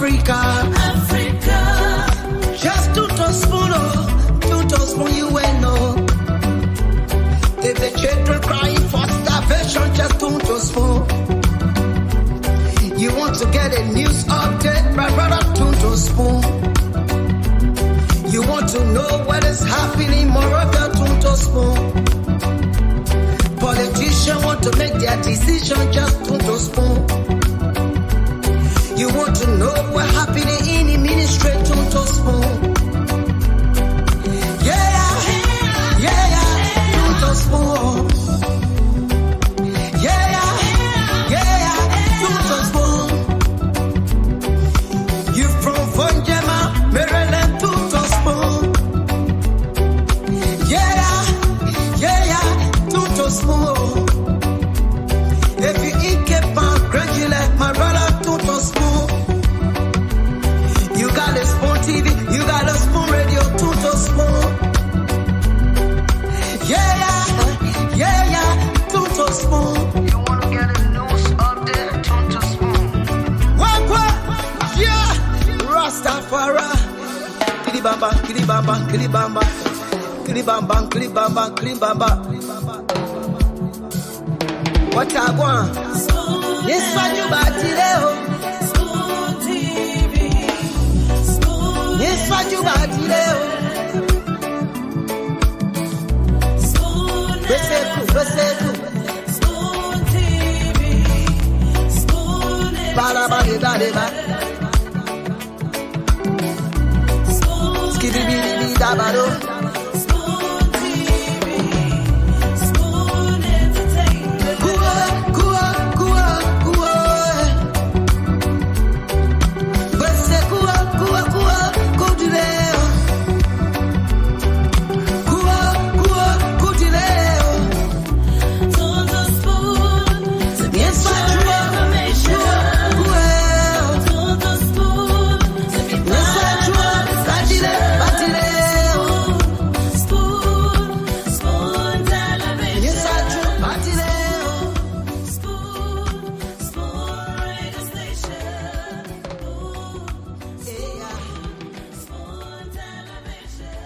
Africa. Just 2 tablespoons, you will know. If the children crying for starvation, just 2 tablespoons. You want to get a news update, brother, 2 tablespoons. You want to know what is happening, Moravia, 2 tablespoons. Politicians want to make their decision, just 2 tablespoons. You want to know what's happening in the ministry, 2 tablespoons. Yeah, 2 tablespoons. Yeah, 2 tablespoons. You from Vonjema, Maryland, 2 tablespoons. Yeah, 2 tablespoons. If you eat Cape gradually, my brother, 2 tablespoons. You got a spoon TV, you got a spoon radio, 2 tablespoons. Yeah, 2 tablespoons. You want to get a news update, 2 tablespoons. What? Yeah, Rastafari. Kilibamba. What I want? Yes, what you about today? Spoon TV. Yes, what you about today? Spoon TV. Spoon Ba. Skibidi dabado. Spoon TV. Spoon Entertainment. Kua. Bese kua kudileo. Kudileo. Tons of spoon to get Yes, your information. Tons of spoon to be part of our discussion. Spoon television. Spoon radio station. Spoon television.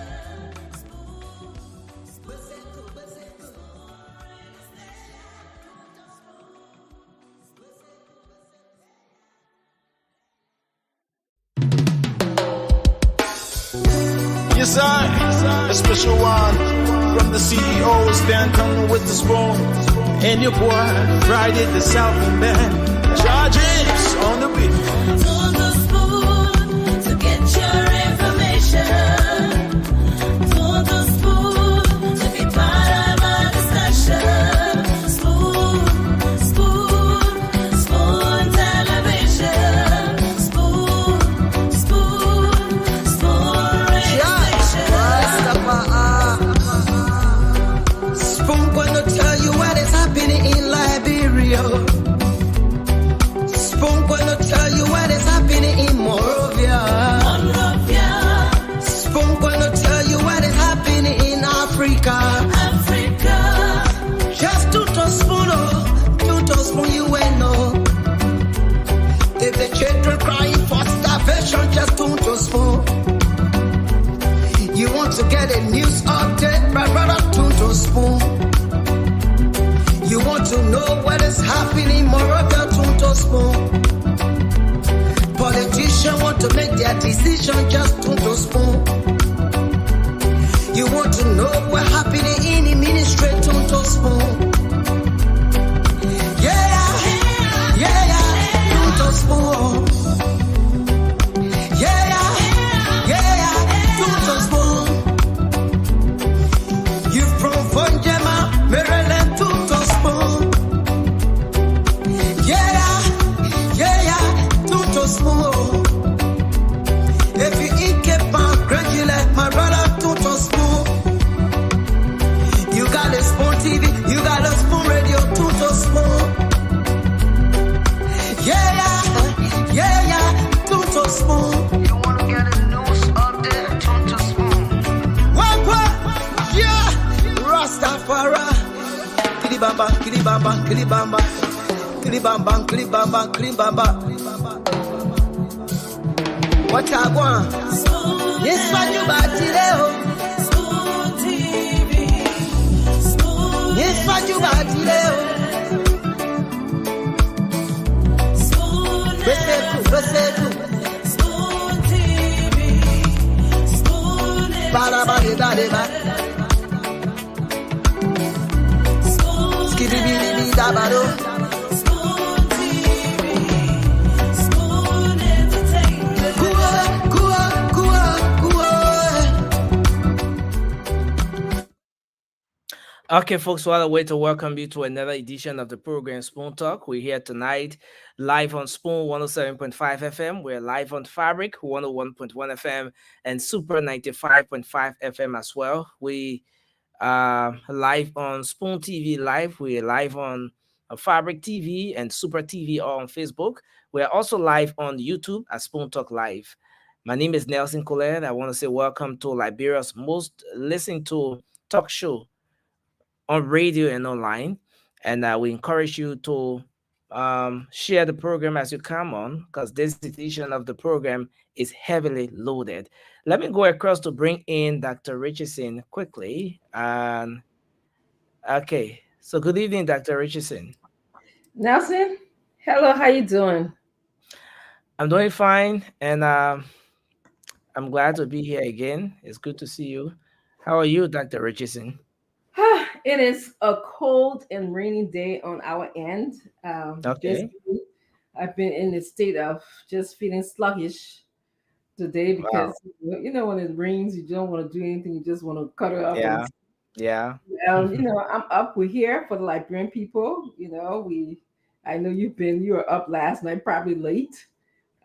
Yes, I, a special one from the CEO, stand coming with the spoon. And your boy, Friday the Southern Band, charges on the beat. Tons of spoon to get your information. Tons of spoon to be part of our discussion. Spoon television. Spoon radio station. Spoon gonna tell you what is happening in Liberia. Spoon gonna tell you what is happening in Moravia. Spoon gonna tell you what is happening in Africa. Just 2 tablespoons, you will know. If the children crying for starvation, just 2 tablespoons. You want to get a news update, brother, 2 tablespoons. You want to know what is happening, Moravia, 2 tablespoons. Politicians want to make their decision, just 2 tablespoons. You want to know what's happening in the ministry, 2 tablespoons. Yeah, 2 tablespoons. Yeah, 2 tablespoons. You from Vonjema, Maryland, 2 tablespoons. Yeah, 2 tablespoons. If you eat Cape gradually, my brother, 2 tablespoons. You got a spoon TV, you got a spoon radio, 2 tablespoons. Yeah, 2 tablespoons. You want to get a news update, 2 tablespoons. What? Yeah, Rastafari. Kilibamba. Watagwan. Spoon Yes, what you about today? Spoon TV. Spoon Yes, what you about today? Spoon Spoon TV. Spoon Bada bada bada bada. Spoon Skibidi bidi da bado. Spoon TV. Spoon Entertainment. Kua kua kua kua. Okay, folks, what a way to welcome you to another edition of the program Spoon Talk. We're here tonight live on Spoon 107.5 FM. We're live on Fabric 101.1 FM and Super 95.5 FM as well. We are live on Spoon TV Live. We're live on Fabric TV and Super TV or on Facebook. We're also live on YouTube at Spoon Talk Live. My name is Nelson Colette. I want to say welcome to Liberia's most listened to talk show on radio and online. And we encourage you to share the program as you come on, because this edition of the program is heavily loaded. Let me go across to bring in Dr. Richardson quickly. And okay, so good evening, Dr. Richardson. Nelson, hello, how you doing? I'm doing fine, and I'm glad to be here again. It's good to see you. How are you, Dr. Richardson? It is a cold and rainy day on our end. This Okay. week, I've been in a state of just feeling sluggish today Wow. because when it rains, you don't want to do anything. You just want to cuddle up and Yeah. Yeah. I'm up. We're here for the Liberian people. I know you were up last night, probably late.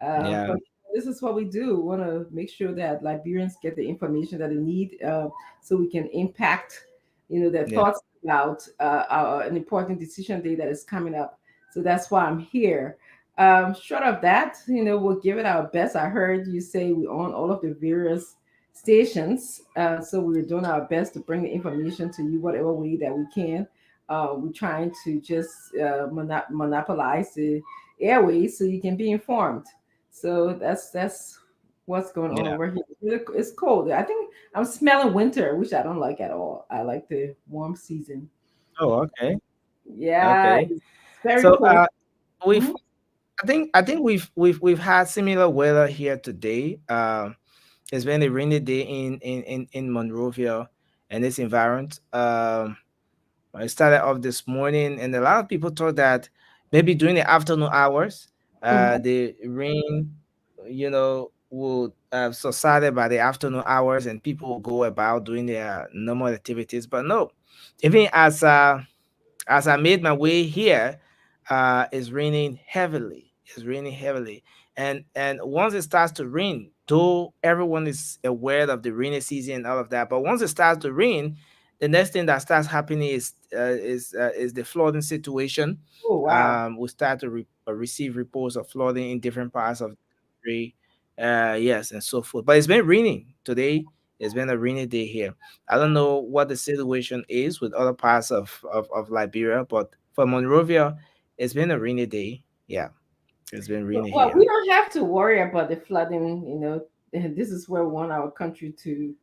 Yeah. But this is what we do. We want to make sure that Liberians get the information that they need, so we can impact, their Yeah. thoughts about an important decision day that is coming up. So that's why I'm here. Short of that, we'll give it our best. I heard you say we own all of the various stations, so we're doing our best to bring the information to you whatever way that we can. We're trying to just monopolize the airways so you can be informed. So that's what's going on Yeah. over here. It's cold. I think I'm smelling winter, which I don't like at all. I like the warm season. Oh, okay. Yeah, Okay. it's very So cold. we've Mhm. I think we've had similar weather here today. It's been a rainy day in Monrovia and its environs. I started off this morning, and a lot of people thought that maybe during the afternoon hours, Mhm. the rain, would have subsided by the afternoon hours, and people will go about doing their normal activities. But no, even as I made my way here, it's raining heavily. It's raining heavily, and once it starts to rain, though everyone is aware of the rainy season and all of that, but once it starts to rain, the next thing that starts happening is the flooding situation. Oh wow. We start to receive reports of flooding in different parts of the country, yes, and so forth. But it's been raining today. It's been a rainy day here. I don't know what the situation is with other parts of Liberia, but for Monrovia, it's been a rainy day. Yeah, it's been rainy Well, here. we don't have to worry about the flooding. And this is where we want our country to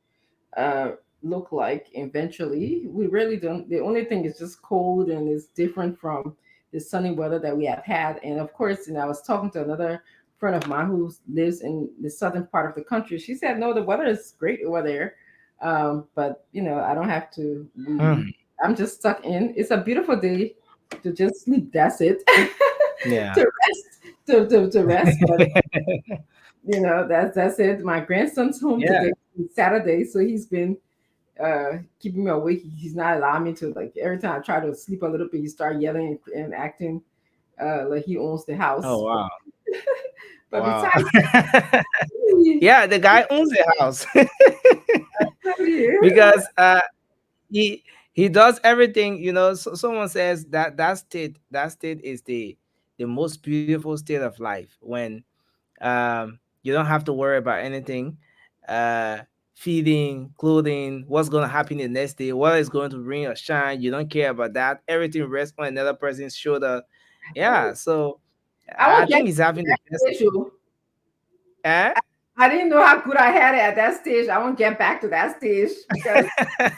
uh, look like eventually. We really don't. The only thing is just cold and it's different from the sunny weather that we have had. And of course, I was talking to another friend of mine who lives in the southern part of the country. She said, "No, the weather is great over there, but I don't have to. Mhm. I'm just stuck in. It's a beautiful day to just sleep. That's it. Yeah. To rest, to rest. But that's it. My grandson's home Yeah. today, it's Saturday, so he's been keeping me awake. He's not allowing me to, like, every time I try to sleep a little bit, he start yelling and acting like he owns the Oh house. But, wow. but Wow. besides, he, Yeah, the guy owns the house yeah. because he he does everything. So someone says that state is the most beautiful state of life when you don't have to worry about anything, uh feeding, clothing, what's going to happen the next day, whether it's going to rain or shine. You don't care about that. Everything rests on another person's shoulder. Yeah, Oh, so I I won't get think he's having the best. issue. Eh? I didn't know how good I had it at that stage. I won't get back to that stage because that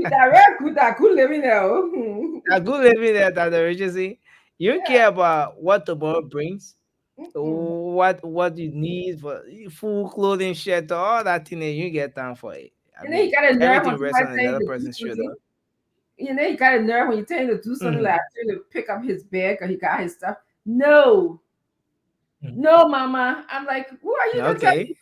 very good, that good living there. A good living there that the agency. You don't care about what tomorrow brings, Mm. what you need for food, clothing, shelter, all that thing. You get time for it. I And then you mean, got a nerve when everything rests somebody on tell you another to do person's shoulder. something. You know, you got a nerve when you tell him to do something Mhm. like tell him to pick up his bag or he got his stuff. No, Mhm. no, mama. I'm like, who are you to tell Okay. me?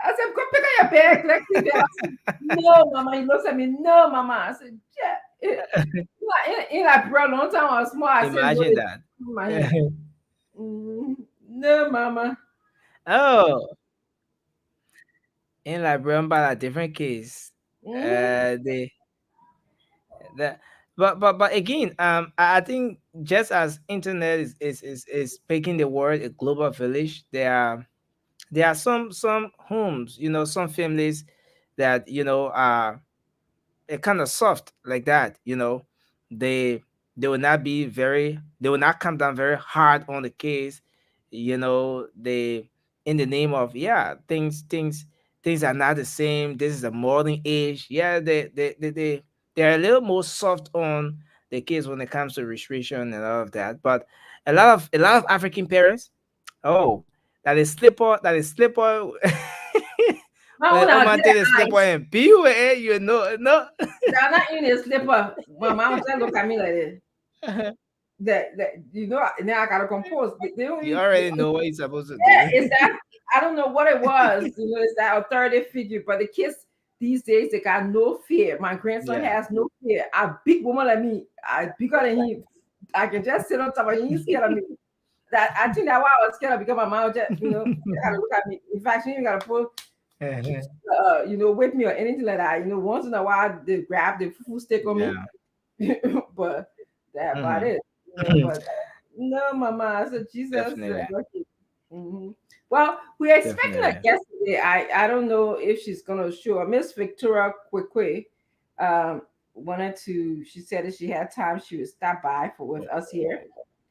I said, go pick up your bag. Let's see there. I said, no, mama. He looks at me, no, mama. I said, yeah. In like, bro, long time I was small. I said, no, Imagine it's that. in my hand. No, mama. Oh, in Liberia, but a different case. Mm-hmm. They that but again, I think just as internet is making the world a global village, there are some homes, some families that are kind of soft like that. They they will not come down very hard on the case. They, in the name of, yeah, things are not the same, this is a modern age. Yeah, they're a little more soft on the case when it comes to restriction and all of that. But a lot of African parents, oh, that is slipper My when own the out man there, take the slipper eyes. and be with it, no. They're not in a slipper. My mom just look at me like this. That now I gotta compose. They don't You even. already know what you're supposed to do. Yeah, is that I don't know what it was. It's that authority figure. But the kids these days they got no fear. My grandson Yeah. has no fear. A big woman like me, I bigger than him. I can just sit on top of him. He's scared of me. That I think that why I was scared of because my mom just had to look at me. In fact, she ain't gotta pull with me or anything like that. Once in a while they grab the food stick on me, Yeah. but that about Hmm. it. But no, Mama, I said Jesus. Definitely. Okay. Mhm. Well, we're expecting a Definitely. guest today. I don't know if she's gonna show up. Miss Victoria Kwekwe wanted to. She said if she had time, she would stop by with us here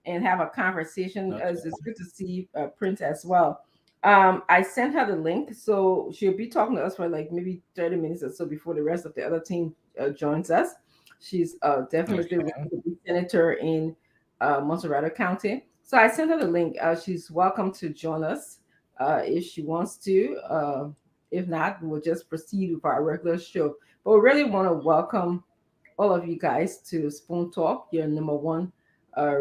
and have a conversation. Okay. It's good to see Prince as well. I sent her the link, so she'll be talking to us for like maybe 30 minutes or so before the rest of the other team joins us. She's definitely Okay. running to be senator in Monterey County. So I sent her the link. She's welcome to join us if she wants to. If not, we'll just proceed with our regular show. But we really want to welcome all of you guys to Spoon Talk, your number one uh,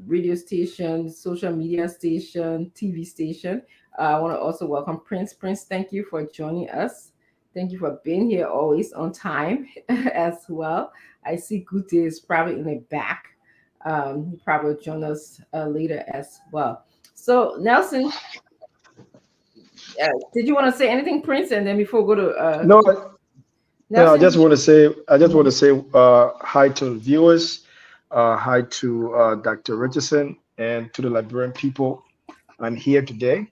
radio station, social media station, TV station. I want to also welcome Prince. Prince, thank you for joining us. Thank you for being here always on time as well. I see Gute is probably in the back. He probably will join us later as well. So, Nelson, did you want to say anything, Prince? And then before we go to No, no, I just Nelson, want to say, hi to the viewers, hi to Dr. Richardson, and to the Liberian people. I'm here today,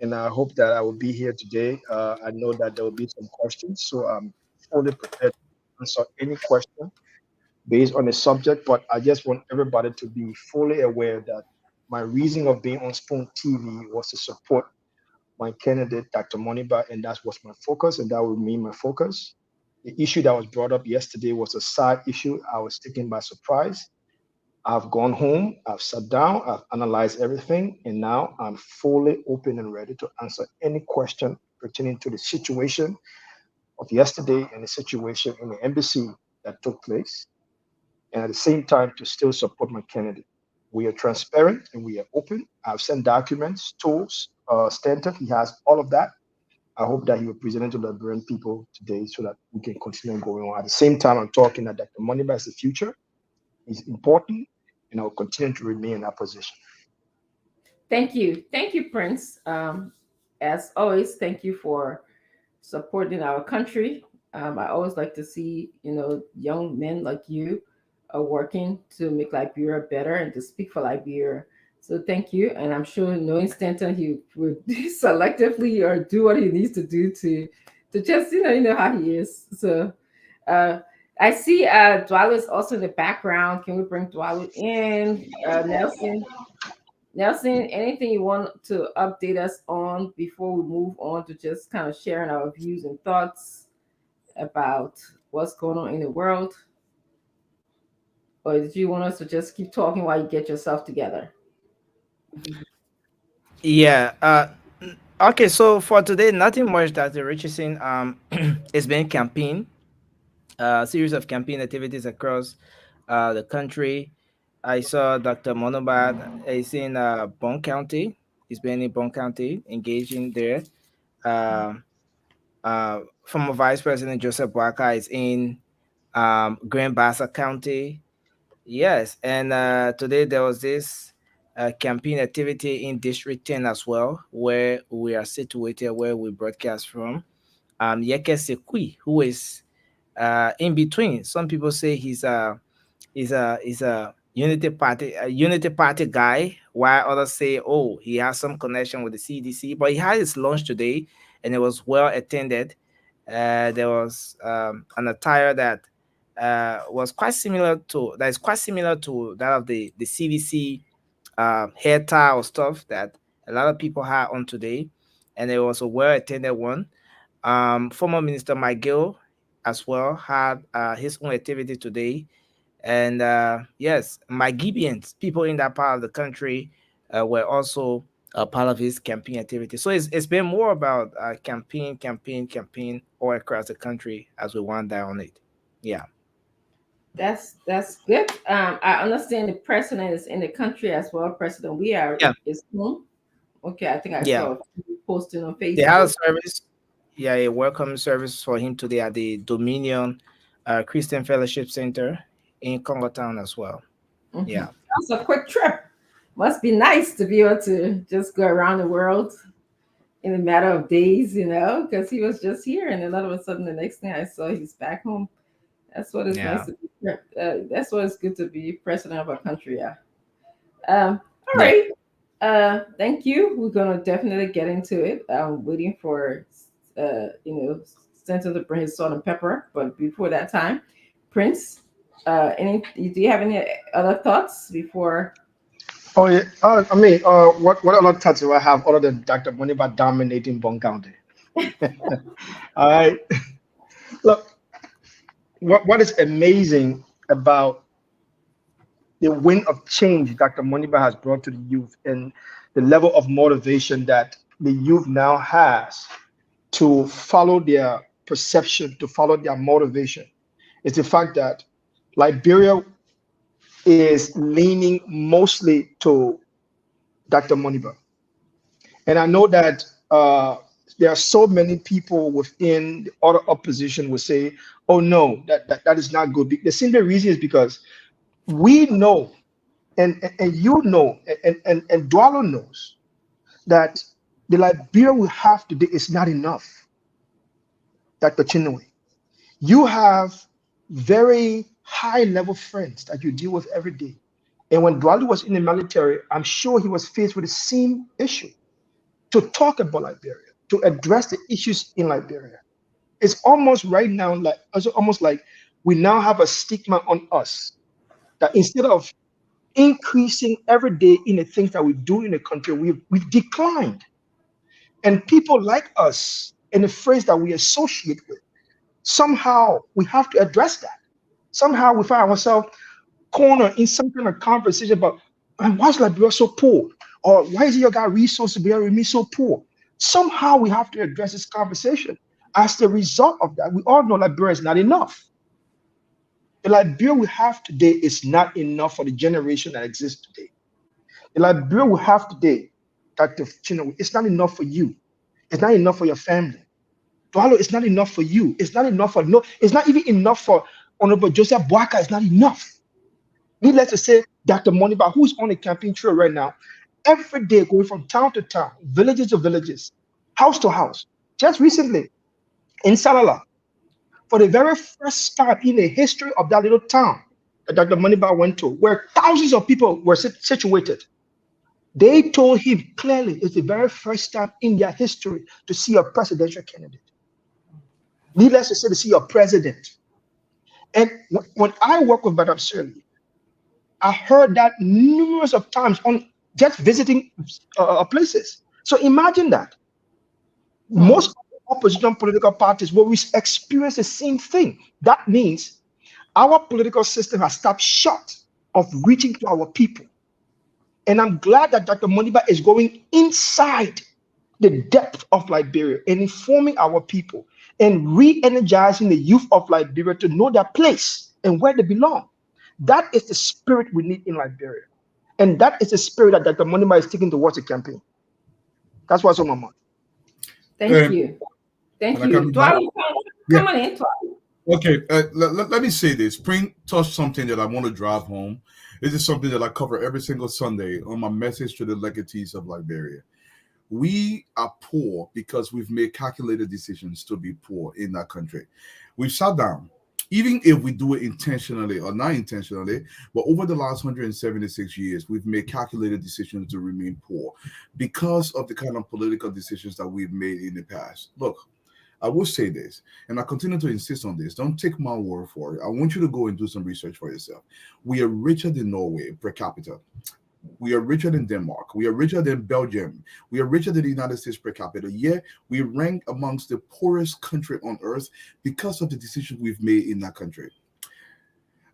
and I hope that I will be here today. I know that there will be some questions, so I'm fully prepared to answer any question based on the subject. But I just want everybody to be fully aware that my reason of being on Spoon TV was to support my candidate, Dr. Moniba, and that was my focus, and that will remain my focus. The issue that was brought up yesterday was a side issue. I was taken by surprise. I've gone home, I've sat down, I've analyzed everything, and now I'm fully open and ready to answer any question pertaining to the situation of yesterday and the situation in the embassy that took place, and at the same time to still support my candidate. We are transparent and we are open. I've sent documents, tools, Stanton. He has all of that. I hope that he will present it to the Liberian people today so that we can continue going on. At the same time, I'm talking that Dr. Moniba is the future. Is important, and I'll continue to remain in that position. thank you, Prince. As always, thank you for supporting our country. I always like to see, young men like you are working to make Liberia better and to speak for Liberia. So thank you. And I'm sure knowing Stanton, he would selectively or do what he needs to do to just, how he is. So uh, I see Dwala is also in the background. Can we bring Dwala in? Nelson. Nelson, anything you want to update us on before we move on to just kind of sharing our views and thoughts about what's going on in the world? Or did you want us to just keep talking while you get yourself together? Yeah. Okay. So for today, nothing much, Dr. Richardson. It's been campaign, series of campaign activities across the country. I saw Dr. Monobad is in Bon County. He's been in Bon County, engaging there. Uh, former Vice President Joseph Waka is in Grand Bassa County. Yes, and today there was this campaign activity in District 10 as well, where we are situated, where we broadcast from. Yeke Sekui, who is in between. Some people say he's a Unity Party guy, while others say, oh, he has some connection with the CDC. But he had his launch today, and it was well attended. There was an attire that is quite similar to that of the CDC hair tie or stuff that a lot of people had on today, and it was a well attended one. Former Minister Miguel as well had his own activity today, and yes, my Gibeons, people in that part of the country, were also a part of his campaign activity. So it's been more about campaign all across the country as we wind down it. Yeah. That's good. I understand the president is in the country as well. President we are Yeah. is home. Okay, I think I Yeah. saw a few posting on They had a Facebook. service, yeah, a welcome service for him today at the Dominion Christian Fellowship Center in Congo Town as well. Mhm. Yeah. That's a quick trip. Must be nice to be able to just go around the world in a matter of days, because he was just here, and then all of a sudden, the next thing I saw, he's back home. That's what it's nice Yeah. to be. That's what it's good to be president of a country. Yeah. All Yeah. right. Thank you. We're gonna definitely get into it. I'm waiting for, Santa to bring his salt and pepper. But before that time, Prince, do you have any other thoughts before? Oh yeah. I mean, what other thoughts do I have other than Dr. Moniba dominating Bon County? All right. Look, what is amazing about the wind of change Dr. Moniba has brought to the youth and the level of motivation that the youth now has to follow their perception, to follow their motivation, is the fact that Liberia is leaning mostly to Dr. Moniba. And I know that there are so many people within the other opposition will say, oh no, that is not good. The simple reason is because we know, and you know, and Dwalo knows that the Liberia we have today is not enough. Dr. Chinwe, you have very high level friends that you deal with every day. And when Dwalo was in the military, I'm sure he was faced with the same issue to talk about Liberia, to address the issues in Liberia. It's almost right now like almost like we now have a stigma on us that instead of increasing every day in the things that we do in the country, we've declined. And people like us and the friends that we associate with, somehow we have to address that. Somehow we find ourselves cornered in some kind of conversation about why is Liberia so poor? Or why is your guy resources being so poor? Somehow we have to address this conversation. As the result of that, we all know Liberia is not enough. The Liberia we have today is not enough for the generation that exists today. The Liberia we have today, Dr. Chino, it's not enough for you. It's not enough for your family. Dwalo, it's not enough for you. It's not enough for no, it's not even enough for Honorable Joseph Boaka. It's not enough. Needless to say, Dr. Moniba, who's on the campaign trail right now, every day going from town to town, villages to villages, house to house. Just recently in Salala, for the very first time in the history of that little town that Dr. Moniba went to, where thousands of people were situated, they told him clearly it's the very first time in their history to see a presidential candidate. Needless to say, to see a president. And when I work with Madam Shirley, I heard that numerous of times on just visiting places. So imagine that. Hmm. Most opposition political parties will experience the same thing. That means our political system has stopped short of reaching to our people. And I'm glad that Dr. Moniba is going inside the depth of Liberia and informing our people and re-energizing the youth of Liberia to know their place and where they belong. That is the spirit we need in Liberia. And that is the spirit that Dr. Moniba is taking towards the campaign. That's what's on my mind. Thank you. Thank Can I come you. in now? Dwali, Yeah. come on in, Dwali. Okay. Let me say this. Spring touched something that I want to drive home. This is something that I cover every single Sunday on my message to the legatees of Liberia. We are poor because we've made calculated decisions to be poor in that country. We've sat down, even if we do it intentionally or not intentionally, but over the last 176 years, we've made calculated decisions to remain poor because of the kind of political decisions that we've made in the past. Look, I will say this, and I continue to insist on this. Don't take my word for it. I want you to go and do some research for yourself. We are richer than Norway per capita. We are richer than Denmark. We are richer than Belgium. We are richer than the United States per capita. Yet we rank amongst the poorest country on earth because of the decisions we've made in that country.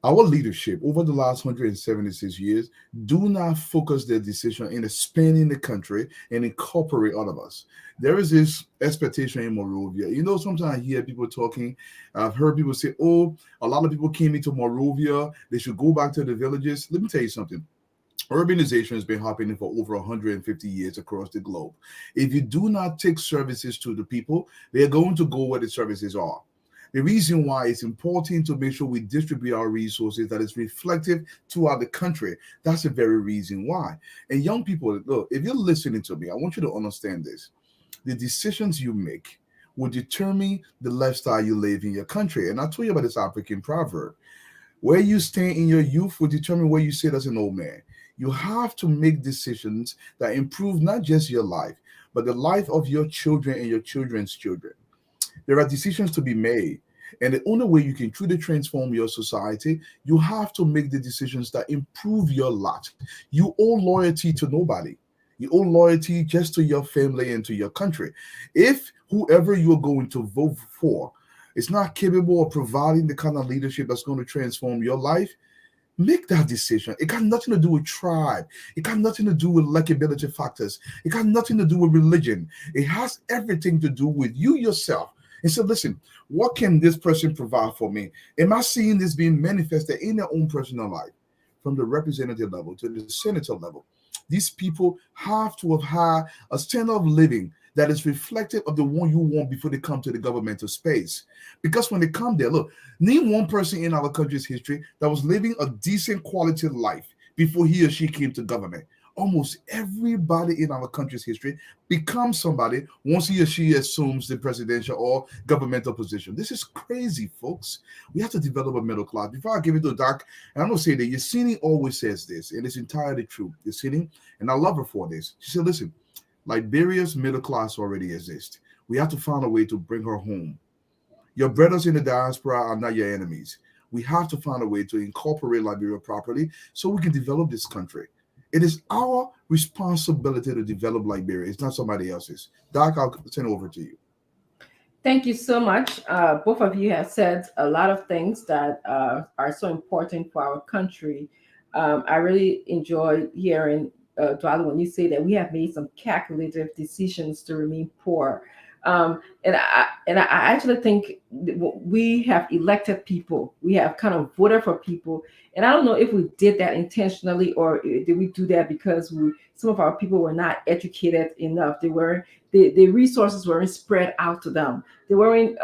Our leadership over the last 176 years do not focus their decision in expanding the country and incorporate all of us. There is this expectation in Monrovia. You know, sometimes I hear people talking. I've heard people say, oh, a lot of people came into Monrovia. They should go back to the villages. Let me tell you something. Urbanization has been happening for over 150 years across the globe. If you do not take services to the people, they're going to go where the services are. The reason why it's important to make sure we distribute our resources that is reflective throughout the country. That's the very reason why. And young people, look, if you're listening to me, I want you to understand this. The decisions you make will determine the lifestyle you live in your country. And I told you about this African proverb. Where you stand in your youth will determine where you sit as an old man. You have to make decisions that improve not just your life, but the life of your children and your children's children. There are decisions to be made. And the only way you can truly transform your society, you have to make the decisions that improve your lot. You owe loyalty to nobody. You owe loyalty just to your family and to your country. If whoever you're going to vote for is not capable of providing the kind of leadership that's going to transform your life, make that decision. It got nothing to do with tribe. It got nothing to do with likability factors. It got nothing to do with religion. It has everything to do with you yourself. And so, listen, what can this person provide for me? Am I seeing this being manifested in their own personal life? From the representative level to the senator level, these people have to have had a standard of living that is reflective of the one you want before they come to the governmental space. Because when they come there, look, name one person in our country's history that was living a decent quality life before he or she came to government. Almost everybody in our country's history becomes somebody once he or she assumes the presidential or governmental position. This is crazy, folks. We have to develop a middle class. Before I give it to Doc, and I'm going to say that Yesenia always says this, and it's entirely true. Yesenia, and I love her for this. She said, listen, Liberia's middle class already exists. We have to find a way to bring her home. Your brothers in the diaspora are not your enemies. We have to find a way to incorporate Liberia properly so we can develop this country. It is our responsibility to develop Liberia. It's not somebody else's. Doc, I'll turn it over to you. Thank you so much. Both of you have said a lot of things that are so important for our country. I really enjoy hearing, Dwali, when you say that we have made some calculated decisions to remain poor. And I actually think we have elected people. We have kind of voted for people. And I don't know if we did that intentionally or did we do that because some of our people were not educated enough. The resources weren't spread out to them. They weren't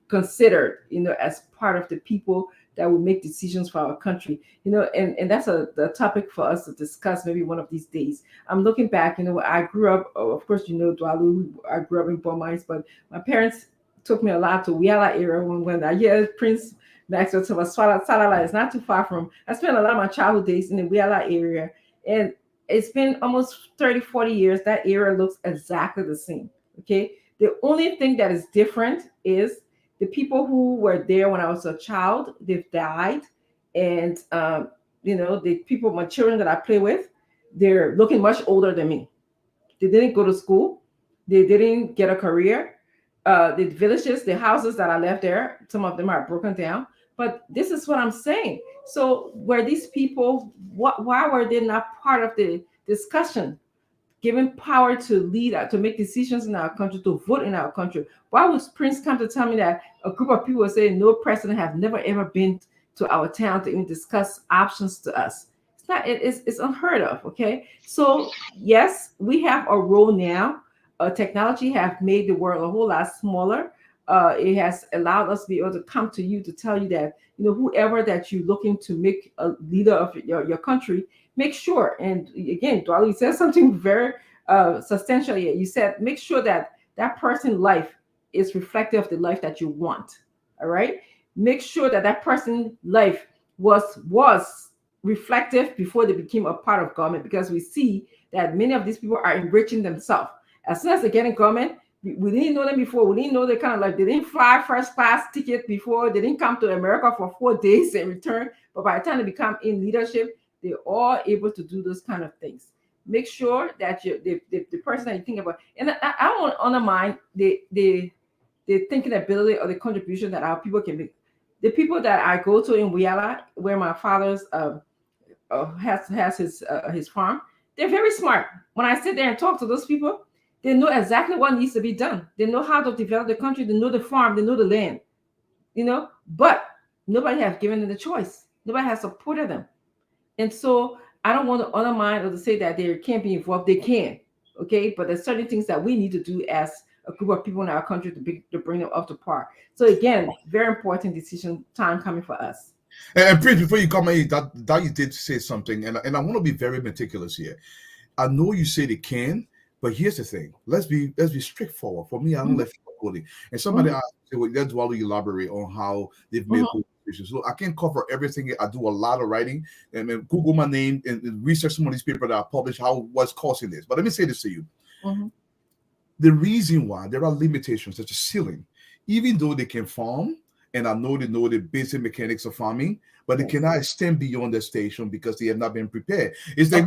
considered, as part of the people that will make decisions for our country, and that's the topic for us to discuss maybe one of these days. I'm looking back, I grew up, of course, Dwalu, I grew up in Beaumont, but my parents took me a lot to Wiala area when I hear Prince Maxwell to Salala is not too far from, I spent a lot of my childhood days in the Wiala area, and it's been almost 30, 40 years. That area looks exactly the same, okay? The only thing that is different is the people who were there when I was a child, they've died. And, the people, my children that I play with, they're looking much older than me. They didn't go to school. They didn't get a career. The villages, the houses that I left there, some of them are broken down. But this is what I'm saying. So were these people, why were they not part of the discussion, given power to lead, to make decisions in our country, to vote in our country? Why would Prince come to tell me that a group of people say no president have never ever been to our town to even discuss options to us? It's not. It's unheard of. Okay, so yes, we have a role now. Technology have made the world a whole lot smaller. It has allowed us to be able to come to you to tell you that, you know, whoever that you're looking to make a leader of your country, make sure. And again, Dwali said something very substantial here. You said make sure that that person's life is reflective of the life that you want. All right, make sure that that person's life was reflective before they became a part of government, because we see that many of these people are enriching themselves. As soon as they get in government, we didn't know them before. We didn't know the kind of life. They didn't fly first class ticket before. They didn't come to America for 4 days and return. But by the time they become in leadership, they're all able to do those kind of things. Make sure that the person that you think about, and I don't want to undermine the thinking ability or the contribution that our people can make. The people that I go to in Wiyala, where my father's has his farm, they're very smart. When I sit there and talk to those people, they know exactly what needs to be done. They know how to develop the country. They know the farm. They know the land, you know, but nobody has given them the choice. Nobody has supported them. And so I don't want to undermine or to say that they can't be involved. They can, okay? But there's certain things that we need to do as a group of people in our country to bring them up to par. So again, very important decision time coming for us. And Prince, before you come in, that you did say something, and I want to be very meticulous here. I know you say they can, but here's the thing. Let's be straightforward. For me, I don't let people. And somebody asked, well, let's elaborate on how they've made good decisions. So I can't cover everything. I do a lot of writing and then Google my name and research some of these papers that I publish, what's causing this. But let me say this to you. The reason why there are limitations such as ceiling, even though they can farm, and I know they know the basic mechanics of farming, but they cannot extend beyond the station because they have not been prepared. It's like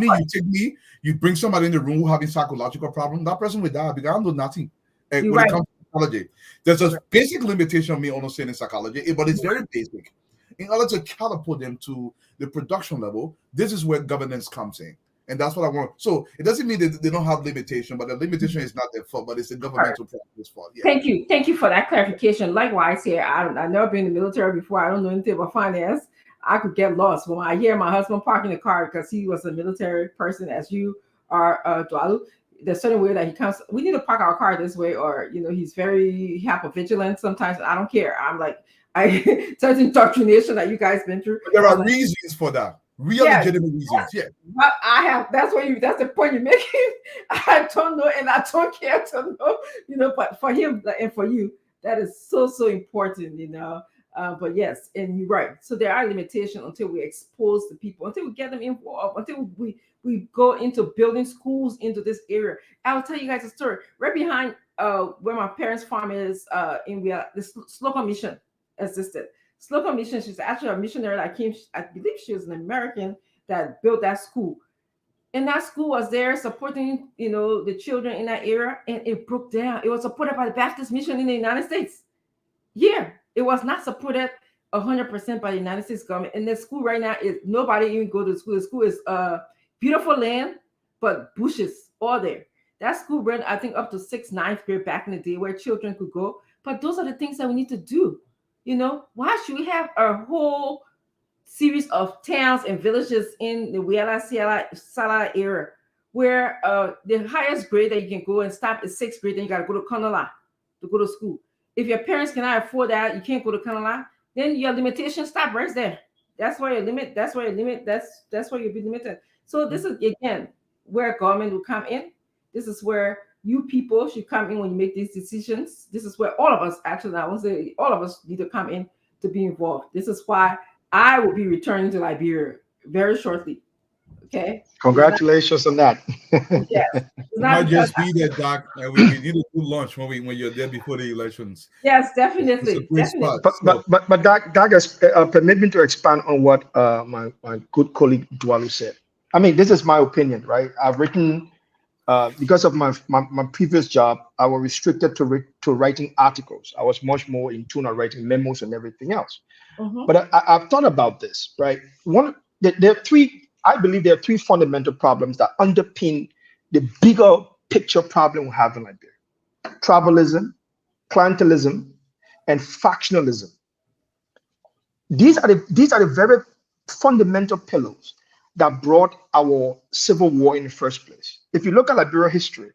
you bring somebody in the room who having psychological problem, that person will die because I don't know nothing. When it comes to psychology, there's a basic limitation of me understanding psychology, but it's very basic. In order to catapult them to the production level, this is where governance comes in. And that's what I want. So it doesn't mean that they don't have limitation, but the limitation is not their fault, but it's the governmental practice fault. Yeah. Thank you for that clarification. Likewise, here, I've never been in the military before. I don't know anything about finance. I could get lost when I hear my husband parking the car because he was a military person, as you are, Dwalu. There's certain way that he comes. We need to park our car this way, or he's very hyper vigilant. Sometimes I don't care. I'm like, such indoctrination that you guys been through. But there are reasons for that. Real legitimate reasons, But that's the point you're making. I don't know, and I don't care to know, but for him and for you, that is so important, but yes, and you're right. So there are limitations until we expose the people, until we get them involved, until we go into building schools into this area. I'll tell you guys a story. Right behind where my parents' farm is, the Slocum Mission existed. Slocum Mission, she's actually a missionary that came, I believe she was an American that built that school. And that school was there supporting, the children in that area, and it broke down. It was supported by the Baptist Mission in the United States. Yeah, it was not supported 100% by the United States government. And the school right now is nobody even go to the school. The school is beautiful land, but bushes all there. That school ran, I think, up to 6th, 9th grade back in the day where children could go. But those are the things that we need to do. Why should we have a whole series of towns and villages in the Wiyala Sala area where the highest grade that you can go and stop is 6th grade, then you got to go to Kanala to go to school. If your parents cannot afford that, you can't go to Kanala, then your limitation stop right there. That's where your limit. That's where you'll be limited. So this is again where government will come in. This is where you people should come in when you make these decisions. This is where all of us, actually, I won't say all of us need to come in to be involved. This is why I will be returning to Liberia very shortly. Okay. Congratulations on that. Yes. Might just be there, Doc. And we need to do lunch when you're there before the elections. Yes, definitely. It's a great spot. But Doc has permit me to expand on what my good colleague Dwalu said. I mean, this is my opinion, right? I've written because of my previous job, I was restricted to writing articles. I was much more in tune on writing memos and everything else. Mhm. But I've thought about this, right? There are three. I believe there are three fundamental problems that underpin the bigger picture problem we have in Liberia: tribalism, clientelism, and factionalism. These are the very fundamental pillars that brought our civil war in the first place. If you look at Liberia history,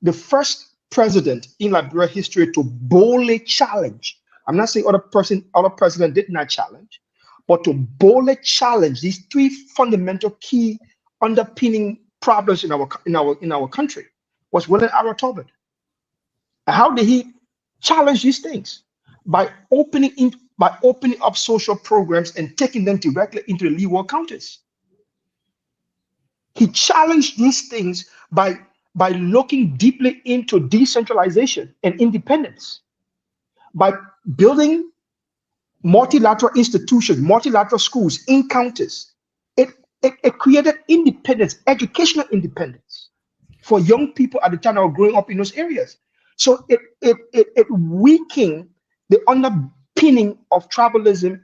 the first president in Liberia history to boldly challenge, I'm not saying other president did not challenge, but to boldly challenge these three fundamental key underpinning problems in our country was William Arrow Tobin. And how did he challenge these things? By opening up social programs and taking them directly into the leeward counties. He challenged these things by looking deeply into decentralization and independence, by building multilateral institutions, multilateral schools in counties. It created independence, educational independence for young people at the time that were growing up in those areas. So it weakened the underpinning of tribalism,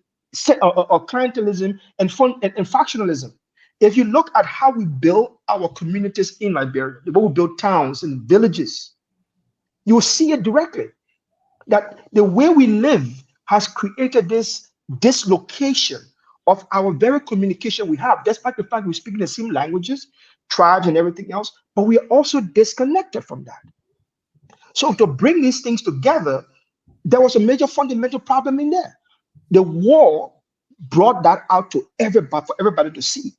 or clientelism, and factionalism. If you look at how we build our communities in Liberia, the way we build towns and villages, you will see it directly that the way we live has created this dislocation of our very communication we have, despite the fact we speak the same languages, tribes, and everything else, but we are also disconnected from that. So to bring these things together, there was a major fundamental problem in there. The war brought that out to everybody, for everybody to see.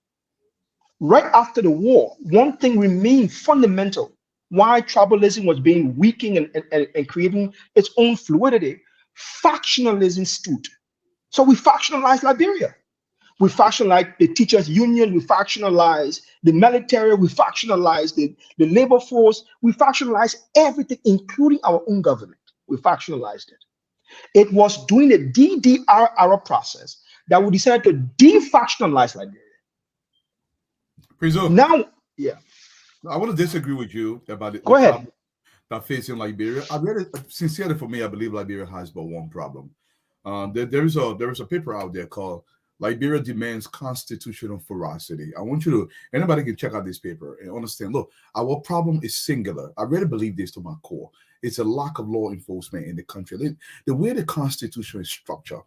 Right after the war, one thing remained fundamental: why tribalism was being weakened and creating its own fluidity. Factionalism stood. So we factionalized Liberia. We factionalized the teachers' union, we factionalized the military, we factionalized the labor force, we factionalized everything, including our own government. We factionalized it. It was during the DDR process that we decided to defactionalize Liberia. Prezo, Now, yeah, I want to disagree with you about the go ahead. problem that facing Liberia. Sincerely, for me, I believe Liberia has but one problem. There is a paper out there called "Liberia Demands Constitutional Ferocity." I want you to, anybody can check out this paper and understand. Look, our problem is singular. I really believe this to my core. It's a lack of law enforcement in the country. The way the Constitution is structured,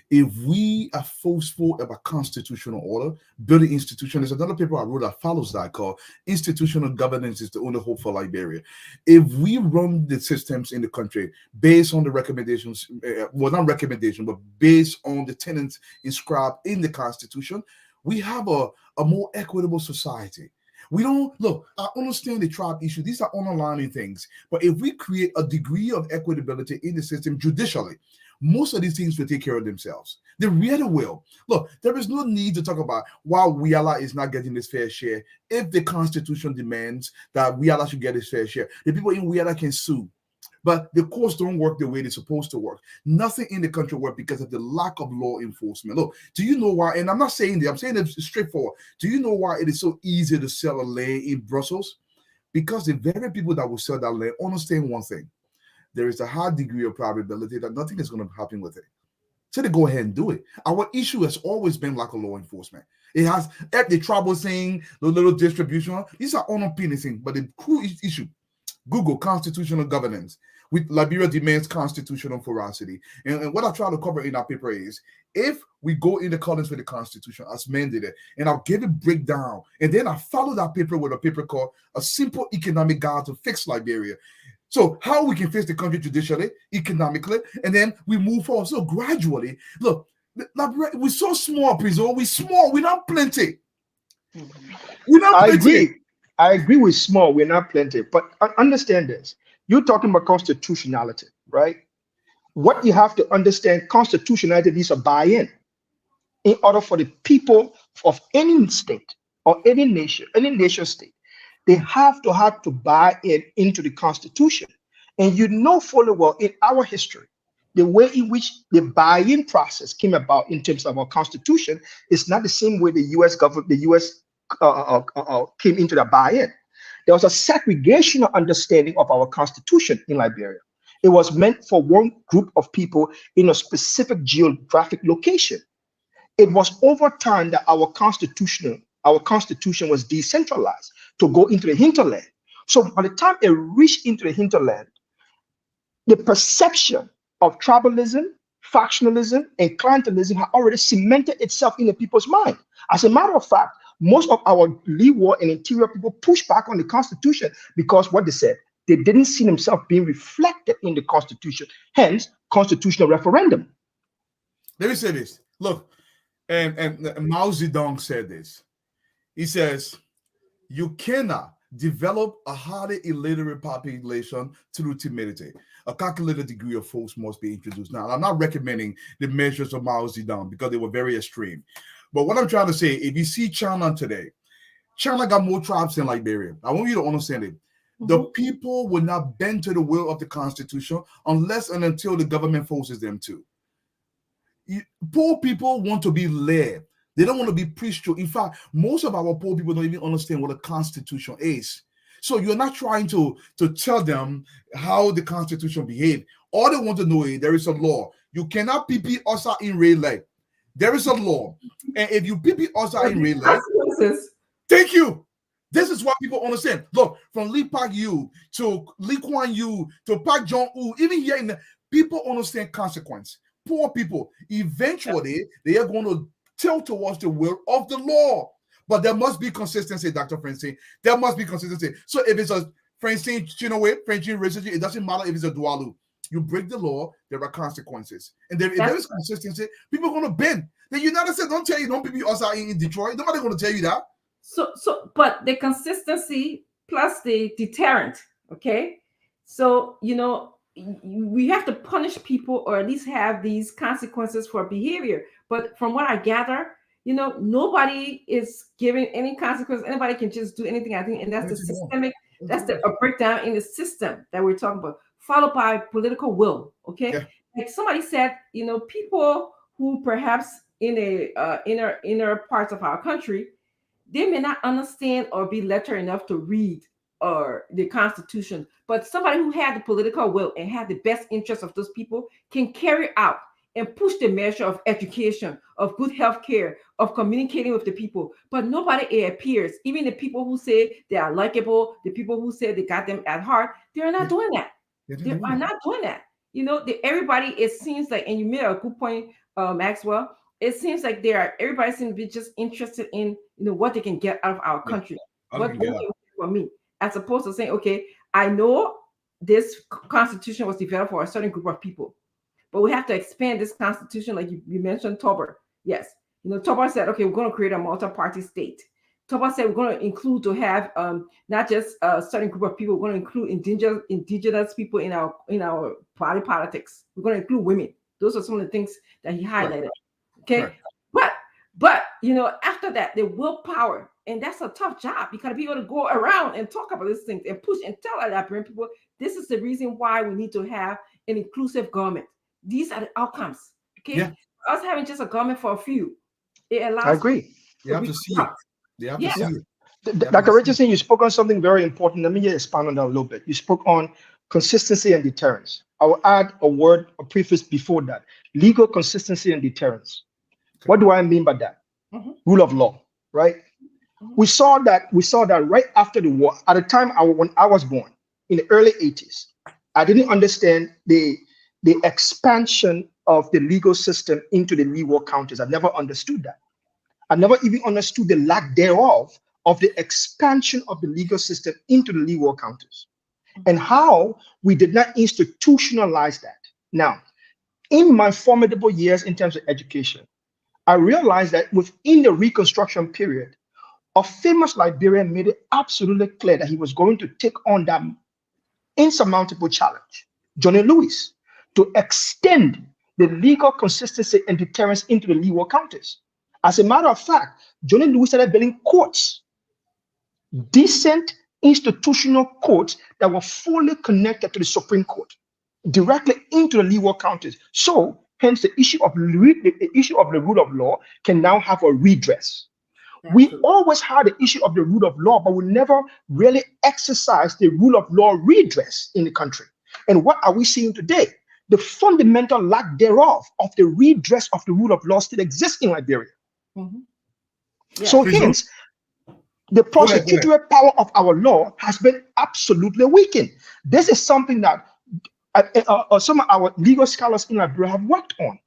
if we are forceful about constitutional order, building institutions, there's another paper I wrote that follows that called "Institutional Governance is the Only Hope for Liberia." If we run the systems in the country based on the recommendations, well, not recommendation, but based on the tenets inscribed in the Constitution, we have a more equitable society. We don't look, I understand the tribe issue. These are underlying things. But if we create a degree of equitability in the system judicially, most of these things will take care of themselves. They really will. Look, there is no need to talk about why Wiala is not getting his fair share. If the Constitution demands that Wiala should get his fair share, the people in Wiala can sue. But the courts don't work the way they're supposed to work. Nothing in the country works because of the lack of law enforcement. Look, do you know why? And I'm not saying that, I'm saying it straightforward. Do you know why it is so easy to sell a land in Brussels? Because the very people that will sell that land understand one thing. There is a high degree of probability that nothing is going to happen with it. So they go ahead and do it. Our issue has always been lack of law enforcement. It has the trouble saying the little distribution. These are unopinionated things, but the cool issue. Google constitutional governance. With Liberia demands constitutional ferocity. And what I try to cover in our paper is if we go in accordance with the Constitution as mandated, and I'll give it breakdown, and then I follow that paper with a paper called A Simple Economic Guide to Fix Liberia. So how we can fix the country judicially, economically, and then we move forward. So gradually, look, we're so small, Prizo. We're small. We're not plenty. We're not plenty. I agree with small. We're not plenty. But understand this. You're talking about constitutionality, right? What you have to understand, constitutionality needs a buy-in in order for the people of any state or any nation state. They have to buy into the Constitution. And you know fully well in our history, the way in which the buy-in process came about in terms of our Constitution is not the same way the U.S. government, the U.S. came into the buy-in. There was a segregational understanding of our constitution in Liberia. It was meant for one group of people in a specific geographic location. It was over time that our constitution was decentralized to go into the hinterland. So by the time it reached into the hinterland, the perception of tribalism, factionalism, and clientelism had already cemented itself in the people's mind. As a matter of fact, most of our Leeward and interior people pushed back on the Constitution because what they said, they didn't see themselves being reflected in the Constitution, hence constitutional referendum. Let me say this. Look, and Mao Zedong said this. He says, you cannot develop a highly illiterate population through timidity. A calculated degree of force must be introduced. Now, I'm not recommending the measures of Mao Zedong because they were very extreme. But what I'm trying to say, if you see China today, China got more tribes than Liberia. I want you to understand it. The people will not bend to the will of the Constitution unless and until the government forces them to. Poor people want to be led. They don't want to be preached to. In fact, most of our poor people don't even understand what a Constitution is. So you're not trying to tell them how the Constitution behaves. All they want to know is there is a law. You cannot PP us out in real life. There is a law. And if you PP us out in real life, thank you. This is what people understand. Look, from Lee Park Yu to Lee Kuan Yew to Park Jong-un, even here in the people understand consequence. Poor people, eventually they are going to tilt towards the will of the law. But there must be consistency, Dr. Francine. There must be consistency. So if it's a Francine Chinaway, Francine Racism, it doesn't matter if it's a Dualu. You break the law, there are consequences. And if there is consistency, people are going to bend. The United States don't tell you, don't be us out in Detroit. Nobody's going to tell you that. But the consistency plus the deterrent, okay? So, we have to punish people or at least have these consequences for behavior. But from what I gather, nobody is giving any consequence. Anybody can just do anything, I think. And that's the systemic, that's the breakdown in the system that we're talking about, followed by political will, okay? Yeah. Like somebody said, people who perhaps in a inner parts of our country, they may not understand or be literate enough to read or the Constitution, but somebody who had the political will and had the best interest of those people can carry out and push the measure of education, of good health care, of communicating with the people. But nobody, it appears, even the people who say they are likable, the people who say they got them at heart, they're not doing that. They are not doing that. Everybody, it seems like, and you made a good point, Maxwell, it seems like everybody seems to be just interested in what they can get out of our country. What for me, as opposed to saying, okay, I know this Constitution was developed for a certain group of people, but we have to expand this Constitution, like you mentioned, Tober. Yes, Tober said, okay, we're going to create a multi-party state. Tober said we're going to include to have not just a certain group of people. We're going to include indigenous people in our party politics. We're going to include women. Those are some of the things that he highlighted. Right. Okay, right. But after that, the willpower, and that's a tough job. You got to be able to go around and talk about these things and push and tell our Liberian people this is the reason why we need to have an inclusive government. These are the outcomes. Okay, us having just a government for a few, it allows. I agree. You have to see it. You have to see it. Dr. Richardson, you spoke on something very important. Let me just expand on that a little bit. You spoke on consistency and deterrence. I will add a preface before that. Legal consistency and deterrence. Okay. What do I mean by that? Rule of law, right? We saw that right after the war. At the time when I was born, in the early 80s, I didn't understand the expansion of the legal system into the Leeward counties. I never understood that. I never even understood the lack thereof of the expansion of the legal system into the Leeward counties and how we did not institutionalize that. Now, in my formidable years in terms of education, I realized that within the Reconstruction period, a famous Liberian made it absolutely clear that he was going to take on that insurmountable challenge, Johnny Lewis, to extend the legal consistency and deterrence into the Leeward counties. As a matter of fact, Johnny Lewis started building courts, decent institutional courts that were fully connected to the Supreme Court, directly into the Leeward counties. So, hence, the issue of the rule of law can now have a redress. We always had the issue of the rule of law, but we never really exercised the rule of law redress in the country. And what are we seeing today? The fundamental lack thereof of the redress of the rule of law still exists in Liberia. So hence, the prosecutorial power of our law has been absolutely weakened. This is something that some of our legal scholars in Liberia have worked on.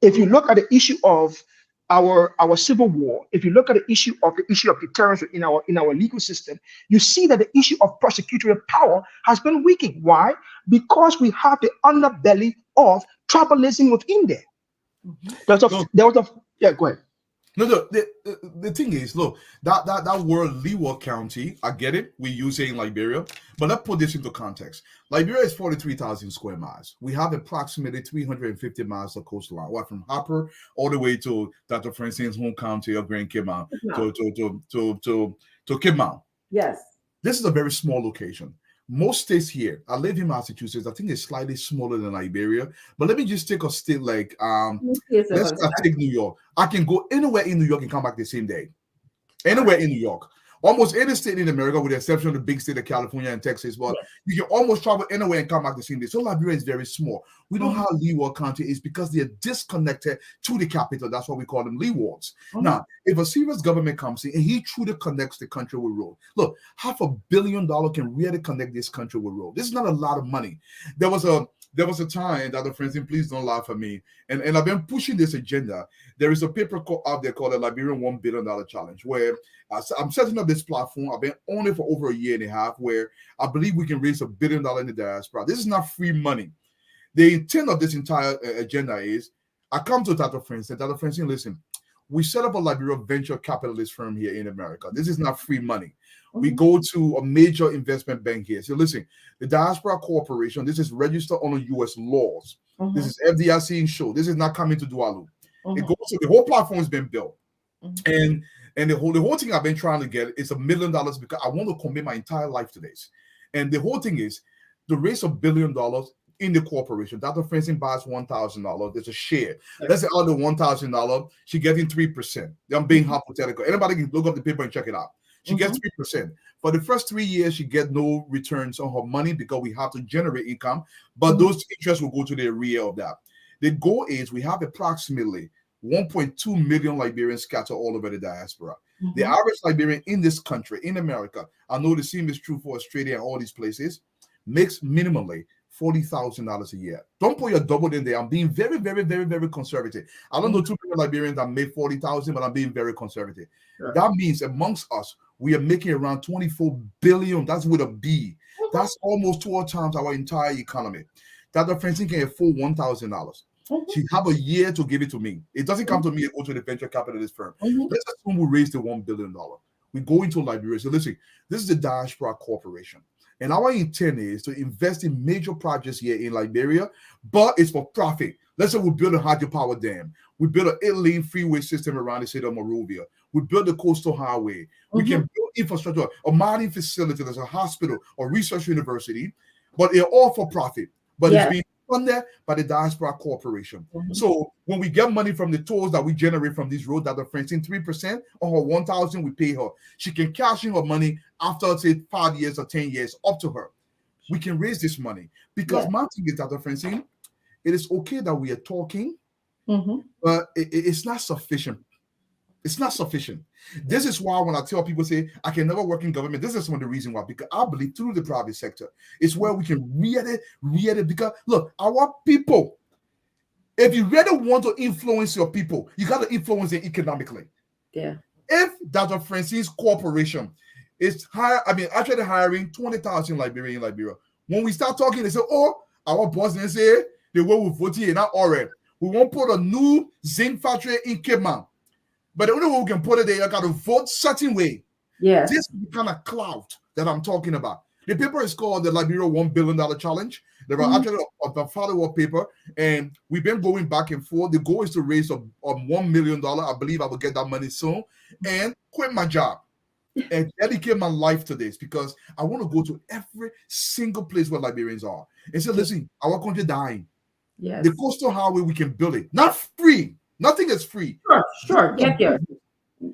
If you look at the issue of our civil war, if you look at the issue of deterrence in our legal system, you see that the issue of prosecutorial power has been weakened. Why? Because we have the underbelly of tribalism within there. Yeah, go ahead. No, the thing is, look, that word Leeward County, I get it. We use it in Liberia, but let's put this into context. Liberia is 43,000 square miles. We have approximately 350 miles of coastline, from Harper all the way to Dr. Francine's home county of Grand Kibman to Kibman. Yes. This is a very small location. Most states here, I live in Massachusetts, I think it's slightly smaller than Liberia. But let me just take a state like, let's take New York. I can go anywhere in New York and come back the same day. Anywhere in New York. Almost any state in America, with the exception of the big state of California and Texas, but you can almost travel anywhere and come back the same day. So Liberia is very small. We know how Leeward County is because they're disconnected to the capital. That's why we call them Leewards. Now, if a serious government comes in and he truly connects the country with road, look, $500 million can really connect this country with road. This is not a lot of money. There was a time, Dr. Francine, please don't laugh at me, and I've been pushing this agenda. There is a paper out there called the Liberian $1 billion Challenge, where I'm setting up this platform. I've been on it for over a year and a half, where I believe we can raise $1 billion in the diaspora. This is not free money. The intent of this entire agenda is, I come to Dr. Francine. Dr. Francine, listen, we set up a Liberia venture capitalist firm here in America. This is not free money. We go to a major investment bank here. So listen, the Diaspora Corporation, this is registered under U.S. laws. This is FDIC insured. This is not coming to Dualu. It goes to the whole platform has been built. And the whole thing I've been trying to get is $1 million because I want to commit my entire life to this. And the whole thing is to raise $1 billion in the corporation. Dr. Francine buys $1,000. There's a share. Let's say out of $1,000, she's getting 3%. I'm being hypothetical. Anybody can look up the paper and check it out. She gets 3%. For the first 3 years, she gets no returns on her money because we have to generate income, but those interests will go to the arrear of that. The goal is we have approximately 1.2 million Liberians scattered all over the diaspora. The average Liberian in this country, in America, I know the same is true for Australia and all these places, makes minimally $40,000 a year. Don't put your double in there. I'm being very, very, very, very conservative. I don't know too many Liberians that make $40,000, but I'm being very conservative. That means amongst us, we are making around 24 billion. That's with a B. That's almost 12 times our entire economy. Dr. Francine can afford $1,000. She have a year to give it to me. It doesn't come to me and go to the venture capitalist firm. Let's assume we raise the $1 billion. We go into Liberia. So listen, this is the Diaspora Corporation. And our intent is to invest in major projects here in Liberia, but it's for profit. Let's say we build a hydropower dam. We build an 8-lane freeway system around the city of Monrovia. We build a coastal highway. We can build infrastructure, a mining facility, there's a hospital, a research university, but they're all for profit. But it's being funded by the Diaspora Corporation. So when we get money from the tolls that we generate from these roads, that are Francine 3% on her 1,000, we pay her. She can cash in her money after, say, 5 years or 10 years, up to her. We can raise this money because my thing is, Dr. Francine, it is okay that we are talking, but it's not sufficient. It's not sufficient. This is why when I tell people, say, I can never work in government, this is some of the reason why, because I believe through the private sector, it's where we can really, because look, our people, if you really want to influence your people, you got to influence them economically. If Dr. Francine's corporation is actually hiring 20,000 Liberians in Liberia, when we start talking, they say, oh, our boss didn't say they were with voting not already. We won't put a new zinc factory in Cape Mount. But the only way we can put it there, you got to vote certain way. This is the kind of clout that I'm talking about. The paper is called the Liberia $1 billion Challenge. There are actually a follow-up paper, and we've been going back and forth. The goal is to raise a $1 million. I believe I will get that money soon and quit my job and dedicate my life to this because I want to go to every single place where Liberians are and say, listen, our country dying. The coastal highway, we can build it. Not free. Nothing is free. Sure. Get there.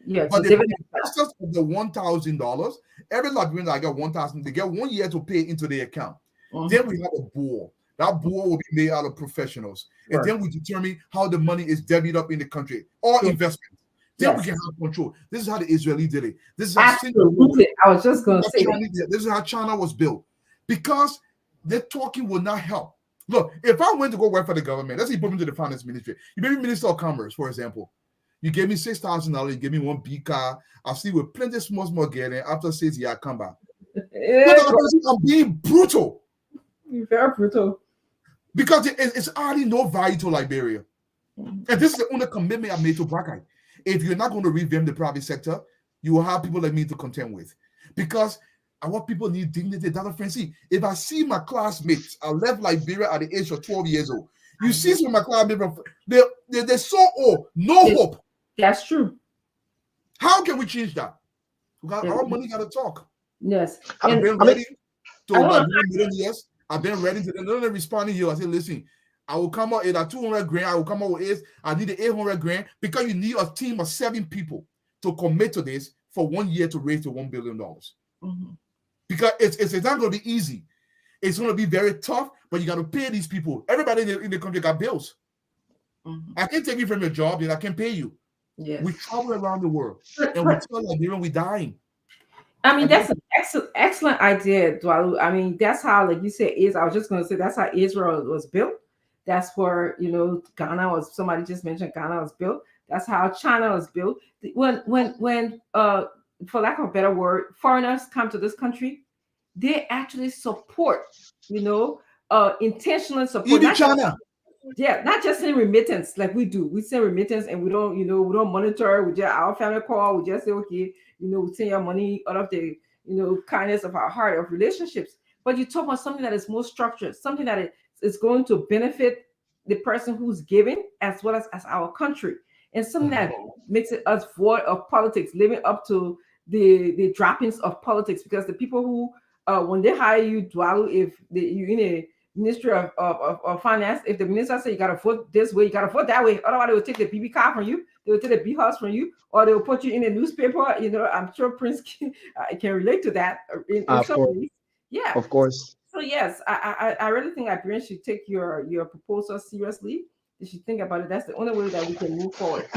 Yeah, But to the dividend. investors of the $1,000, every Liberian that got 1,000, they get 1 year to pay into the account. Then we have a board. That board will be made out of professionals. And Right. then we determine how the money is debited up in the country or Sure. investment. Then we Yes. can have control. This is how the Israeli did it. This is how Absolutely. I was just going to say that. This is how China was built. Because the talking will not help. Look, if I went to go work for the government, let's say you put me to the finance ministry. You made me Minister of Commerce, for example. You gave me $6,000, you gave me one big car. I'll see with plenty of small getting after 6 years, I come back. I'm being brutal. You're very brutal. Because it's already no value to Liberia. And this is the only commitment I made to Black. If you're not going to revamp the private sector, you will have people like me to contend with. Because I want people need dignity. Dr. Francie, if I see my classmates, I left Liberia at the age of 12 years old. You see some of my classmates, they're so old, no hope. That's true. How can we change that? Because our money got to talk. Yes. I've been ready to like 1 million years. I've been ready to them. They're responding here. I said, listen, I will come out at 200 grand. I will come out with this. I need the 800 grand because you need a team of 7 people to commit to this for 1 year to raise the $1 billion. Because it's not going to be easy. It's going to be very tough, but you got to pay these people. Everybody in the country got bills. I can't take you from your job and I can't pay you. Yes. We travel around the world and we tell Liberian we're dying. I mean, that's an excellent idea, Dwalu. I mean, that's how, like you said, I was just going to say, that's how Israel was built. That's where, Ghana was, somebody just mentioned Ghana was built. That's how China was built. When for lack of a better word, foreigners come to this country, they actually support, intentional support. Even China. Yeah, not just in remittance like we do. We send remittance and we don't, we don't monitor. We just our family call. We just say, okay, we send your money out of the, kindness of our heart of relationships. But you talk about something that is more structured, something that is going to benefit the person who's giving as well as our country, and something that makes it us void of politics, living up to the droppings of politics. Because the people who, when they hire you, Dwalu, if you're in a Ministry of Finance, if the minister say you got to vote this way, you got to vote that way, otherwise they will take the BB card from you, they will take the B house from you, or they will put you in a newspaper. I'm sure Prince can relate to that in some ways. Yeah, of course. So yes, I really think Liberians should take your proposal seriously. They should think about it. That's the only way that we can move forward.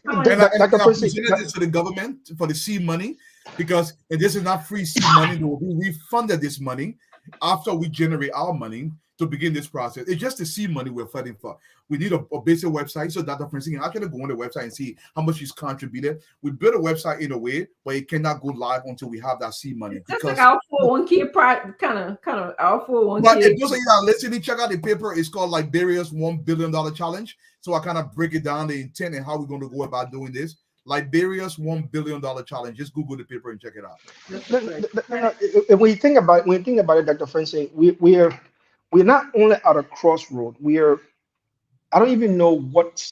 And I presented this to the government for the seed money, because if this is not free seed money, they will be refunded this money after we generate our money to begin this process. It's just the seed money we're fighting for. We need a basic website so that the person can actually go on the website and see how much is contributed. We built a website in a way, but it cannot go live until we have that seed money. That's like our 401k kind of our 401k. But if those of you that are listening, check out the paper. It's called Liberia's $1 billion challenge. So I kind of break it down, the intent and how we're going to go about doing this. Liberia's $1 billion challenge. Just Google the paper and check it out. When you think about it, Dr. Francis, we're not only at a crossroad. I don't even know what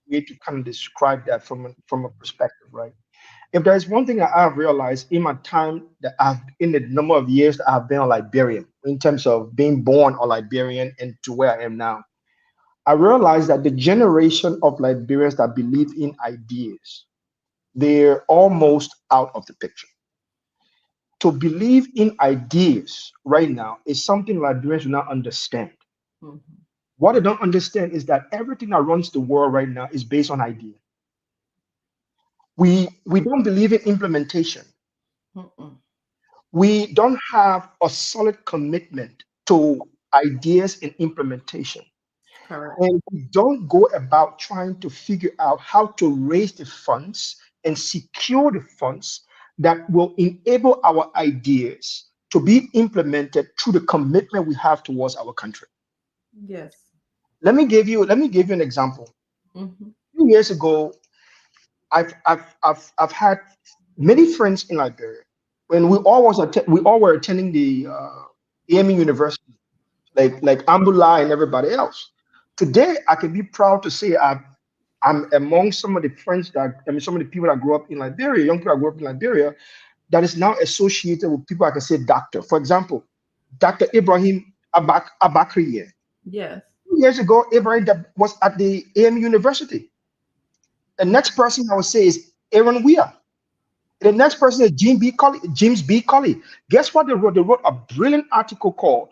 way to kind of describe that from a perspective, right? If there's one thing that I've realized in my time in the number of years that I've been a Liberian, in terms of being born a Liberian and to where I am now, I realized that the generation of Liberians that believe in ideas, they're almost out of the picture. To believe in ideas right now is something Liberians do not understand. What they don't understand is that everything that runs the world right now is based on idea. We don't believe in implementation. We don't have a solid commitment to ideas and implementation. Correct. And we don't go about trying to figure out how to raise the funds and secure the funds that will enable our ideas to be implemented through the commitment we have towards our country. Yes. Let me give you an example. A few years ago, I've had many friends in Liberia when we all were attending the AME University, like Ambula and everybody else. Today, I can be proud to say I'm among some of the friends some of the people that grew up in Liberia, young people that grew up in Liberia, that is now associated with people I can say doctor. For example, Dr. Ibrahim Abakriye. Yes. 2 years ago, Ibrahim was at the AME University. The next person I would say is Aaron Weir. The next person is James B. Colley. Guess what they wrote? They wrote a brilliant article called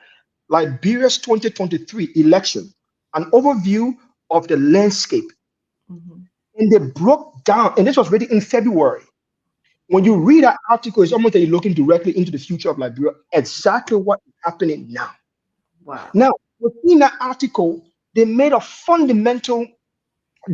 Liberia's 2023 Election, an overview of the landscape. Mhm. And they broke down, and this was written in February. When you read that article, it's almost like you're looking directly into the future of Liberia, exactly what is happening now. Wow. Now, within that article, they made a fundamental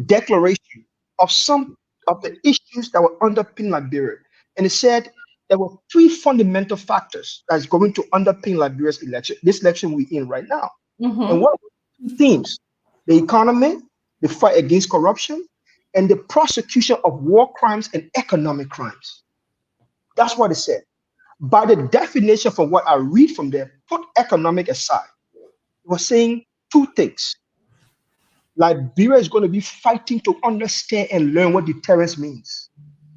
declaration of some of the issues that were underpinning Liberia. And it said there were three fundamental factors that's going to underpin Liberia's election, this election we're in right now. And Mhm. what are the two themes? The economy, the fight against corruption, and the prosecution of war crimes and economic crimes. That's what it said. By the definition from what I read from there, put economic aside, it was saying two things. Liberia is going to be fighting to understand and learn what deterrence means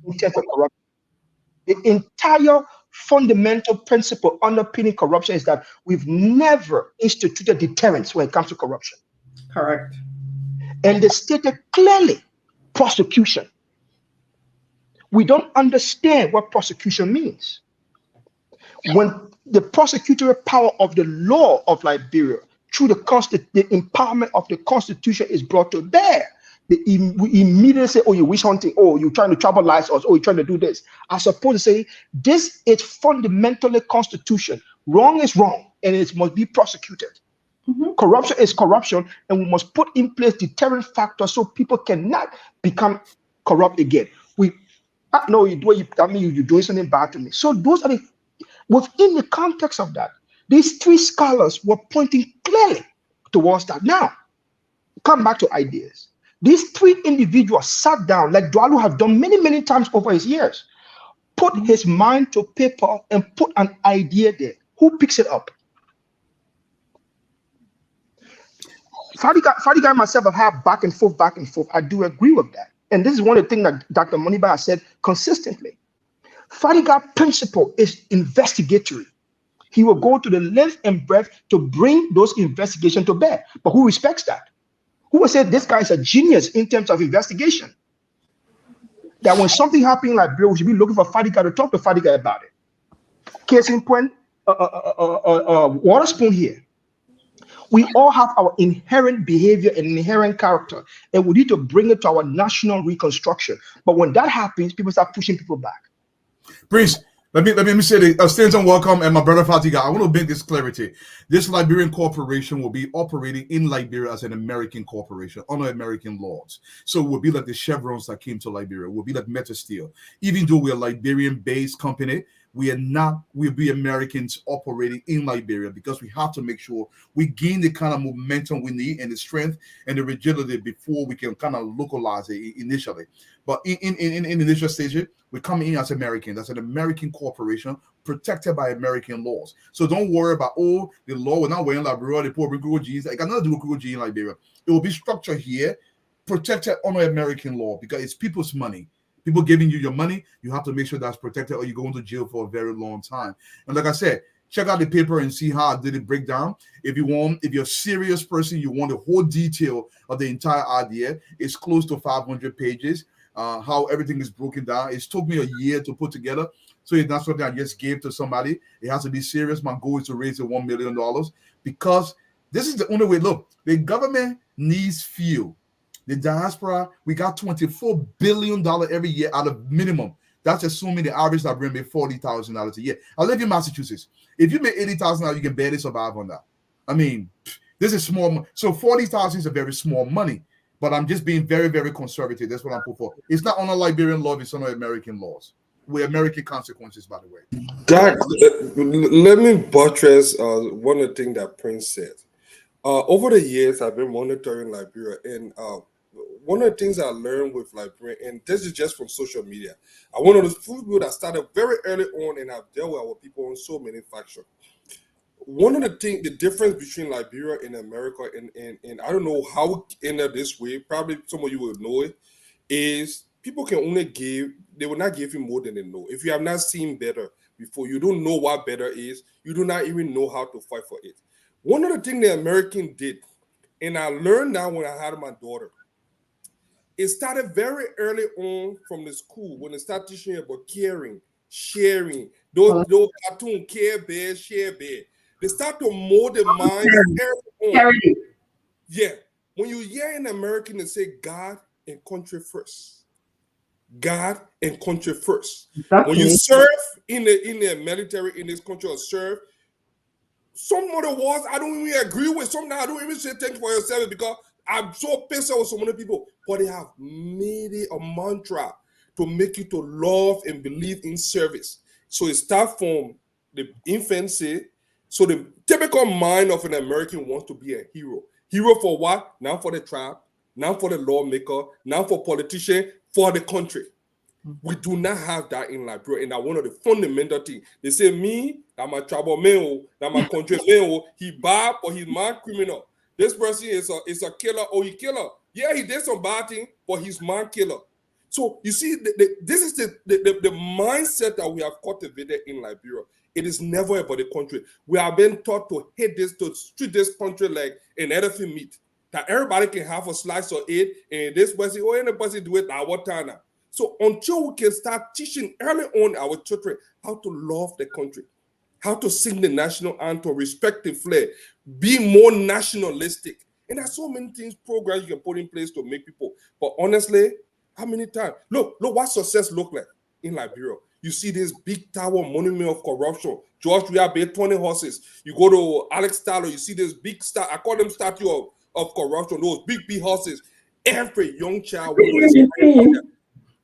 in terms of corruption. The entire fundamental principle underpinning corruption is that we've never instituted deterrence when it comes to corruption. Correct. And they stated clearly prosecution. We don't understand what prosecution means. When the prosecutorial power of the law of Liberia through the empowerment of the Constitution is brought to bear, we immediately say, oh, you're witch hunting, oh, you're trying to troublize us, oh, you're trying to do this. As opposed to say, this is fundamentally Constitution. Wrong is wrong, and it must be prosecuted. Mhm. Corruption is corruption, and we must put in place deterrent factors so people cannot become corrupt again. No, you're doing something bad to me. So those are within the context of that. These three scholars were pointing clearly towards that. Now, come back to ideas. These three individuals sat down, like Dwalu has done many, many times over his years, put his mind to paper and put an idea there. Who picks it up? Fadiga and myself have had back and forth, back and forth. I do agree with that. And this is one of the things that Dr. Moniba has said consistently. Fadiga principle is investigatory. He will go to the length and breadth to bring those investigations to bear. But who respects that? Who will say this guy is a genius in terms of investigation? That when something happening like Bill, we should be looking for Fadiga to talk to Fadiga about it. Case in point, Waterspoon here. We all have our inherent behavior and inherent character, and we need to bring it to our national reconstruction. But when that happens, people start pushing people back. Prince, let me say this. Stanton, welcome, and my brother Fatiga. I want to bring this clarity. This Liberian corporation will be operating in Liberia as an American corporation under American laws. So it will be like the Chevrons that came to Liberia. It will be like Metasteel. Even though we're a Liberian-based company, we'll be Americans operating in Liberia because we have to make sure we gain the kind of momentum we need and the strength and the rigidity before we can kind of localize it initially. But in initial stage, we're coming in as Americans. That's an American corporation protected by American laws. So don't worry about, the law, we're not wearing Liberia, the poor Google G's. It got nothing to do with Google G in Liberia. It will be structured here, protected under American law because it's people's money. People giving you your money, you have to make sure that's protected or you go into jail for a very long time. And like I said, check out the paper and see how I did it break down. If you're a serious person, you want the whole detail of the entire idea. It's close to 500 pages. How everything is broken down. It took me a year to put together. So it's not something I just gave to somebody. It has to be serious. My goal is to raise the $1 million because this is the only way. Look, the government needs fuel. The diaspora, we got $24 billion every year out of minimum. That's assuming the average Liberian made $40,000 a year. I live in Massachusetts. If you make $80,000, you can barely survive on that. I mean, this is small. So $40,000 is a very small money. But I'm just being very, very conservative. That's what I'm put for. It's not under Liberian law, it's under American laws. With American consequences, by the way. Doc, let me buttress one of the things that Prince said. Over the years, I've been monitoring Liberia, and one of the things I learned with Liberia, and this is just from social media, I'm one of those people that started very early on, and I've dealt with our people on so many factions. One of the things, the difference between Liberia and America, and I don't know how it ended up this way, probably some of you will know it, is people can only give, they will not give you more than they know. If you have not seen better before, you don't know what better is, you do not even know how to fight for it. One of the things the American did, and I learned that when I had my daughter, It started very early on from the school when they start teaching you about caring, sharing. Those cartoon care bear, share bear. They start to mold the minds early on. Charity. Yeah. When you hear in American, they say God and country first. God and country first. When you Exactly. serve in the military in this country or serve, some of the wars I don't even agree with. Sometimes I don't even say thank you for your service because I'm so pissed off with so many people. But they have made it a mantra to make you to love and believe in service. So it starts from the infancy. So the typical mind of an American wants to be a hero. Hero for what? Now for the tribe, now for the lawmaker, now for politician, for the country. We do not have that in Liberia, and that's one of the fundamental things. They say me, that my tribal man, that my country man, he bad, but he's man criminal. This person is a killer, or he killer. Yeah, he did some bad thing, but he's man killer. So you see, this is the mindset that we have cultivated in Liberia. It is never about the country. We have been taught to hate this, to treat this country like an elephant meat. That everybody can have a slice of it, and this person, or any person do it at what time. So until we can start teaching early on our children how to love the country, how to sing the national anthem, respect the flag, be more nationalistic. And there's so many things, programs you can put in place to make people. But honestly, how many times? Look what success look like in Liberia. You see this big tower monument of corruption. George Weah built 20 horses. You go to Alex Tyler, you see this big I call them statue of corruption, those big horses. Every young child will inspire them.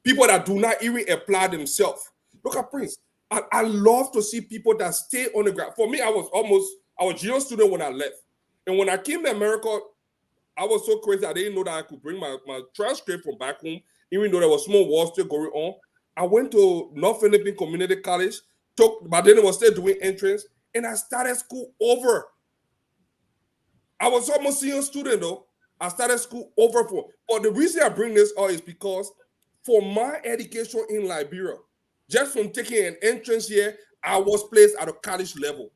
People that do not even apply themselves. Look at Prince. I love to see people that stay on the ground. For me, I was junior student when I left. And when I came to America, I was so crazy. I didn't know that I could bring my transcript from back home, even though there was small wars still going on. I went to North Philippine Community College, but then I was still doing entrance, and I started school over. I was almost senior student though. I started school over for. But the reason I bring this up is because for my education in Liberia, just from taking an entrance here, I was placed at a college level.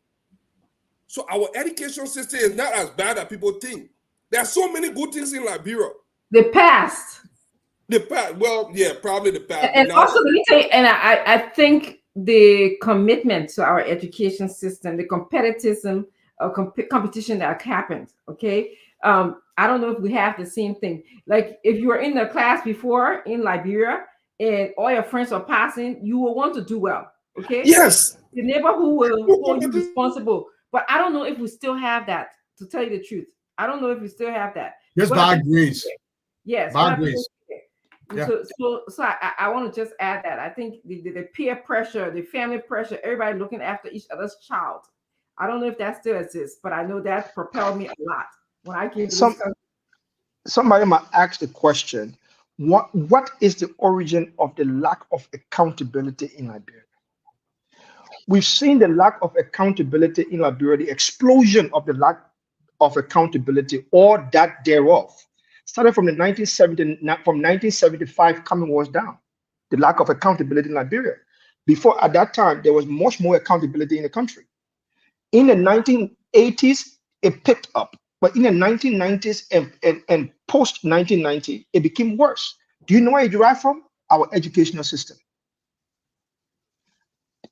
So our education system is not as bad as people think. There are so many good things in Liberia. The past. Well, yeah, probably the past. And also, let me tell you, and I think the commitment to our education system, the competition that happened, okay? I don't know if we have the same thing. Like if you were in the class before in Liberia and all your friends are passing, you will want to do well, okay? Yes. The neighborhood will hold you responsible. But I don't know if we still have that, to tell you the truth. I don't know if we still have that. Just by grace. Yes. By grace. Yeah. So I want to just add that. I think the peer pressure, the family pressure, everybody looking after each other's child. I don't know if that still exists, but I know that propelled me a lot when I came to this country. Somebody might ask the question, what is the origin of the lack of accountability in Liberia? We've seen the lack of accountability in Liberia, the explosion of the lack of accountability or that thereof. Started from 1975 Commonwealth down, the lack of accountability in Liberia. Before, at that time, there was much more accountability in the country. In the 1980s, it picked up, but in the 1990s and post 1990, it became worse. Do you know where it derived from? Our educational system.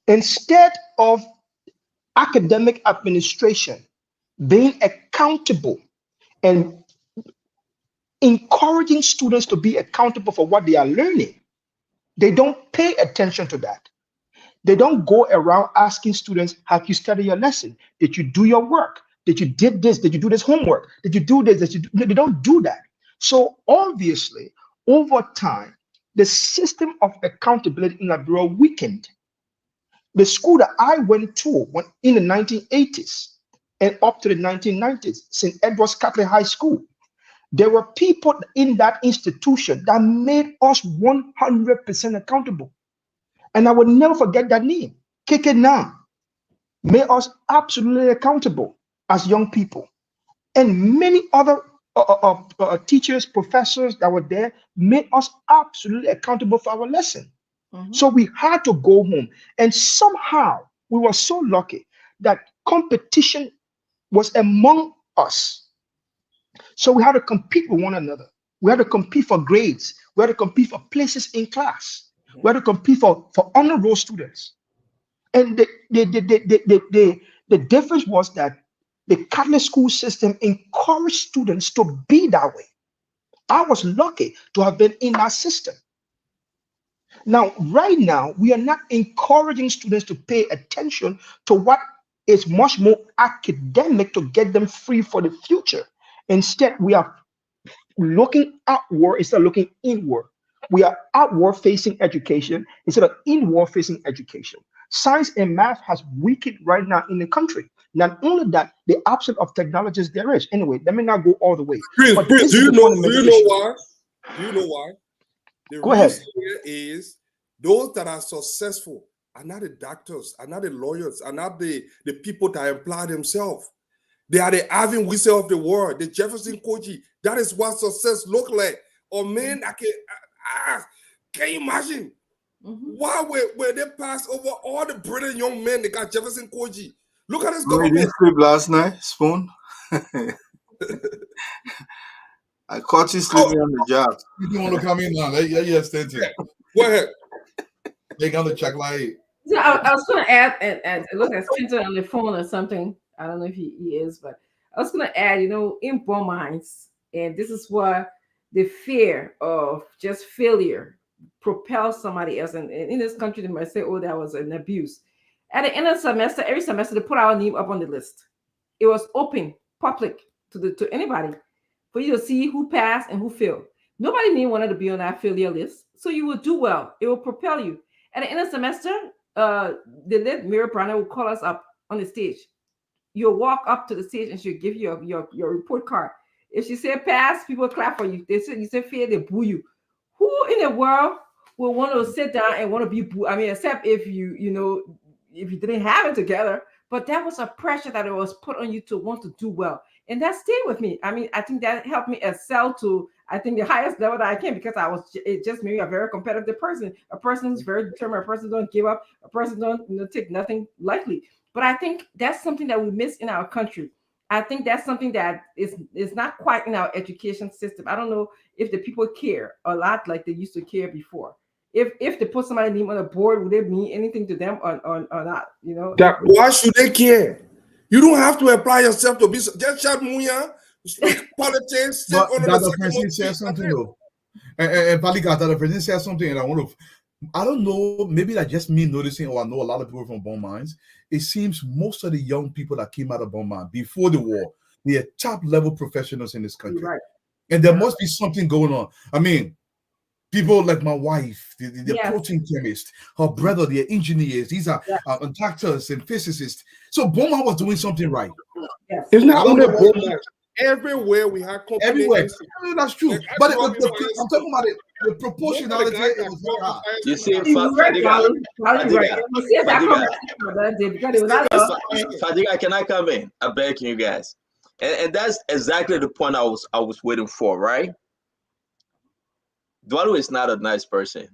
Instead of academic administration being accountable and encouraging students to be accountable for what they are learning, they don't pay attention to that. They don't go around asking students, have you studied your lesson? Did you do your work? Did you did this? Did you do this homework? Did you do this? They don't do that. So obviously, over time, the system of accountability in Liberia weakened. The school that I went to in the 1980s and up to the 1990s, St. Edward's Catholic High School, there were people in that institution that made us 100% accountable. And I will never forget that name. Keke Nam made us absolutely accountable as young people. And many other teachers, professors that were there made us absolutely accountable for our lesson. So we had to go home. And somehow we were so lucky that competition was among us. So we had to compete with one another. We had to compete for grades. We had to compete for places in class. We had to compete for honor roll students. And the difference was that the Catholic school system encouraged students to be that way. I was lucky to have been in that system. Now, right now, we are not encouraging students to pay attention to what is much more academic to get them free for the future. Instead, we are looking outward instead of looking inward. We are outward facing education instead of inward facing education. Science and math has weakened right now in the country. Not only that, the absence of technologies there is. Anyway, let me not go all the way. But Prince, this do is you the know fundamental issue. why? Do you know why? The Go ahead. reason here is those that are successful are not the doctors, are not the lawyers, are not the people that employ themselves. They are the Ivan Whistle of the world, the Jefferson Koji. That is what success look like. Oh man, can you imagine? Why were they passed over all the brilliant young men? They got Jefferson Koji. Look at this You government. didn't sleep last night, Spoon? I caught you sleeping on the job. You don't want to come in now. Yes, thank you. Go ahead. They got the check light. So I was going to add, and look at Spencer on the phone or something. I don't know if he is, but I was going to add, in born minds, and this is why the fear of just failure propels somebody else. And in this country, they might say, oh, that was an abuse. At the end of the semester, every semester, they put our name up on the list. It was open, public to anybody for you to see who passed and who failed. Nobody wanted to be on that failure list. So you will do well. It will propel you. At the end of the semester, the late Mary Browner will call us up on the stage. You'll walk up to the stage and she'll give you your report card. If she said pass, people clap for you. They say you say fail, they boo you. Who in the world will want to sit down and want to be booed? I mean, except if if you didn't have it together. But that was a pressure that it was put on you to want to do well. And that stayed with me. I mean, I think that helped me excel to, I think, the highest level that I can, because it just made me a very competitive person, a person who's very determined, a person who don't give up, a person who don't take nothing lightly. But I think that's something that we miss in our country. I think that's something that is not quite in our education system. I don't know if the people care a lot like they used to care before. If they put somebody's name on a board, would it mean anything to them or not? Why should they care? You don't have to apply yourself to be just chat muya, speak politics. But Dr. Francis said something though. And Palika, Dr. Francis said something, and I don't know, maybe that's just me noticing, or I know a lot of people from Bon Mines. It seems most of the young people that came out of Bon Mines before the war, they are top level professionals in this country. Right. And there must be something going on. I mean, people like my wife, the protein chemist, her brother, they're engineers. These are doctors and physicists. So Bon Mines was doing something right. Yes. It's not only Bon Mines. Everywhere we have companies. Everywhere. I mean, that's true. But I'm talking about the proportionality. It was very high. You see, Fadiga, can I come in? I beg you guys. And that's exactly the point I was waiting for, right? Dualu is not a nice person.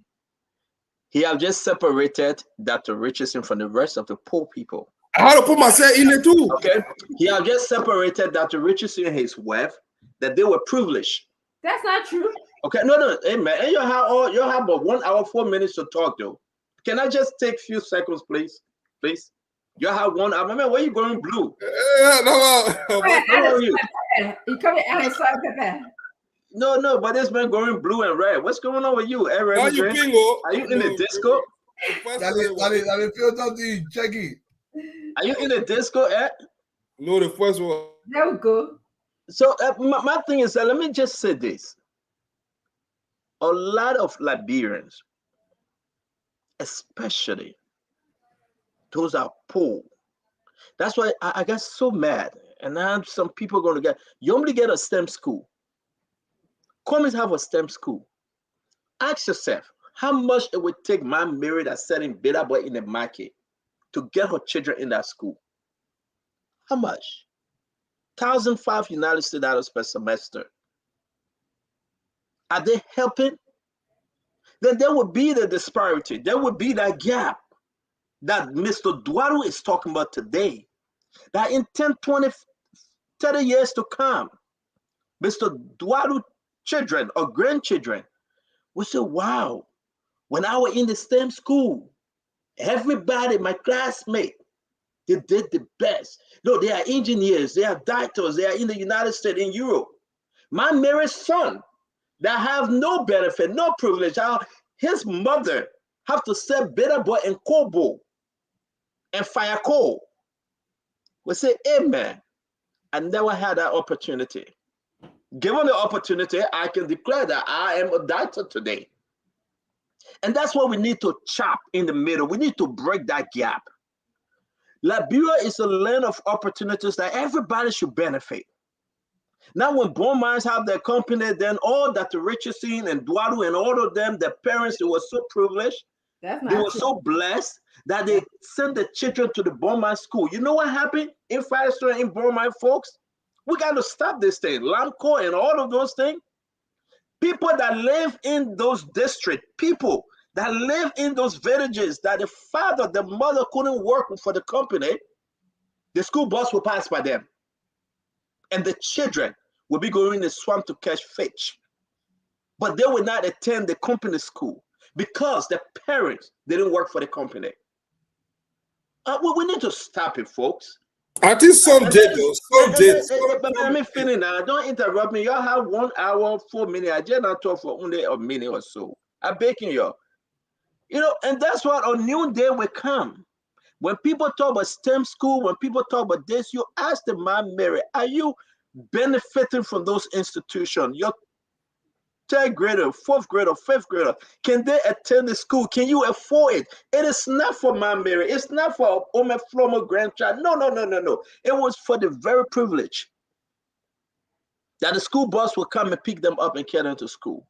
He have just separated Dr. Richardson from the rest of the poor people. I had to put myself in there too. Okay. He have just separated Dr. Richardson and his wife, that they were privileged. That's not true. Okay, no, hey man, and you have about 1 hour, 4 minutes to talk though. Can I just take a few seconds, please? Please. You have 1 hour. Man, where you going blue? No, but it's been going blue and red. What's going on with you? Are you in the disco? Are you in the disco, Ed? No, the first one. That was good. So my thing is that, let me just say this. A lot of Liberians, especially those are poor. That's why I got so mad. And now some people are going to get, you only get a STEM school. Come and have a STEM school. Ask yourself, how much it would take my Mary that's selling beta boy in the market to get her children in that school? How much? $1,500 United States per semester. Are they helping? Then there would be the disparity. There would be that gap that Mr. Duaru is talking about today. That in 10, 20, 30 years to come, Mr. Duaru children or grandchildren will say, wow, when I was in the STEM school, everybody, my classmate, they did the best. No, they are engineers, they are doctors, they are in the United States, in Europe. My married son that have no benefit, no privilege, his mother have to sell bitter boy and coal and fire coal. We say, amen. I never had that opportunity. Given the opportunity, I can declare that I am a doctor today. And that's what we need to chop in the middle. We need to break that gap. Liberia is a land of opportunities that everybody should benefit. Now, when bone mines have their company, then all that the Richardson and Duadu and all of them, their parents, they were so privileged, they were so blessed that they sent the children to the bone mine school. You know what happened in Firestone, in bone mine, folks? We got to stop this thing. Lamco and all of those things. People that live in those districts, people that live in those villages that the father, the mother couldn't work for the company, the school bus will pass by them. And the children will be going in the swamp to catch fish. But they will not attend the company school because the parents didn't work for the company. We need to stop it, folks. I think some did, though. Some did. But let me finish now. Don't interrupt me. Y'all have 1 hour, 4 minutes. I just not talk for only a minute or so. I'm begging you. You know, and that's what a new day will come. When people talk about STEM school, when people talk about this, you ask them, Mom Mary, are you benefiting from those institutions? Your third grader, fourth grader, fifth grader, can they attend the school? Can you afford it? It is not for Mom Mary. It's not for Ome Flomo grandchild. No. It was for the very privilege that the school bus will come and pick them up and carry them to school.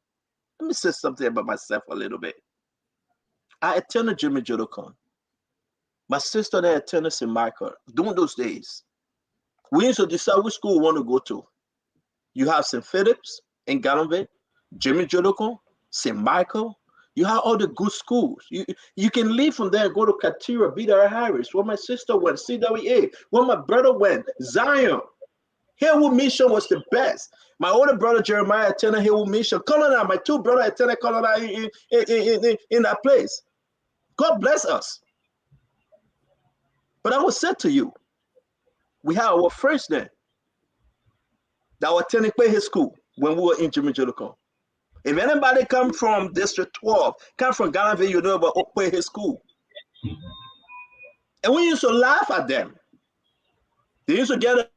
Let me say something about myself a little bit. I attended Jimmy Jodocon. My sister there attended St. Michael. During those days, we used to decide which school we want to go to. You have St. Philip's in Gallonville, Jimmy Jodocon, St. Michael. You have all the good schools. You can leave from there and go to Katira, B.R. Harris, where my sister went, CWA, where my brother went, Zion. Hillwood Mission was the best. My older brother Jeremiah attended Hillwood Mission. Colonel, my two brothers attended Colonel in that place. God bless us. But I will say to you, we have our first name that were attending his school when we were in Jimmy Jodocon. If anybody come from District 12, come from Gallonville, you know about his school. And we used to laugh at them. They used to get,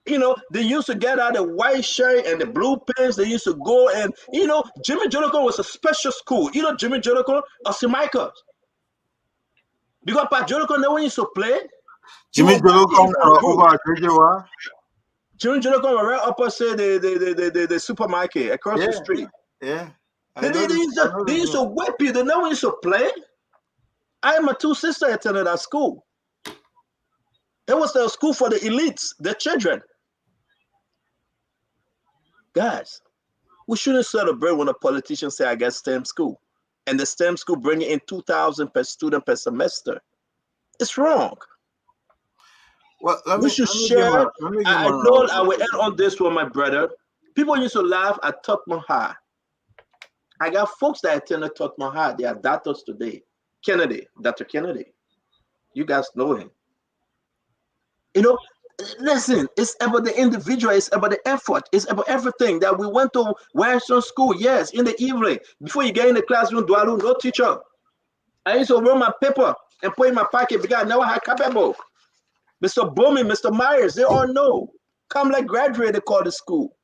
they used to get out the white shirt and the blue pants. They used to go and, Jimmy Jodocon was a special school. Jimmy Jodocon or St. Michael's. Because Pat Jodocon, no one used to play. Jimmy Jodocon over at Rejewa. Jimmy Jodocon were right opposite the supermarket across the street. Yeah. They used to whip you. They no one used to play. I and my two sisters attended that school. It was the school for the elites, the children. Guys, we shouldn't celebrate when a politician say, I got STEM school. And the STEM school bringing in 2,000 per student per semester. It's wrong. Well, we should share. I know I will end on this one, my brother. People used to laugh at Tottenham High. I got folks that attended Tottenham High. They are doctors today. Kennedy, Dr. Kennedy. You guys know him. Listen, it's about the individual, it's about the effort, it's about everything that we went to Western school, yes, in the evening. Before you get in the classroom, Dualu, no teacher. I used to run my paper and put in my pocket because I never had capable. Mr. Bowman, Mr. Myers, they all know. Come like graduate, they call the school.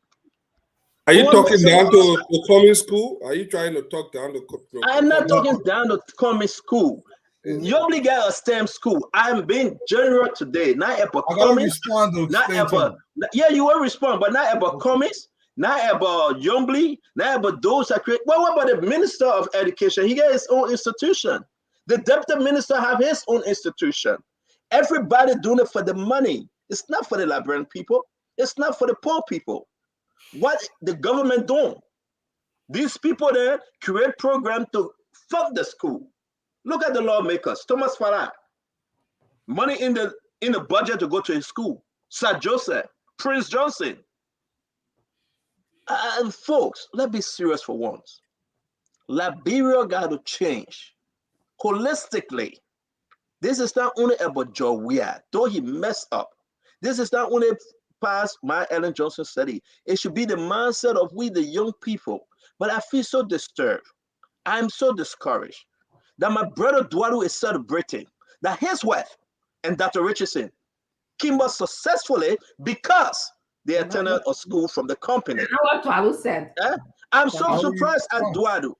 Are you talking down to the coming school? Are you trying to talk down to I'm not talking down to coming school. You only get a STEM school. I'm being general today. Not about comments. Yeah, you will respond, but not about comments, not about Yombly, not about those that create. Well, what about the Minister of Education? He got his own institution. The Deputy Minister have his own institution. Everybody doing it for the money. It's not for the Liberian people. It's not for the poor people. What the government doing? These people there create program to fuck the school. Look at the lawmakers. Thomas Farah, money in the budget to go to his school. Sir Joseph, Prince Johnson. And folks, let's be serious for once. Liberia got to change holistically. This is not only about Joe Weir, though he messed up. This is not only past my Ellen Johnson study. It should be the mindset of we, the young people. But I feel so disturbed. I'm so discouraged that my brother Duadu is celebrating that his wife and Dr. Richardson came up successfully because they attended a school from the company. What Tualu said. I'm so surprised at Duadu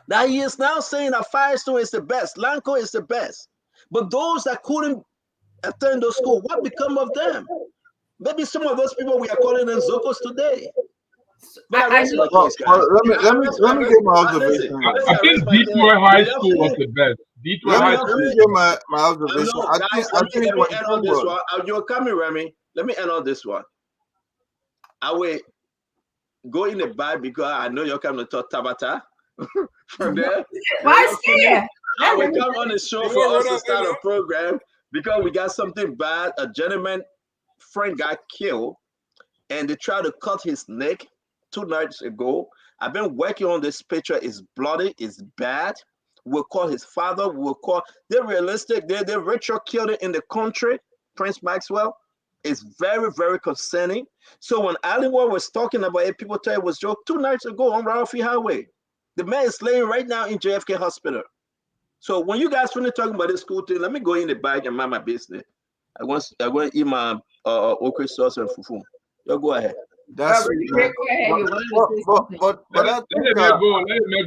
that he is now saying that Firestone is the best, Lanco is the best. But those that couldn't attend those schools, what become of them? Maybe some of those people we are calling them Zokos today. But I rest my case, guys. Let me get my observation. I think Detroit High School was the best. Detroit High School. Let me get my observation. Let me end on this one. You're coming, Remy. Let me end on this one. I will go in the back because I know you're coming to talk Tabata. From there, I will come on the show for us to start a program because we got something bad. A gentleman friend got killed and they tried to cut his neck 2 nights ago. I've been working on this picture. It's bloody, it's bad. We'll call his father, they're realistic. They're Richard killed it in the country, Prince Maxwell. It's very, very concerning. So when Aliwar was talking about it, people thought it was joke 2 nights ago on Ralphie Highway. The man is laying right now in JFK Hospital. So when you guys finish talking about this school thing, let me go in the bag and mind my business. I'm going to eat my okra sauce and fufu. You go ahead. That's let me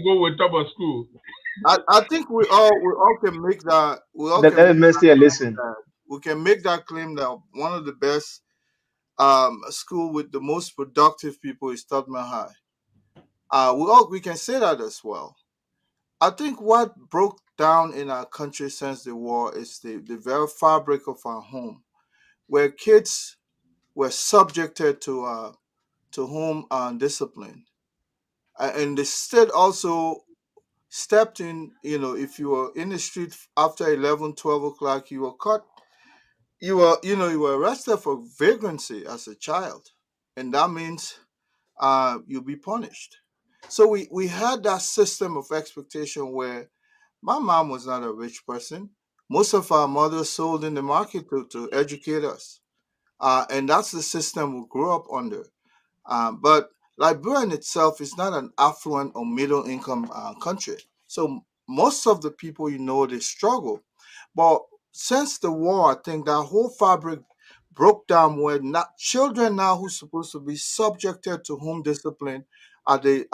go with top of school. I think we all can make that. We can make that claim that one of the best school with the most productive people is Tubman High. We can say that as well. I think what broke down in our country since the war is the very fabric of our home, where kids were subjected to home discipline, and the state also stepped in. If you were in the street after 11, 12 o'clock, you were caught. You were arrested for vagrancy as a child, and that means you'll be punished. So we had that system of expectation where my mom was not a rich person. Most of our mothers sold in the market to educate us, and that's the system we grew up under. But Liberia in itself is not an affluent or middle income country. So most of the people they struggle. But since the war, I think that whole fabric broke down where not children now who's supposed to be subjected to home discipline are the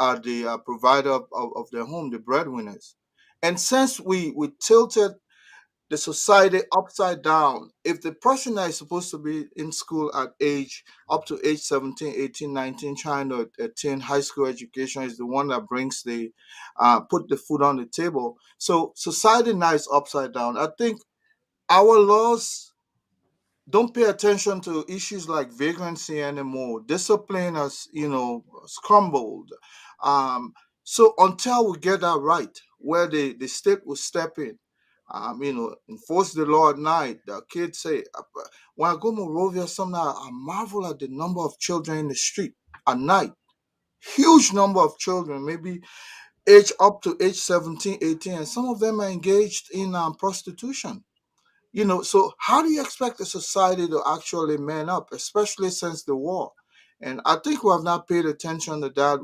provider of their home, the breadwinners. And since we tilted the society upside down. If the person that is supposed to be in school at up to age 17, 18, 19, trying to attain high school education is the one that brings put the food on the table. So society now is upside down. I think our laws don't pay attention to issues like vagrancy anymore. Discipline has crumbled. Um, so until we get that right, where the state will step in, enforce the law at night. The kids say, when I go to Morovia, sometimes I marvel at the number of children in the street at night. Huge number of children, maybe up to age 17, 18, and some of them are engaged in prostitution. So how do you expect a society to actually man up, especially since the war? And I think we have not paid attention to that.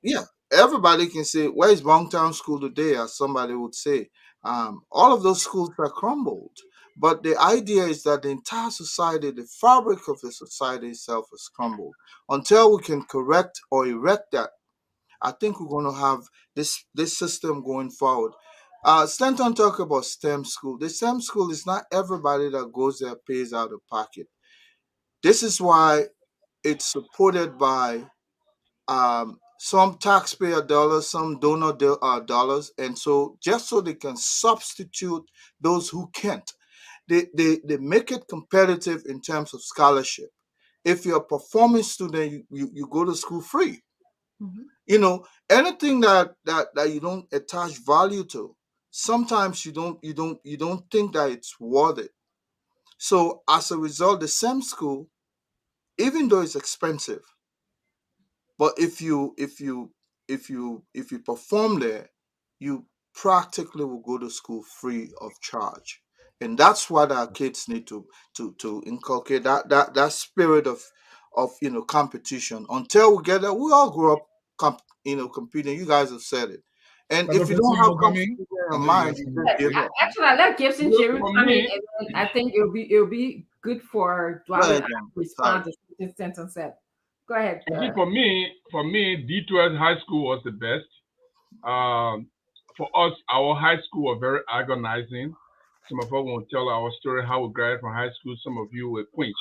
Yeah, everybody can say, where is Bongtown School today, as somebody would say. All of those schools are crumbled. But the idea is that the entire society, the fabric of the society itself is crumbled. Until we can correct or erect that, I think we're going to have this system going forward. Stanton talk about STEM school. The STEM school is not everybody that goes there pays out of pocket. This is why it's supported by some taxpayer dollars, some donor dollars, and so just so they can substitute those who can't. They make it competitive in terms of scholarship. If you're a performing student, you go to school free. Anything that you don't attach value to, sometimes you don't think that it's worth it. So as a result, the same school, even though it's expensive, But if you perform there, you practically will go to school free of charge. And that's what our kids need to inculcate that spirit of competition. Until we get there, we all grew up competing. You guys have said it. And if you Professor don't have Mogami, competition I in know you mind, have you something just to give say. up. Actually, I let Gibson Cherry For come in, me, and then I think it'll be good for Go Dwale ahead, to John. Sorry. respond to something Stanton said. Go ahead. I think for me, D12 high school was the best. Um, for us, our high school were very organizing. Some of us won't tell our story how we graduated from high school. Some of you were quench.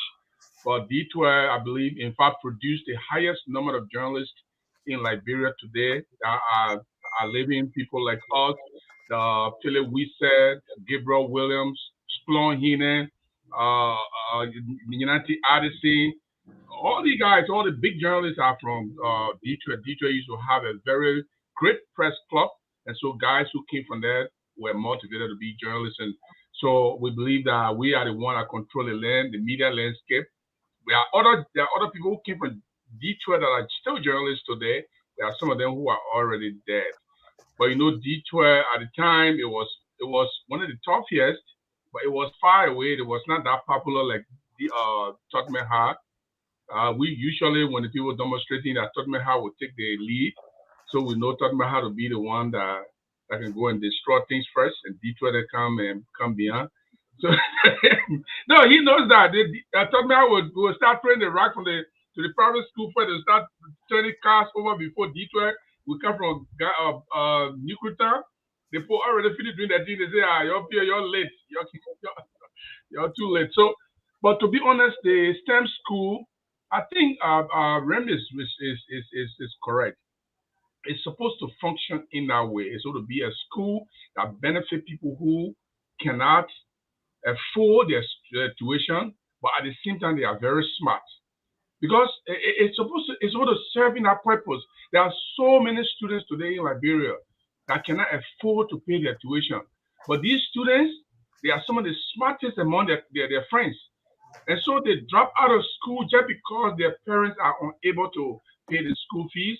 But D12, I believe, in fact, produced the highest number of journalists in Liberia today that are living people like us, Philip Wisset, Gabriel Williams, Splon Heenan, United Addison, all the guys, all the big journalists are from Detroit. Detroit used to have a very great press club, and so guys who came from there were motivated to be journalists. And so we believe that we are the one that control the land, the media landscape. There are other people who came from Detroit that are still journalists today. There are some of them who are already dead. But Detroit at the time it was one of the toughest, but it was far away. It was not that popular like the Tottenham Hart. We usually, when the people demonstrating, that Tottenham Hart would take the lead. So we know Tottenham Hart to be the one that can go and destroy things first, and Detroit they come beyond. So no, he knows that. Tottenham Hart will start throwing the rock to the private school first. They start turning cars over before Detroit. We come from Nukuta. They already finished doing that thing. They say, you're late. You're too late. So, but to be honest, the STEM school, I think Rem is correct. It's supposed to function in that way. It's supposed to be a school that benefit people who cannot afford their tuition, but at the same time they are very smart. Because it's supposed to serve in that purpose. There are so many students today in Liberia that cannot afford to pay their tuition. But these students, they are some of the smartest among their friends. And so they drop out of school just because their parents are unable to pay the school fees.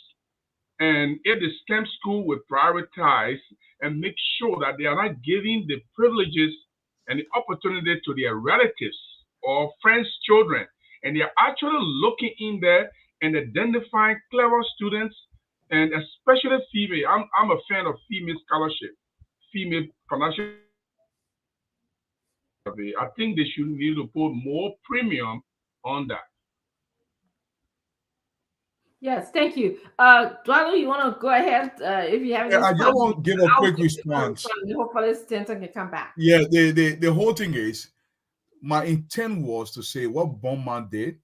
And if the STEM school will prioritize and make sure that they are not giving the privileges and the opportunity to their relatives or friends' children, and they are actually looking in there and identifying clever students, and especially female. I'm a fan of female scholarship, female financial. I think they should need to put more premium on that. Yes, thank you. Dwalo, you want to go ahead if you have any I just want to give a quick I'll response. hopefully Stanton can come back. Yeah, the whole thing is, my intent was to say what Bonman did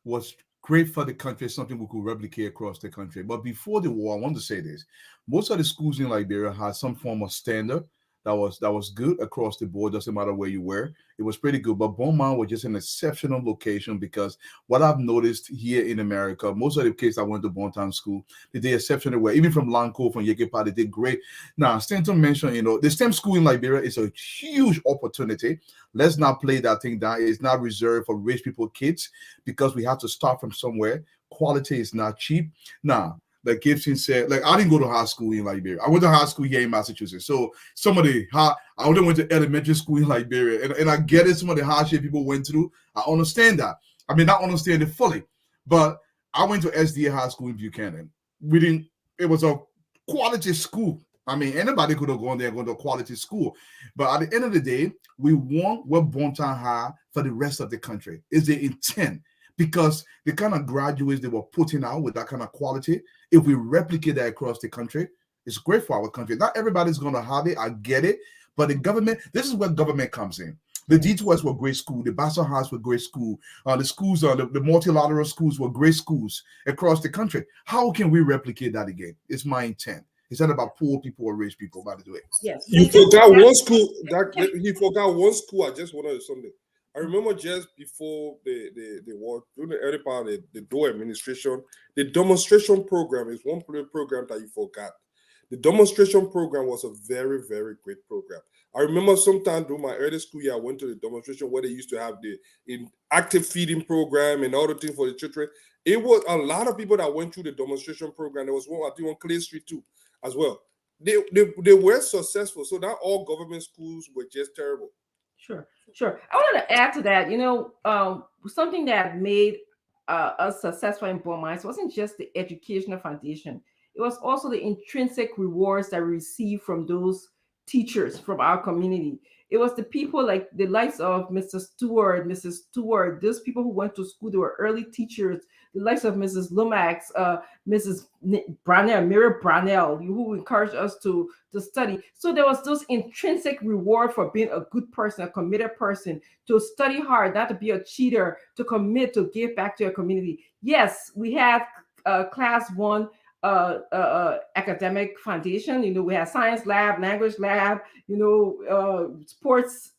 was great for the country, something we could replicate across the country. But before the war, I want to say this: most of the schools in Liberia had some form of standard that was good across the board. Doesn't matter where you were, it was pretty good. But Beaumont was just an exceptional location, because what I've noticed here in America, most of the kids that went to Bontown school, they did exceptionally well. Even from Lanco, from Yekepa, they did great. Now, Stanton mentioned, the STEM school in Liberia is a huge opportunity. Let's not play that thing down. It's not reserved for rich people kids, because we have to start from somewhere. Quality is not cheap. Now, like Gibson said, like, I didn't go to high school in Liberia. I went to high school here in Massachusetts. So I only went to elementary school in Liberia. And I get it, some of the hardship people went through. I understand that. I mean, I understand it fully. But I went to SDA High School in Buchanan. It was a quality school. I mean, anybody could have gone there and gone to a quality school. But at the end of the day, we want what Bontown had for the rest of the country. Is the intent. Because the kind of graduates they were putting out with that kind of quality, if we replicate that across the country, it's great for our country. Not everybody's going to have it. I get it. But the government, this is where government comes in. The D2S were great school. The Boston House were great school. The schools, the multilateral schools were great schools across the country. How can we replicate that again? It's my intent. It's not about poor people or rich people, by the way. Yes. You forgot one school. He forgot one school. I just wanted something. I remember just before the war, during the early part of the Doe administration, the demonstration program is one program that you forgot. The demonstration program was a very, very great program. I remember sometime during my early school year, I went to the demonstration where they used to have the active feeding program and all the things for the children. It was a lot of people that went through the demonstration program. There was one, I think, on Clay Street too, as well. They were successful. So not all government schools were just terrible. Sure, sure. I wanted to add to that. Something that made us successful in Beaumont wasn't just the educational foundation. It was also the intrinsic rewards that we received from those teachers from our community. It was the people like the likes of Mr. Stewart, Mrs. Stewart, those people who went to school, they were early teachers, the likes of Mrs. Lomax, Mrs. Brownell, Mary Brownell, who encouraged us to study. So there was those intrinsic reward for being a good person, a committed person, to study hard, not to be a cheater, to commit, to give back to your community. Yes, we had class one academic foundation. We had science lab, language lab, sports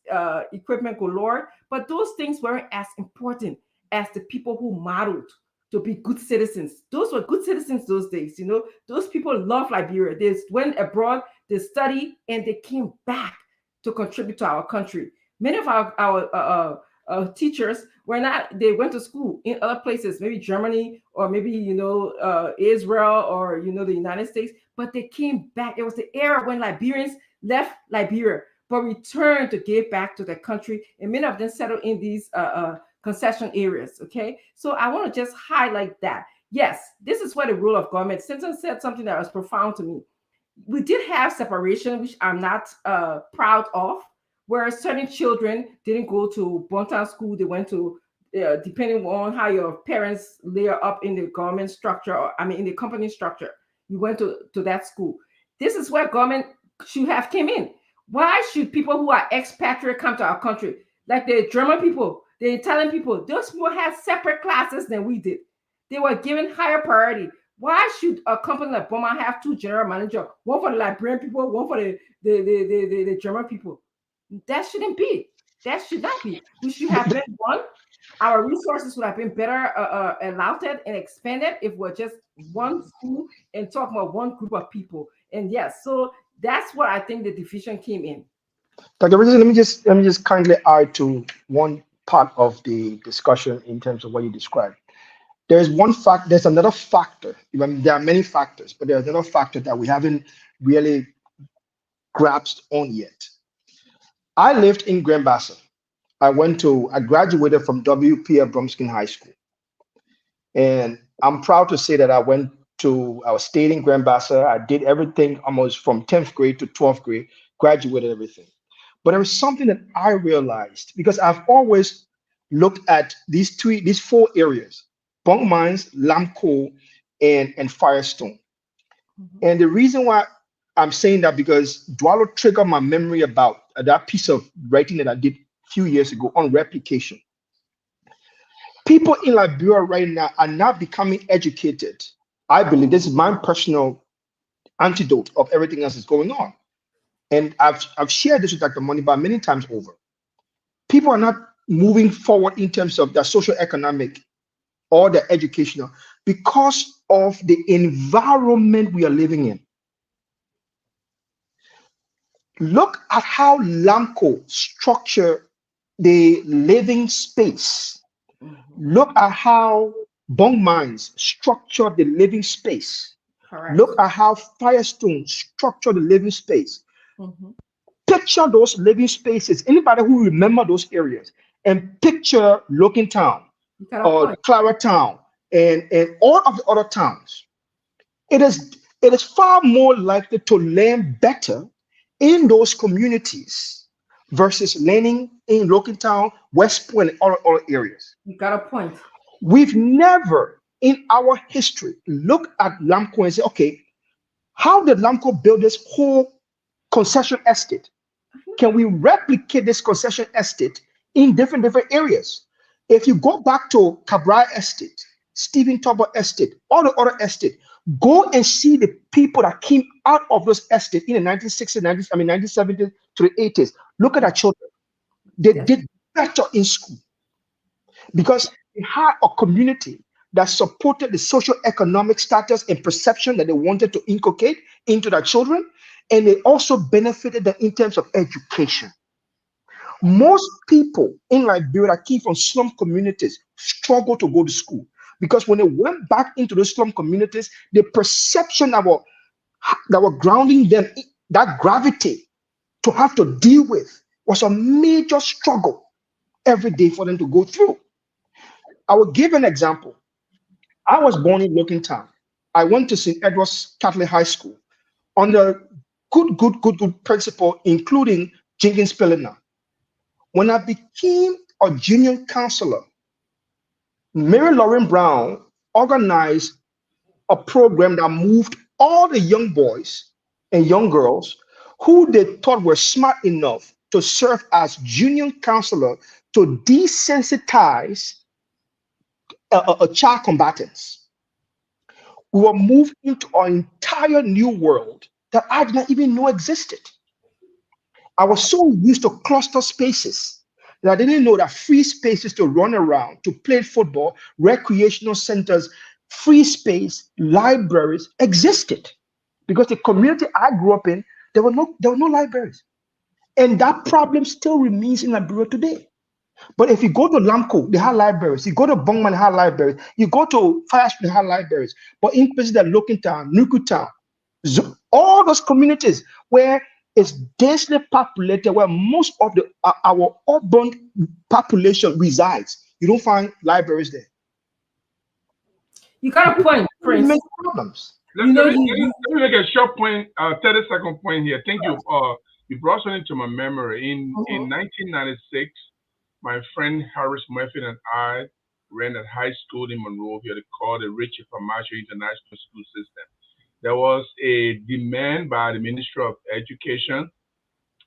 equipment galore. But those things weren't as important as the people who modeled to be good citizens. Those were good citizens those days. Those people loved Liberia. They went abroad, they studied, and they came back to contribute to our country. Many of our teachers they went to school in other places, maybe Germany or maybe Israel or the United States, but they came back. It was the era when Liberians left Liberia but returned to give back to their country, and many of them settled in these concession areas. Okay, so I want to just highlight that. Yes, this is where the role of government. Simpson said something that was profound to me. We did have separation, which I'm not proud of, where certain children didn't go to Bontown school. They went to, depending on how your parents layer up in the government structure, in the company structure, you went to that school. This is where government should have came in. Why should people who are expatriate come to our country? Like the German people, the Italian people, those people had separate classes than we did. They were given higher priority. Why should a company like Beaumont have two general managers, one for the Liberian people, one for the German people? That shouldn't be. That should not be. We should have been one. Our resources would have been better allotted and expanded if we're just one school and talking about one group of people. And yes, so that's where I think the division came in. Dr. Richardson, let me just kindly add to one part of the discussion in terms of what you described. There's another factor. There are many factors, but there's another factor that we haven't really grasped on yet. I lived in Grand Bassa. I graduated from WPF Bromskin High School. And I'm proud to say that I was stayed in Grand Bassa. I did everything almost from 10th grade to 12th grade, graduated everything. But there was something that I realized, because I've always looked at these four areas: Bunk Mines, Lamco, and Firestone. Mm-hmm. And the reason why I'm saying that, because Dwalo triggered my memory about that piece of writing that I did a few years ago on replication. People in Liberia right now are not becoming educated. I believe this is my personal antidote of everything else that's going on. And I've shared this with Dr. Moniba many times over. People are not moving forward in terms of their social economic or their educational because of the environment we are living in. Look at how Lamco structure the living space. Mm-hmm. Look at how Bunk Mines structure the living space. Correct. Look at how Firestone structure the living space. Mm-hmm. Picture those living spaces. Anybody who remember those areas, and picture Logan Town or Clara Town and all of the other towns. It is far more likely to learn better in those communities versus learning in Logan Town, West Point, and other areas. You got a point. We've never in our history looked at Lamco and said, okay, how did Lamco build this whole concession estate? Can we replicate this concession estate in different areas? If you go back to Cabral Estate, Stephen Tubber Estate, all the other estate, go and see the people that came out of those estates in the 1960s, 1970s to the 80s. Look at our children. They did better in school because they had a community that supported the socio-economic status and perception that they wanted to inculcate into their children, and they also benefited them in terms of education. Most people in Liberia that came from slum communities struggle to go to school because when they went back into the slum communities, the perception that were grounding them, that gravity to have to deal with, was a major struggle every day for them to go through. I will give an example. I was born in Logan Town. I went to St. Edward's Catholic High School under good principal, including Jenkins Pelina. When I became a junior counselor, Mary Lauren Brown organized a program that moved all the young boys and young girls who they thought were smart enough to serve as junior counselor to desensitize a child combatants. We were moved into an entire new world that I did not even know existed. I was so used to cluster spaces that I didn't know that free spaces to run around, to play football, recreational centers, free space, libraries existed. Because the community I grew up in, there were no libraries. And that problem still remains in Liberia today. But if you go to Lamco, they have libraries. You go to Bongman, they have libraries. You go to Fire Street, they have libraries. But in places like Loken Town, Nuku Town, all those communities where it's densely populated, where most of our urban population resides, you don't find libraries there. You got a point, Prince. Many problems. Let me make a short point, 30-second point here. Thank you. You brought something to my memory. In 1996, my friend Harris Murphy and I ran a high school in Monrovia called the Richie Pamacho International School System. There was a demand by the Ministry of Education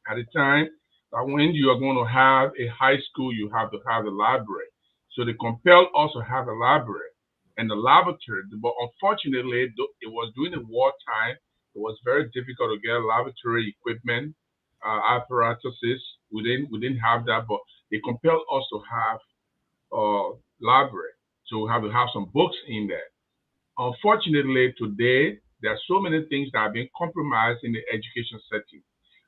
at the time that when you are going to have a high school, you have to have a library. So they compelled us to have a library and the laboratory. But unfortunately, it was during the wartime. It was very difficult to get laboratory equipment, apparatuses. We didn't have that, but they compelled us to have a library. So we have to have some books in there. Unfortunately, today, there are so many things that have been compromised in the education setting.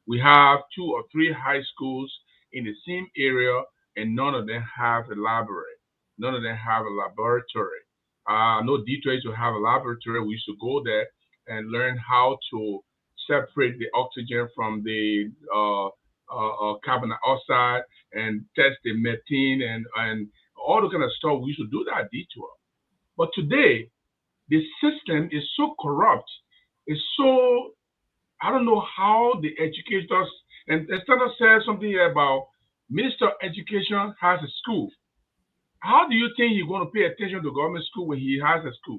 We have 2 or 3 high schools in the same area, and none of them have a library. None of them have a laboratory. No details to have a laboratory. We used to go there and learn how to separate the oxygen from the carbon dioxide and test the methane and all the kind of stuff. We used to do that at D12. But today, the system is so corrupt. It's so, I don't know how the educators, and instead of saying something about Minister of Education has a school. How do you think you're going to pay attention to government school when he has a school?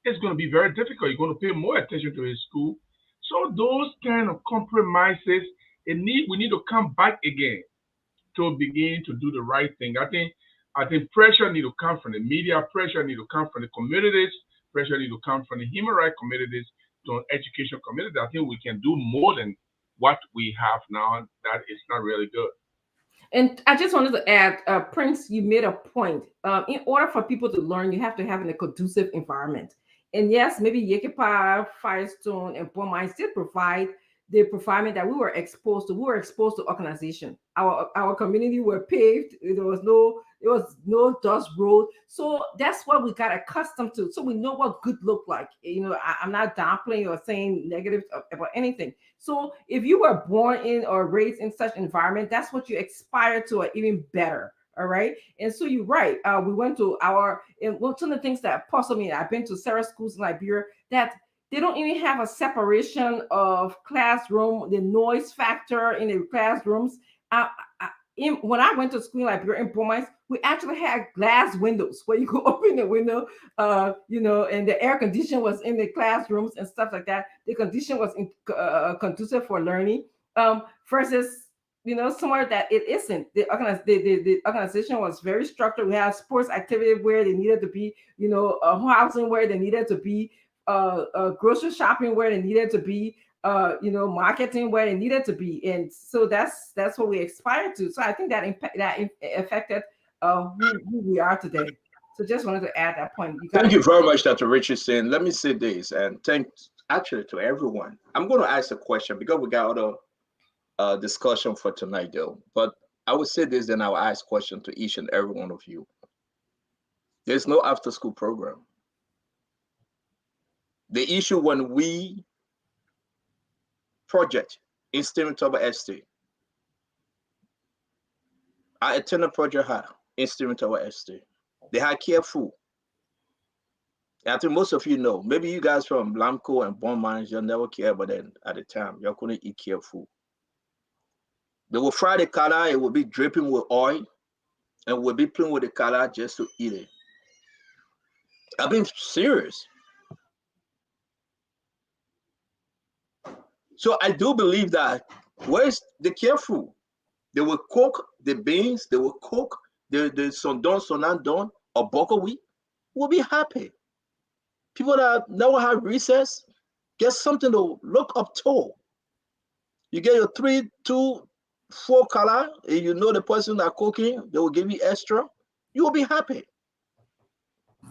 It's going to be very difficult. You're going to pay more attention to his school. So those kind of compromises, we need to come back again to begin to do the right thing. I think pressure need to come from the media, pressure need to come from the communities, pressure need to come from the human rights communities to education community. I think we can do more than what we have now. That is not really good. And I just wanted to add, Prince, you made a point. In order for people to learn, you have to have a conducive environment. And yes, maybe Yekepa, Firestone, and Bomai still provide the environment that we were exposed to. We were exposed to organization. Our community were paved. There was no dust road. So that's what we got accustomed to. So we know what good look like. I'm not downplaying or saying negative about anything. So if you were born in or raised in such environment, that's what you aspire to, or even better. All right. And so you're right. We went to one of the things that puzzled me, I've been to several schools in Liberia that they don't even have a separation of classroom, the noise factor in the classrooms. When I went to school in Liberia in Beaumont, we actually had glass windows where you could open the window, and the air condition was in the classrooms and stuff like that. The condition was conducive for learning, versus somewhere that it isn't. The organization was very structured. We had sports activity where they needed to be, housing where they needed to be, grocery shopping where they needed to be, marketing where they needed to be. And so that's what we aspire to. So I think that affected who we are today. So just wanted to add that point. Thank you very much, Dr. Richardson. Let me say this, and thanks actually to everyone. I'm going to ask a question because we got other discussion for tonight, though. But I will say this, then I'll ask question to each and every one of you. There's no after-school program. The issue when we project in Steventoba Estate, I attended Project High in Steventoba Estate. They had care food. I think most of you know, maybe you guys from Lamco and Bond Mines, you'll never care, but then at the time, you couldn't eat care food. They will fry the color, it will be dripping with oil, and we'll be playing with the color just to eat it. I've been serious. So I do believe that where's the care food? They will cook the beans, they will cook the sondon, sonandon, or buckwheat. We'll be happy. People that never have recess, get something to look up to. You get your 3, 2, 4 color, and you know the person that cooking, they will give you extra. You will be happy.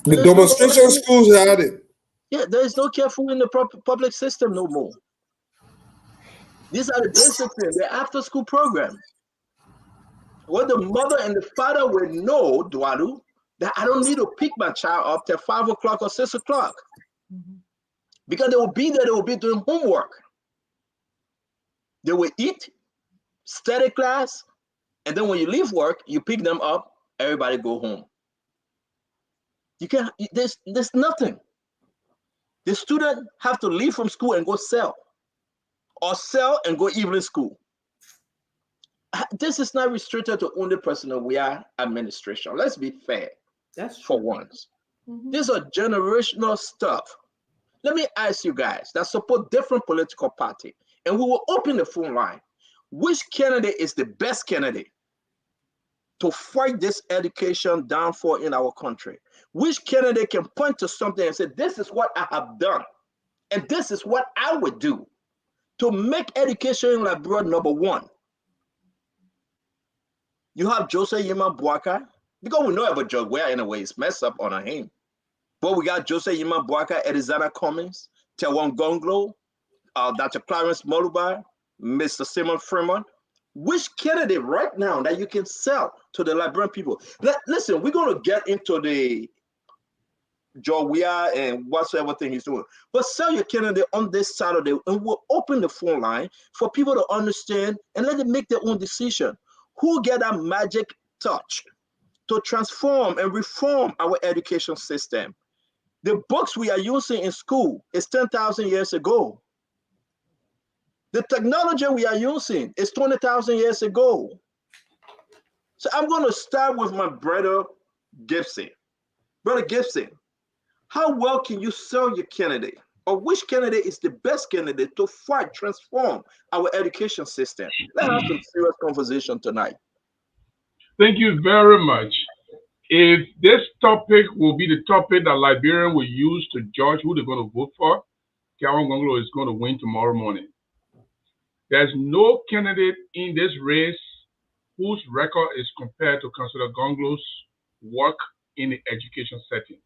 The demonstration schools had it. Yeah, there is no care food in the public system no more. These are the basic things, the after school program. Where the mother and the father will know, Dwalu, that I don't need to pick my child up till 5 o'clock or 6 o'clock. Because they will be there, they will be doing homework. They will eat, study class, and then when you leave work, you pick them up, everybody go home. You can't, there's nothing. The student have to leave from school and go sell, or sell and go evening school. This is not restricted to only personnel. We are administration. Let's be fair. That's for once. These are generational stuff. Let me ask you guys that support different political party, and we will open the phone line. Which candidate is the best candidate to fight this education downfall in our country? Which candidate can point to something and say, this is what I have done, and this is what I would do to make education in Liberia #1? You have Joseph Yima Boaka, because we know about Joe Ware anyway, it's messed up on him. But we got Joseph Yima Boaka, Edizana Cummings, Tewan Gonglo, Dr. Clarence Moluba, Mr. Simon Fremont. Which candidate right now that you can sell to the Liberian people? Listen, we're going to get into the Joe Ware and whatsoever thing he's doing. But sell your candidate on this Saturday, and we'll open the phone line for people to understand and let them make their own decision. Who get that magic touch to transform and reform our education system? The books we are using in school is 10,000 years ago. The technology we are using is 20,000 years ago. So I'm going to start with my brother Gibson. Brother Gibson, how well can you sell your candidate? Or which candidate is the best candidate to fight, transform our education system? Let's have some serious conversation tonight. Thank you very much. If this topic will be the topic that Liberian will use to judge who they're going to vote for, Karen Gonglo is going to win tomorrow morning. There's no candidate in this race whose record is compared to Councillor Gonglo's work in the education setting.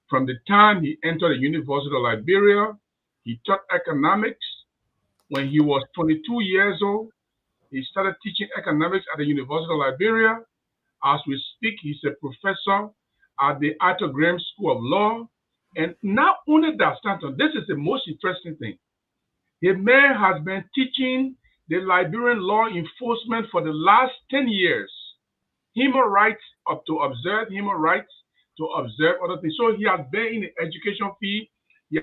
From the time he entered the University of Liberia, he taught economics. When he was 22 years old, he started teaching economics at the University of Liberia. As we speak, he's a professor at the Arthur Graham School of Law. And not only that, Stanton, this is the most interesting thing. The man has been teaching the Liberian law enforcement for the last 10 years. Human rights, up to observe human rights, to observe other things. So he has been in the education field. You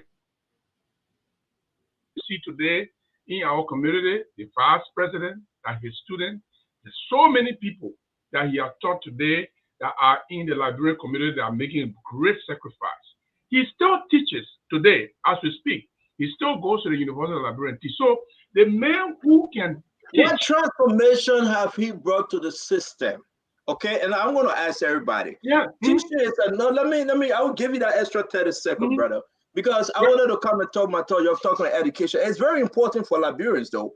see today in our community, the vice president and his students, there's so many people that he has taught today that are in the Liberian community that are making a great sacrifice. He still teaches today as we speak. He still goes to the University of Liberia and teach. So the man who can teach. What transformation have he brought to the system? Okay, and I'm going to ask everybody. Yeah. Teaching is no. Let me. I will give you that extra 30 seconds, brother, because I wanted to come and talk my talk. You're talking about education. It's very important for Liberians, though.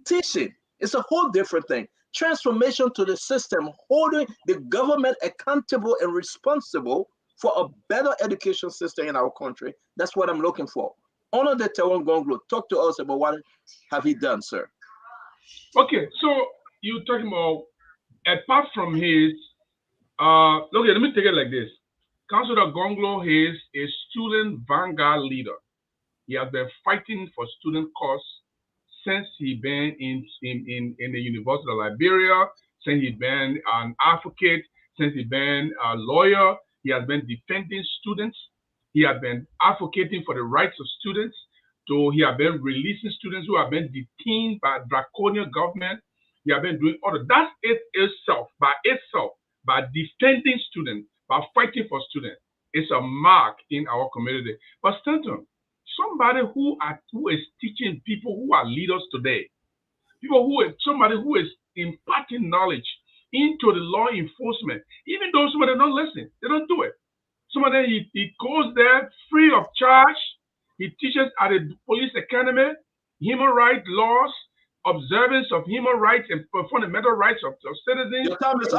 Teaching is a whole different thing. transformation to the system, holding the government accountable and responsible for a better education system in our country. That's what I'm looking for. Honor the Tewon Gonglo. Talk to us about what have he done, sir. Okay, so you talking about apart from his okay, let me take it like this. Councillor Gonglo is a student vanguard leader. He has been fighting for student cause since he been in the University of Liberia, since he been an advocate, since he been a lawyer. He has been defending students. He has been advocating for the rights of students. So he has been releasing students who have been detained by draconian government. He has been doing all of that itself, by defending students, by fighting for students. It's a mark in our community. But Stanton, somebody who is teaching people who are leaders today, somebody who is imparting knowledge into the law enforcement, even though some of them don't listen, they don't do it. Some of them he goes there free of charge. He teaches at the police academy, human rights laws, observance of human rights and fundamental rights of citizens. Your time is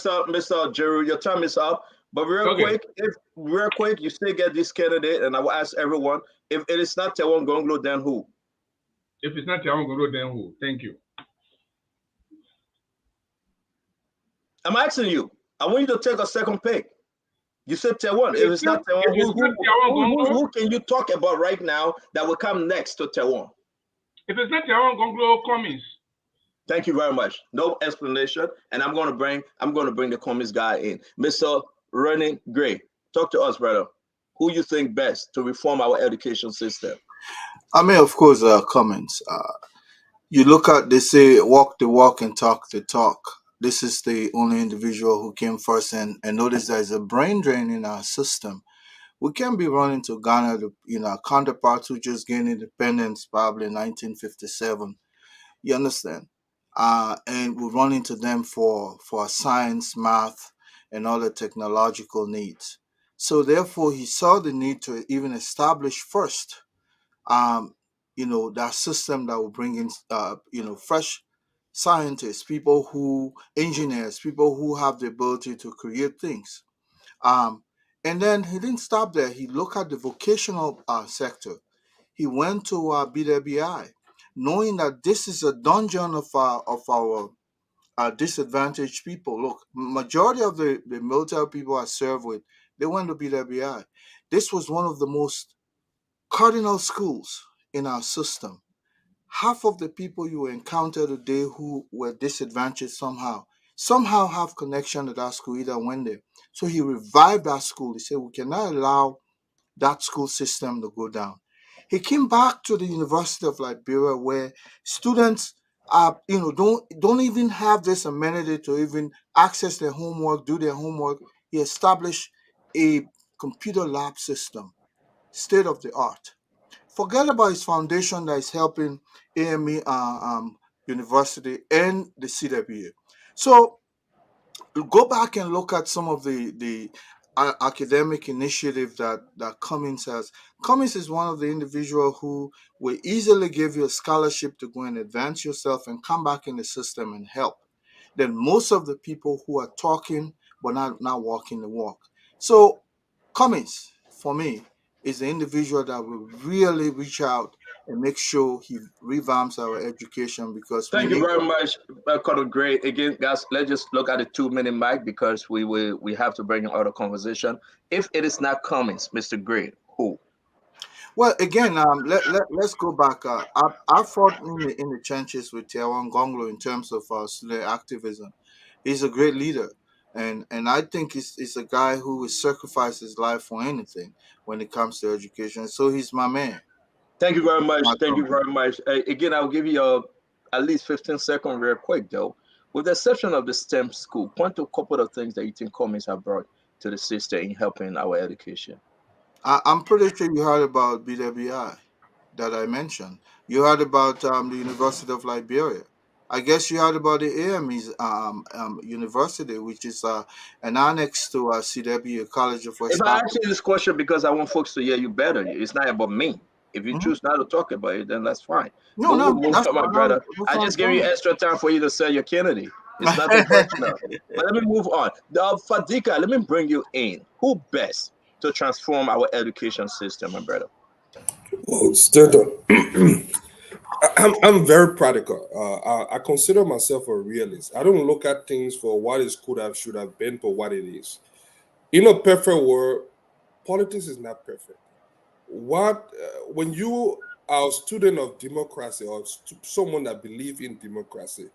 up, Mr. Jeru. Your time is up. But real quick, you still get this candidate, and I will ask everyone, if it is not Tewon Gonglo, then who? If it's not Tewon Gonglo, then who? Thank you. I'm asking you. I want you to take a second pick. You said Tewon. If it's not Tewon, who can you talk about right now that will come next to Tewon? If it's not Tewon Gonglo, Cummings. Thank you very much. No explanation, and I'm going to bring the Cummings guy in, Mr. Running Gray. Talk to us, brother. Who you think best to reform our education system? I mean, of course, Cummings. You look at, they say, walk the walk and talk the talk. This is the only individual who came first, and notice there's a brain drain in our system. We can't be running to Ghana, our counterparts who just gained independence probably in 1957. You understand? And we're running to them for science, math, and other technological needs. So therefore, he saw the need to even establish first, that system that will bring in, fresh scientists, engineers, people who have the ability to create things. And then he didn't stop there. He looked at the vocational sector. He went to BWI, knowing that this is a dungeon of our disadvantaged people. Look, majority of the military people I served with, they went to BWI. This was one of the most cardinal schools in our system. Half of the people you encounter today who were disadvantaged somehow have connection to that school, either went there. So he revived that school. He said, we cannot allow that school system to go down. He came back to the University of Liberia, where students don't even have this amenity to even access their homework, do their homework. He established a computer lab system, state of the art. Forget about his foundation that is helping AME University and the CWA. So go back and look at some of the academic initiative that Cummings has. Cummings is one of the individuals who will easily give you a scholarship to go and advance yourself and come back in the system and help. Then most of the people who are talking but not walking the walk. So Cummings, for me, is the individual that will really reach out and make sure he revamps our education, because Thank you very much, Colonel Gray. Again, guys, let's just look at the 2-minute mic, because we have to bring in other conversation. If it is not Cummings, Mr. Gray, who? Well, again, let's go back. I fought in the trenches with Tewon Gonglo in terms of student activism. He's a great leader. And I think he's a guy who will sacrifice his life for anything when it comes to education. So he's my man. Thank you very much. Thank you very much. Again, I'll give you at least 15 seconds real quick, though. With the exception of the STEM school, point to a couple of things that you think Cummings have brought to the system in helping our education. I'm pretty sure you heard about BWI that I mentioned. You heard about the University of Liberia. I guess you heard about the AME's university, which is an annex to CW College of West If I Africa. ask you this question because I want folks to hear you better, it's not about me. If you Mhm. choose not to talk about it, then that's fine. No, But no, we'll move that's on, my fine. brother. That's I what I'm just gave you doing. extra time for you to sell your candidate. It's nothing personal. But let me move on. Fadika, let me bring you in. Who best to transform our education system, my brother? Well, Stanton, I'm very practical. I consider myself a realist. I don't look at things for what it could have, should have been, for what it is. In a perfect world, politics is not perfect. What when you are a student of democracy or someone that believes in democracy,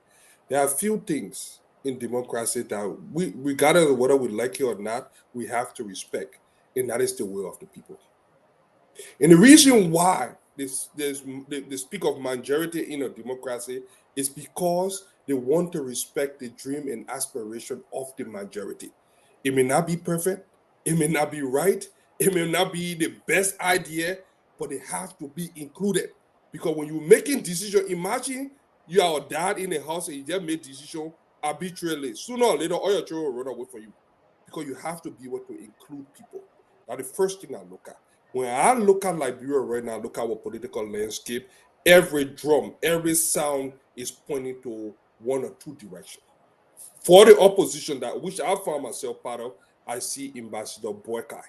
there are few things in democracy that we, regardless of whether we like it or not, we have to respect, and that is the will of the people. And the reason why they speak of majority in a democracy is because they want to respect the dream and aspiration of the majority. It may not be perfect, it may not be right, it may not be the best idea, but they have to be included. Because when you're making decision, imagine you are a dad in a house and you just made decision arbitrarily. Sooner or later, all your children will run away from you because you have to be able to include people. That's the first thing I look at. When I look at Liberia right now, look at our political landscape, every drum, every sound is pointing to one or two directions. For the opposition, that which I found myself part of, I see Ambassador Boykai.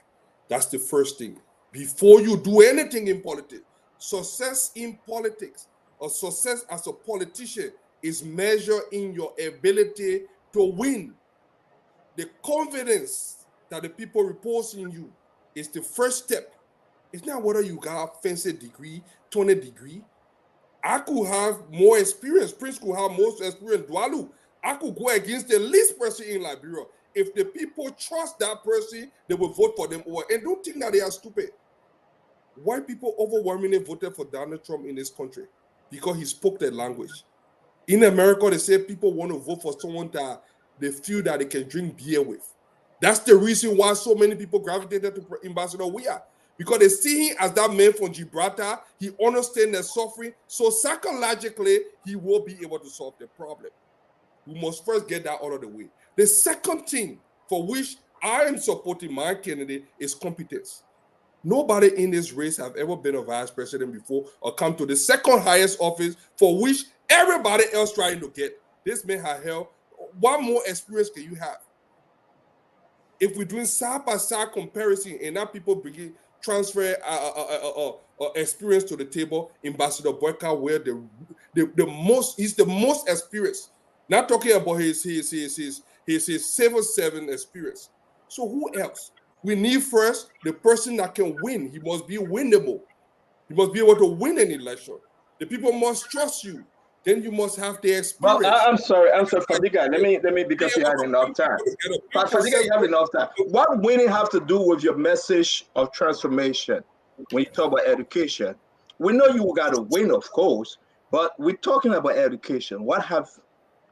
That's the first thing. Before you do anything in politics, success in politics or success as a politician is measured in your ability to win. The confidence that the people repose in you is the first step. It's not whether you got a fancy degree, 20 degree. I could have more experience. Prince could have more experience. Dwalu, I could go against the least person in Liberia. If the people trust that person, they will vote for them over. And don't think that they are stupid. White people overwhelmingly voted for Donald Trump in this country because he spoke their language. In America, they say people want to vote for someone that they feel that they can drink beer with. That's the reason why so many people gravitated to Ambassador Weah, because they see him as that man from Gibraltar. He understands their suffering, so psychologically, he will be able to solve the problem. We must first get that out of the way. The second thing for which I am supporting my candidate is competence. Nobody in this race have ever been a vice president before or come to the second highest office for which everybody else trying to get. This man had hell. What more experience can you have? If we're doing side by side comparison and now people bringing transfer experience to the table, Ambassador Boyka, where the most, he's the most experienced. Not talking about his civil servant experience. So who else? We need first the person that can win. He must be winnable. He must be able to win an election. The people must trust you. Then you must have the Well, experience. I'm sorry, Fadiga. Let me because you had enough time. Fadiga, you have enough time. What winning have to do with your message of transformation when you talk about education? We know you got to win, of course, but we're talking about education. What have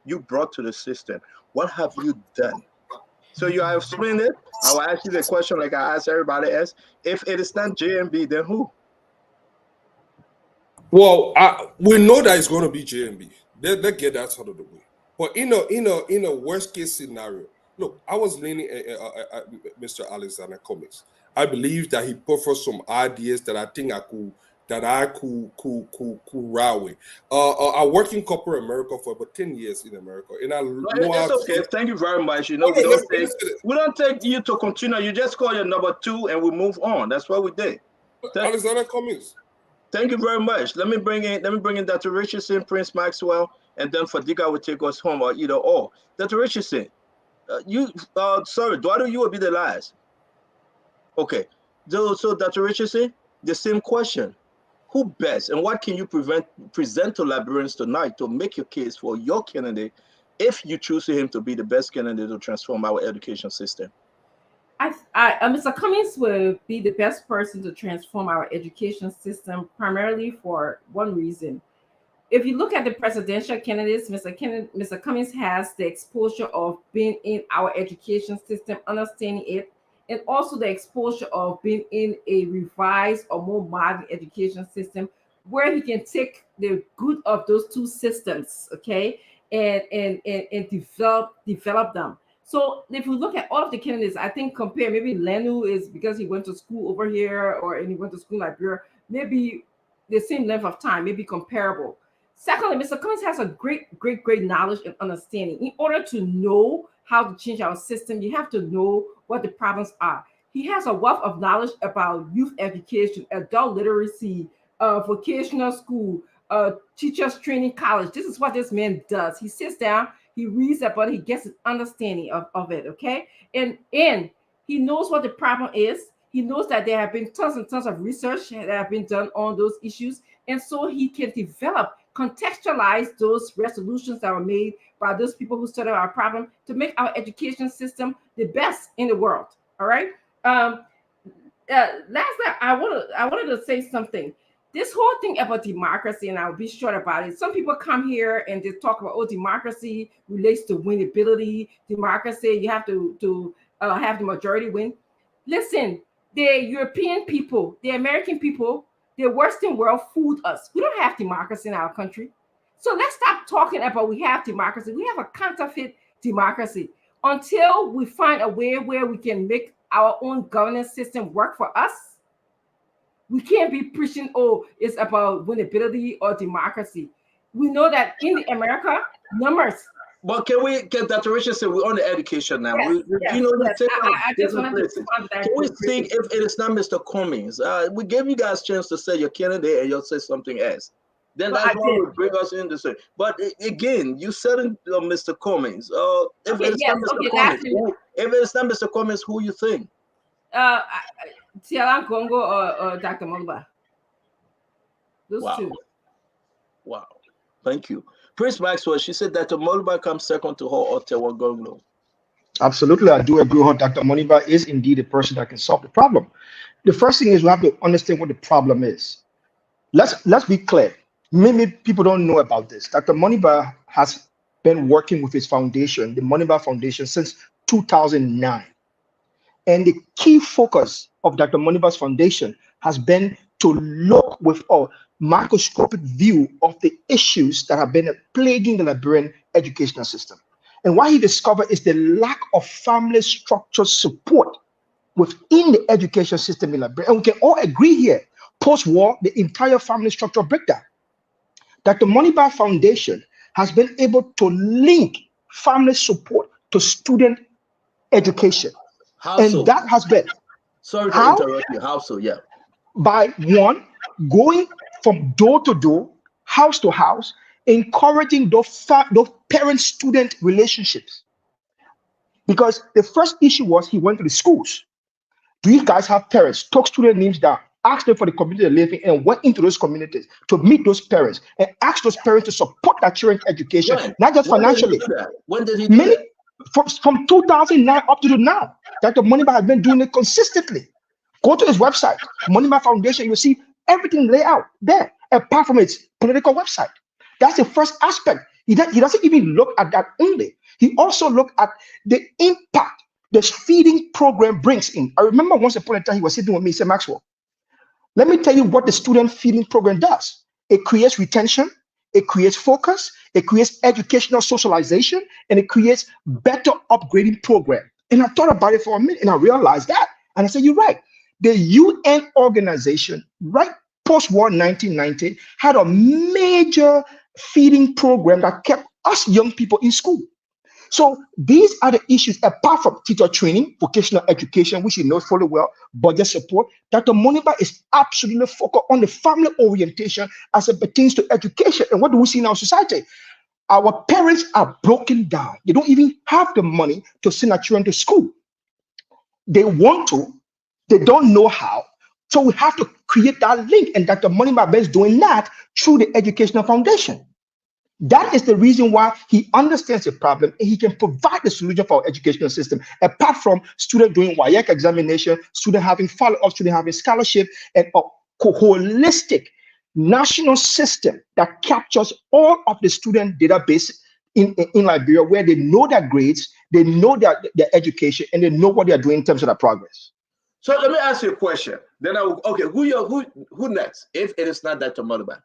you brought to the system? What have you done? So you have explained it. I will ask you the question like I asked everybody else. If it is not JMB, then who? Well, we know that it's going to be JMB. Let's get that out of the way. But in a worst case scenario, look, I was leaning at Mr. Alexander Cummings. I believe that he put forth some ideas that I think I could ride with. I worked in corporate America for about 10 years in America, and I know how It's okay. to. Thank you very much. You know, Okay, we don't take you to continue. You just call your number two and we move on. That's what we did. Alexander Cummings. Thank you very much. Let me bring in Dr. Richardson, Prince Maxwell, and then Fadiga will take us home, or either or. Dr. Richardson, sorry, Eduardo, you will be the last. Okay. So Dr. Richardson, the same question. Who best and what can you present to Liberians tonight to make your case for your candidate if you choose him to be the best candidate to transform our education system? Mr. Cummings will be the best person to transform our education system, primarily for one reason. If you look at the presidential candidates, Mr. Cummings has the exposure of being in our education system, understanding it, and also the exposure of being in a revised or more modern education system where he can take the good of those two systems, okay, and develop them. So if you look at all of the candidates, I think compare maybe Lenu is because he went to school over here and he went to school in Liberia. maybe the same length of time, maybe comparable. Secondly, Mr. Cummings has a great knowledge and understanding. In order to know how to change our system, you have to know what the problems are. He has a wealth of knowledge about youth education, adult literacy, vocational school, teachers training college. This is what this man does. He sits down, he reads about it, he gets an understanding of it, okay? And he knows what the problem is. He knows that there have been tons and tons of research that have been done on those issues. And so he can contextualize those resolutions that were made by those people who studied our problem to make our education system the best in the world. All right. Lastly, I wanted to say something. This whole thing about democracy, and I'll be short about it. Some people come here and they talk about, oh, democracy relates to winnability. Democracy, you have to have the majority win. Listen, the European people, the American people, the Western world fooled us. We don't have democracy in our country. So let's stop talking about we have democracy. We have a counterfeit democracy. Until we find a way where we can make our own governance system work for us, we can't be preaching, oh, it's about winnability or democracy. We know that in America, numbers. But can Dr. Richardson, we're on the education now. Yes, I just wanted to can we see if it is not Mr. Cummings? We gave you guys a chance to say your candidate and you'll say something else. Then that's why we bring us in to say. But again, you said Mr. Cummings. If it's not Mr. Cummings, who you think? Tialan Congo or Dr. Moluba. Those two. Wow. Thank you. Prince Maxwell, she said that Moluba comes second to her or Tewa Gonglo. Absolutely, I do agree with her. Dr. Moniba is indeed a person that can solve the problem. The first thing is we have to understand what the problem is. Let's be clear. Maybe people don't know about this. Dr. Moniba has been working with his foundation, the Moniba Foundation, since 2009. And the key focus of Dr. Moniba's foundation has been to look with a microscopic view of the issues that have been plaguing the Liberian educational system. And what he discovered is the lack of family structure support within the education system in Liberia. And we can all agree here, post-war, the entire family structure breakdown. Dr. Moniba Foundation has been able to link family support to student education. How and so? That has been. Sorry to interrupt you. How so? Yeah. By one, going from door to door, house to house, encouraging those parent-student relationships. Because the first issue was he went to the schools. Do you guys have parents? Took student names down, asked them for the community they live in, and went into those communities to meet those parents and ask those parents to support their children's education, not just financially. When did he do that? From 2009 up to now, Dr. Moniba has been doing it consistently. Go to his website, Moniba Foundation, you'll see everything laid out there, apart from its political website. That's the first aspect. He doesn't even look at that only. He also looked at the impact the feeding program brings in. I remember once upon a time he was sitting with me, he said, Maxwell, let me tell you what the student feeding program does. It creates retention, it creates focus, it creates educational socialization, and it creates better upgrading program. And I thought about it for a minute and I realized that. And I said, you're right. The UN organization, right post-war 1990, had a major feeding program that kept us young people in school. So these are the issues, apart from teacher training, vocational education, which you know fully well, budget support. Dr. Moniba is absolutely focused on the family orientation as it pertains to education. And what do we see in our society? Our parents are broken down. They don't even have the money to send their children to school. They want to, they don't know how. So we have to create that link. And Dr. Moniba is doing that through the Educational Foundation. That is the reason why he understands the problem and he can provide the solution for our educational system. Apart from student doing WAEC examination, student having follow-up, student having scholarship, and a holistic national system that captures all of the student database in Liberia, where they know their grades, they know their education, and they know what they are doing in terms of their progress. So let me ask you a question. Then who next? If it is not Dr. Moniba?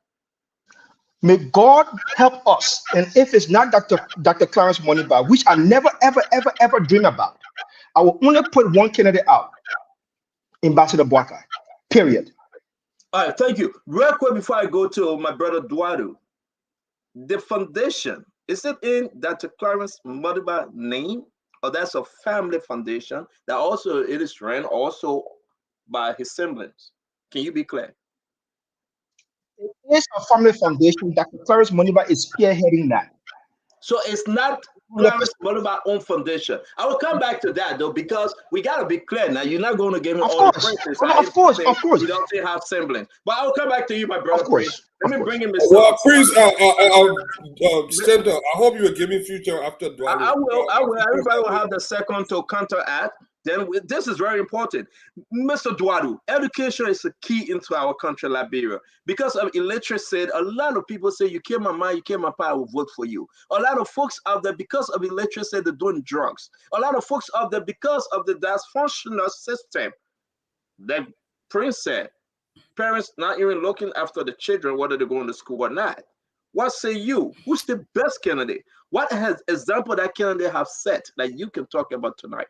May God help us. And if it's not Dr. Clarence Moniba, which I never, ever dream about, I will only put one candidate out, Ambassador Boakai, period. All right, thank you. Real quick before I go to my brother Duadu, the foundation, is it in Dr. Clarence Modiba name, or that's a family foundation that also it is ran also by his siblings? Can you be clear? It is a family foundation. Dr. Clarence Moniba is spearheading that. So it's not 100%. Clarence Modiba own foundation. I will come back to that though, because we gotta be clear now. You're not going to give me Of all the course. praises. Oh, no, I of course. say Of course. you don't say have semblance. But I will come back to you, my Of brother Prince. course. Let Of me course. bring in Well, Mr. please, Center, I hope you will give me future after Dwali. I will. I will. Everybody will have the second to counteract. Then this is very important. Mr. Duadu, education is a key into our country, Liberia. Because of illiteracy, a lot of people say, you kill my mind, you kill my power, I will vote for you. A lot of folks out there, because of illiteracy, they're doing drugs. A lot of folks out there, because of the dysfunctional system, that Prince said, parents not even looking after the children, whether they're going to school or not. What say you? Who's the best candidate? What has example that candidate have set that you can talk about tonight?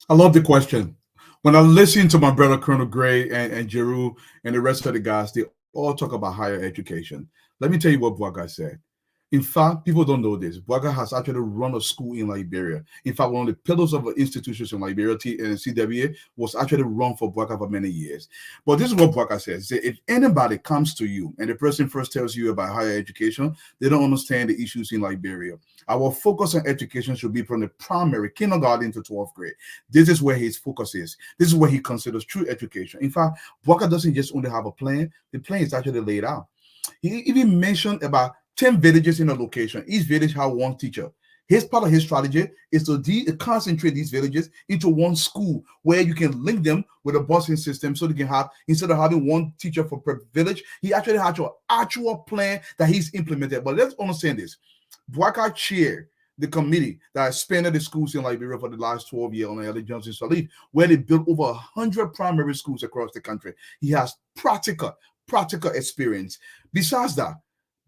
I love the question. When I listen to my brother Colonel Gray and Jeru and the rest of the guys, they all talk about higher education. Let me tell you what Bwaga said. In fact, people don't know this. Bwaga has actually run a school in Liberia. In fact, one of the pillars of the institutions in Liberia, and CWA, was actually run for Bwaga for many years. But this is what Bwaga says. If anybody comes to you and the person first tells you about higher education, they don't understand the issues in Liberia. Our focus on education should be from the primary, kindergarten to 12th grade. This is where his focus is. This is where he considers true education. In fact, Bwaga doesn't just only have a plan. The plan is actually laid out. He even mentioned about 10 villages in a location. Each village has one teacher. His part of his strategy is to concentrate these villages into one school where you can link them with a busing system so they can have, instead of having one teacher for per village, he actually has an actual plan that he's implemented. But let's understand this. Bwaka chaired the committee that expanded the schools in Liberia for the last 12 years on Ellie Johnson Salif, where they built over 100 primary schools across the country. He has practical experience. Besides that,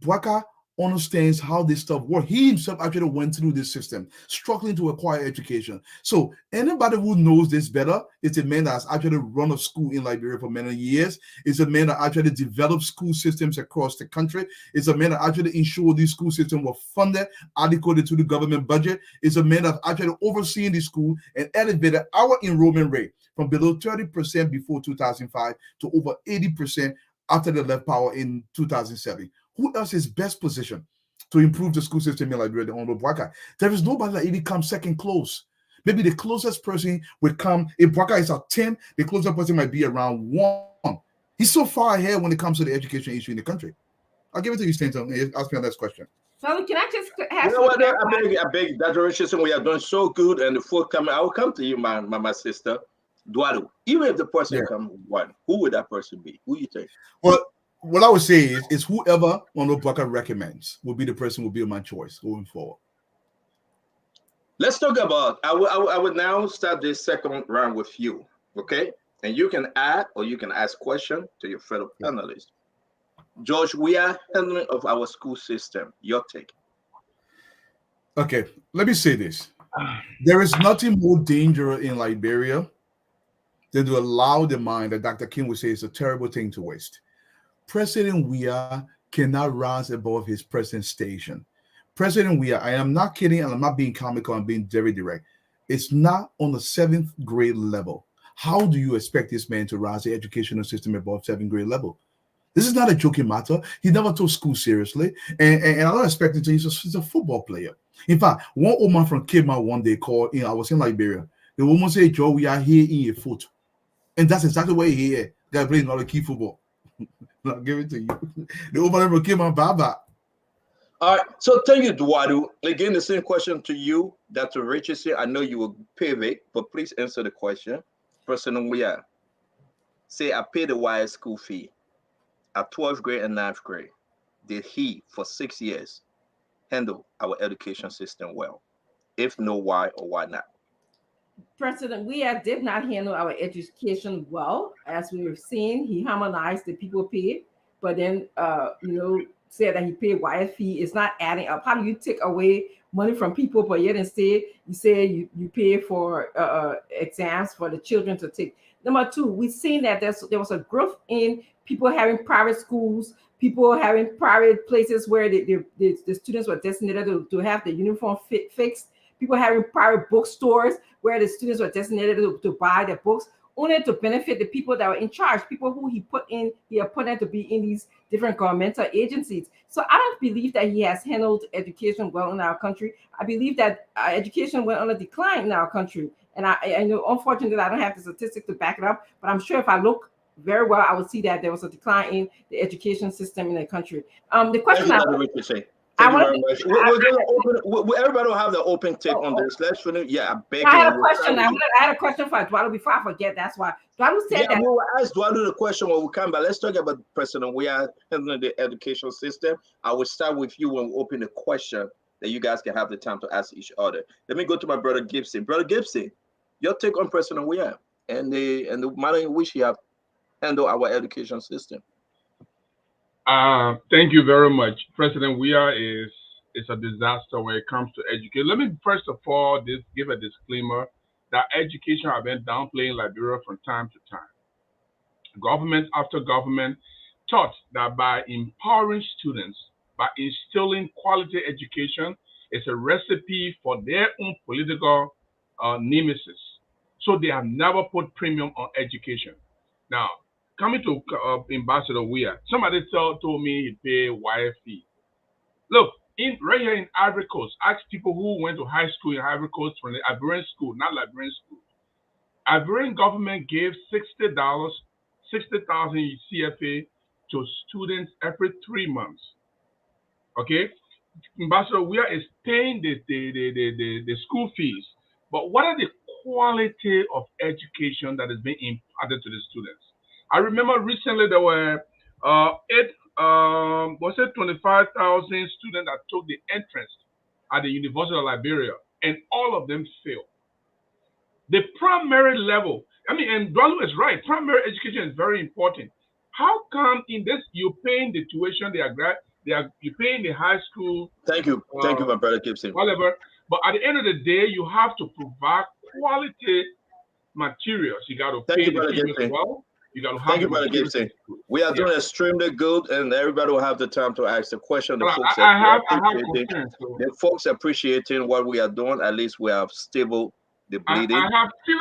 Bwaka understands how this stuff works. He himself actually went through this system, struggling to acquire education. So anybody who knows this better is a man that has actually run a school in Liberia for many years. It's a man that actually developed school systems across the country. It's a man that actually ensured these school systems were funded adequately to the government budget. It's a man that actually overseen the school and elevated our enrollment rate from below 30% before 2005 to over 80% after they left power in 2007. Who else is best positioned to improve the school system in Liberia than Honorable Bwaka? There is nobody that even comes second close. Maybe the closest person would come, if Bwaka is at 10, the closest person might be around 1. He's so far ahead when it comes to the education issue in the country. I'll give it to you, Stanton. Ask me the next question. So can I just You have know what? I beg that direction. We are doing so good, and the food coming. I will come to you, my sister, Duado. Even if the person comes one, who would that person be? Who you think? Well, what I would say is whoever Honorable Bwaka recommends will be the person will be my choice going forward. Let's talk about. I will now start this second round with you, okay? And you can add or you can ask questions to your fellow panelists. George, we are handling of our school system. Your take. Okay, let me say this. There is nothing more dangerous in Liberia than to allow the mind that Dr. King would say is a terrible thing to waste. President Weah cannot rise above his present station. President Weah, I am not kidding, and I'm not being comical, I'm being very direct. It's not on the 7th grade level. How do you expect this man to rise the educational system above 7th grade level? This is not a joking matter. He never took school seriously, and I don't expect him to. He's a football player. In fact, one woman from Cape one day called, I was in Liberia. The woman said, Joe, we are here in your foot. And that's exactly what he here. Guy playing all the key football. I'll give it to you. The woman came on Baba. All right. So thank you, Duadu. Again, the same question to you, Dr. Richardson. I know you will pivot, but please answer the question. President Weah, say I paid the wire school fee at 12th grade and 9th grade. Did he, for 6 years, handle our education system well? If no, why or why not? President Weah did not handle our education well. As we were seeing, he harmonized the people pay, but then, said that he paid wire fee. It's not adding up. How do you take away money from people, but yet instead you say you pay for exams for the children to take? Number two, we've seen that there was a growth in people having private schools, people having private places where the students were designated to have the uniform fixed, people having private bookstores where the students were designated to buy their books, only to benefit the people that were in charge, people who he appointed to be in these different governmental agencies. So I don't believe that he has handled education well in our country. I believe that education went on a decline in our country. And I know, unfortunately, I don't have the statistic to back it up, but I'm sure if I look very well, I would see that there was a decline in the education system in the country. The question Thank you very much. We're going to open. Everybody will have the open take on this. Let's finish. Yeah, I'm begging. I had a question. I had a question for Dwalu before I forget. That's why Dwalu said that. We will ask Dwalu the question when we come back. Let's talk about President. We are handling the education system. I will start with you when we open the question that you guys can have the time to ask each other. Let me go to my brother Gibson. Brother Gibson, your take on President we are and the manner in which he have handled our education system. Thank you very much. President Weah is a disaster when it comes to education. Let me first of all give a disclaimer that education has been downplaying Liberia from time to time. Government after government thought that by empowering students, by instilling quality education, is a recipe for their own political nemesis. So they have never put premium on education. Now, coming to Ambassador Weah, somebody told me he paid wire fee. Look, right here in Ivory Coast, ask people who went to high school in Ivory Coast from the Ivorian school, not Liberian school. Ivorian government gave $60,000 CFA to students every 3 months. Okay, Ambassador Weah is paying the school fees, but what are the quality of education that is being imparted to the students? I remember recently there were 25,000 students that took the entrance at the University of Liberia, and all of them failed. The primary level, and Dwalu is right, primary education is very important. How come in this you're paying the tuition, you're paying the high school? Thank you, my brother Gibson. Whatever, but at the end of the day, you have to provide quality materials. You got to pay the teachers well. Thank you, Brother Gibson. We are doing extremely good, and everybody will have the time to ask the question. The folks appreciating what we are doing. At least we have stable the bleeding.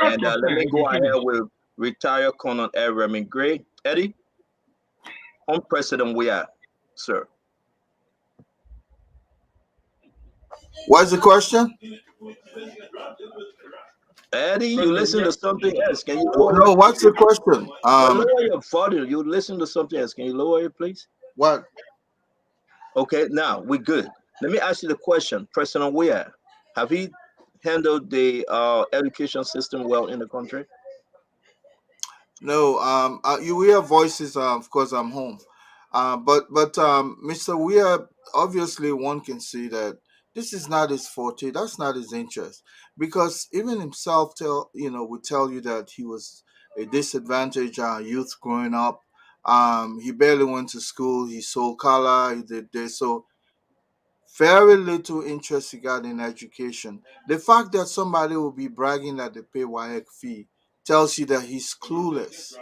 And let me go ahead with retired Colonel Eddie Gray. Eddie, on President we are, sir. What's the question? Eddie, you listen to something else. Can you no, what's the question? Lower your volume. You listen to something else. Can you lower it, please? What? Okay, now we're good. Let me ask you the question. President Weah, have he handled the education system well in the country? No, you hear voices, of course I'm home. But Mr. Weah, obviously one can see that this is not his forte. That's not his interest, because even himself would tell you that he was a disadvantaged youth growing up. He barely went to school. He sold color. He did this. So very little interest he got in education. The fact that somebody will be bragging that they pay WAEC fee tells you that he's clueless.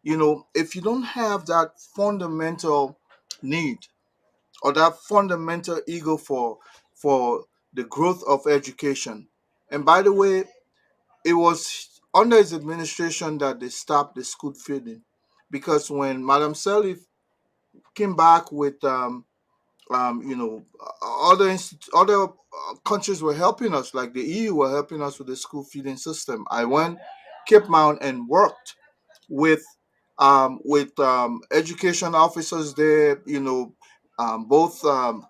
If you don't have that fundamental need or that fundamental ego for the growth of education. And by the way, it was under his administration that they stopped the school feeding, because when Madam Salif came back with other countries were helping us, like the EU were helping us with the school feeding system. I went Cape Mount and worked with education officers there, both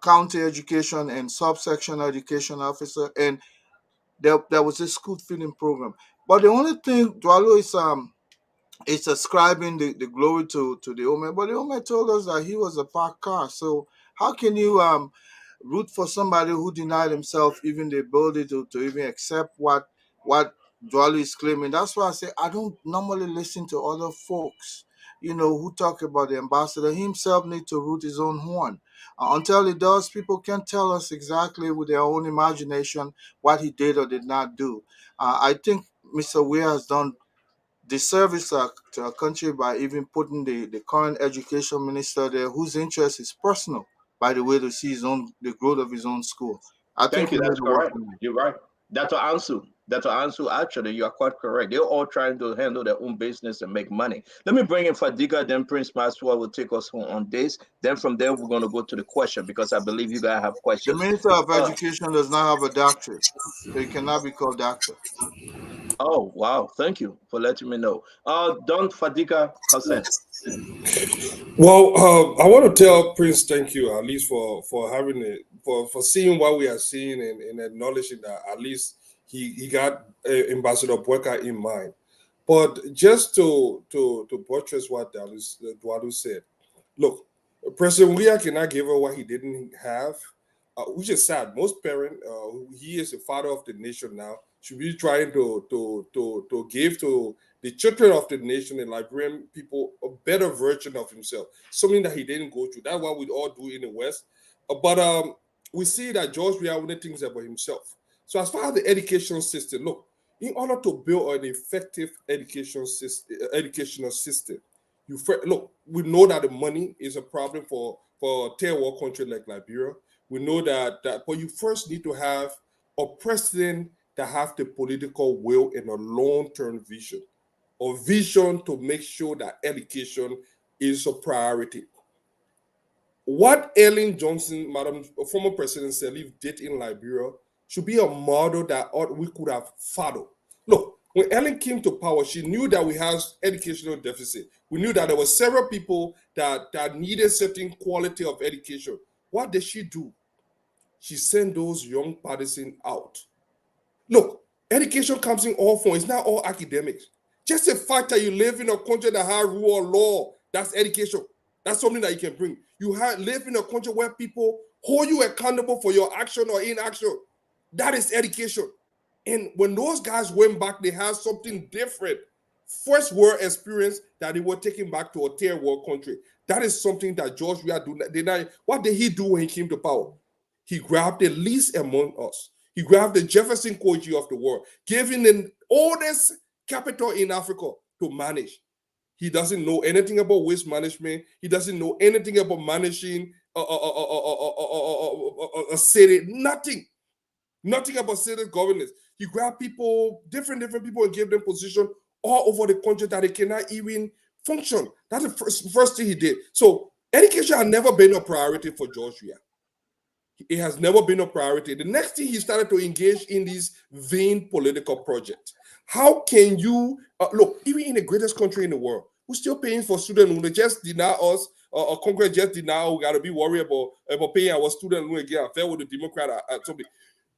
county education and subsection education officer, and there was a school feeding program. But the only thing Dwalu is ascribing the glory to the Ome, but the Ome told us that he was a parked car. So how can you root for somebody who denied himself even the ability to even accept what Dwalu is claiming? That's why I say I don't normally listen to other folks, who talk about the ambassador. He himself needs to root his own horn. Until he does, people can tell us exactly with their own imagination what he did or did not do. I think Mr. Weir has done disservice to our country by even putting the current education minister there, whose interest is personal, by the way, to see the growth of his own school. I think Thank you. we need That's to work correct. on that. You're right. That's what answer. That's what answer. Actually, you are quite correct. They're all trying to handle their own business and make money. Let me bring in Fadiga, then Prince Maxwell will take us home on this. Then from there, we're going to go to the question because I believe you guys have The questions. minister of education does not have a doctorate, so he cannot be called doctor. Oh, wow. Thank you for letting me know. Don Fadiga Hussein. Well, I want to tell Prince thank you at least for having it for seeing what we are seeing and acknowledging that at least he got Ambassador Boyka in mind. But just to buttress what Dwalu said, look, President Weah cannot give her what he didn't have, which is sad. Most parents, he is the father of the nation now, should be trying to give to the children of the nation and Liberian people a better version of himself, something that he didn't go through. That's what we all do in the West. But we see that George Weah only thinks about himself. So as far as the education system, look, in order to build an effective educational system, look. We know that the money is a problem for a third world country like Liberia. We know that, but you first need to have a president that have the political will and a long-term vision, a vision to make sure that education is a priority. What Ellen Johnson, Madam former President Sirleaf, did in Liberia should be a model that we could have followed. Look, when Ellen came to power, she knew that we had educational deficit. We knew that there were several people that needed certain quality of education. What did she do? She sent those young partisans out. Look, education comes in all forms. It's not all academics. Just the fact that you live in a country that has rule of law, that's education. That's something that you can bring. You live in a country where people hold you accountable for your action or inaction. That is education. And when those guys went back, they had something different. First world experience that they were taking back to a third world country. That is something that George Weah did not. What did he do when he came to power? He grabbed the least among us. He grabbed the Jefferson Koji of the world, giving the oldest capital in Africa to manage. He doesn't know anything about waste management. He doesn't know anything about managing a city. Nothing about city governance. He grabbed people, different people, and gave them position all over the country that they cannot even function. That's the first thing he did. So education had never been a priority for George Weah. It has never been a priority. The next thing, he started to engage in this vain political project. How can you look, even in the greatest country in the world, we're still paying for student loan. They just deny us, Congress just deny. We got to be worried about paying our student loan again. Fair with the Democrat something.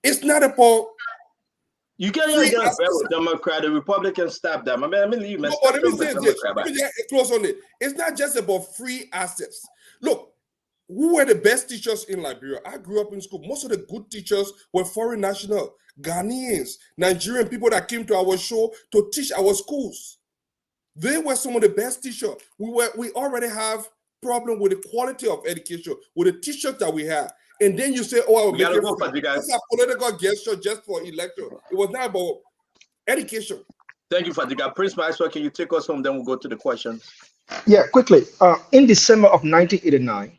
It's not about. You can't get fair with Democrat. The Republicans stop them. I mean, leave. No, but let me say this. Let me get close on it. It's not just about free access. Look, who were the best teachers in Liberia? I grew up in school. Most of the good teachers were foreign national, Ghanaians, Nigerian people that came to our show to teach our schools. They were some of the best teachers. We already have problem with the quality of education, with the teachers that we have. And then you say, oh, I will make it free. That's a political gesture just for election. It was not about education. Thank you, Fadiga. Prince Maxwell, can you take us home? Then we'll go to the questions. Yeah, quickly. In December of 1989,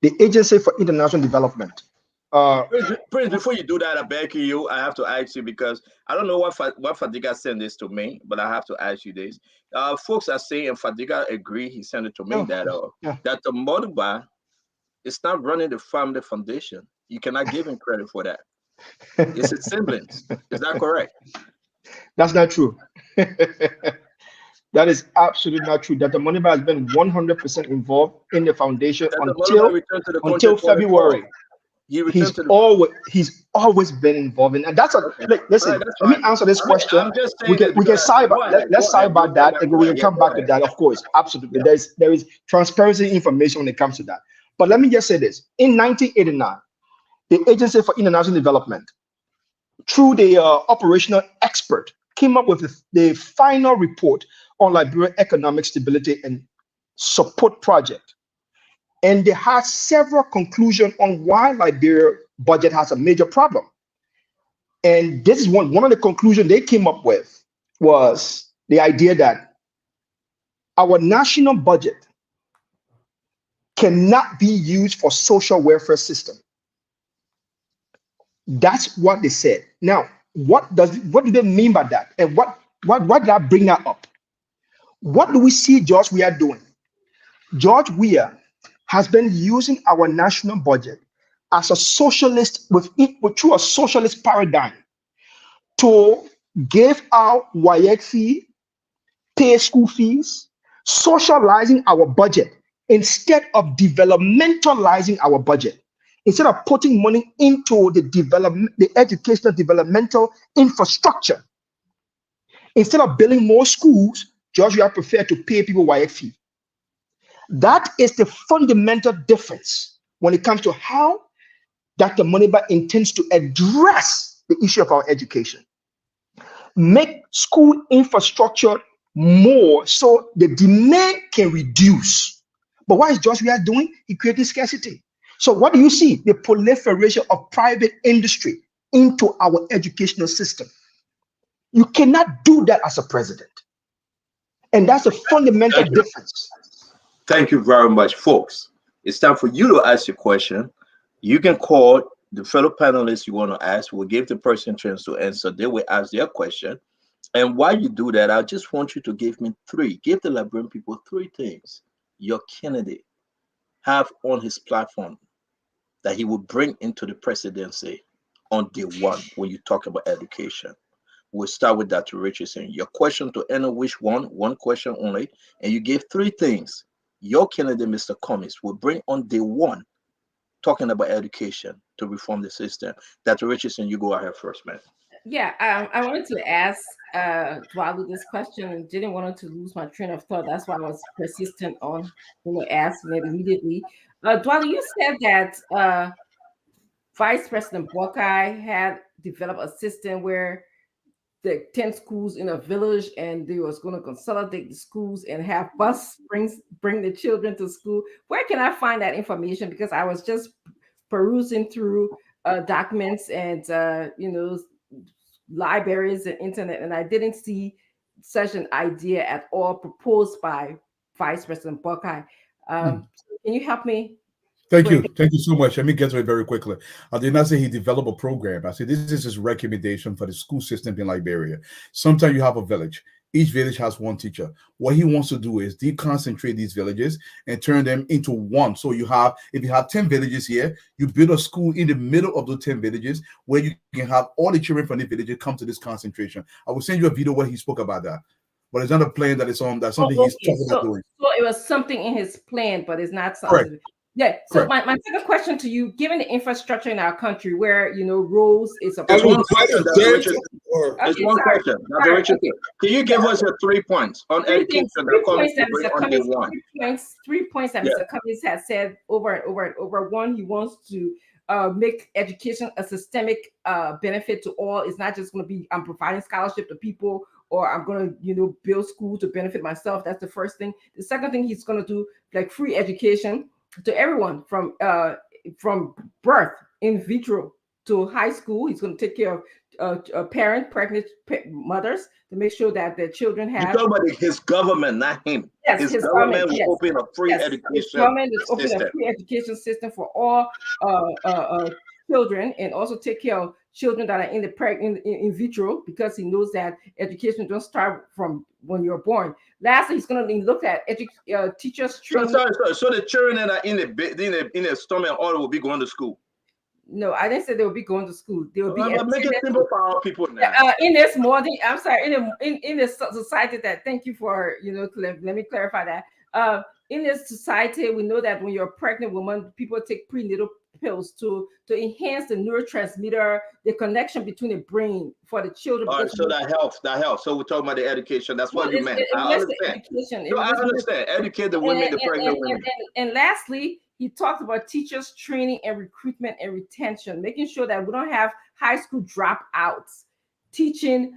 the Agency for International Development. Prince, before you do that, I beg you, I have to ask you because I don't know what Fadiga sent this to me, but I have to ask you this. Folks are saying, and Fadiga agree, he sent it to me, that the Moduba is not running the family foundation. You cannot give him credit for that. It's his siblings. Is that correct? That's not true. That is absolutely not true. That the Moduba has been 100% involved in the foundation until February. He's always been involved in, and that's listen. Let me answer this question. We can sidebar. Let's sidebar that, and we can come back to that. Of course, absolutely. There is transparency information when it comes to that. But let me just say this: in 1989, the Agency for International Development, through the operational expert, came up with the final report on Liberian economic stability and support project. And they had several conclusions on why Liberia budget has a major problem. And this is one of the conclusions they came up with was the idea that our national budget cannot be used for social welfare system. That's what they said. Now, what do they mean by that? And what did I bring that up? What do we see George Weah doing? George Weah has been using our national budget as a socialist through a socialist paradigm to give out WAEC fee, pay school fees, socializing our budget instead of developmentalizing our budget. Instead of putting money into the educational developmental infrastructure, instead of building more schools, George Weah preferred to pay people WAEC fee. That is the fundamental difference when it comes to how Dr. Moniba intends to address the issue of our education. Make school infrastructure more so the demand can reduce. But what is George Weah doing? He created scarcity. So what do you see? The proliferation of private industry into our educational system. You cannot do that as a president. And that's a fundamental difference. Thank you very much, folks. It's time for you to ask your question. You can call the fellow panelists you want to ask. We'll give the person a chance to answer. They will ask their question. And while you do that, I just want you to give the Liberian people 3 things your candidate have on his platform that he will bring into the presidency on day 1 when you talk about education. We'll start with Dr. Richardson. Your question to any which one question only, and you give 3 things your candidate, Mr. Cummings, will bring on day 1 talking about education to reform the system. Dr. Richardson, you go ahead first, man. Yeah, I wanted to ask Dwalu this question and didn't want to lose my train of thought. That's why I was persistent on asking it immediately. Dwalu, you said that Vice President Boakai had developed a system where the 10 schools in a village and they was going to consolidate the schools and have bus bring the children to school. Where can I find that information? Because I was just perusing through documents and libraries and internet, and I didn't see such an idea at all proposed by Vice President Boakai. Can you help me? Thank you so much. Let me get to it very quickly. I did not say he developed a program. I said this is his recommendation for the school system in Liberia. Sometimes you have a village. Each village has one teacher. What he wants to do is deconcentrate these villages and turn them into one. So if you have 10 villages here, you build a school in the middle of those 10 villages where you can have all the children from the villages come to this concentration. I will send you a video where he spoke about that. But it's not a plan that is on. That's something he's talking about doing. So it was something in his plan, but it's not something. Correct. Yeah. So my second question to you, given the infrastructure in our country where roads is a one question. Dr. Richardson, can you give us your 3 points on education? 3 points that Mr. Cummings has said over and over and over. One, he wants to make education a systemic benefit to all. It's not just going to be I'm providing scholarship to people or I'm going to build school to benefit myself. That's the first thing. The second thing he's going to do, like free education to everyone from birth in vitro to high school. He's going to take care of pregnant mothers to make sure that their children have. You're talking about his government, not him. Yes, his government will open a free education. His government is opening a free education system for all children, and also take care of children that are in vitro, because he knows that education don't start from when you're born. Lastly, he's going to look at teachers training. So the children that are in the stomach all will be going to school. No, I didn't say they will be going to school. They will be make it simple for our people now. In this modern, I'm sorry, in this society that, thank you for let me clarify that. In this society, we know that when you're a pregnant woman, people take prenatal pills to enhance the neurotransmitter, the connection between the brain for the children. All right, so that helps. So we're talking about the education. That's what you meant. I understand. I understand. Educate the women, the pregnant women. And lastly, he talked about teachers training and recruitment and retention, making sure that we don't have high school dropouts, teaching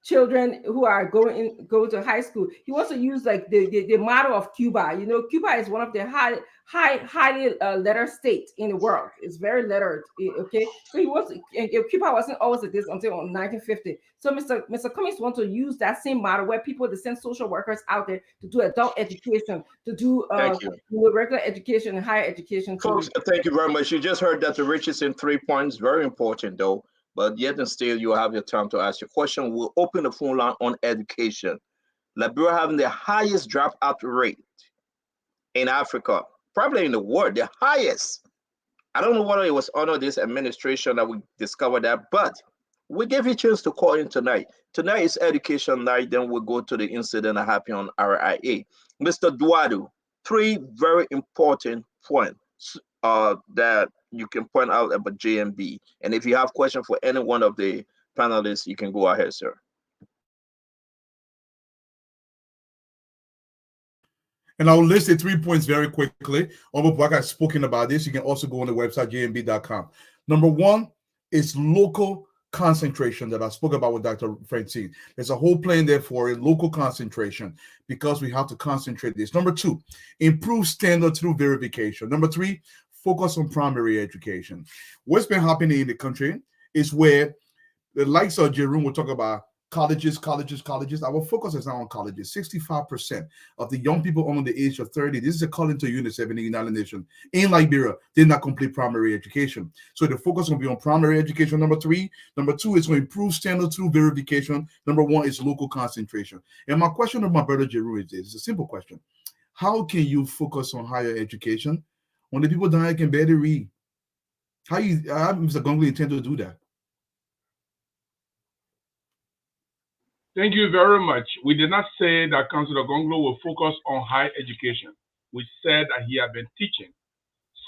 children who are go to high school. He wants to use like the model of Cuba. You know, Cuba is one of the highly lettered states in the world. It's very lettered. Okay, so he wants to, and Cuba wasn't always like this until 1950. So Mr. Cummings wants to use that same model where people, they send social workers out there to do adult education, to do Thank you. regular education and higher education. Folks, thank you very much. You just heard Dr. Richardson 3 points, very important though. But yet and still, you have your time to ask your question. We'll open the phone line on education. Liberia having the highest dropout rate in Africa, probably in the world, the highest. I don't know whether it was under this administration that we discovered that, but we gave you a chance to call in tonight. Tonight is education night. Then we'll go to the incident that happened on RIA. Mr. Duadu, 3 very important points that you can point out about JMB. And if you have questions for any one of the panelists, you can go ahead, sir. And I'll list the 3 points very quickly. Like I've spoken about this, you can also go on the website, jmb.com. Number 1 is local concentration that I spoke about with Dr. Francine. There's a whole plan there for a local concentration because we have to concentrate this. Number 2, improve standard through verification. Number 3, focus on primary education. What's been happening in the country is where the likes of Jerome will talk about colleges. Our focus is now on colleges. 65% of the young people under the age of 30, this is according to UNICEF in the United Nations, in Liberia, did not complete primary education. So the focus will be on primary education, number 3. Number 2 is to improve standard through verification. Number 1 is local concentration. And my question of my brother Jerome is this. It's a simple question. How can you focus on higher education when the people down here can barely read? How Mr. Gongley intend to do that? Thank you very much. We did not say that Councillor Gonglo will focus on higher education. We said that he had been teaching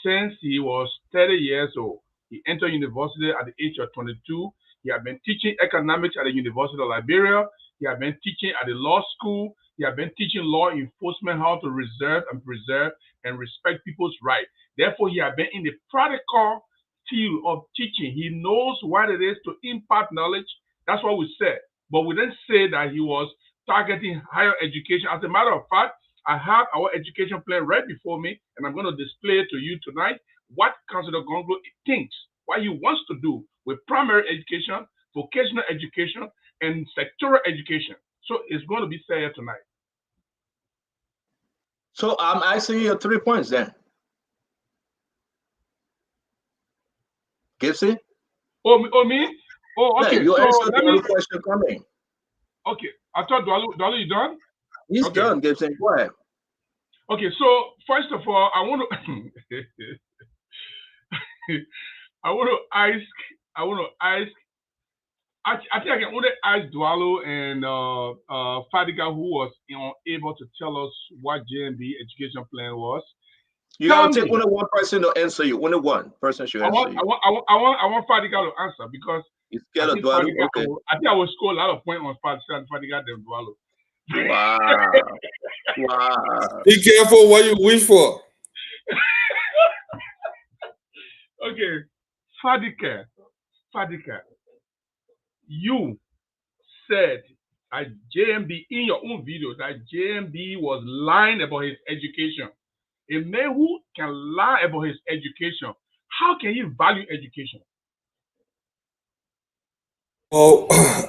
since he was 30 years old. He entered university at the age of 22. He had been teaching economics at the University of Liberia. He had been teaching at the law school. He had been teaching law enforcement how to reserve and preserve and respect people's rights. Therefore, he had been in the practical field of teaching. He knows what it is to impart knowledge. That's what we said. But we didn't say that he was targeting higher education. As a matter of fact, I have our education plan right before me, and I'm going to display to you tonight what Councillor Gonglo thinks, what he wants to do with primary education, vocational education, and sectoral education. So it's going to be said tonight. So I'm asking you your 3 points then. Gibson? Oh, me? Oh, okay. Yeah, you so answered let the me. other question coming. Okay, I thought Dwalo, you done? He's Okay. done, Gibson. Go ahead. Okay, so first of all, I want to I want to ask. I think I can only ask Dwalo and Fadiga, who was able to tell us what JMB education plan was. You gotta take only one person to answer you. Only one person should answer you. I want Fadiga to answer because You scared of Dwalo? Okay. I think I will score a lot of points on Fadiga than Dwalo. Wow. Wow. Be careful what you wish for. Okay, Fadika, you said at JMB in your own video that JMB was lying about his education. A man who can lie about his education, how can he value education? Oh,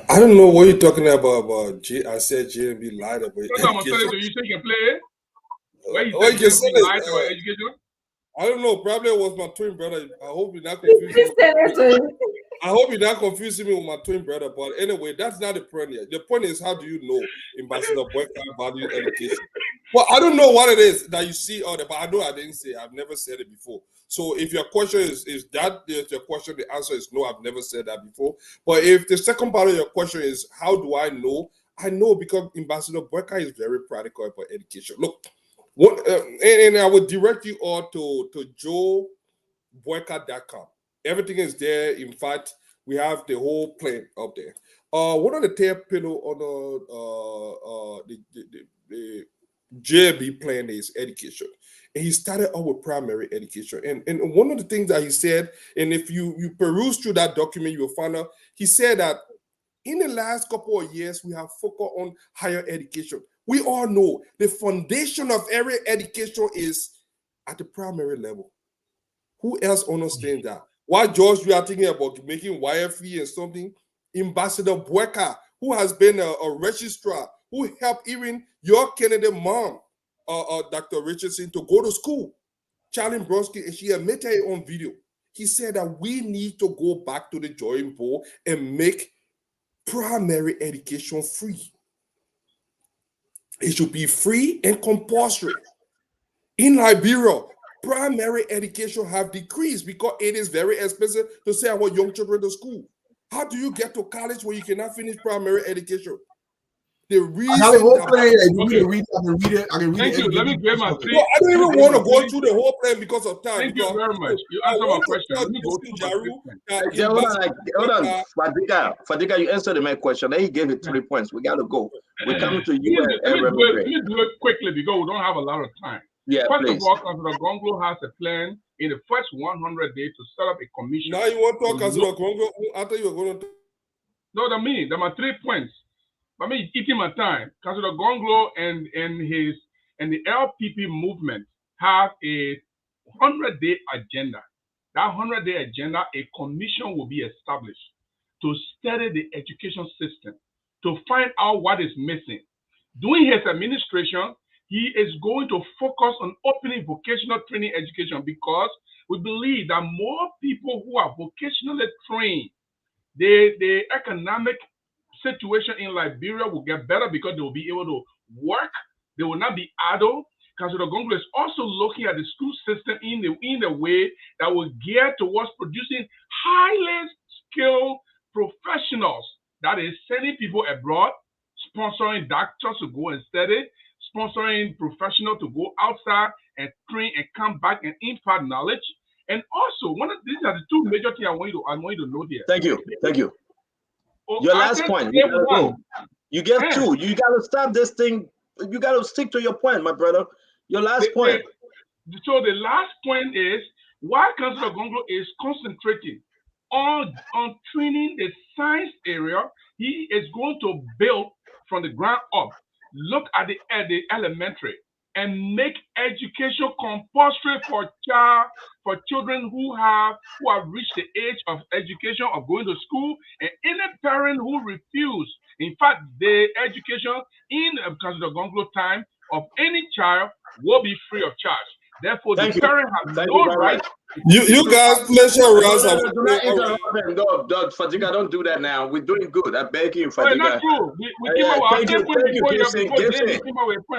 I don't know what you're talking about. I said JMB lied about That's what I'm education. telling you. You say you can play it? Where you Oh, you can say JMB lied it. about education? I don't know. Probably it was my twin brother. I hope you're not confusing me. I hope you're not confusing me with my twin brother. But anyway, that's not the point here. The point is, how do you know Ambassador Boyka values education? Well, I don't know what it is that you see on there, but I know I didn't say. I've never said it before. So if your question is that your question, the answer is no. I've never said that before. But if the second part of your question is how do I know? I know because Ambassador Boyka is very practical about education. Look. And I would direct you all to joeboyka.com. Everything is there. In fact, we have the whole plan up there. One of the third pillar on the JB plan is education. And he started out with primary education. And one of the things that he said, and if you peruse through that document, you will find out, he said that In the last couple of years, we have focused on higher education. We all know the foundation of every education is at the primary level. Who else understands that? Why, George, we are thinking about making YFE and something? Ambassador Bueka, who has been a registrar, who helped even your Kennedy mom, Dr. Richardson, to go to school. Charlie Bronski, and she admitted it on video. He said that we need to go back to the drawing board and make primary education free. It should be free and compulsory. In Liberia, primary education have decreased because it is very expensive to send our young children to school. How do you get to college when you cannot finish primary education? The reason I can read it. Thank you. Let me get my three. No, I don't even want to go through the whole plan because of time. Thank you very much. You answered my question. Let me go through Hold on. Fadiga, you answered my question. Then he gave it 3 points. We got to go. We're coming to you. Let me do it quickly because we don't have a lot of time. Yeah, First please. of all, Councilor Gonglo has a plan in the first 100 days to set up a commission. Now you want to talk, Councilor Gonglo? I thought you were going to. No, there are 3 points. I mean, eating my time. Councilor Gonglo and the LPP movement have a 100-day agenda. That 100-day agenda, a commission will be established to study the education system, to find out what is missing. During his administration, he is going to focus on opening vocational training education because we believe that more people who are vocationally trained, the economic situation in Liberia will get better because they will be able to work. They will not be idle. Councilor Gonglo is also looking at the school system in the way that will gear towards producing highly skilled professionals. That is sending people abroad, sponsoring doctors to go and study, sponsoring professionals to go outside and train and come back and impart knowledge. And also, these are the 2 major things I want you to note here. Thank you. Your last point. You get 2. You got to stop this thing. You got to stick to your point, my brother. Your last point. So the last point is why Councilor Gonglo is concentrating on training the science area. He is going to build from the ground up. Look at the elementary and make education compulsory for children who have reached the age of education, of going to school, and any parent who refuse. In fact, the education in Councilor Gonglo time of any child will be free of charge. Therefore, the parent has no right. You guys, pleasure rounds. Do not interrupt him. No, Fadiga, don't do that now. We're doing good. I beg you, Fadiga. Not true. Thank you,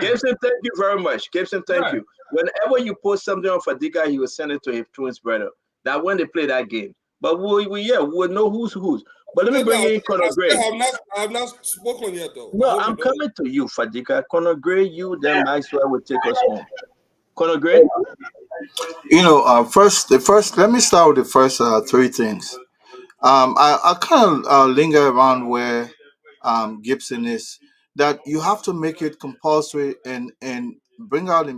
Gibson, thank you very much. Gibson, thank you. Whenever you post something on Fadiga, he will send it to his twins brother. That when they play that game. But we'll know who's. But let me bring in Conor Gray. I have not spoken yet, though. No, I'm coming to you, Fadiga. Conor Gray, you, then Maxwell will take us home. Conor Gray? First, let me start with the first 3 things. I kind of linger around where Gibson is, that you have to make it compulsory and bring out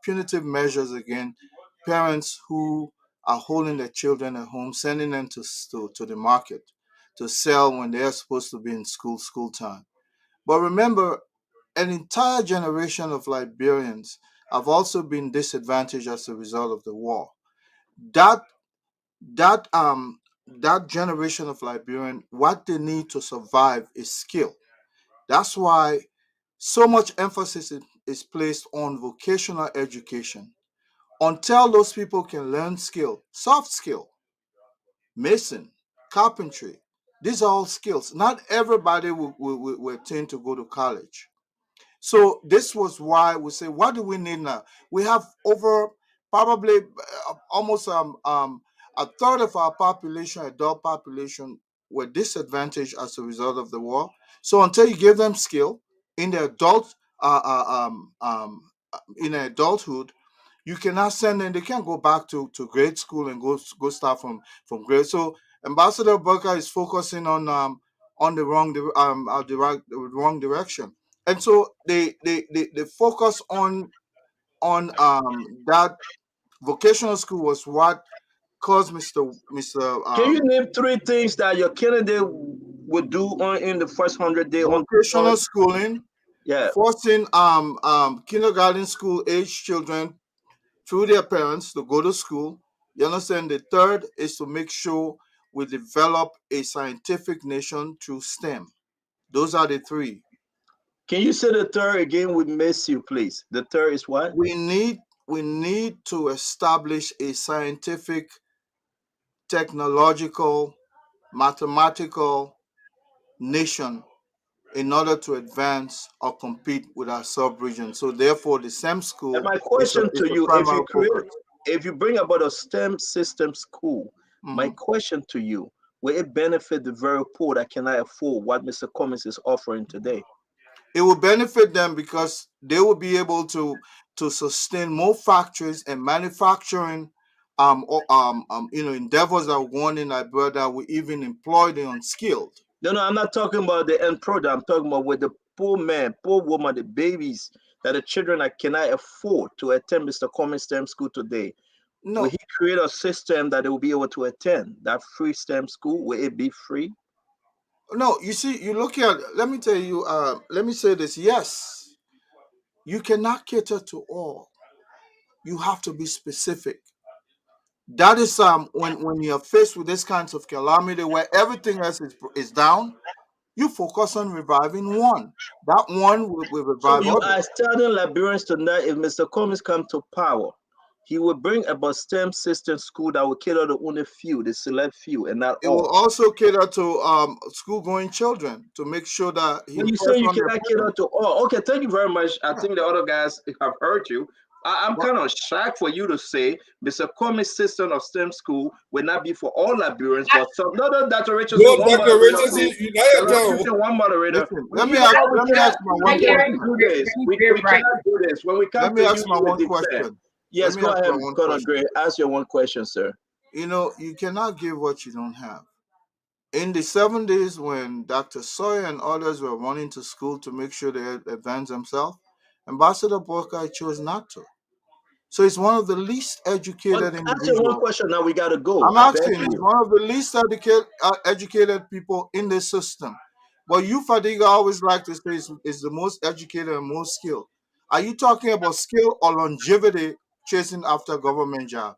punitive measures against parents who are holding their children at home, sending them to the market to sell when they are supposed to be in school time. But remember, an entire generation of Liberians have also been disadvantaged as a result of the war. That generation of Liberian, what they need to survive is skill. That's why so much emphasis is placed on vocational education. Until those people can learn skill, soft skill, mason, carpentry, these are all skills. Not everybody will tend to go to college. So this was why we say, what do we need now? We have over probably almost a third of our population, adult population, were disadvantaged as a result of the war. So until you give them skill in their in adulthood, you cannot send them. They can't go back to grade school and go start from grade. So Ambassador Burka is focusing on the wrong direction. And so they focus on that vocational school was what caused Mr. Can you name 3 things that your candidate would do in the first 100 days vocational schooling, yeah. forcing kindergarten school age children through their parents to go to school. You understand? The third is to make sure we develop a scientific nation through STEM. Those are the three. Can you say the third again? We miss you, please. The third is what? We need to establish a scientific, technological, mathematical nation in order to advance or compete with our sub-region. So therefore, the STEM school And my is question to a you, primary focus. if you bring about a STEM system school, my Mhm. question to you, will it benefit the very poor that cannot afford what Mr. Cummings is offering today? It will benefit them because they will be able to sustain more factories and manufacturing endeavors that are going in Liberia that will even employ the unskilled. No, I'm not talking about the end product. I'm talking about with the poor man, poor woman, the babies, that the children that cannot afford to attend Mr. Cummings STEM school today. No, Will he create a system that they will be able to attend that free STEM school? Will it be free? no, you see, you look at, let me tell you, let me say this. Yes, you cannot cater to all. You have to be specific. That is when you're faced with this kinds of calamity where everything else is down, you focus on reviving one. That one will So revive you others. are telling Liberians tonight, if Mr. Cummings come to power, he will bring about STEM system school that will cater to only few, the select few, and not It will all. also cater to school-going children to make sure that he When you say press you on their cannot cater parents. to all, okay, thank you very much. I Yeah. think the other guys have heard you. I'm What? kind of shocked for you to say Mr. Cummings' system of STEM school will not be for all Liberians, but some. No, Dr. Richardson, No, one Dr. moderator, Richardson, please. you now Dr. tell. Richardson, one moderator. Listen, You know what? let me ask my one We cannot question. do this. We cannot do this. When we Let come me to ask you, my you will one declare. question. Let Yes, me go ask ahead, my one Colonel question. Gray. Ask your one question, sir. You know, you cannot give what you don't have. In the 70s, when Dr. Sawyer and others were running to school to make sure they advance themselves, Ambassador Borkai chose not to. So he's one of the least educated Ask your one individuals. question. Now we gotta go. I'm I beg asking, he's you. one of the least educated people in the system. But you, Fadiga, always like to say is the most educated and most skilled. Are you talking about skill or longevity chasing after a government job?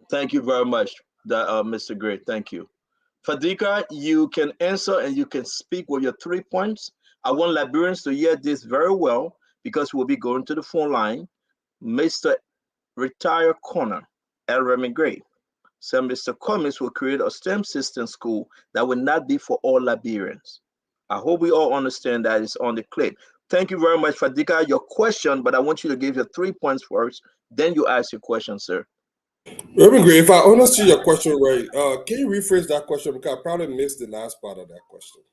Thank you very much, Mr. Gray. Thank you. Fadika, you can answer and you can speak with your 3 points. I want Liberians to hear this very well because we'll be going to the phone line. Mr. Retire Corner, El Remy Gray. So Mr. Cummings will create a STEM system school that will not be for all Liberians. I hope we all understand that it's on the clip. Thank you very much, Fadika. Your question, but I want you to give your 3 points first. Then you ask your question, sir. Reverend Gray, if I understood your question right, can you rephrase that question because I probably missed the last part of that question.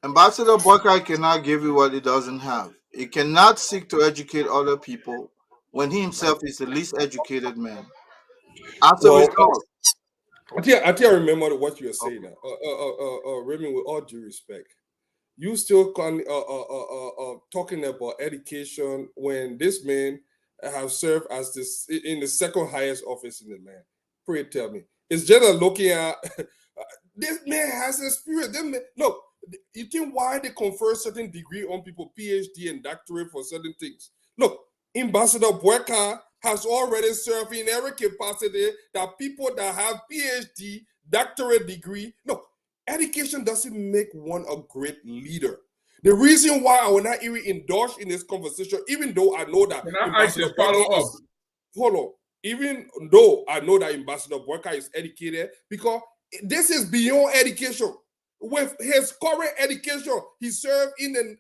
Ambassador Borkai cannot give you what he doesn't have. He cannot seek to educate other people when he himself is the least educated man. As a Well, result, I think I remember what you were saying okay. now. Raymond, with all due respect, you still talking about education when this man has served as in the second highest office in the land. Pray tell me, it's just looking at this man has experience. Look, you think why they confer certain degree on people, PhD and doctorate for certain things? Look, Ambassador Bueka has already served in every capacity that people that have PhD, doctorate degree. Look, education doesn't make one a great leader. The reason why I will not even indulge in this conversation, even though I know that Can I ask a follow-up? Hold on. Even though I know that Ambassador Bueka is educated, because this is beyond education. With his current education, he served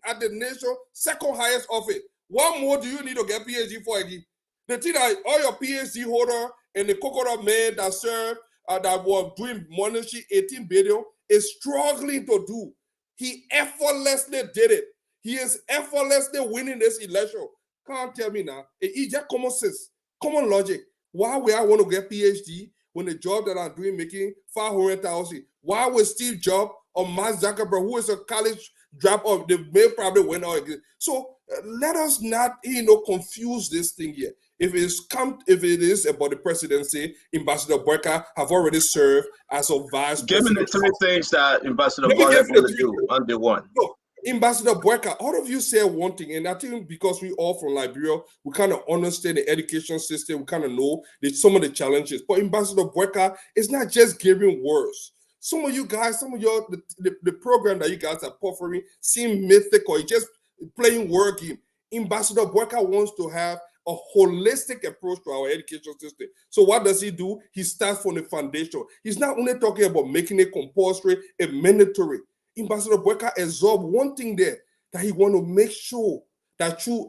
at the nation second highest office. What more do you need to get PhD for again? The thing that all your PhD holder and the coconut man that served that was doing monetary 18 billion is struggling to do. He effortlessly did it. He is effortlessly winning this election. Can't tell me now. It's just common sense, common logic. Why would I want to get PhD when the job that I'm doing making 500,000? Why would Steve Jobs or Mark Zuckerberg, who is a college drop off. The mail probably went out again. So let us not, confuse this thing here. If it is about the presidency, Ambassador Boyka have already served as a vice Give me the president. 3 things that Ambassador Let me Boyka give is you going the to 3 do on day one. No, Ambassador Boyka, all of you say one thing, and I think because we all from Liberia, we kind of understand the education system, we kind of know some of the challenges. But Ambassador Boyka is not just giving words. Some of you guys, some of your the program that you guys are offering seem mythical. You're just playing word game. Ambassador Boyka wants to have a holistic approach to our education system. So what does he do? He starts from the foundation. He's not only talking about making it compulsory and mandatory. Ambassador Boyka absorbed one thing there, that he want to make sure that to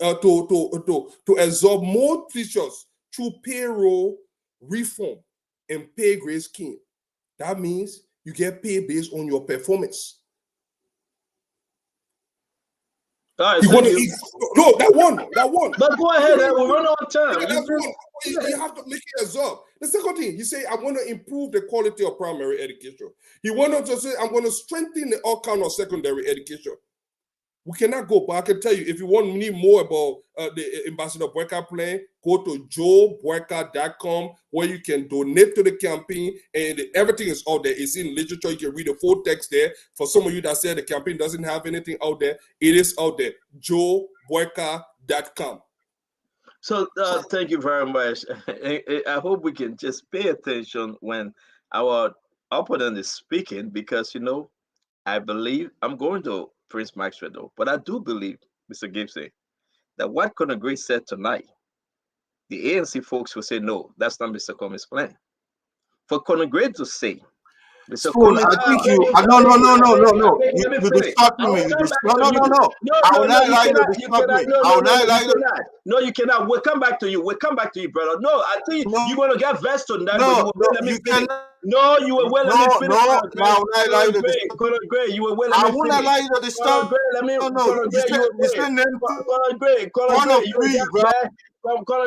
absorb more teachers through payroll reform and pay grade scheme. That means you get paid based on your performance. All right, You want to eat? No, that one. But go ahead, we're running on time. Yeah, you have to make it absorb. The second thing, he say, I want to improve the quality of primary education. He wanted to say, I'm going to strengthen the all kind of secondary education. We cannot go, but I can tell you, if you want to need more about the Ambassador Boyka plan, go to joeboyka.com, where you can donate to the campaign, and everything is out there. It's in literature. You can read the full text there. For some of you that said the campaign doesn't have anything out there, it is out there. joeboyka.com. So thank you very much. I hope we can just pay attention when our opponent is speaking, because, I believe, I'm going to Prince Maxwell though, but I do believe, Mr. Gibson, that what Conor Gray said tonight, the ANC folks will say, no, that's not Mr. Cummings' plan. For Conor Gray to say, Mr. Cummings, I think you. No. You distracting me. No. I will not allow you to distract me. I will not allow you. No, you cannot. We'll come back to you. We'll come back to you, brother. No, I think you're going to get vexed on that. No, you cannot. No, you were well. No, I will not allow you to distract. Conor Gray, you were well. I will not allow you to distract. Conor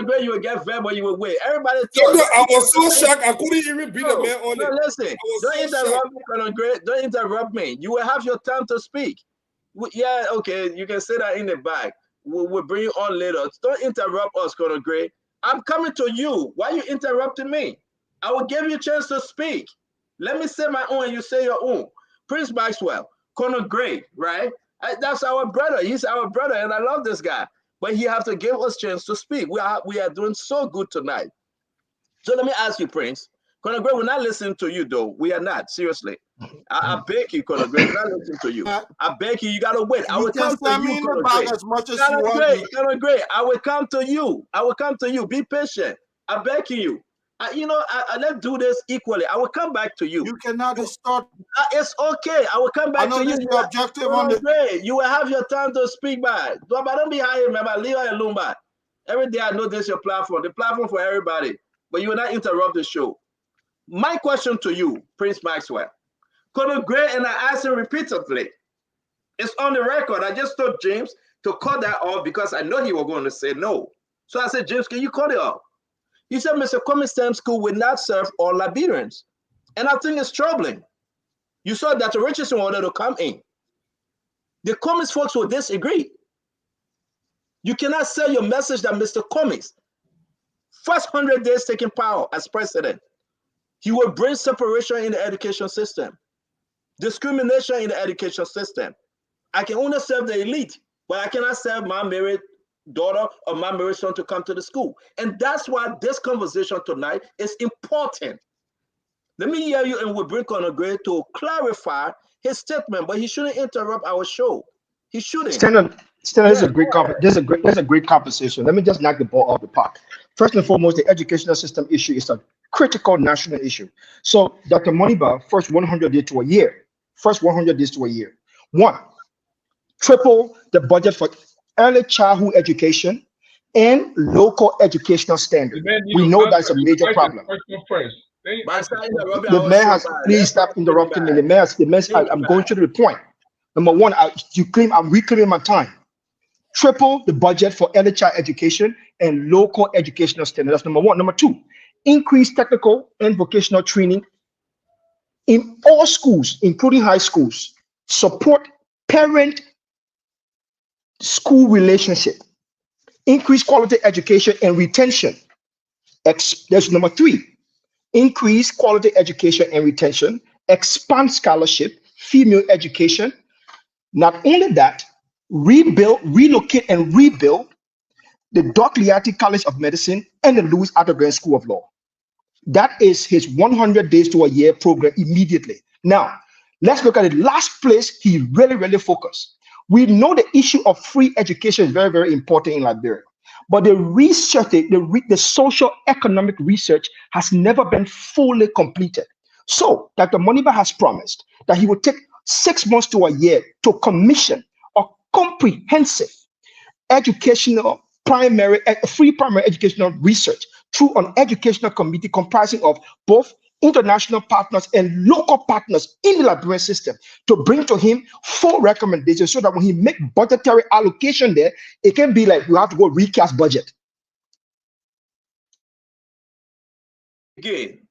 Gray, you will get vexed, but you will wait. Everybody I was so shocked. I couldn't even be the man on it. Listen, don't interrupt me, Conor Gray. Don't interrupt me. You will have your time to speak. Yeah, okay, you can say that in the back. We'll bring you on later. Don't interrupt us, Conor Gray. I'm coming to you. Why are you interrupting me? I will give you a chance to speak. Let me say my own and you say your own. Prince Maxwell, Conor Gray, right? That's our brother. He's our brother, and I love this guy. But he have to give us a chance to speak. We are doing so good tonight. So let me ask you, Prince. Conor Gray, we're not listening to you, though. We are not, seriously. I beg you, Conor Gray, we're not listening to you. I beg you, you got to wait. I will come to you, Conor Gray. As much as Conor Gray, I will come to you. I will come to you. Be patient. I beg you. Let's do this equally. I will come back to you. You cannot start. It's okay. I will come back to you. Your objective on the. You will have your time to speak by. But don't be high, remember. Leave her alone, by. Every day I know this is your platform. The platform for everybody. But you will not interrupt the show. My question to you, Prince Maxwell. Conor Gray, and I asked him repeatedly. It's on the record. I just told James to cut that off because I know he was going to say no. So I said, James, can you cut it off? He said, Mr. Cummings STEM School will not serve all Liberians. And I think it's troubling. You saw that Richardson wanted to come in. The Cummings folks will disagree. You cannot sell your message that Mr. Cummings, first 100 days taking power as president, he will bring separation in the education system, discrimination in the education system. I can only serve the elite, but I cannot serve my married daughter or my married son to come to the school. And that's why this conversation tonight is important. Let me hear you, and we'll bring Conor Gray to clarify his statement, but he shouldn't interrupt our show. He shouldn't. This is a great conversation. Let me just knock the ball off the park. First and foremost, the educational system issue is a critical national issue. So, Dr. Moniba, first 100 days to a year. One, triple the budget for early childhood education and local educational standards. We know that's a major problem. The mayor has, please stop interrupting me. The mayor, I'm going to the point. Number one, I'm reclaiming my time. Triple the budget for early child education and local educational standards. That's number one. Number two, increase technical and vocational training in all schools, including high schools. Support parent school relationship, increase quality education and retention. There's number 3, increase quality education and retention, expand scholarship, female education. Not only that, relocate and rebuild the Doc Liati College of Medicine and the Louis Atterbury School of Law. That is his 100 days to a year program immediately. Now, let's look at the last place he really focused. We know the issue of free education is very, very important in Liberia. But the research, the social economic research has never been fully completed. So Dr. Moniba has promised that he will take 6 months to a year to commission a comprehensive educational free primary educational research through an educational committee comprising of both international partners and local partners in the Liberian system to bring to him full recommendations so that when he make budgetary allocation there, it can be like we have to go recast budget. Again,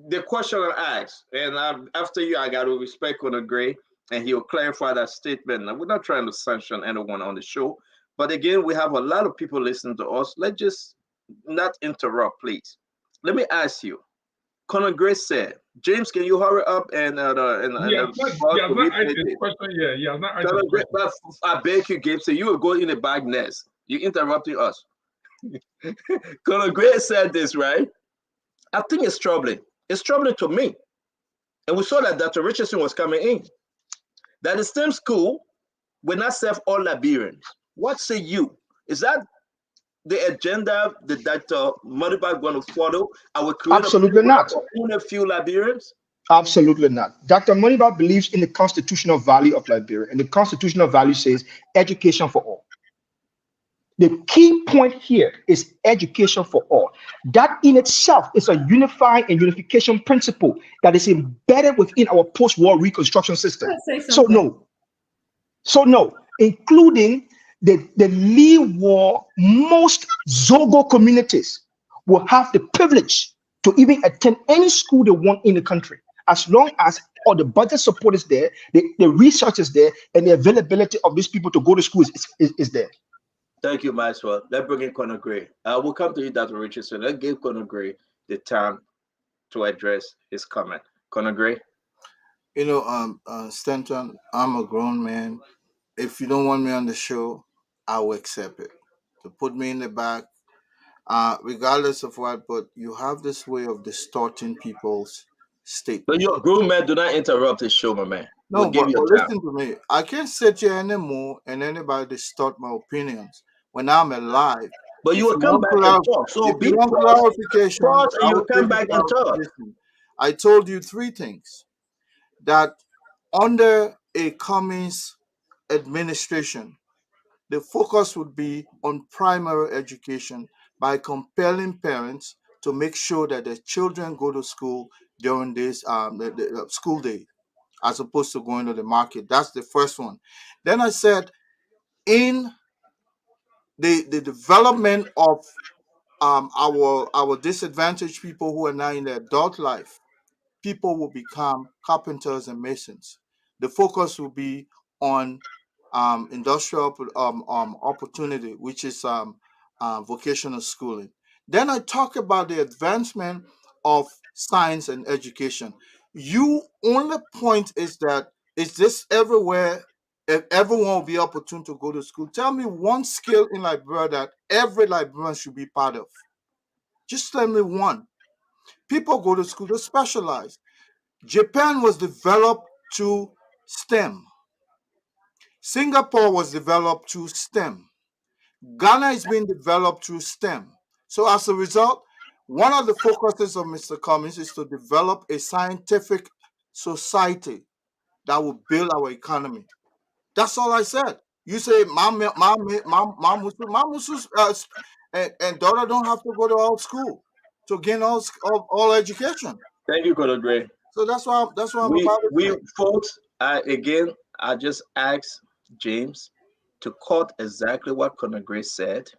the question I asked, and after you, I got to respect on Gray, and he'll clarify that statement. Now, we're not trying to sanction anyone on the show, but again, we have a lot of people listening to us. Let's just not interrupt, please. Let me ask you. Conor Gray said, James, can you hurry up and he has not answered his question yet. He has not answered the question. I beg you, Gabe, so you will go in the bag nest. You interrupting us. Conor Gray said this, right? I think it's troubling. It's troubling to me. And we saw that Dr. Richardson was coming in. That the STEM school will not serve all Liberians. What say you? Is that the agenda that Dr. Modiba going to follow? I will create Absolutely not. Only a few Liberians? Absolutely not. Dr. Moniba believes in the constitutional value of Liberia, and the constitutional value says education for all. The key point here is education for all. That in itself is a unifying and unification principle that is embedded within our post-war reconstruction system. So no, including the Lee War, most Zogo communities will have the privilege to even attend any school they want in the country, as long as all the budget support is there, the research is there, and the availability of these people to go to school is there. Thank you, Maxwell. Let's bring in Conor Gray. We'll come to you, Dr. Richardson. Let's give Conor Gray the time to address his comment. Conor Gray. You know, Stanton, I'm a grown man. If you don't want me on the show, I will accept it. To put me in the back, regardless of what, but you have this way of distorting people's statements. But you're a grown man. Do not interrupt the show, my man. No, but listen to me. I can't sit here anymore and anybody distort my opinions when I'm alive. But you will come back and talk. So be clarification. And you'll come back and talk. I told you 3 things. That under a Cummings administration, the focus would be on primary education by compelling parents to make sure that their children go to school during this the school day, as opposed to going to the market. That's the first one. Then I said, in the development of our disadvantaged people who are now in their adult life, people will become carpenters and masons. The focus will be on industrial opportunity, which is vocational schooling. Then I talk about the advancement of science and education. You only point is that is this everywhere? If everyone will be opportune to go to school, tell me one skill in Liberia that every Liberian should be part of. Just tell me one. People go to school to specialize. Japan was developed to STEM. Singapore was developed through STEM. Ghana is being developed through STEM. So as a result, one of the focuses of Mr. Cummings is to develop a scientific society that will build our economy. That's all I said. You say, Mom, and daughter don't have to go to all school to gain all education. Thank you, Conor Gray. So that's why I'm about it. Folks, I just asked James to quote exactly what Conor Gray said,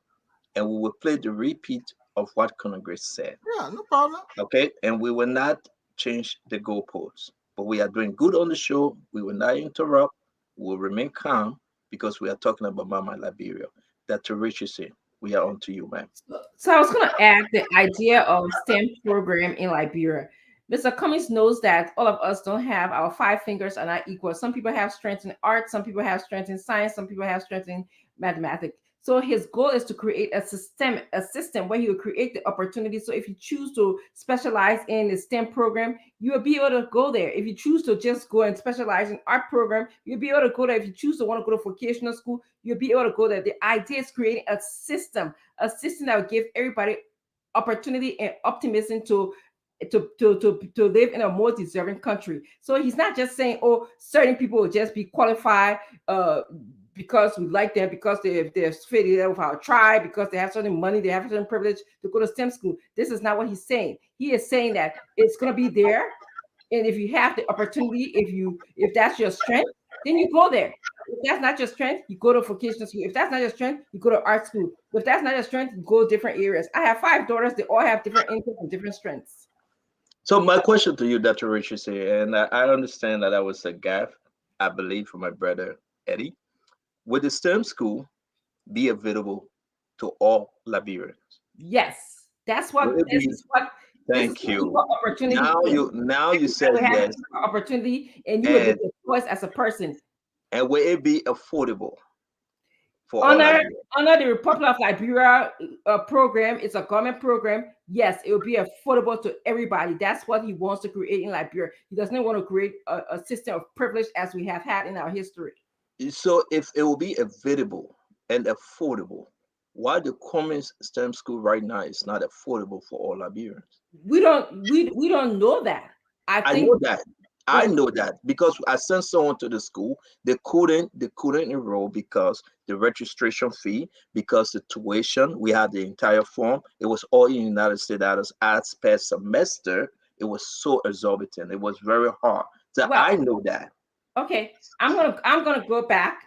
and we will play the repeat of what Conor Gray said. Yeah, no problem. Okay, and we will not change the goalposts, but we are doing good on the show. We will not interrupt. will remain calm because we are talking about Mama Liberia. Dr. Richardson, we are on to you, ma'am. So I was going to add the idea of STEM program in Liberia. Mr. Cummings knows that all of us don't have our 5 fingers are not equal. Some people have strength in art, some people have strength in science, some people have strength in mathematics. So his goal is to create a system where he will create the opportunity. So if you choose to specialize in the STEM program, you will be able to go there. If you choose to just go and specialize in art program, you'll be able to go there. If you choose to want to go to vocational school, you'll be able to go there. The idea is creating a system that will give everybody opportunity and optimism to live in a more deserving country. So he's not just saying, oh, certain people will just be qualified because we like them, because they're affiliated with our tribe, because they have certain money, they have certain privilege to go to STEM school. This is not what he's saying. He is saying that it's going to be there, and if you have the opportunity, if that's your strength, then you go there. If that's not your strength, you go to vocational school. If that's not your strength, you go to art school. If that's not your strength, you go to different areas. I have 5 daughters. They all have different interests and different strengths. So my question to you, Dr. Richardson, and I understand that was a gaffe, I believe, for my brother Eddie. Would the STEM school be available to all Liberians? Yes, that's what. Thank you. Opportunity. Now you said yes. Opportunity, and you will get the choice as a person. And will it be affordable for all under Liberians? the Republic of Liberia program? It's a government program. Yes, it will be affordable to everybody. That's what he wants to create in Liberia. He doesn't want to create a system of privilege as we have had in our history. So if it will be available and affordable, why the Cummings STEM school right now is not affordable for all Liberians? We don't know that. I know that. I know that because I sent someone to the school. They couldn't enroll because the registration fee, because the tuition. We had the entire form. It was all in the United States dollars as per semester. It was so exorbitant. It was very hard. So I know that. Okay, I'm gonna go back.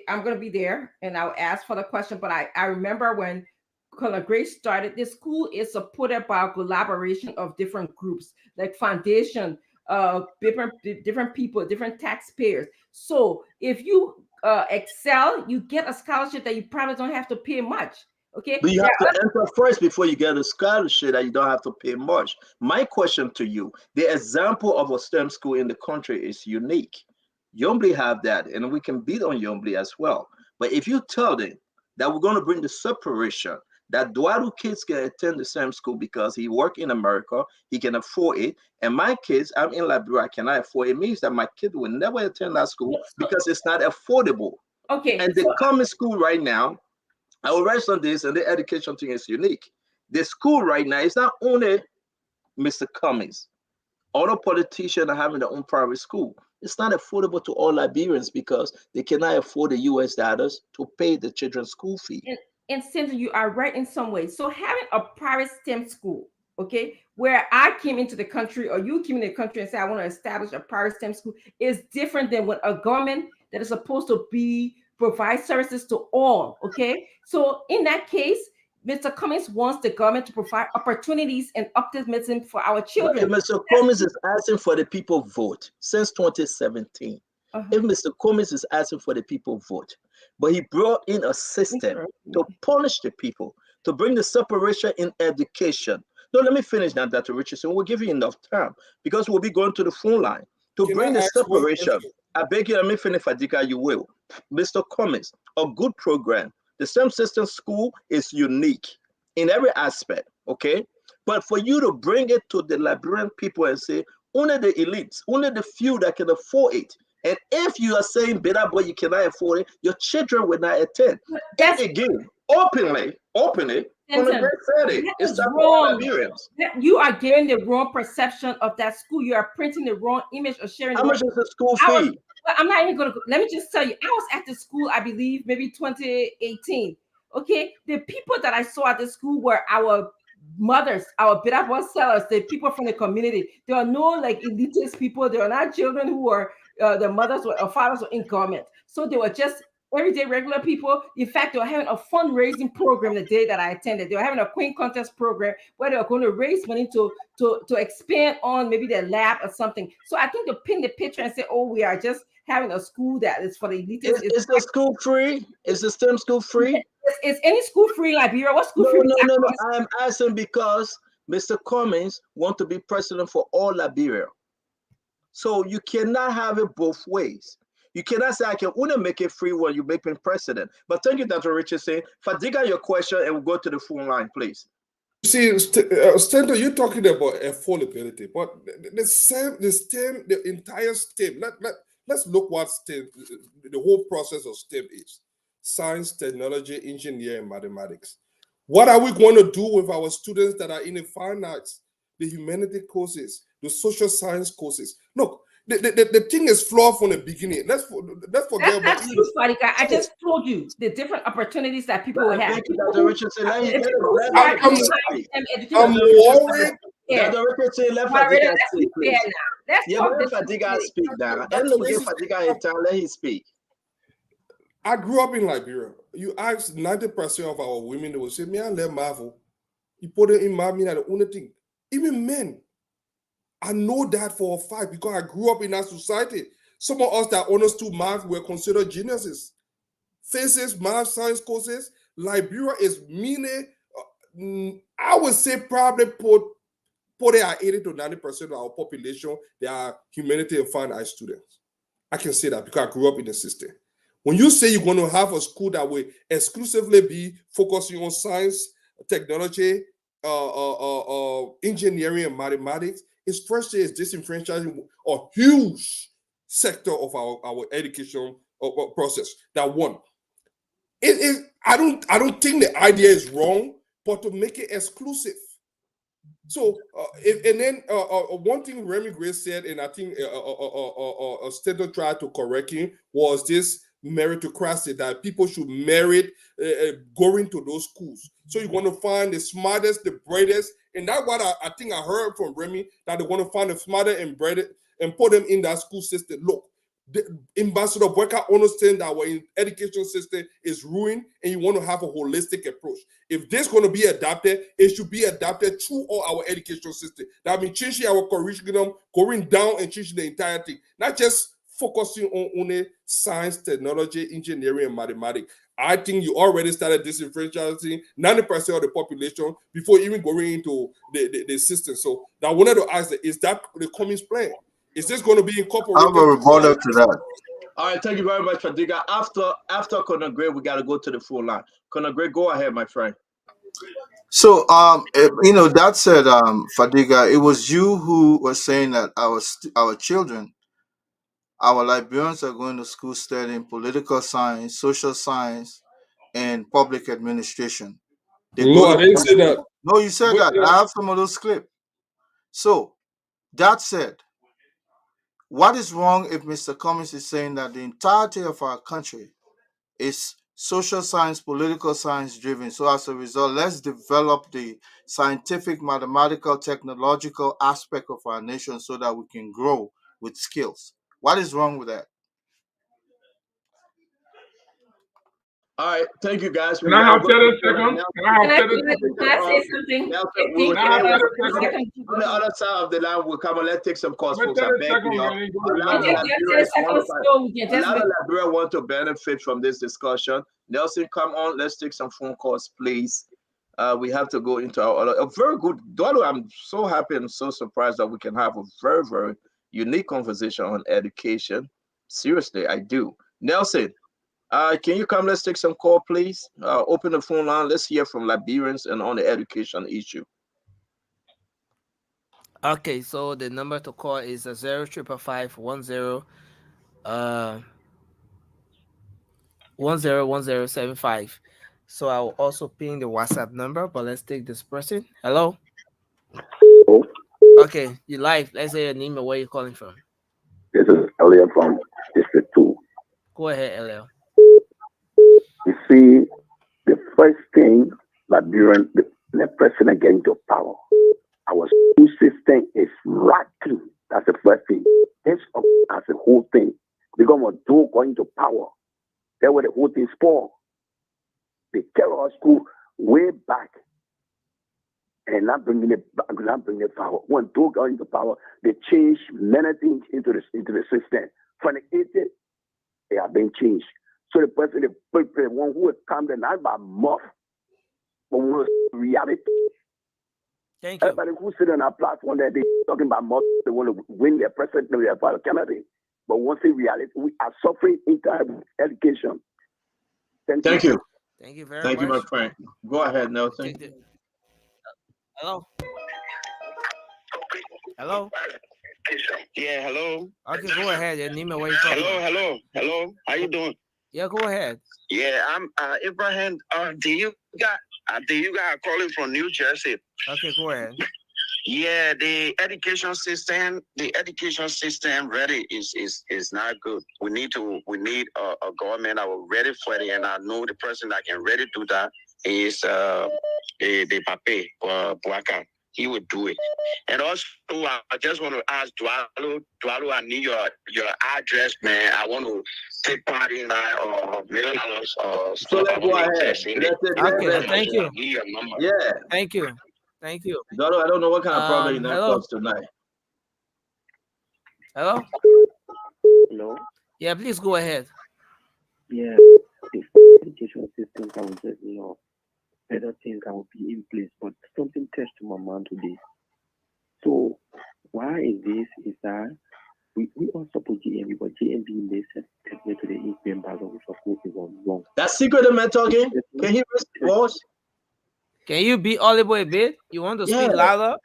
I'm gonna be there, and I'll ask for the question. But I remember when Colonel Grace started, this school is supported by a collaboration of different groups, like foundation, different people, different taxpayers. So if you excel, you get a scholarship that you probably don't have to pay much. Okay, but you have to enter first before you get a scholarship that you don't have to pay much. My question to you: the example of a STEM school in the country is unique. Yombly have that, and we can beat on Yombly as well. But if you tell them that we're going to bring the separation, that Duaru kids can attend the same school because he work in America, he can afford it, and my kids, I'm in Liberia, can I afford it? It means that my kid will never attend that school because it's not affordable. Okay. And the common school right now, I will rest on this, and the education thing is unique. The school right now is not only Mr. Cummings. Other politicians are having their own private school. It's not affordable to all Liberians because they cannot afford the US dollars to pay the children's school fee. And Sandra, you are right in some ways. So having a private STEM school, okay, where I came into the country or you came into the country and say, I want to establish a private STEM school is different than when a government that is supposed to provide services to all, okay? So in that case, Mr. Cummings wants the government to provide opportunities and optimism for our children. But Mr. Cummings is asking for the people vote since 2017. If Mr. Cummings is asking for the people vote, but he brought in a system to punish the people, to bring the separation in education. No, let me finish now, Dr. Richardson. We'll give you enough time because we'll be going to the phone line to bring the separation. I beg you, let me finish, Fadika, you will. Mr. Cummings, a good program. The STEM system school is unique in every aspect, okay? But for you to bring it to the Liberian people and say, only the elites, only the few that can afford it. And if you are saying, better boy, you cannot afford it, your children will not attend. That's again, openly, it's wrong. You are giving the wrong perception of that school. You are printing the wrong image or sharing. How much is the school fee? I'm not even going to. Let me just tell you. I was at the school, I believe, maybe 2018. Okay, the people that I saw at the school were our mothers, our bitter sellers, the people from the community. There are no like elitist people. There are not children who were the mothers or fathers were in government. So they were just everyday regular people. In fact, they were having a fundraising program the day that I attended. They were having a queen contest program where they were going to raise money to expand on maybe their lab or something. So I think to paint the picture and say, oh, we are just having a school that is for the elitists. Is the school free? Is the STEM school free? Is any school free in Liberia? What school No, free? no. I'm asking because Mr. Cummings want to be president for all Liberia. So you cannot have it both ways. You cannot say I can only make it free when you make me president. But thank you, Dr. Richardson. Fadiga, your question, and we'll go to the phone line, please. See, Stento, you're talking about affordability, but the entire STEM. Let's look what STEM, the whole process of STEM is: science, technology, engineering, mathematics. What are we going to do with our students that are in the fine arts, the humanity courses, the social science courses? Look, the thing is flawed from the beginning. Let's forget about it. I just told you the different opportunities that people will have. Dr. Richardson, I'm worried. Dr. Richardson, let Fadiga speak, please. Yeah, but let Fadiga speak now. And look, give Fadiga a time, let him speak. I grew up in Liberia. You ask 90% of our women, they will say, "Me, I love Marvel." You put it in my mean the only thing. Even men, I know that for a fact because I grew up in that society. Some of us that understood math were considered geniuses. Physics, math, science courses. Liberia is meaning, I would say probably put it at 80 to 90% of our population, they are humanity and fine arts students. I can say that because I grew up in the system. When you say you're going to have a school that will exclusively be focusing on science, technology, engineering, and mathematics, it's first is disenfranchising a huge sector of our education process. That one. It is. I don't think the idea is wrong, but to make it exclusive. So, one thing Remy Grace said, and I think Stento tried to correct him, was this meritocracy that people should merit going to those schools. So you're going to find the smartest, the brightest, and that's what I think I heard from Remy, that they're going to find the smartest and brightest and put them in that school system. Look, the Ambassador Boyka understands that our education system is ruined and you want to have a holistic approach. If this is going to be adapted, it should be adapted through all our education system. That means changing our curriculum, going down and changing the entire thing, not just focusing on only science, technology, engineering, and mathematics. I think you already started disenfranchising 90% of the population before even going into the system. So I wanted to ask, is that the Cummings plan? Is this going to be incorporated? I'm a rebuttal to that. All right, thank you very much, Fadiga. After Conor Gray, we got to go to the phone line. Conor Gray, go ahead, my friend. So, that said, Fadiga, it was you who was saying that our children, our Liberians are going to school studying political science, social science, and public administration. No, I didn't say that. No, you said that. I have some of those clips. So, that said, what is wrong if Mr. Cummings is saying that the entirety of our country is social science, political science driven? So as a result, let's develop the scientific, mathematical, technological aspect of our nation so that we can grow with skills. What is wrong with that? All right, thank you guys. Can I have 30 seconds? Can I have 30 seconds? Can I say something? On the other side of the line, we'll come and let's take some calls, folks. I beg you. A lot of Liberia want to benefit from this discussion. Nelson, come on, let's take some phone calls, please. We have to go into a very good, Dolo, I'm so happy and so surprised that we can have a very, very unique conversation on education. Seriously, I do. Nelson, can you come? Let's take some call, please. Open the phone line. Let's hear from Liberians and on the education issue. Okay, so the number to call is 055510 101075. So I will also ping the WhatsApp number, but let's take this person. Hello. Okay, you live. Let's say your name and where you're calling from. This is Elliot from District 2. Go ahead, Elliot. You see, the first thing Liberian, the president getting to power, our school system is rotten. That's the first thing. This as a whole thing. Because when Joe going to power, That's where the whole thing spawned. They carry our school way back and not bringing it back, not bringing it power. When those got into power, they changed many things into the system. From the 80s, they have been changed. So the person, the one who would come there not by mouth, but was reality. Thank you. Everybody who sit on our platform that they talking about mouth, they want to win their president, their candidate. But once in reality, we are suffering entire education. Thank you. Thank you very Thank much. you, my friend. Go ahead, Nelson. Hello. Hello. Yeah, hello. Okay, go ahead. Your name and where you from? Hello. How you doing? Yeah, go ahead. Yeah, I'm Abraham. Do you guys calling from New Jersey? Okay, go ahead. Yeah, the education system ready is not good. We need a government that will ready for it, and I know the person that can ready do that is the Pape Buaka. He would do it. And also, I just want to ask Dwalo, I need your address, man. I want to take part in that $1 million. So let's go ahead. Okay, thank you. Yeah. Thank you. Dwalo, I don't know what kind of problem you have hello. tonight. Hello? Hello? Yeah, please go ahead. Yeah, the education system can just, better things that will be in place, but something touched my mind today. So why is this? Is that we all support GMB, but GMB listen to the EPM battle, which of course is wrong. That's secret man talking. Can you voice? Can you be audible a bit? You want to speak louder?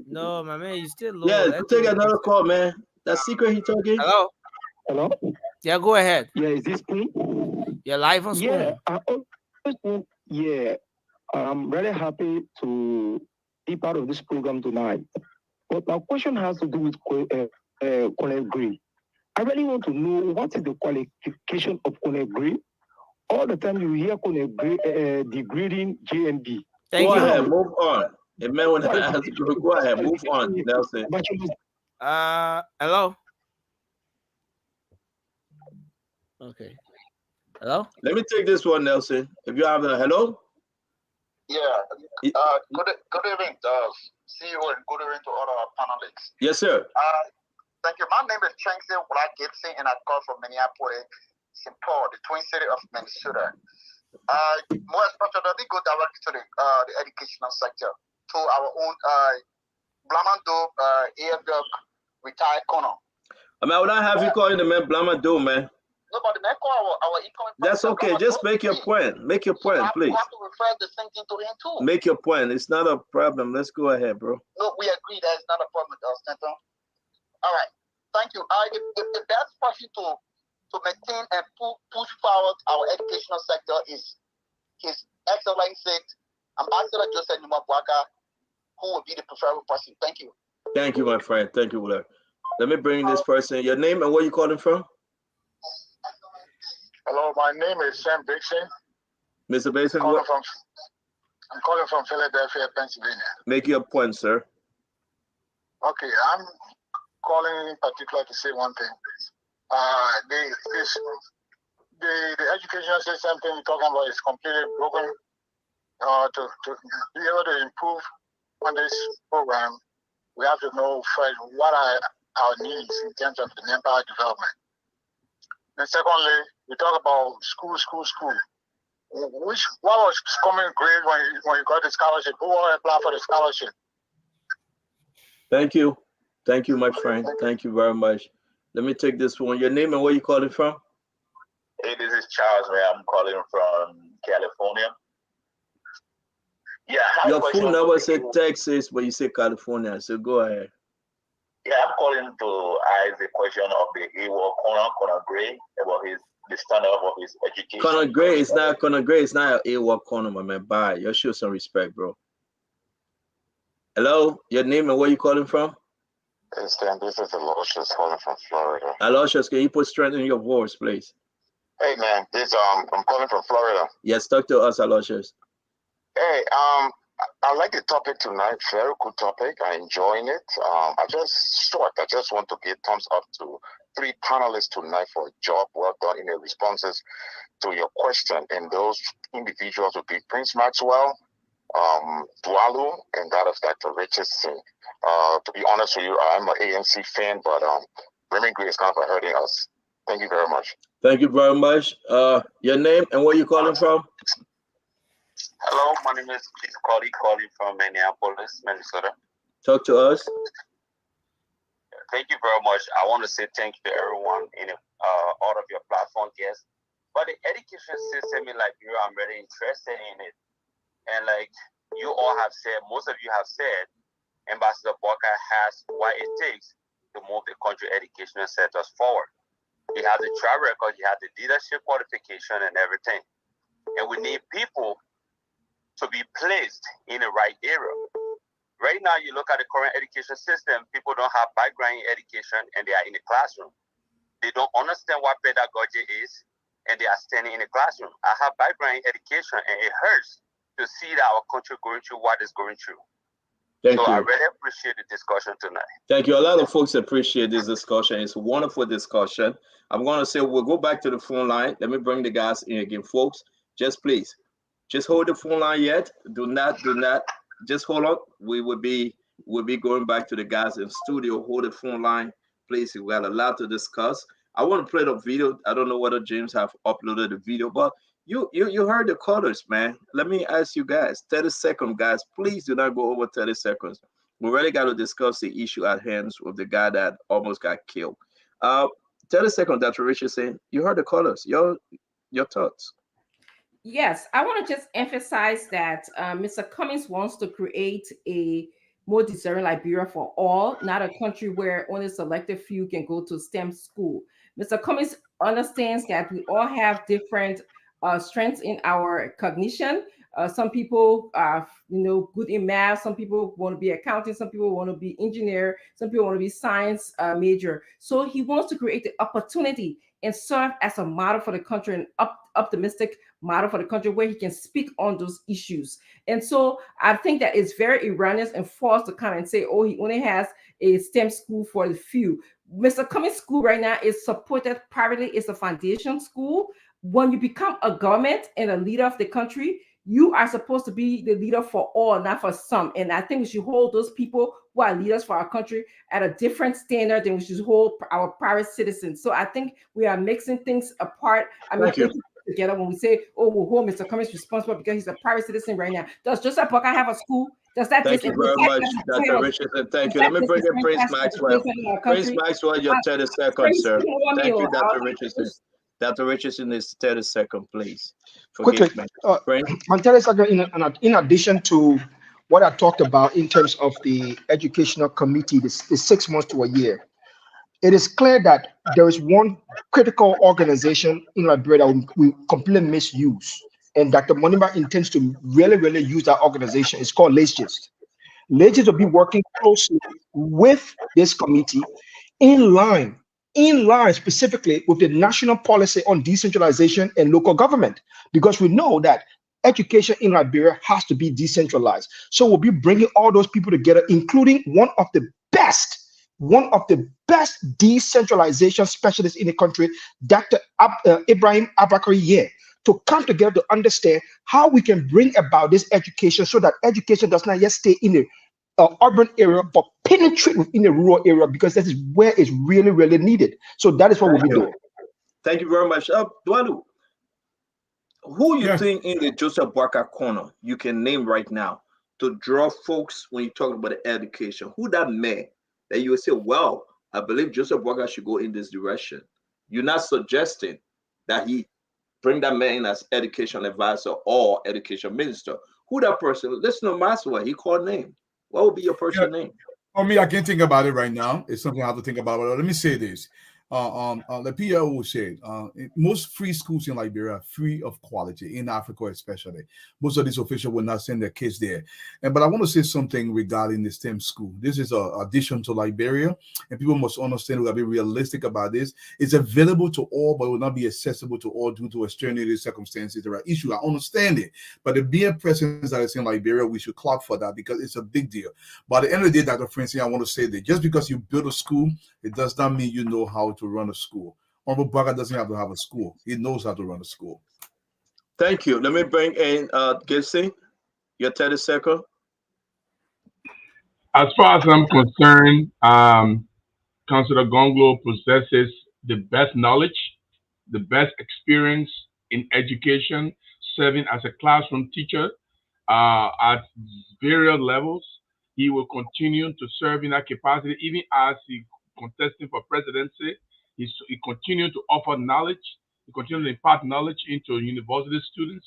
No, my man, you still low. Yeah, take another call, man. That's secret he talking. Hello? Hello? Yeah, go ahead. Yeah, is this me? You're live on Spoon. Yeah, I'm really happy to be part of this program tonight. But my question has to do with Colonel Gray. I really want to know what is the qualification of Colonel Gray. All the time you hear Colonel Gray degrading JMB. Go ahead, move on. If man want to ask, go ahead, move on, Nelson. Hello? Okay. Hello? Let me take this one, Nelson. If you have a hello? Yeah. Good evening, CEO, and good evening to all our panelists. Yes, sir. Thank you. My name is Chengse Wula Gibson, and I call from Minneapolis, St. Paul, the Twin City of Minnesota. More especially, let me go directly to the educational sector, to our own Blamando AFW retired colonel. I mean, I would not have you calling the man Blamando, man. Nobody may call our incoming. That's okay. Just make your point. Make your point, please. You have to refer the same thing to him too. Make your point. It's not a problem. Let's go ahead, bro. No, we agree that it's not a problem, Stanton. All right. Thank you. The best person to maintain and push forward our educational sector is His Excellency Ambassador Joseph Nwabwaka, who will be the preferred person. Thank you. Thank you, my friend. Thank you, Willa. Let me bring this person. Your name and where you calling from? Hello, my name is Sam Dixon. Mr. Basin, I'm calling from Philadelphia, Pennsylvania. Make your point, sir. Okay, I'm calling in particular to say one thing. The education system thing we're talking about is completely broken. To be able to improve on this program, we have to know first what are our needs in terms of the manpower development. And secondly, we talk about school. What was coming great when you got the scholarship? Who will apply for the scholarship? Thank you. Thank you, my friend. Thank you very much. Let me take this one. Your name and where you calling from? Hey, this is Charles, man. I'm calling from California. Yeah. Your phone number said Texas, but you say California. So go ahead. Yeah, I'm calling to ask the question of the AWOL Conor Gray about the standard of his education. Conor Gray is not an AWOL corner, my man. Bye. You show some respect, bro. Hello, your name and where you calling from? This is Aloysius calling from Florida. Aloysius, can you put strength in your voice, please? Hey man, I'm calling from Florida. Yes, talk to us, Aloysius. Hey, I like the topic tonight. Very good topic. I'm enjoying it. I just want to give thumbs up to 3 panelists tonight for a job well done in the responses to your question. And those individuals would be Prince Maxwell, Dwalu, and that of Dr. Richardson. To be honest with you, I'm an ANC fan, but Raymond Gray is kind of hurting us. Thank you very much. Thank you very much. Your name and where you calling from? Hello, my name is Keith calling from Minneapolis, Minnesota. Talk to us. Thank you very much. I want to say thank you to everyone in all of your platform guests. But the education system in Liberia, I'm very interested in it. And like you all have said, most of you have said, Ambassador Barker has what it takes to move the country educational sectors forward. He has the track record, he has the leadership qualification and everything. And we need people to be placed in the right area. Right now, you look at the current education system, people don't have background in education and they are in the classroom. They don't understand what pedagogy is and they are standing in the classroom. I have background in education and it hurts to see that our country going through what is going through. Thank you. I really appreciate the discussion tonight. Thank you. A lot of folks appreciate this discussion. It's a wonderful discussion. I'm going to say we'll go back to the phone line. Let me bring the guys in again, folks. Just please. Just hold the phone line yet. Do not. Just hold on. We'll be going back to the guys in studio. Hold the phone line, please. We got a lot to discuss. I want to play the video. I don't know whether James have uploaded the video, but you heard the colors, man. Let me ask you guys, 30 seconds, guys. Please do not go over 30 seconds. We really got to discuss the issue at hand with the guy that almost got killed. 30 seconds, Dr. Richardson. You heard the colors. Your thoughts. Yes, I want to just emphasize that Mr. Cummings wants to create a more deserving Liberia for all, not a country where only selected few can go to STEM school. Mr. Cummings understands that we all have different strengths in our cognition. Some people are, good in math. Some people want to be accountant. Some people want to be engineer. Some people want to be science major. So he wants to create the opportunity and serve as a model for the country, an optimistic model for the country where he can speak on those issues. And so I think that it's very erroneous and false to come and say, oh, he only has a STEM school for the few. Mr. Cummings' school right now is supported privately. It's a foundation school. When you become a government and a leader of the country, you are supposed to be the leader for all, not for some. And I think we should hold those people who are leaders for our country at a different standard than we should hold our private citizens. So I think we are mixing things apart. I mean, together when we say, oh, we'll hold Mr. Cummings responsible because he's a private citizen right now. Does Joseph Parker have a school? Does that? Thank you very much, Dr. Richardson. Thank you. Let me bring in Prince Maxwell. Prince Maxwell, your 30 seconds, sir. Thank you, Dr. Richardson. Dr. Richardson is 30 seconds, please. Quickly, on 30 seconds, in addition to what I talked about in terms of the educational committee, the 6 months to a year, it is clear that there is one critical organization in Liberia that we completely misuse. And Dr. Monimba intends to really use that organization. It's called LAGIST. LAGIST will be working closely with this committee in line specifically with the national policy on decentralization and local government, because we know that education in Liberia has to be decentralized. So we'll be bringing all those people together, including one of the best decentralization specialists in the country, Dr. Ibrahim Abakari, to come together to understand how we can bring about this education so that education does not just stay in the urban area, but penetrate within the rural area, because that is where it's really needed. So that is what we'll be doing. Thank you very much. Dwalu, who you think in the Joseph Barker corner you can name right now to draw folks when you talk about the education? Who that man that you would say, well, I believe Joseph Barker should go in this direction? You're not suggesting that he bring that man in as education advisor or education minister. Who that person? Listen to Maxwell. He called name. What would be your personal name? For me, I can't think about it right now. It's something I have to think about. But let me say this. the PLO said, most free schools in Liberia are free of quality, in Africa especially. Most of these officials will not send their kids there. But I want to say something regarding the STEM school. This is an addition to Liberia, and people must understand, we got to be realistic about this. It's available to all, but it will not be accessible to all due to extraordinary circumstances. There are issues. I understand it. But the mere presence that is in Liberia, we should clap for that because it's a big deal. But at the end of the day, Dr. Francine, I want to say that just because you build a school, it does not mean you know how to run a school. Honorable Baga doesn't have to have a school. He knows how to run a school. Thank you. Let me bring in Gilsey, your 30 second. As far as I'm concerned, Councillor Gonglo possesses the best knowledge, the best experience in education, serving as a classroom teacher at various levels. He will continue to serve in that capacity, even as he contesting for presidency. He continues to offer knowledge. He continues to impart knowledge into university students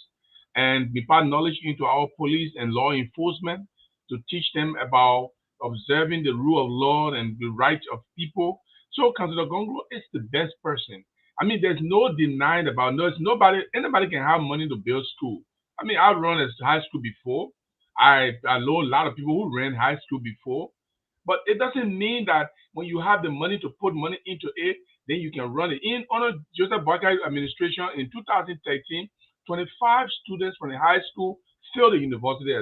and impart knowledge into our police and law enforcement to teach them about observing the rule of law and the rights of people. So Councillor Gonglo is the best person. I mean, there's no denying about anybody can have money to build school. I mean, I've run a high school before. I know a lot of people who ran high school before. But it doesn't mean that when you have the money to put money into it, then you can run it. In under Joseph Boakai administration in 2013, 25 students from the high school failed the university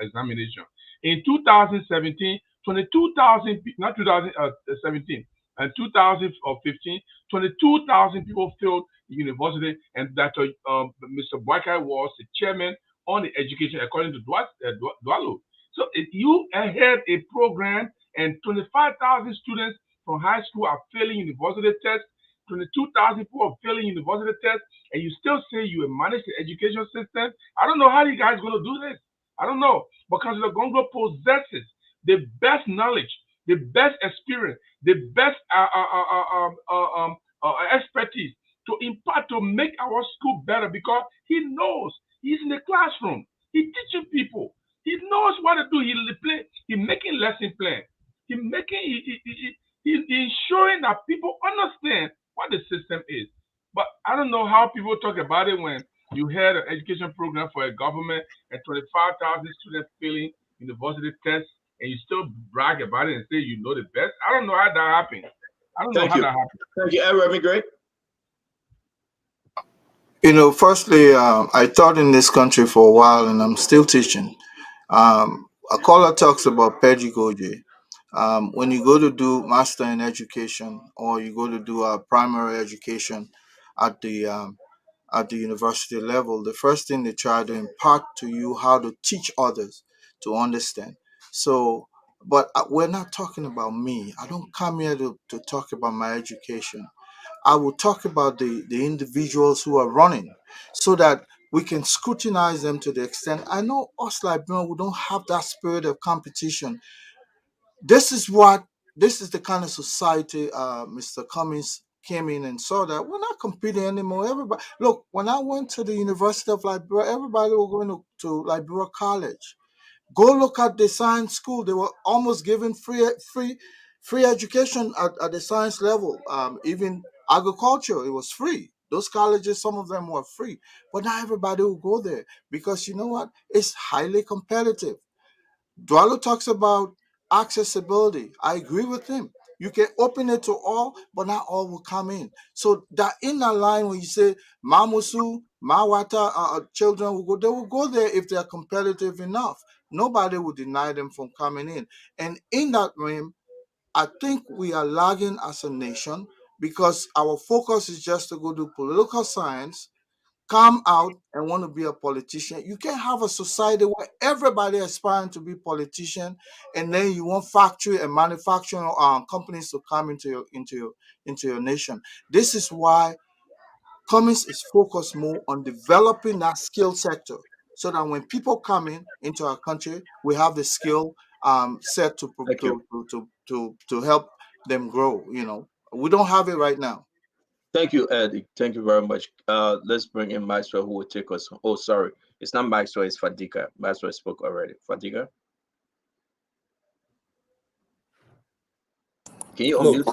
examination. In 2017, 22,000, not 2017, and 2015, 22,000 people failed the university, and that Mr. Boakai was the chairman on the education, according to Dwalo. So if you had a program and 25,000 students from high school are failing university tests, 22,000 people are failing university tests, and you still say you will manage the education system, I don't know how you guys are going to do this. I don't know. Because the Congo possesses the best knowledge, the best experience, the best expertise to impart, to make our school better, because he knows he's in the classroom. He's teaching people. He knows what to do. He's making lesson plan. He's ensuring that people understand what the system is. But I don't know how people talk about it when you had an education program for a government and 25,000 students failing university tests, and you still brag about it and say you know the best. I don't know how that happened. I don't know how that happened. Thank you, Remy Gray. You know, firstly, I taught in this country for a while, and I'm still teaching. A caller talks about pedagogy. When you go to do master in education, or you go to do a primary education at the university level, the first thing they try to impart to you how to teach others to understand. So, but we're not talking about me. I don't come here to talk about my education. I will talk about the individuals who are running, so that we can scrutinize them to the extent. I know us Liberians, we don't have that spirit of competition. This is the kind of society Mr. Cummings came in and saw, that we're not competing anymore. Everybody, look, when I went to the University of Liberia, everybody was going to Liberia College. Go look at the science school. They were almost giving free education at the science level. Even agriculture, it was free. Those colleges, some of them were free. But not everybody will go there, because you know what? It's highly competitive. Dwalo talks about accessibility. I agree with him. You can open it to all, but not all will come in. So that inner line, when you say Mamusu, Mawata, children will go, they will go there if they are competitive enough. Nobody will deny them from coming in. And in that realm, I think we are lagging as a nation, because our focus is just to go do political science, come out and want to be a politician. You can't have a society where everybody aspiring to be politician, and then you want factory and manufacturing companies to come into your nation. This is why Cummings is focused more on developing that skill sector, so that when people come into our country, we have the skill set to help them grow. You know, we don't have it right now. Thank you, Eddie. Thank you very much. Let's bring in Maxwell, who will take us. Oh, sorry. It's not Maxwell, it's Fadiga. Maxwell spoke already. Fadiga? Can you unmute?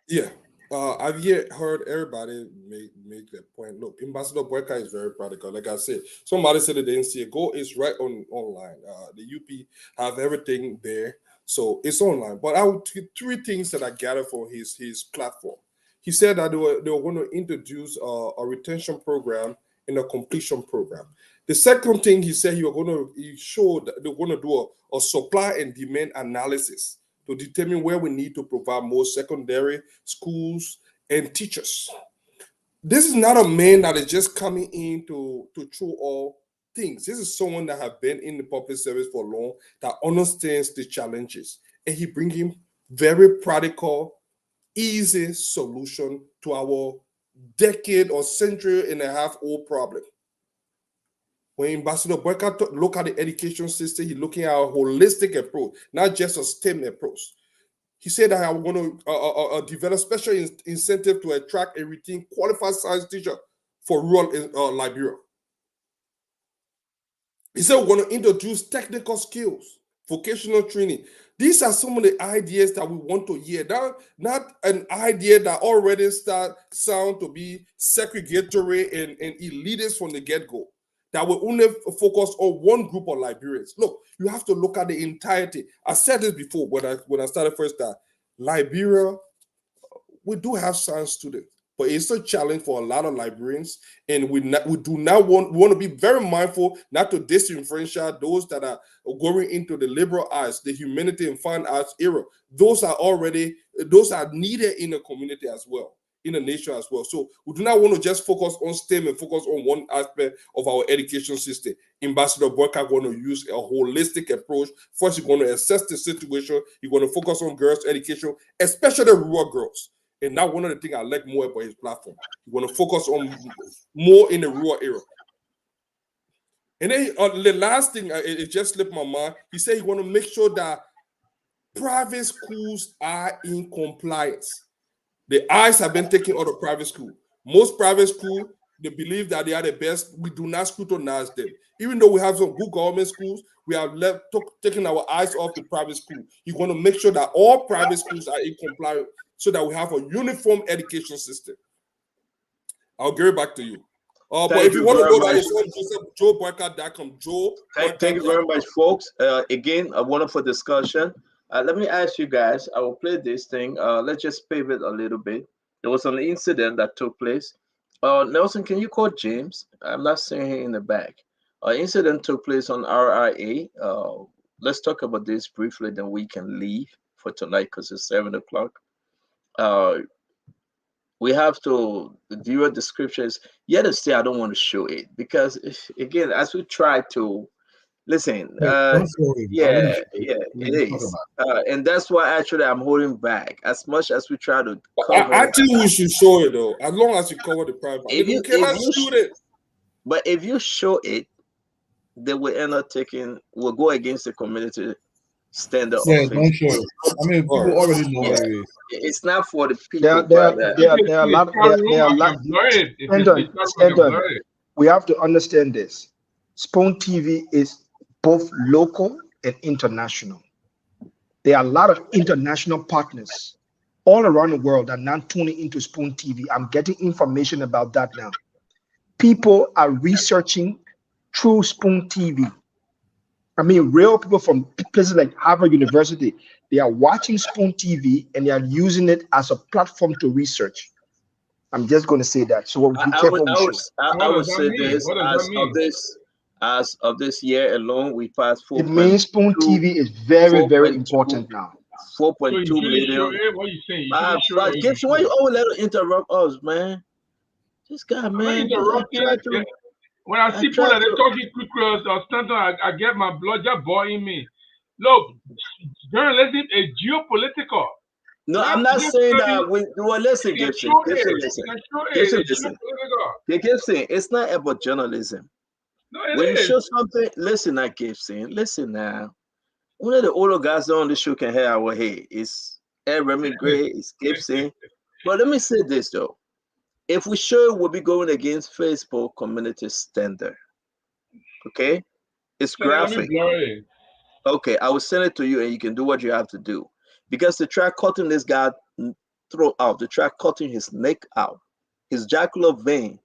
Yeah. I've heard everybody make that point. Look, Ambassador Boyka is very practical. Like I said, somebody said they didn't see it. Go, it's right online. The UP have everything there, so it's online. But I would three things that I gathered from his platform. He said that they were going to introduce a retention program and a completion program. The second thing he said he showed that they're going to do a supply and demand analysis to determine where we need to provide more secondary schools and teachers. This is not a man that is just coming in to throw all things. This is someone that has been in the public service for long, that understands the challenges, and he brings him very practical, easy solution to our decade or century and a half old problem. When Ambassador Boyka look at the education system, he's looking at a holistic approach, not just a STEM approach. He said that I'm going to develop special incentive to attract and retain qualified science teacher for rural Liberia. He said we're going to introduce technical skills, vocational training. These are some of the ideas that we want to hear. Not an idea that already sound to be segregatory and elitist from the get-go, that will only focus on one group of Liberians. Look, you have to look at the entirety. I said this before when I started first that Liberia, we do have science students, but it's a challenge for a lot of Liberians, and we do not want to be very mindful not to disenfranchise those that are going into the liberal arts, the humanity and fine arts era. Those are needed in the community as well, in the nation as well. So we do not want to just focus on STEM and focus on one aspect of our education system. Ambassador Boyka going to use a holistic approach. First, he's going to assess the situation. He's going to focus on girls' education, especially rural girls. And now one of the things I like more about his platform. He's going to focus on more in the rural area. And then the last thing, it just slipped my mind. He said he's going to make sure that private schools are in compliance. The eyes have been taken out of private school. Most private schools, they believe that they are the best. We do not scrutinize them. Even though we have some good government schools, we have taken our eyes off the private school. You're going to make sure that all private schools are in compliance so that we have a uniform education system. I'll get it back to you. But if you want to go there, it's on JoeBoyka.com. Thank you very much, folks. Again, a wonderful discussion. Let me ask you guys, I will play this thing. Let's just pivot a little bit. There was an incident that took place. Nelson, can you call James? I'm not seeing him in the back. An incident took place on RIA. Let's talk about this briefly, then we can leave for tonight because it's 7 o'clock. We have to view the scriptures. Yet to say I don't want to show it because, again, as we try to listen, it is, and that's why actually I'm holding back as much as we try to cover. I think we should show it though, as long as you cover the private. You cannot shoot it. But if you show it, they will end up will go against the community standard. Yeah, don't show it. I mean, people already know what it is. It's not for the people. There are a lot. We have to understand this. Spoon TV is both local and international. There are a lot of international partners all around the world that are now tuning into Spoon TV. I'm getting information about that now. People are researching through Spoon TV. I mean, real people from places like Harvard University, they are watching Spoon TV and they are using it as a platform to research. I'm just going to say that. So I would say this, as of this year alone, we passed 4. It means Spoon TV is very, very important now. 4.2 million. What you saying? Gibson, why you always let her interrupt us, man? This guy, man. When I see people that they talking quick or something, I get my blood just boiling me. Look, journalism is geopolitical. No, I'm not saying that. Listen, Gibson. Gibson, it's not about journalism. No, when you show something, listen, not Gibson. Listen now. One of the older guys on the show can hear our head. It's Remy Gray, it's Gibson. But let me say this though. If we show it, we'll be going against Facebook community standard. Okay? It's graphic. Okay, I will send it to you and you can do what you have to do. Because to try cutting this guy throat out. They try cutting his neck out, his jugular vein,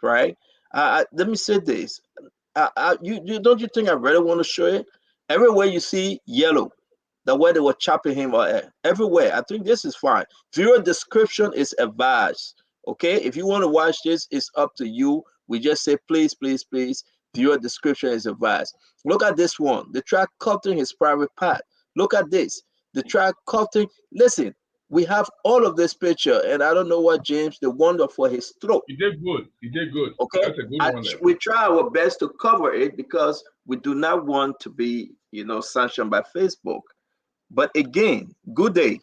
right? Let me say this. You don't you think I really want to show it? Everywhere you see yellow, the way they were chopping him everywhere. I think this is fine. Viewer description is advised. Okay, if you want to watch this, it's up to you. We just say please, please, please. Viewer description is advised. Look at this one. They try cutting his private part. Look at this. They try cutting. Listen, we have all of this picture, and I don't know what James, the wonder for his throat. You did good. You did good. Okay, That's a good one there. we try our best to cover it because we do not want to be, sanctioned by Facebook. But again, good day,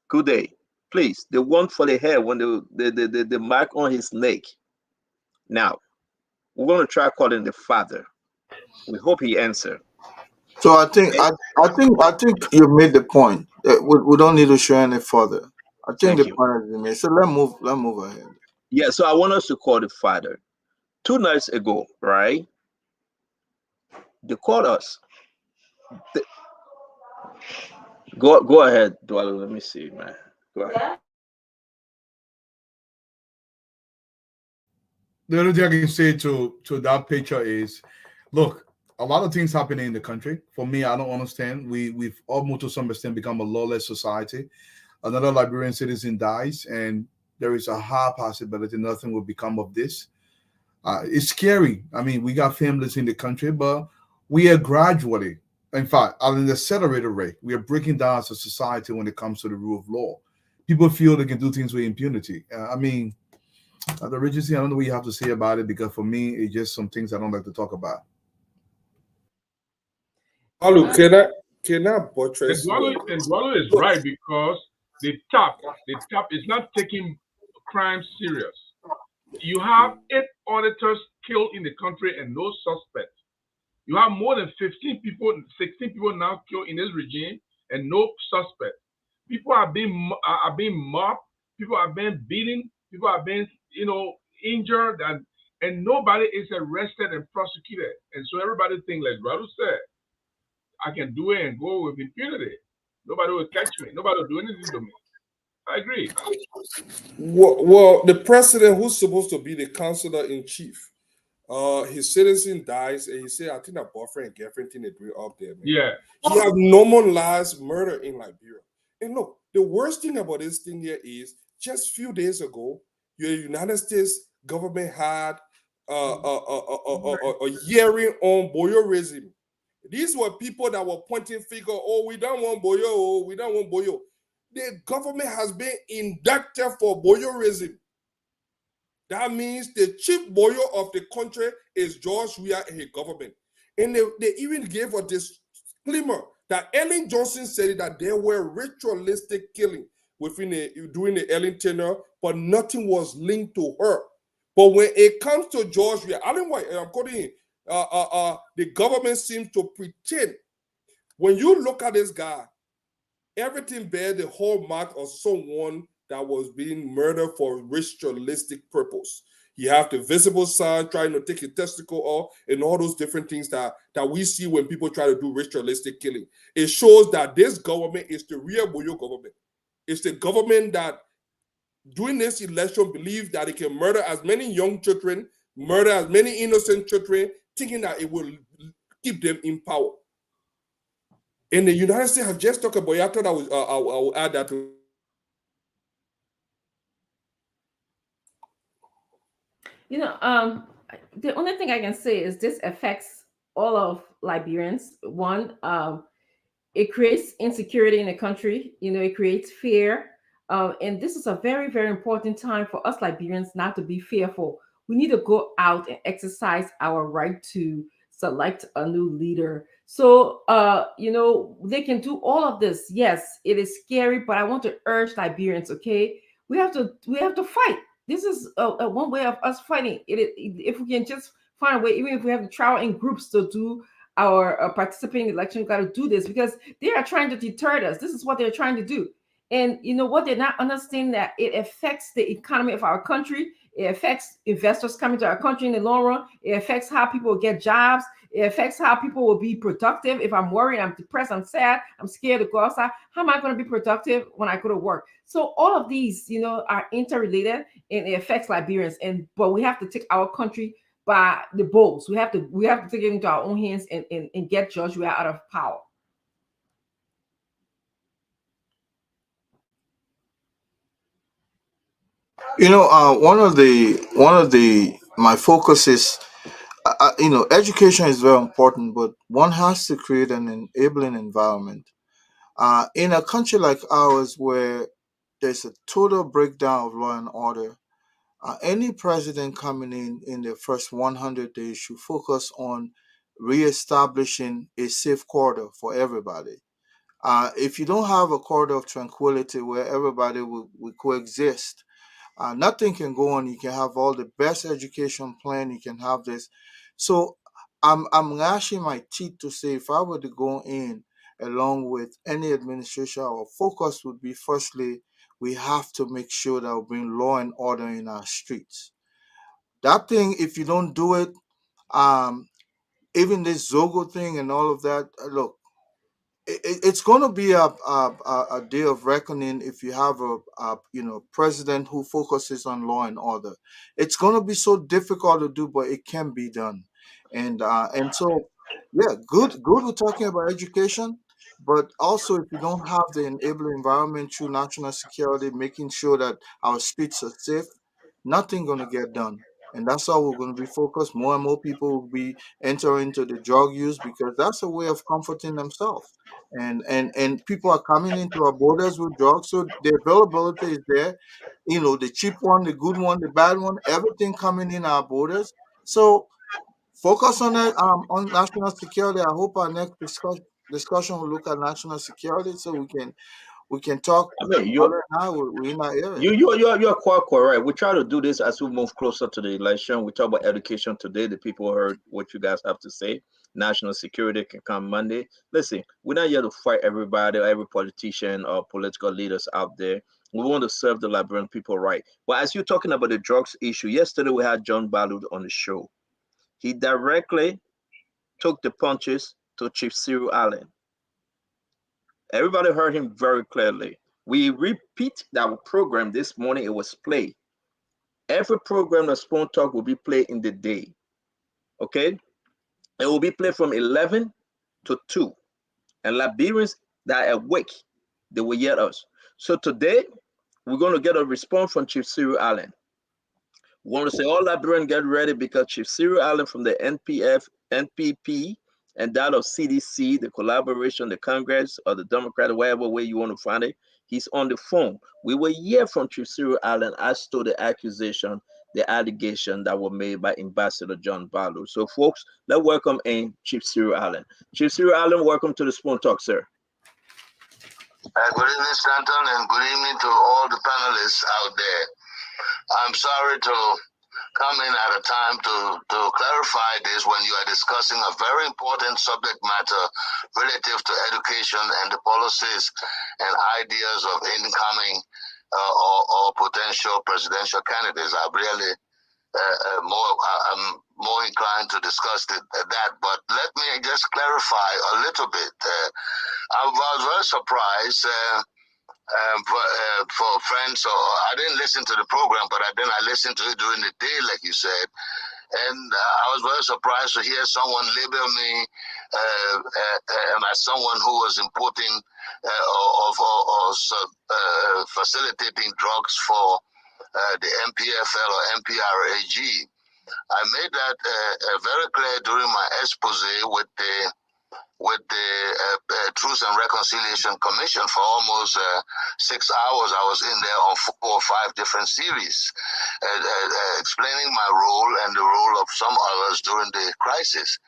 good day. Please, the one for the hair when the mark on his neck. Now, we're going to try calling the father. We hope he answer. So I think you made the point. We don't need to show any further. I think Thank the you. point has been made. So let's move ahead. Yeah, so I want us to call the father. 2 nights ago, right? They called us. Go ahead, Dwalo. Let me see, man. Go ahead. The other thing I can say to that picture is, look, a lot of things happening in the country. For me, I don't understand. We've almost to some extent become a lawless society. Another Liberian citizen dies, and there is a high possibility nothing will become of this. It's scary. I mean, we got families in the country, but we are gradually, in fact, at an accelerated rate, we are breaking down as a society when it comes to the rule of law. People feel they can do things with impunity. I mean, the Regency, I don't know what you have to say about it, because for me, it's just some things I don't like to talk about. Alu, can I buttress? And Dwalo is right, because the top is not taking crime serious. You have 8 auditors killed in the country and no suspect. You have more than 15 people, 16 people now killed in this regime and no suspect. People are being mobbed. People are being beaten. People are being, injured, and nobody is arrested and prosecuted. And so everybody thinks, like Radu said, I can do it and go with impunity. Nobody will catch me. Nobody will do anything to me. I agree. Well, the president, who's supposed to be the counselor in chief, his citizen dies, and he said, I think that boyfriend and girlfriend thing they bring up there, man. Yeah. He have normalized murder in Liberia. And look, the worst thing about this thing here is just a few days ago, the United States government had a hearing on voyeurism. These were people that were pointing finger, oh, we don't want voyeur, oh, we don't want voyeur. The government has been indicted for voyeurism. That means the chief voyeur of the country is George Weah and his government. And they even gave a disclaimer that Ellen Johnson said that there were ritualistic killing during the Ellen tenure, but nothing was linked to her. But when it comes to George Weah, I'm quoting him, the government seems to pretend. When you look at this guy, everything bears the hallmark of someone that was being murdered for ritualistic purpose. You have the visible sign trying to take his testicle off and all those different things that we see when people try to do ritualistic killing. It shows that this government is the real Boyo government. It's the government that during this election believes that it can murder as many young children, murder as many innocent children, thinking that it will keep them in power. And the United States have just talked about it. I thought I will add that to. The only thing I can say is this affects all of Liberians. One, it creates insecurity in the country. It creates fear. And this is a very, very important time for us Liberians not to be fearful. We need to go out and exercise our right to select a new leader. So, they can do all of this. Yes, it is scary, but I want to urge Liberians, okay? We have to fight. This is one way of us fighting. If we can just find a way, even if we have to travel in groups to do our participating in the election, we got to do this because they are trying to deter us. This is what they're trying to do. And what they're not understanding, that it affects the economy of our country. It affects investors coming to our country in the long run. It affects how people get jobs. It affects how people will be productive. If I'm worried, I'm depressed, I'm sad, I'm scared to go outside, how am I going to be productive when I go to work? So all of these, are interrelated, and it affects Liberians. But we have to take our country by the balls. We have to take it into our own hands and get George Weah out of power. One of the my focus is, education is very important, but one has to create an enabling environment. In a country like ours, where there's a total breakdown of law and order, any president coming in their first 100 days should focus on reestablishing a safe corridor for everybody. If you don't have a corridor of tranquility where everybody will coexist, nothing can go on. You can have all the best education plan. You can have this. So I'm gnashing my teeth to say, if I were to go in along with any administration, our focus would be, firstly, we have to make sure that we bring law and order in our streets. That thing, if you don't do it, even this Zogo thing and all of that, look, it's going to be a day of reckoning if you have a president who focuses on law and order. It's going to be so difficult to do, but it can be done. And so, yeah, good we're talking about education, but also, if you don't have the enabling environment through national security, making sure that our streets are safe, nothing going to get done. And that's how we're going to be focused. More and more people will be entering into the drug use, because that's a way of comforting themselves. And people are coming into our borders with drugs, so the availability is there. The cheap one, the good one, the bad one, everything coming in our borders. So focus on that, on national security. I hope our next discussion will look at national security, so we can talk. I mean, Other than that, we're in that area. you're quite correct. We try to do this as we move closer to the election. We talk about education today. The people heard what you guys have to say. National security can come Monday. Listen, we're not here to fight everybody, every politician or political leaders out there. We want to serve the Liberian people right. But as you're talking about the drugs issue, yesterday we had John Ballard on the show. He directly took the punches to Chief Cyril Allen. Everybody heard him very clearly. We repeat that program this morning. It was played. Every program that Spoon Talk will be played in the day. Okay? It will be played from 11 to 2. And Liberians that are awake, they will hear us. So today, we're going to get a response from Chief Cyril Allen. We want to say, all Liberians get ready, because Chief Cyril Allen from the NPP, and that of CDC, the collaboration, the Congress, or the Democrat, whatever way you want to find it, he's on the phone. We will hear from Chief Cyril Allen as to the accusation, the allegation that were made by Ambassador John Ballard. So, folks, let's welcome in Chief Cyril Allen. Chief Cyril Allen, welcome to the Spoon Talk, sir. Good evening, Stanton, and good evening to all the panelists out there. I'm sorry to come in at a time to clarify this when you are discussing a very important subject matter relative to education and the policies and ideas of incoming or potential presidential candidates. I'm really I'm more inclined to discuss that, but let me just clarify a little bit. I was very surprised for friends, so I didn't listen to the program, but then I listened to it during the day, like you said, and I was very surprised to hear someone label me as someone who was importing or facilitating drugs for the MPFL or MPRAG. I made that very clear during my expose with the Truth and Reconciliation Commission for almost 6 hours. I was in there on 4 or 5 different series, explaining my role and the role of some others during the crisis.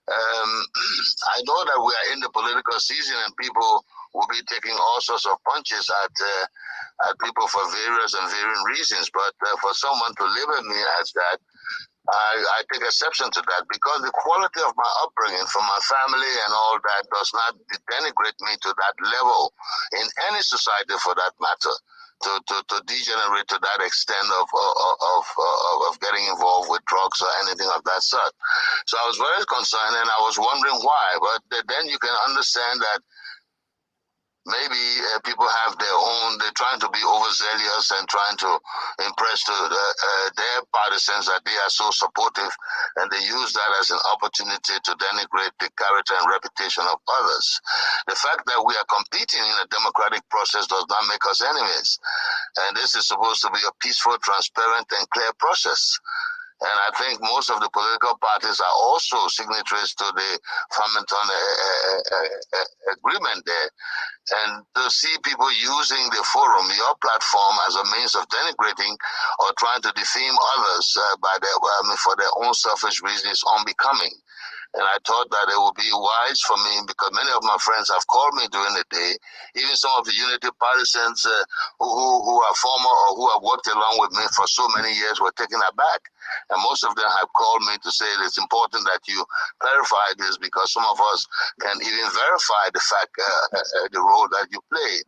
I know that we are in the political season and people will be taking all sorts of punches at people for various and varying reasons, but for someone to label me as that, I take exception to that, because the quality of my upbringing from my family and all that does not denigrate me to that level in any society for that matter. to degenerate to that extent of getting involved with drugs or anything of that sort. So I was very concerned, and I was wondering why. But then you can understand that maybe people have their own, they're trying to be overzealous and trying to impress to their partisans that they are so supportive, and they use that as an opportunity to denigrate the character and reputation of others. The fact that we are competing in a democratic process does not make us enemies. And this is supposed to be a peaceful, transparent, and clear process. And I think most of the political parties are also signatories to the Farmington agreement there. And to see people using the forum, your platform, as a means of denigrating or trying to defame others for their own selfish reasons is unbecoming. And I thought that it would be wise for me, because many of my friends have called me during the day. Even some of the Unity partisans who are former or who have worked along with me for so many years were taken aback. And most of them have called me to say it's important that you clarify this, because some of us can even verify the fact, the role that you played.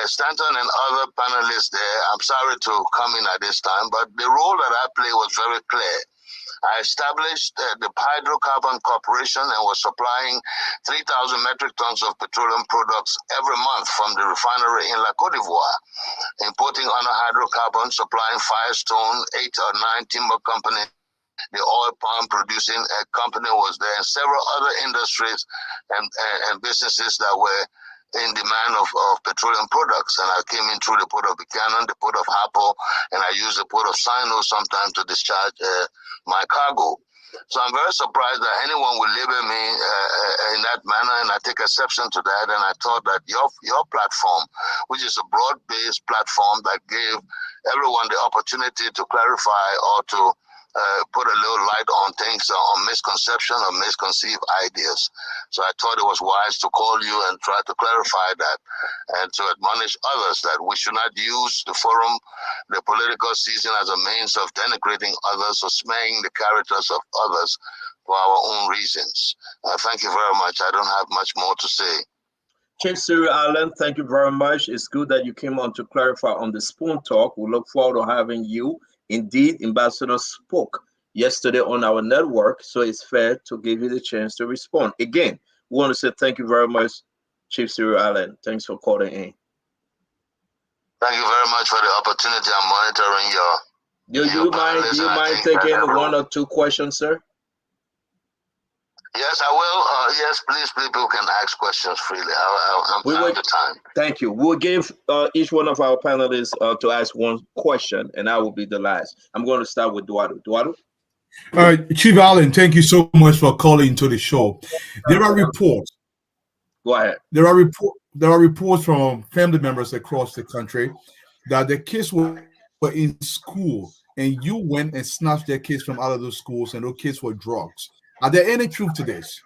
Stanton and other panelists there, I'm sorry to come in at this time, but the role that I played was very clear. I established the Hydrocarbon Corporation and was supplying 3,000 metric tons of petroleum products every month from the refinery in La Côte d'Ivoire, importing under hydrocarbon, supplying Firestone, 8 or 9 timber companies. The oil palm producing company was there, and several other industries and businesses that were in demand of petroleum products. And I came in through the port of Buchanan, the port of Hapo, and I used the port of Sino sometimes to discharge my cargo. So I'm very surprised that anyone would label me in that manner, and I take exception to that. And I thought that your platform, which is a broad-based platform that gave everyone the opportunity to clarify or to put a little light on things, on misconception or misconceived ideas. So I thought it was wise to call you and try to clarify that, and to admonish others that we should not use the forum, the political season, as a means of denigrating others or smearing the characters of others for our own reasons. Thank you very much. I don't have much more to say. Chief Cyril Allen, thank you very much. It's good that you came on to clarify on the Spoon Talk. We look forward to having you. Indeed, Ambassador spoke yesterday on our network, so it's fair to give you the chance to respond. Again, we want to say thank you very much, Chief Cyril Allen. Thanks for calling in. Thank you very much for the opportunity. I'm monitoring your Do you mind taking one or two questions, sir? Yes, I will. Yes, please, people can ask questions freely. We have the time. Thank you. We'll give each one of our panelists to ask one question, and I will be the last. I'm going to start with Eduardo. Eduardo? Chief Allen, thank you so much for calling to the show. There are reports. Go ahead. There are reports from family members across the country that the kids were in school, and you went and snatched their kids from out of those schools, and those kids were drugs. Are there any truth to this?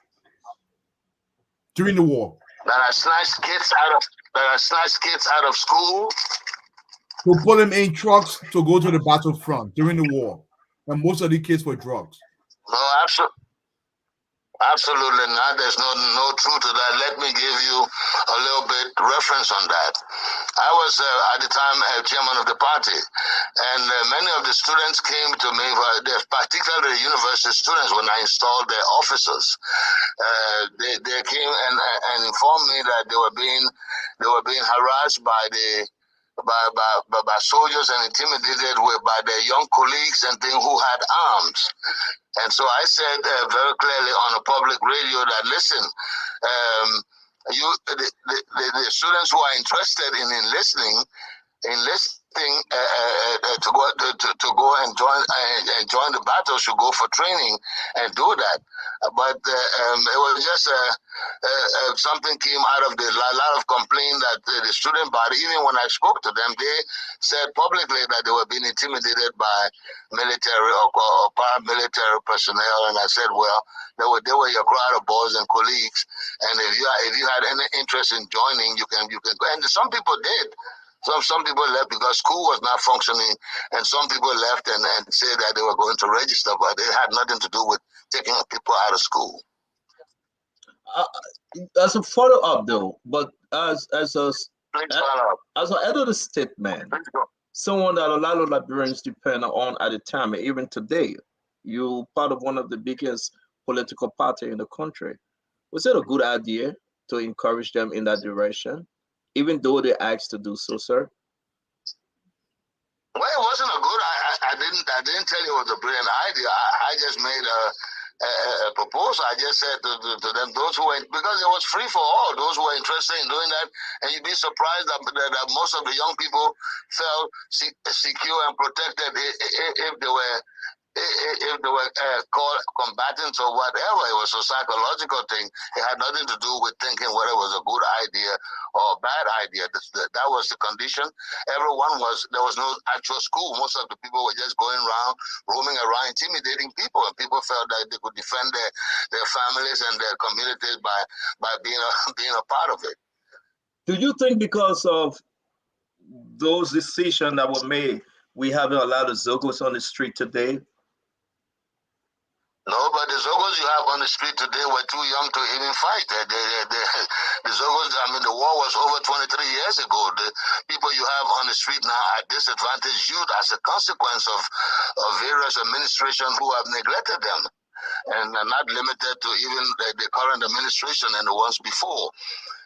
During the war, that I snatched kids out of school, to put them in trucks to go to the battlefront during the war, and most of the kids were drugs. No, absolutely not. There's no truth to that. Let me give you a little bit reference on that. I was at the time chairman of the party, and many of the students came to me, particularly the university students, when I installed their officers. They came and informed me that they were being harassed by soldiers and intimidated by their young colleagues and things who had arms. And so I said very clearly on a public radio that, listen, the students who are interested in enlisting to go and join the battle should go for training and do that. But it was just something came out of a lot of complaint that the student body, even when I spoke to them, they said publicly that they were being intimidated by military or paramilitary personnel. And I said, well, they were your crowd of boys and colleagues, and if you had any interest in joining, you can go. And some people did. Some people left because school was not functioning, and some people left and said that they were going to register, but it had nothing to do with taking people out of school. As a follow-up, though, but as a Please follow up. As an head of the state, man, someone that a lot of Liberians depend on at the time, and even today, you're part of one of the biggest political party in the country. Was it a good idea to encourage them in that direction, even though they asked to do so, sir? Well, it wasn't a good. I didn't tell you it was a brilliant idea. I just made a proposal. I just said to them, those who were, because it was free for all, those who were interested in doing that, and you'd be surprised that most of the young people felt secure and protected if they were called combatants or whatever. It was a psychological thing. It had nothing to do with thinking whether it was a good idea or a bad idea. That was the condition. There was no actual school. Most of the people were just going around, roaming around, intimidating people, and people felt that they could defend their families and their communities by being a part of it. Do you think because of those decisions that were made, we have a lot of Zogos on the street today? No, but the Zogos you have on the street today were too young to even fight. The Zogos, I mean, the war was over 23 years ago. The people you have on the street now are disadvantaged youth as a consequence of various administrations who have neglected them, and are not limited to even the current administration and the ones before.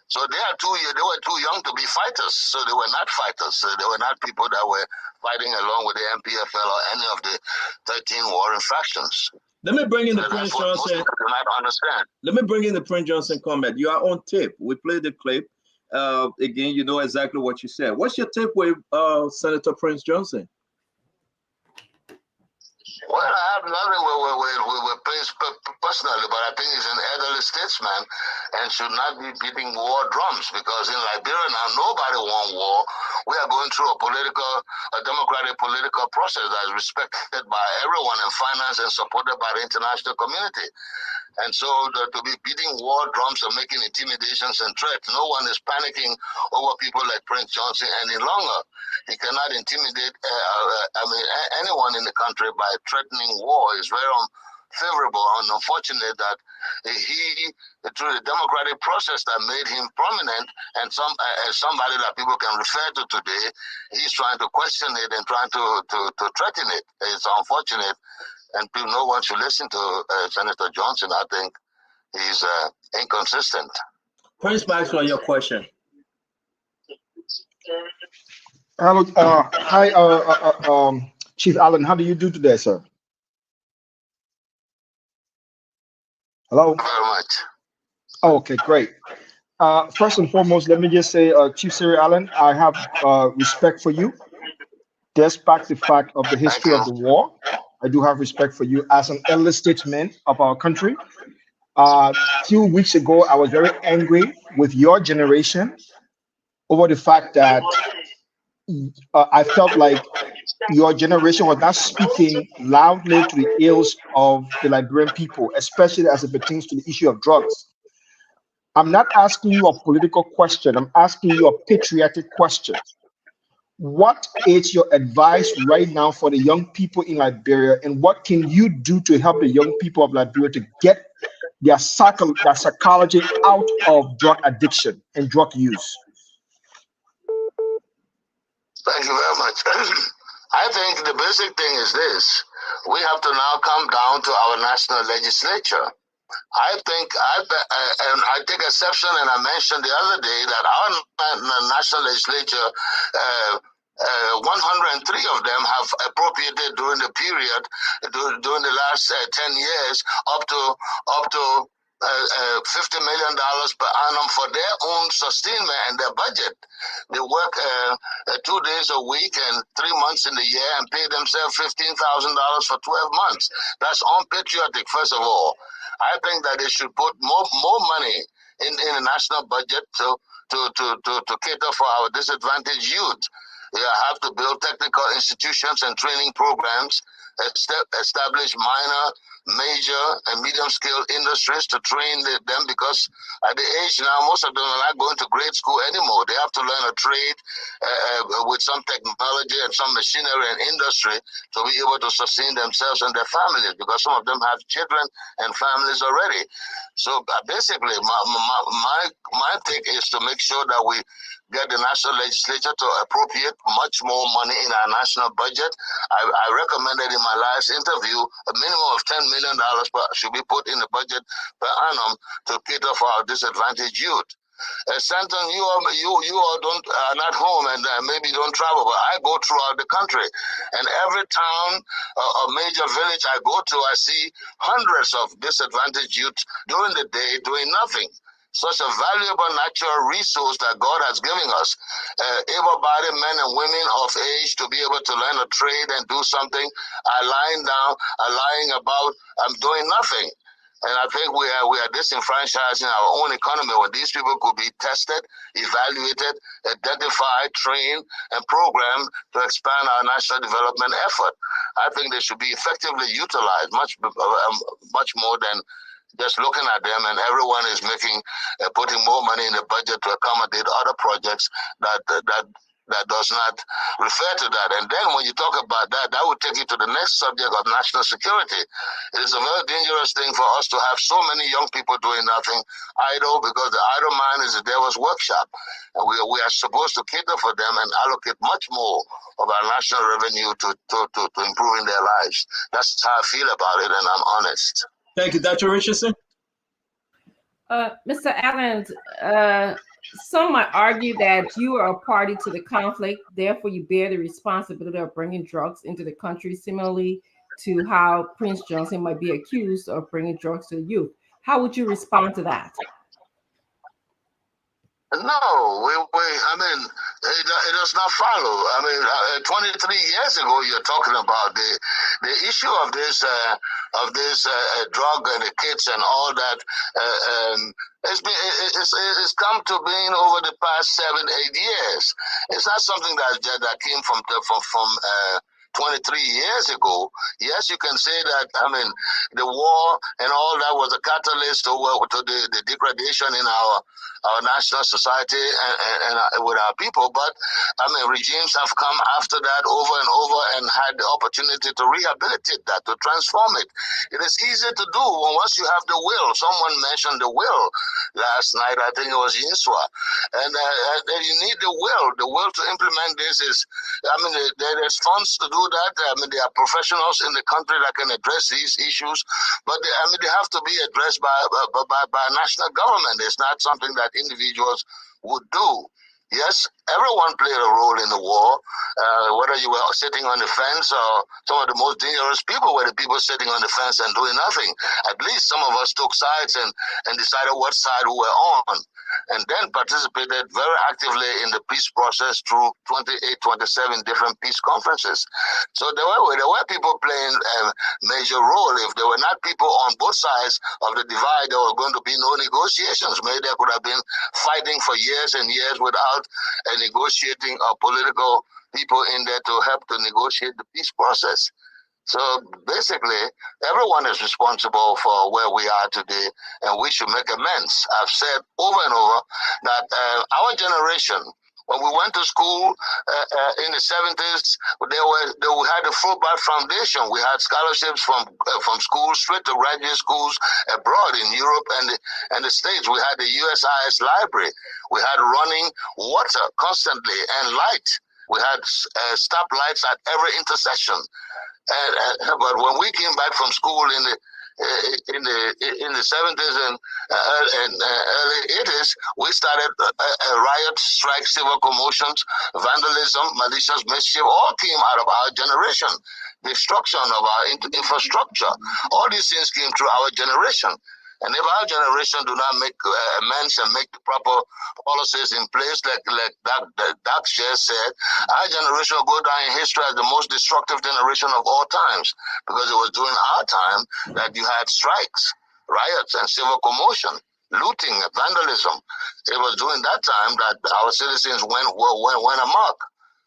So they were too young to be fighters. So they were not fighters. So they were not people that were fighting along with the MPFL or any of the 13 warring factions. Let me bring in the Prince Johnson. Let me bring in the Prince Johnson comment. You are on tape. We played the clip. Again, you know exactly what you said. What's your tip with Senator Prince Johnson? Well, I have nothing with Prince personally, but I think he's an elderly statesman and should not be beating war drums, because in Liberia now nobody wants war. We are going through a democratic political process that is respected by everyone in finance and supported by the international community. And so to be beating war drums and making intimidations and threats, no one is panicking over people like Prince Johnson any longer. He cannot intimidate anyone in the country by threatening war. It's very unfavorable and unfortunate that through the democratic process that made him prominent and somebody that people can refer to today, he's trying to question it and trying to threaten it. It's unfortunate. And no one should listen to Senator Johnson. I think he's inconsistent. Prince Maxwell, your question. Hello, hi, Chief Allen. How do you do today, sir? Hello. Very much. Oh, okay, great. First and foremost, let me just say, Chief Cyril Allen, I have respect for you, despite the fact of the history of the war. I do have respect for you as an elder statesman of our country. A few weeks ago, I was very angry with your generation over the fact that I felt like your generation was not speaking loudly to the ills of the Liberian people, especially as it pertains to the issue of drugs. I'm not asking you a political question. I'm asking you a patriotic question. What is your advice right now for the young people in Liberia, and what can you do to help the young people of Liberia to get their psychology out of drug addiction and drug use? Thank you very much. I think the basic thing is this. We have to now come down to our national legislature. I think, and I take exception, and I mentioned the other day that our national legislature, 103 of them have appropriated during the period, during the last 10 years, up to $50 million per annum for their own sustainment and their budget. They work 2 days a week and 3 months in the year and pay themselves $15,000 for 12 months. That's unpatriotic, first of all. I think that they should put more money in the national budget to cater for our disadvantaged youth. They have to build technical institutions and training programs, establish minor major and medium-scale industries to train them, because at the age now, most of them are not going to grade school anymore. They have to learn a trade with some technology and some machinery and industry to be able to sustain themselves and their families, because some of them have children and families already. So basically, my take is to make sure that we get the national legislature to appropriate much more money in our national budget. I recommended in my last interview a minimum of $10 million should be put in the budget per annum to cater for our disadvantaged youth. Stanton, you all are not home and maybe don't travel, but I go throughout the country, and every town or major village I go to, I see hundreds of disadvantaged youth during the day doing nothing. Such a valuable natural resource that God has given us, able-bodied men and women of age to be able to learn a trade and do something, are lying down, are lying about, doing nothing. And I think we are disenfranchising our own economy, where these people could be tested, evaluated, identified, trained, and programmed to expand our national development effort. I think they should be effectively utilized much more than just looking at them, and everyone is putting more money in the budget to accommodate other projects that does not refer to that. And then when you talk about that, that would take you to the next subject of national security. It is a very dangerous thing for us to have so many young people doing nothing, idle, because the idle mind is the devil's workshop. And we are supposed to cater for them and allocate much more of our national revenue to improving their lives. That's how I feel about it, and I'm honest. Thank you, Dr. Richardson. Mr. Allen, some might argue that you are a party to the conflict, therefore you bear the responsibility of bringing drugs into the country, similarly to how Prince Johnson might be accused of bringing drugs to the youth. How would you respond to that? No, it does not follow. 23 years ago, you're talking about the issue of this drug and the kids and all that. It's come to being over the past 7-8 years. It's not something that came from 23 years ago. Yes, you can say that. The war and all that was a catalyst to the degradation in our national society and with our people, but regimes have come after that over and over and had the opportunity to rehabilitate that, to transform it. It is easy to do once you have the will. Someone mentioned the will last night. I think it was Yinswa, and you need the will to implement this. There's funds to do that. There are professionals in the country that can address these issues, but they have to be addressed by a national government. It's not something that individuals would do. Yes, everyone played a role in the war, whether you were sitting on the fence or some of the most dangerous people were the people sitting on the fence and doing nothing. At least some of us took sides and decided what side we were on, and then participated very actively in the peace process through 27 different peace conferences. So there were people playing a major role. If there were not people on both sides of the divide, there were going to be no negotiations. Maybe there could have been fighting for years and years without a negotiating political people in there to help to negotiate the peace process. So basically, everyone is responsible for where we are today, and we should make amends. I've said over and over that our generation, when we went to school in the 70s, we had a Fulbright Foundation. We had scholarships from schools straight to graduate schools abroad in Europe and the States. We had the USIS library. We had running water constantly and light. We had stoplights at every intersection. But when we came back from school in the 70s and early 80s, we started riots, strikes, civil commotions, vandalism, malicious mischief, all came out of our generation. Destruction of our infrastructure, all these things came through our generation. And if our generation do not make amends and make the proper policies in place, like Doc just said, our generation will go down in history as the most destructive generation of all times, because it was during our time that you had strikes, riots, and civil commotion, looting, vandalism. It was during that time that our citizens went amok.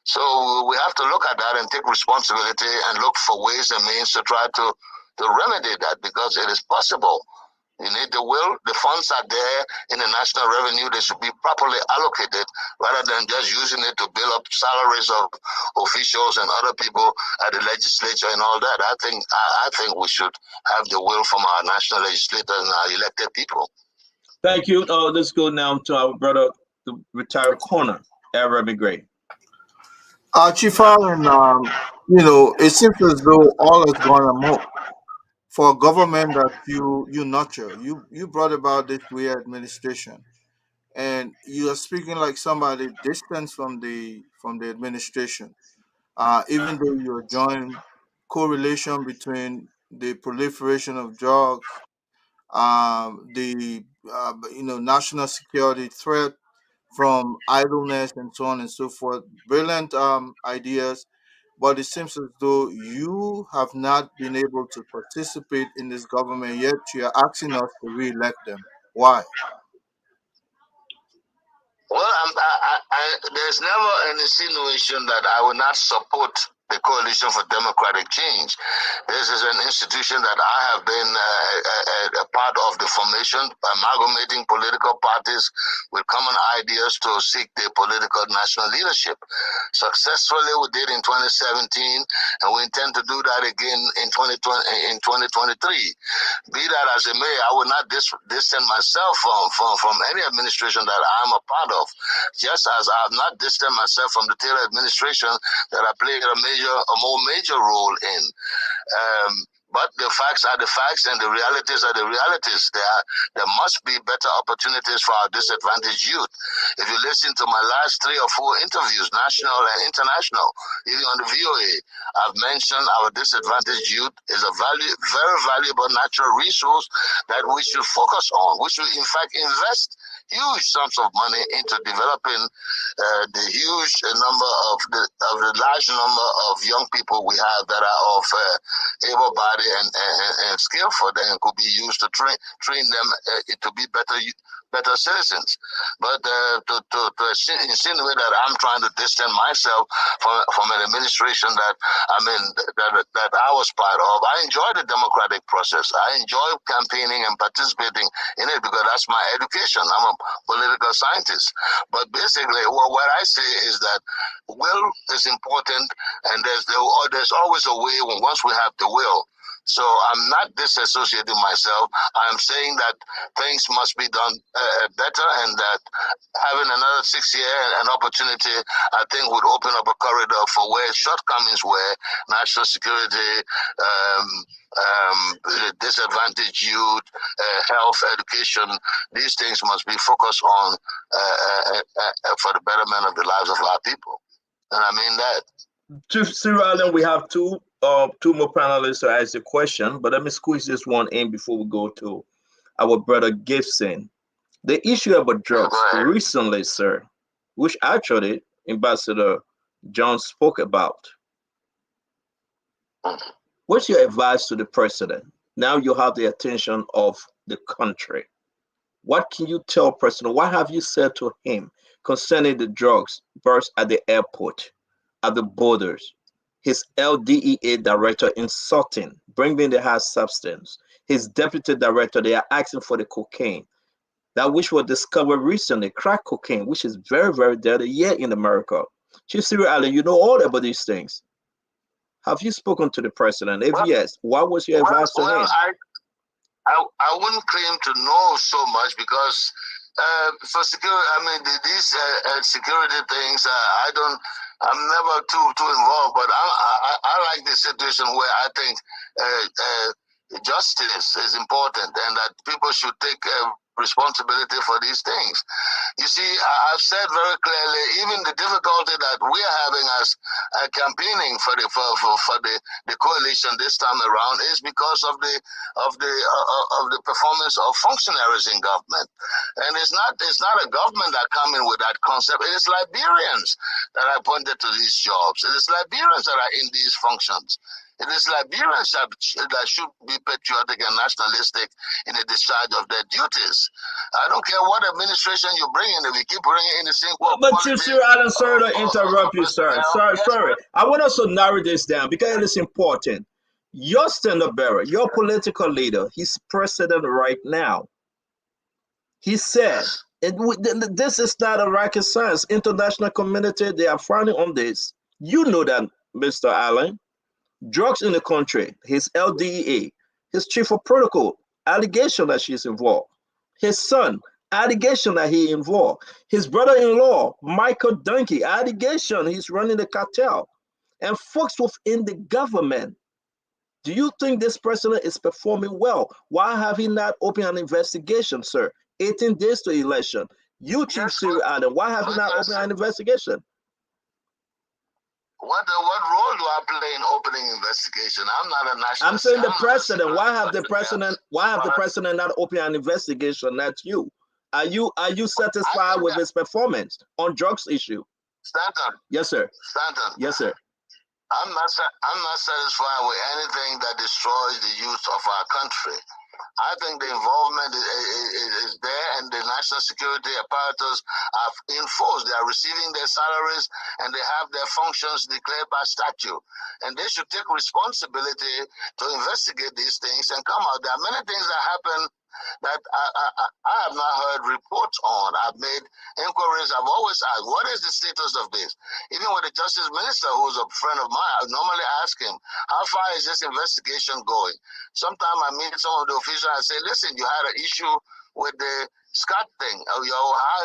So we have to look at that and take responsibility and look for ways and means to try to to remedy that, because it is possible. You need the will. The funds are there in the national revenue. They should be properly allocated rather than just using it to build up salaries of officials and other people at the legislature and all that. I think we should have the will from our national legislators and our elected people. Thank you. Let's go now to our brother, the retired coroner, Arabic Gray. Chief Allen, it seems as though all has gone amok for a government that you nurture. You brought about this way administration, and you are speaking like somebody distant from the administration. Even though you are joined correlation between the proliferation of drugs, the national security threat from idleness and so on and so forth. Brilliant ideas, but it seems as though you have not been able to participate in this government yet. You are asking us to re-elect them. Why? Well, there's never an insinuation that I will not support the Coalition for Democratic Change. This is an institution that I have been a part of the formation, amalgamating political parties with common ideas to seek the political national leadership. Successfully, we did in 2017, and we intend to do that again in 2023. Be that as it may, I will not distance myself from any administration that I'm a part of, just as I have not distanced myself from the Taylor administration that I played a more major role in. But the facts are the facts and the realities are the realities. There must be better opportunities for our disadvantaged youth. If you listen to my last 3 or 4 interviews, national and international, even on the VOA, I've mentioned our disadvantaged youth is a very valuable natural resource that we should focus on. We should, in fact, invest huge sums of money into developing the huge number of the large number of young people we have that are of able-bodied and skillful and could be used to train them to be better citizens. But to insinuate that I'm trying to distance myself from an administration that I was part of, I enjoy the democratic process. I enjoy campaigning and participating in it because that's my education. I'm a political scientist. But basically, what I say is that will is important, and there's always a way once we have the will. So I'm not disassociating myself. I'm saying that things must be done better, and that having another 6 year an opportunity, I think, would open up a corridor for where shortcomings were, national security, disadvantaged youth, health, education. These things must be focused on for the betterment of the lives of our people. And I mean that. Chief Cyril Allen, we have two more panelists to ask the question, but let me squeeze this one in before we go to our brother Gibson. The issue about drugs recently, sir, which actually Ambassador John spoke about. What's your advice to the president? Now you have the attention of the country. What can you tell President? What have you said to him concerning the drugs burst at the airport, at the borders? His LDEA director insulting, bringing the high substance. His deputy director, they are asking for the cocaine. That which was discovered recently, crack cocaine, which is very, very deadly yet in America. Chief Cyril Allen, you know all about these things. Have you spoken to the president? If yes, what was your advice to him? I wouldn't claim to know so much because for security, these security things, I'm never too involved. But I like the situation where I think justice is important and that people should take responsibility for these things. You see, I've said very clearly, even the difficulty that we are having as campaigning for the coalition this time around is because of the performance of functionaries in government. And it's not a government that come in with that concept. It is Liberians that are appointed to these jobs. It is Liberians that are in these functions. It is Liberians that should be patriotic and nationalistic in the discharge of their duties. I don't care what administration you bring in, if you keep bringing in the same. But Chief Cyril Allen, sorry to interrupt you, sir. Sorry. I want us to narrow this down because it is important. Your standard bearer, your political leader, he's president right now. He said, this is not a rocket science. International community, they are frowning on this. You know that, Mr. Allen. Drugs in the country, his LDEA, his chief of protocol, allegation that she's involved. His son, allegation that he involved. His brother-in-law, Michael Dungy, allegation he's running the cartel. And folks within the government. Do you think this president is performing well? Why have he not opened an investigation, sir? 18 days to election. You, Chief Siri Adam, why have you not opened an investigation? What role do I play in opening investigation? I'm not a national. I'm saying the president. Why have the president not opened an investigation? Not you. Are you satisfied with his performance on drugs issue? Stanton. Yes, sir. Stanton. Yes, sir. I'm not satisfied with anything that destroys the youth of our country. I think the involvement is there, and the national security apparatus are enforced. They are receiving their salaries, and they have their functions declared by statute. And they should take responsibility to investigate these things and come out. There are many things that happen that I have not heard reports on. I've made inquiries. I've always asked, what is the status of this? Even with the justice minister, who's a friend of mine, I normally ask him, how far is this investigation going? Sometimes I meet some of the officials and I say, listen, you had an issue with the Scott thing. How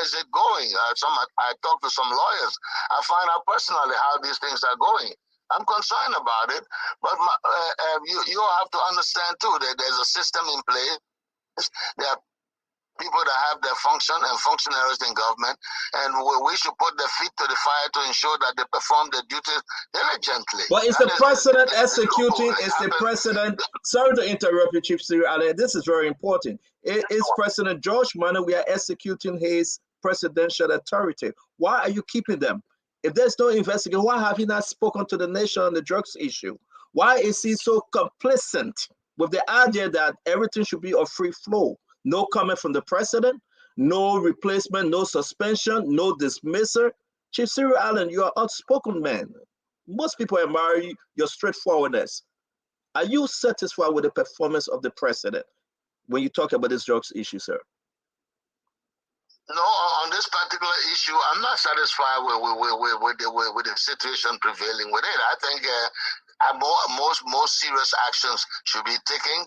is it going? I talk to some lawyers. I find out personally how these things are going. I'm concerned about it, but you have to understand too that there's a system in place. There are people that have their function and functionaries in government, and we should put their feet to the fire to ensure that they perform their duties diligently. But is the president executing? Is the president? Sorry to interrupt you, Chief Siri Ali. This is very important. Is President George Manneh? We are executing his presidential authority. Why are you keeping them? If there's no investigation, why have you not spoken to the nation on the drugs issue? Why is he so complacent with the idea that everything should be a free flow? No comment from the president, no replacement, no suspension, no dismissal. Chief Cyril Allen, you are an outspoken man. Most people admire your straightforwardness. Are you satisfied with the performance of the president when you talk about this drugs issue, sir? No, on this particular issue, I'm not satisfied with the situation prevailing with it. I think most serious actions should be taken,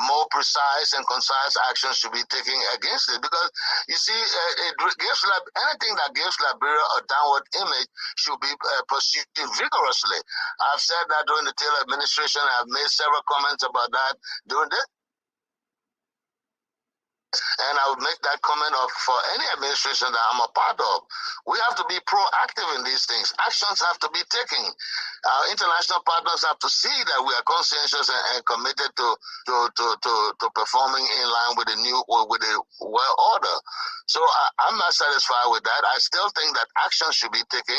more precise and concise actions should be taken against it, because you see, anything that gives Liberia a downward image should be pursued vigorously. I've said that during the Taylor administration. I've made several comments about that during this. And I would make that comment for any administration that I'm a part of. We have to be proactive in these things. Actions have to be taken. Our international partners have to see that we are conscientious and committed to performing in line with the world order. So I'm not satisfied with that. I still think that action should be taken.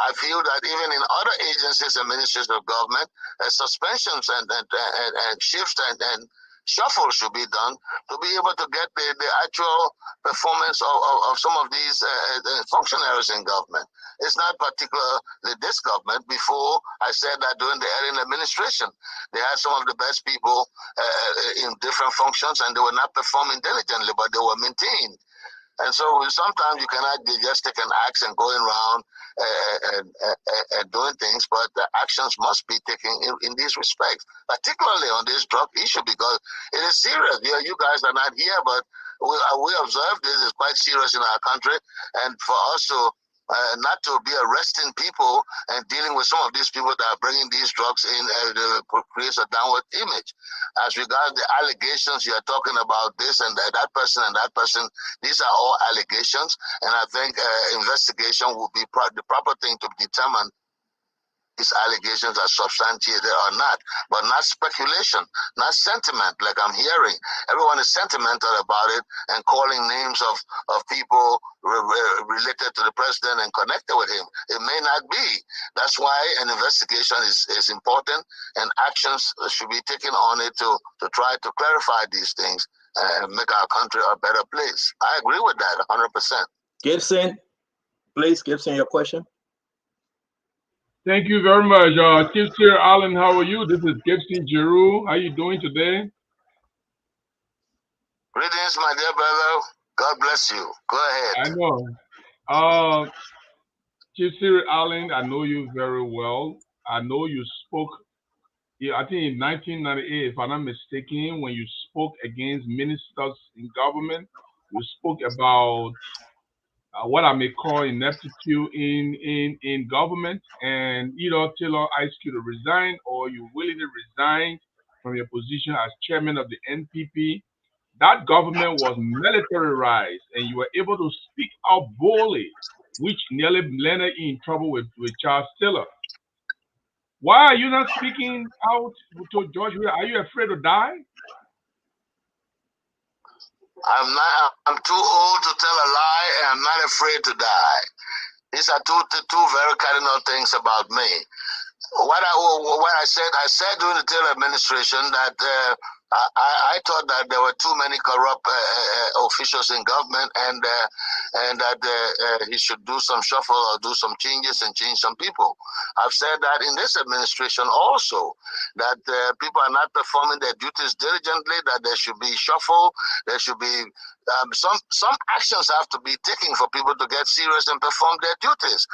I feel that even in other agencies and ministries of government, suspensions and shifts and shuffle should be done to be able to get the actual performance of some of these functionaries in government. It's not particularly this government. Before, I said that during the Ellen administration, they had some of the best people in different functions, and they were not performing diligently, but they were maintained. And so sometimes you cannot just take an axe and going around and doing things, but the actions must be taken in these respects, particularly on this drug issue, because it is serious. You guys are not here, but we observe this is quite serious in our country, and for us to not to be arresting people and dealing with some of these people that are bringing these drugs in creates a downward image. As regards the allegations, you are talking about this and that person and that person. These are all allegations, and I think investigation will be the proper thing to determine these allegations are substantiated or not, but not speculation, not sentiment like I'm hearing. Everyone is sentimental about it and calling names of people related to the president and connected with him. It may not be. That's why an investigation is important, and actions should be taken on it to try to clarify these things and make our country a better place. I agree with that 100%. Gibson, please, Gibson, your question. Thank you very much. Chief Sir Allen, how are you? This is Gibson Giroux. How are you doing today? Greetings, my dear brother. God bless you. Go ahead. I know. Chief Sir Allen, I know you very well. I know you spoke, I think in 1998, if I'm not mistaken, when you spoke against ministers in government, you spoke about what I may call ineptitude in government, and Taylor asked you to resign, or you willingly resigned from your position as chairman of the NPP. That government was militarized, and you were able to speak out boldly, which nearly landed you in trouble with Charles Taylor. Why are you not speaking out to George? Are you afraid to die? I'm not. I'm too old to tell a lie, and I'm not afraid to die. These are two very cardinal things about me. What I said during the Taylor administration that I thought that there were too many corrupt officials in government, and that he should do some shuffle or do some changes and change some people. I've said that in this administration also, that people are not performing their duties diligently, that there should be shuffle, there should be some actions have to be taken for people to get serious and perform their duties.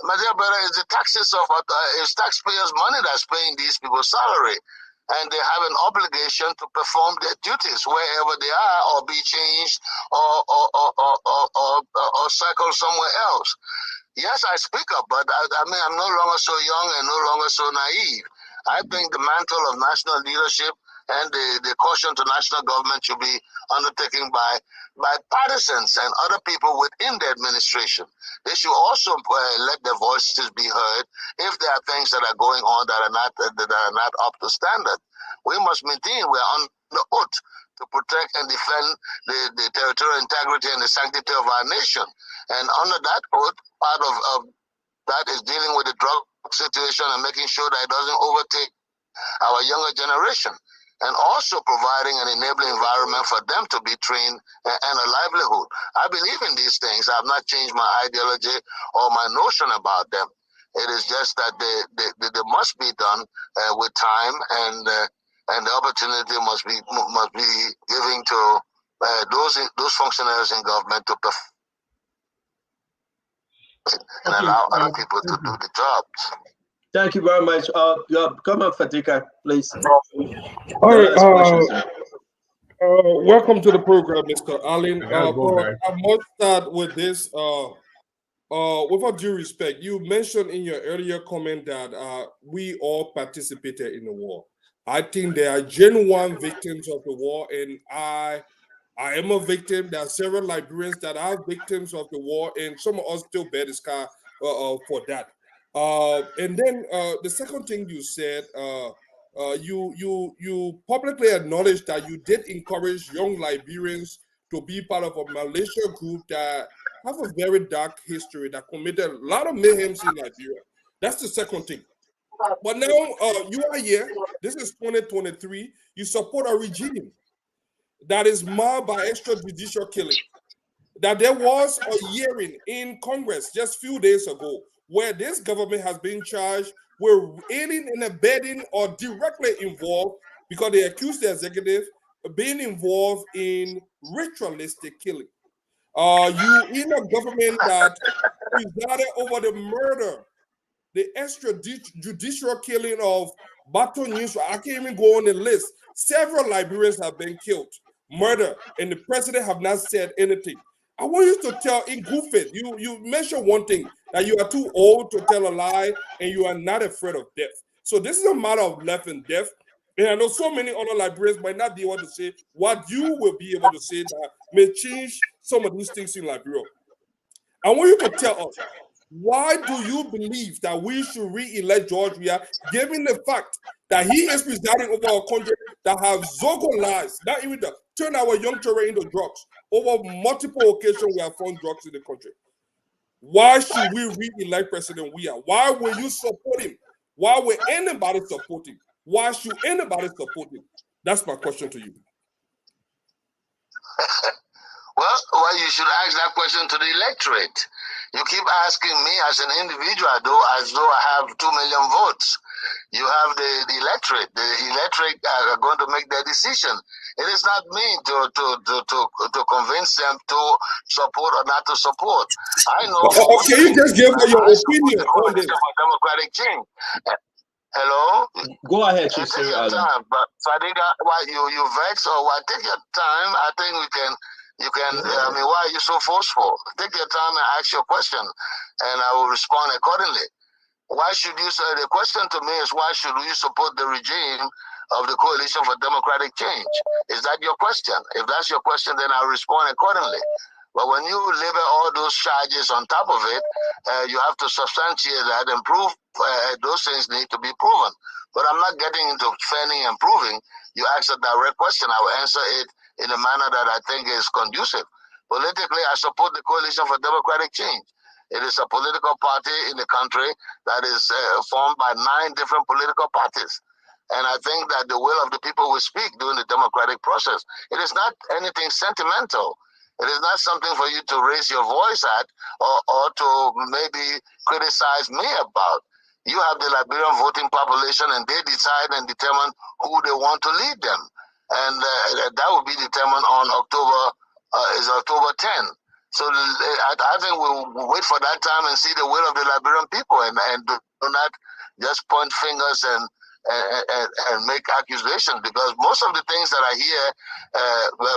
My dear brother, it's the taxes of it's taxpayers' money that's paying these people's salary, and they have an obligation to perform their duties wherever they are, or be changed, or cycle somewhere else. Yes, I speak up, but I mean, I'm no longer so young and no longer so naive. I think the mantle of national leadership and the caution to national government should be undertaken by partisans and other people within the administration. They should also let their voices be heard if there are things that are going on that are not up to standard. We must maintain we're on the oath to protect and defend the territorial integrity and the sanctity of our nation. And under that oath, part of that is dealing with the drug situation and making sure that it doesn't overtake our younger generation, and also providing an enabling environment for them to be trained and a livelihood. I believe in these things. I have not changed my ideology or my notion about them. It is just that they must be done with time, and the opportunity must be given to those functionaries in government to perform and allow other people to do the jobs. Thank you very much. Come on, Fatika, please. All right. Welcome to the program, Mr. Allen. I must start with this. With all due respect, you mentioned in your earlier comment that we all participated in the war. I think there are genuine victims of the war, and I am a victim. There are several Liberians that are victims of the war, and some of us still bear the scar for that. And then the second thing you said, you publicly acknowledged that you did encourage young Liberians to be part of a militia group that have a very dark history, that committed a lot of mayhem in Liberia. That's the second thing. But now you are here. This is 2023. You support a regime that is marred by extrajudicial killing. That there was a hearing in Congress just a few days ago where this government has been charged with aiding and abetting or directly involved, because they accuse the executive of being involved in ritualistic killing. You in a government that presided over the murder, the extrajudicial killing of Bato News. I can't even go on the list. Several Liberians have been killed, murdered, and the president have not said anything. I want you to tell in good faith. You mentioned one thing, that you are too old to tell a lie and you are not afraid of death. So this is a matter of life and death. And I know so many other Liberians might not be able to say what you will be able to say that may change some of these things in Liberia. I want you to tell us, why do you believe that we should re-elect George Weah, given the fact that he is presiding over a country that have Zogo lies, not even to turn our young children into drugs? Over multiple occasions, we have found drugs in the country. Why should we re-elect President Weah? Why will you support him? Why will anybody support him? Why should anybody support him? That's my question to you. Well, you should ask that question to the electorate. You keep asking me as an individual, though, as though I have 2 million votes. You have the electorate. The electorate are going to make their decision. It is not me to convince them to support or not to support. I know. Okay, you just give me your opinion on this. For democratic change. Hello. Go ahead, Chief Take your Alan. time, but Fadiga, why you vex or what? Take your time. I think we can. You can. I mean, why are you so forceful? Take your time and ask your question, and I will respond accordingly. Why should you say the question to me is why should we support the regime of the Coalition for Democratic Change? Is that your question? If that's your question, then I'll respond accordingly. But when you label all those charges on top of it, you have to substantiate that and prove those things need to be proven. But I'm not getting into fanning and proving. You ask a direct question, I will answer it in a manner that I think is conducive. Politically, I support the Coalition for Democratic Change. It is a political party in the country that is formed by 9 different political parties. And I think that the will of the people will speak during the democratic process. It is not anything sentimental. It is not something for you to raise your voice at or to maybe criticize me about. You have the Liberian voting population and they decide and determine who they want to lead them. And that will be determined on October 10. So I think we'll wait for that time and see the will of the Liberian people and do not just point fingers and make accusations, because most of the things that I hear,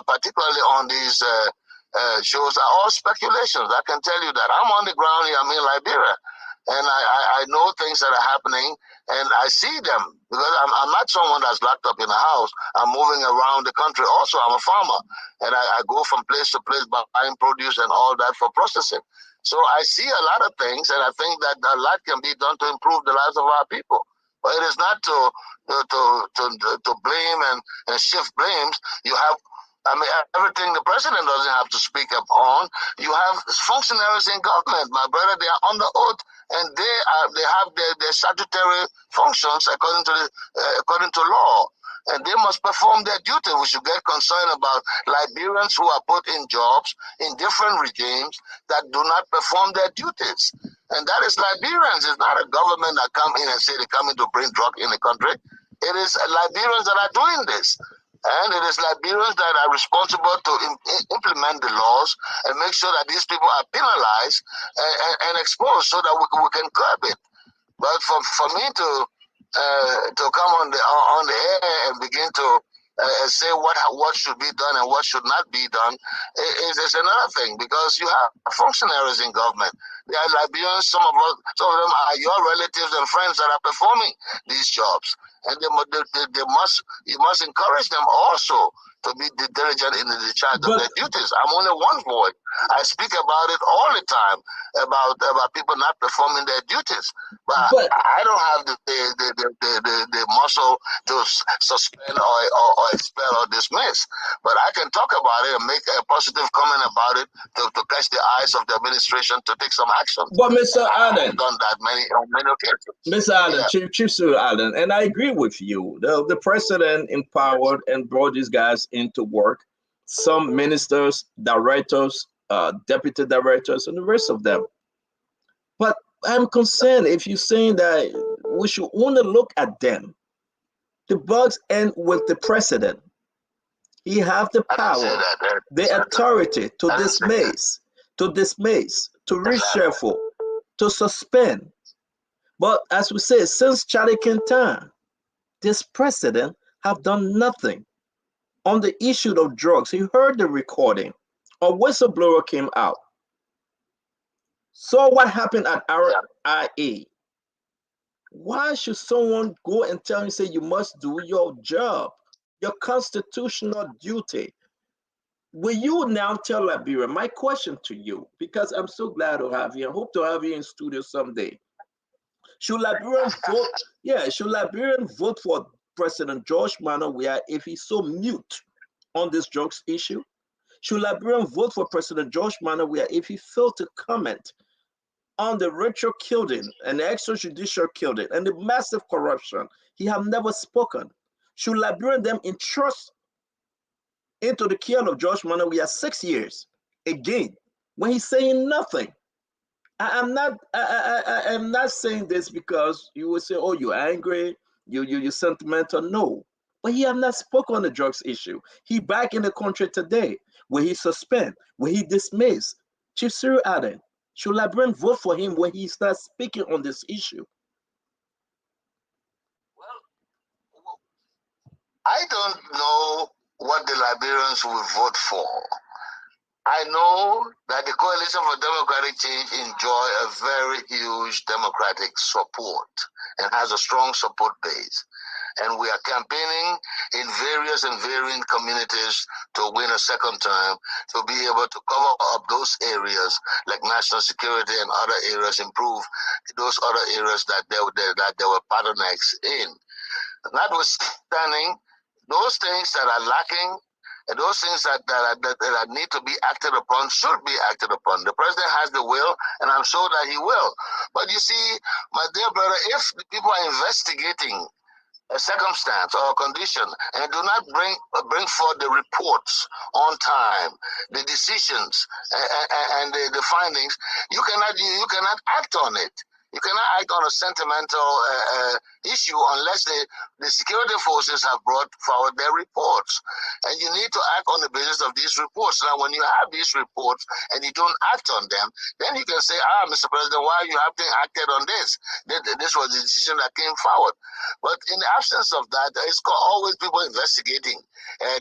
particularly on these shows, are all speculations. I can tell you that I'm on the ground here. I'm in Liberia, and I know things that are happening, and I see them because I'm not someone that's locked up in a house. I'm moving around the country. Also, I'm a farmer, and I go from place to place buying produce and all that for processing. So I see a lot of things, and I think that a lot can be done to improve the lives of our people. But it is not to blame and shift blames. You have, I mean, everything the president doesn't have to speak up on. You have functionaries in government, my brother. They are under oath, and they have their statutory functions according to law, and they must perform their duty. We should get concerned about Liberians who are put in jobs in different regimes that do not perform their duties. And that is Liberians. It's not a government that come in and say they come in to bring drug in the country. It is Liberians that are doing this. And it is Liberians that are responsible to implement the laws and make sure that these people are penalized and exposed so that we can curb it. But for me to come on the air and begin to say what should be done and what should not be done is another thing, because you have functionaries in government. They are Liberians. Some of them are your relatives and friends that are performing these jobs, and you must encourage them also to be diligent in the discharge of their duties. I'm only one voice. I speak about it all the time about people not performing their duties, but I don't have the muscle to suspend or expel or dismiss. But I can talk about it and make a positive comment about it to catch the eyes of the administration to take some action. But Mr. Allen, I've done that on many occasions. Mr. Allen, yeah. Chief Sir Allen, and I agree with you. The president empowered and brought these guys into work. Some ministers, directors, deputy directors, and the rest of them. But I'm concerned if you're saying that we should only look at them. The bugs end with the president. He have the power, the authority to dismiss, to reshuffle, to suspend. But as we say, since Charlie Quintan, this president have done nothing on the issue of drugs. He heard the recording. A whistleblower came out. Saw what happened at RIA. Why should someone go and tell you, say you must do your job, your constitutional duty? Will you now tell Liberia? My question to you, because I'm so glad to have you. I hope to have you in studio someday. Should Liberian vote? Yeah, should Liberian vote for President George Manawia if he's so mute on this drugs issue? Should Liberian vote for President George Manawia if he failed to comment on the ritual killing and the extrajudicial killing and the massive corruption? He have never spoken. Should Liberian them entrust into the kill of George Manawia 6 years again when he's saying nothing? I'm not saying this because you will say, "Oh, you're angry, you're sentimental." No, but he have not spoken on the drugs issue. He back in the country today, where he suspend, where he dismiss. Chief Cyril Aden, should Liberian vote for him when he starts speaking on this issue? I don't know what the Liberians will vote for. I know that the Coalition for Democratic Change enjoy a very huge democratic support and has a strong support base. And we are campaigning in various and varying communities to win a second term, to be able to cover up those areas like national security and other areas, improve those other areas that they were bottlenecks in. Notwithstanding, those things that are lacking and those things that need to be acted upon should be acted upon. The president has the will, and I'm sure that he will. But you see, my dear brother, if the people are investigating a circumstance or a condition and do not bring forth the reports on time, the decisions and the findings, you cannot act on it. You cannot act on a sentimental issue unless the security forces have brought forward their reports. And you need to act on the basis of these reports. Now, when you have these reports and you don't act on them, then you can say, Mr. President, why you haven't acted on this? This was the decision that came forward. But in the absence of that, it's always people investigating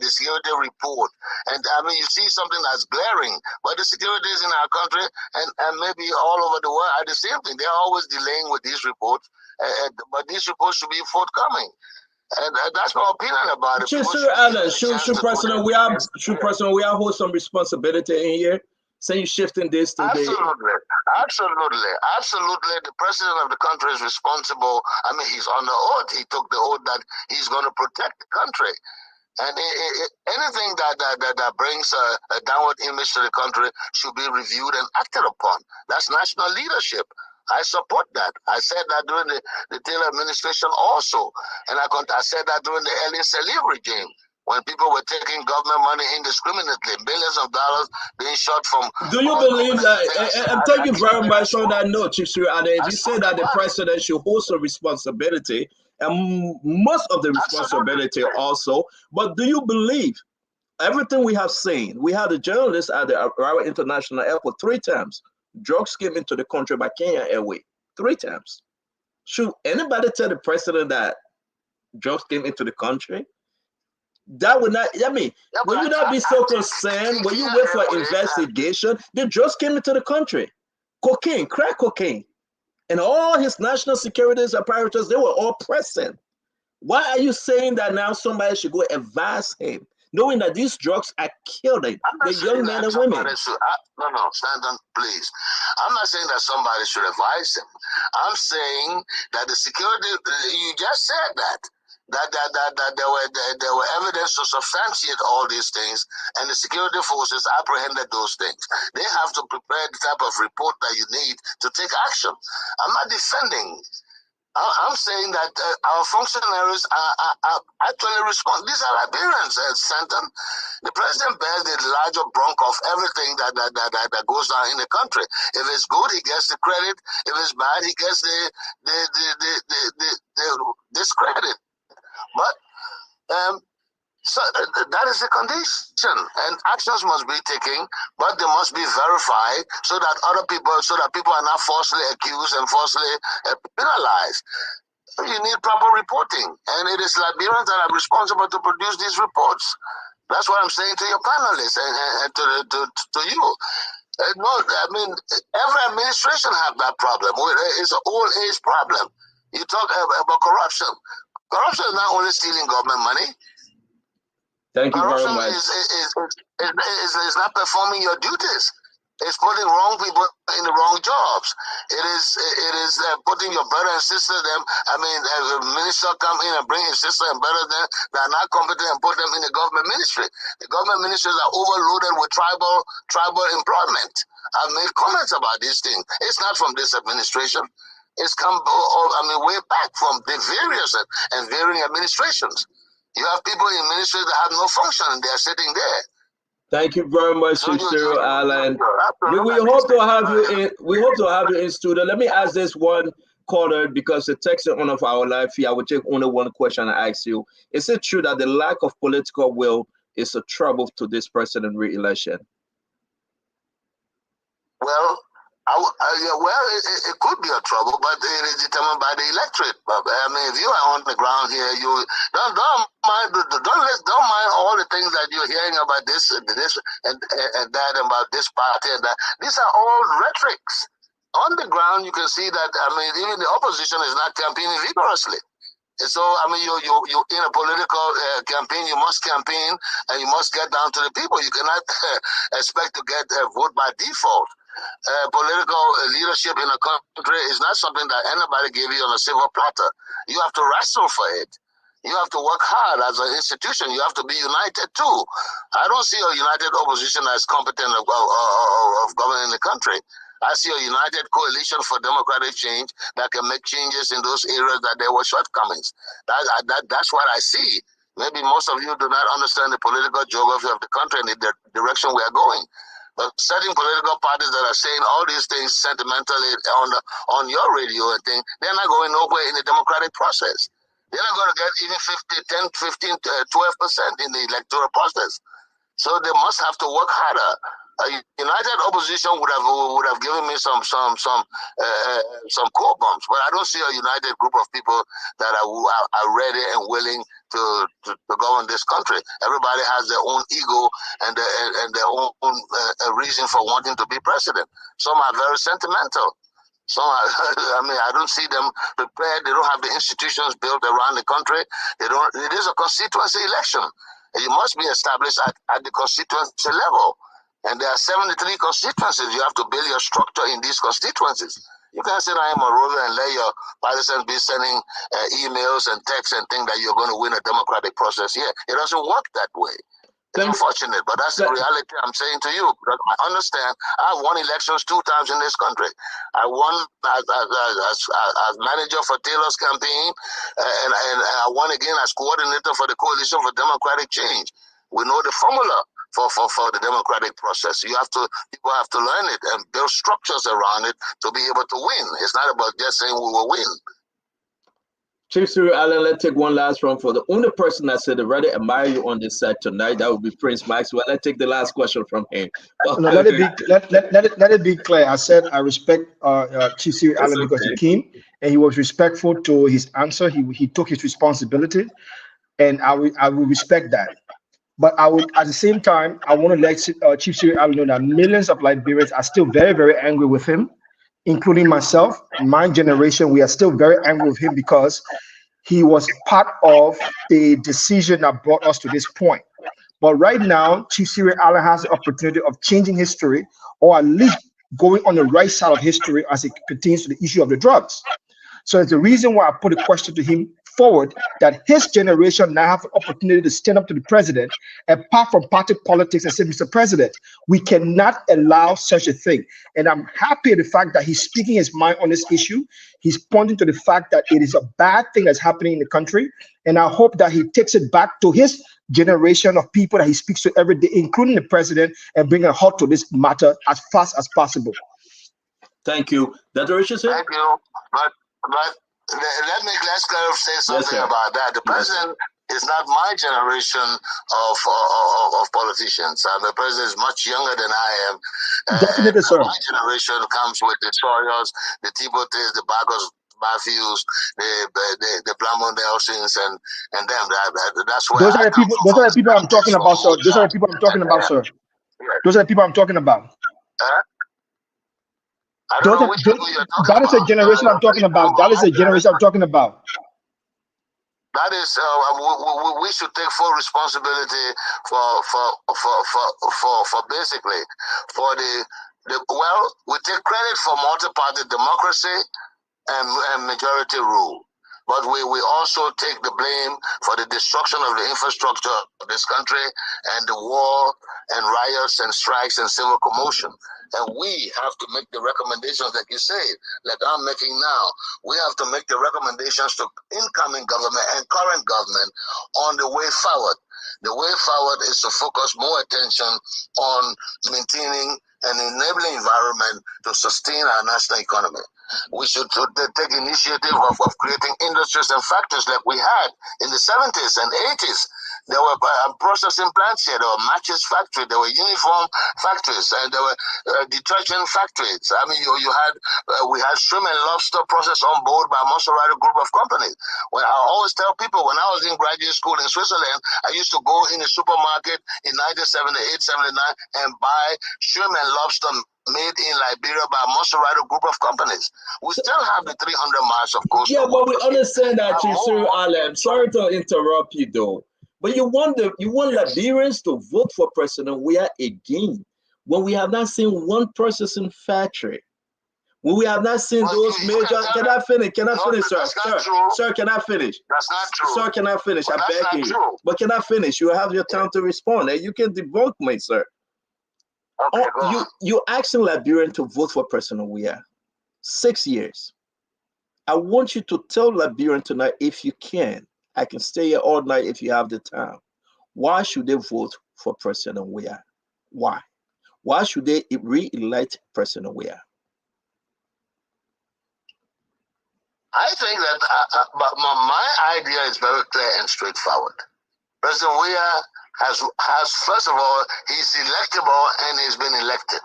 the security report. And I mean, you see something that's glaring, but the securities in our country and maybe all over the world are the same thing. They're always delaying with these reports, but these reports should be forthcoming. And that's my opinion about it. Should President, we are hold some responsibility in here. Saying shifting this to absolutely. The president of the country is responsible. I mean, he's on the oath. He took the oath that he's going to protect the country. And anything that brings a downward image to the country should be reviewed and acted upon. That's national leadership. I support that. I said that during the Taylor administration also. And I said that during the early Salif regime, when people were taking government money indiscriminately, billions of dollars being shot from... Do you believe that, and thank you very much on that note, Chief Cyril Aden, you said that the president should hold some responsibility, and most of the responsibility also, but do you believe everything we have seen? We had a journalist at the Arawa International Airport 3 times. Drugs came into the country by Kenya Airways 3 times. Should anybody tell the president that drugs came into the country? That would not, I mean, will you not be so concerned when you wait for investigation? The drugs came into the country. Cocaine, crack cocaine. And all his national security apparatus, they were all present. Why are you saying that now somebody should go advise him, knowing that these drugs are killing the young men and women? No, Stanton, please. I'm not saying that somebody should advise him. I'm saying that the security, you just said that there were evidence to substantiate all these things, and the security forces apprehended those things. They have to prepare the type of report that you need to take action. I'm not defending. I'm saying that our functionaries are actually responsible. These are Liberians, Stanton. The president bears the larger brunt of everything that goes on in the country. If it's good, he gets the credit. If it's bad, he gets the discredit. But so that is the condition, and actions must be taken, but they must be verified so that people are not falsely accused and falsely penalized. You need proper reporting, and it is Liberians that are responsible to produce these reports. That's what I'm saying to your panelists and to you. No, I mean, every administration have that problem. It's an old age problem. You talk about corruption. Corruption is not only stealing government money. Thank you very much. Is not performing your duties. It's putting wrong people in the wrong jobs. It is putting your brother and sister them. I mean, a minister come in and bring his sister and brother them that are not competent and put them in the government ministry. The government ministries are overloaded with tribal employment. I've made comments about these things. It's not from this administration. It's come, way back from the various and varying administrations. You have people in ministries that have no function and they are sitting there. Thank you very much, Chief Cyril Allen. We hope to have you in. We hope to have you in studio. Let me ask this one caller because the text on of our live feed. I will take only one question and ask you: is it true that the lack of political will is a trouble to this president re-election? Well, it could be a trouble, but it is determined by the electorate. But, I mean, if you are on the ground here, you don't mind all the things that you're hearing about this and that, about this party and that. These are all rhetorics. On the ground, you can see that. I mean, even the opposition is not campaigning vigorously. So, I mean, you in a political campaign, you must campaign and you must get down to the people. You cannot expect to get a vote by default. Political leadership in a country is not something that anybody gave you on a silver platter. You have to wrestle for it. You have to work hard as an institution. You have to be united too. I don't see a united opposition as competent of governing the country. I see a united coalition for democratic change that can make changes in those areas that there were shortcomings. That's what I see. Maybe most of you do not understand the political geography of the country and the direction we are going. But certain political parties that are saying all these things sentimentally on your radio and thing, they're not going nowhere in the democratic process. They're not going to get even 10, 15, 12% in the electoral process. So they must have to work harder. A united opposition would have given me some core bumps, but I don't see a united group of people that are ready and willing to govern this country. Everybody has their own ego and their own reason for wanting to be president. Some are very sentimental. Some are, I mean, I don't see them prepared. They don't have the institutions built around the country. It is a constituency election. You must be established at the constituency level. And there are 73 constituencies. You have to build your structure in these constituencies. You can't sit down in Monrovia and let your partisans be sending emails and texts and think that you're going to win a democratic process here. It doesn't work that way. It's unfortunate, but that's the reality I'm saying to you. But I understand. I've won elections 2 times in this country. I won as manager for Taylor's campaign, and I won again as coordinator for the Coalition for Democratic Change. We know the formula for the democratic process. People have to learn it and build structures around it to be able to win. It's not about just saying we will win. Chief Cyril Allen, let's take one last one for the only person that said they really admire you on this set tonight. That would be Prince Maxwell. Let's take the last question from him. No, let it be clear. I said I respect Chief Cyril Allen because he came and he was respectful to his answer. He took his responsibility, and I will respect that. But I would, at the same time, I want to let Chief Cyril Allen know that millions of Liberians are still very, very angry with him, including myself, my generation. We are still very angry with him because he was part of the decision that brought us to this point. But right now, Chief Cyril Allen has the opportunity of changing history, or at least going on the right side of history as it pertains to the issue of the drugs. So it's the reason why I put a question to him forward, that his generation now have an opportunity to stand up to the president, apart from party politics, and say, Mr. President, we cannot allow such a thing. And I'm happy at the fact that he's speaking his mind on this issue. He's pointing to the fact that it is a bad thing that's happening in the country. And I hope that he takes it back to his generation of people that he speaks to every day, including the president, and bring a halt to this matter as fast as possible. Thank you. Dr. Richardson? Thank you. But let's say something about that. The president is not my generation of politicians. The president is much younger than I am. Definitely, sir. My generation comes with the Soyos, the Tibotes, the Bagos, Matthews, the Plamo Nelsons, and them. That's where those are the people. Those are the people I'm talking about, sir. Those are the people I'm talking about, sir. Those are the people I'm talking about. That is a generation I'm talking about. That is a generation I'm talking about. That is, we should take full responsibility for basically for we take credit for multi-party democracy and majority rule. But we also take the blame for the destruction of the infrastructure of this country and the war and riots and strikes and civil commotion. And we have to make the recommendations that you say, like I'm making now. We have to make the recommendations to incoming government and current government on the way forward. The way forward is to focus more attention on maintaining an enabling environment to sustain our national economy. We should take initiative of creating industries and factories like we had in the 70s and 80s. There were processing plants here, there were matches factories, there were uniform factories, and there were detergent factories. I mean, we had shrimp and lobster processed on board by a Monserrato group of companies. When I always tell people, when I was in graduate school in Switzerland, I used to go in the supermarket in 1978, 79 and buy shrimp and lobster made in Liberia by a Monserrato group of companies. We still have the 300 miles of coast. Yeah, but we understand that, Chief Cyril Allen. Sorry to interrupt you, though. But you want Liberians to vote for President Weah again when we have not seen one processing factory, when we have not seen those major. Can I finish? Can I finish, sir? Sir, can I finish? That's not true. Sir, can I finish? But I beg you. True. But can I finish? You have your time to respond. And you can debunk me, sir. Okay, you asking Liberian to vote for President Weah 6 years. I want you to tell Liberian tonight, if you can. I can stay here all night if you have the time. Why should they vote for President Weah? Why? Why should they re-elect President Weah? I think that but my idea is very clear and straightforward. President Weah has first of all, he's electable and he's been elected.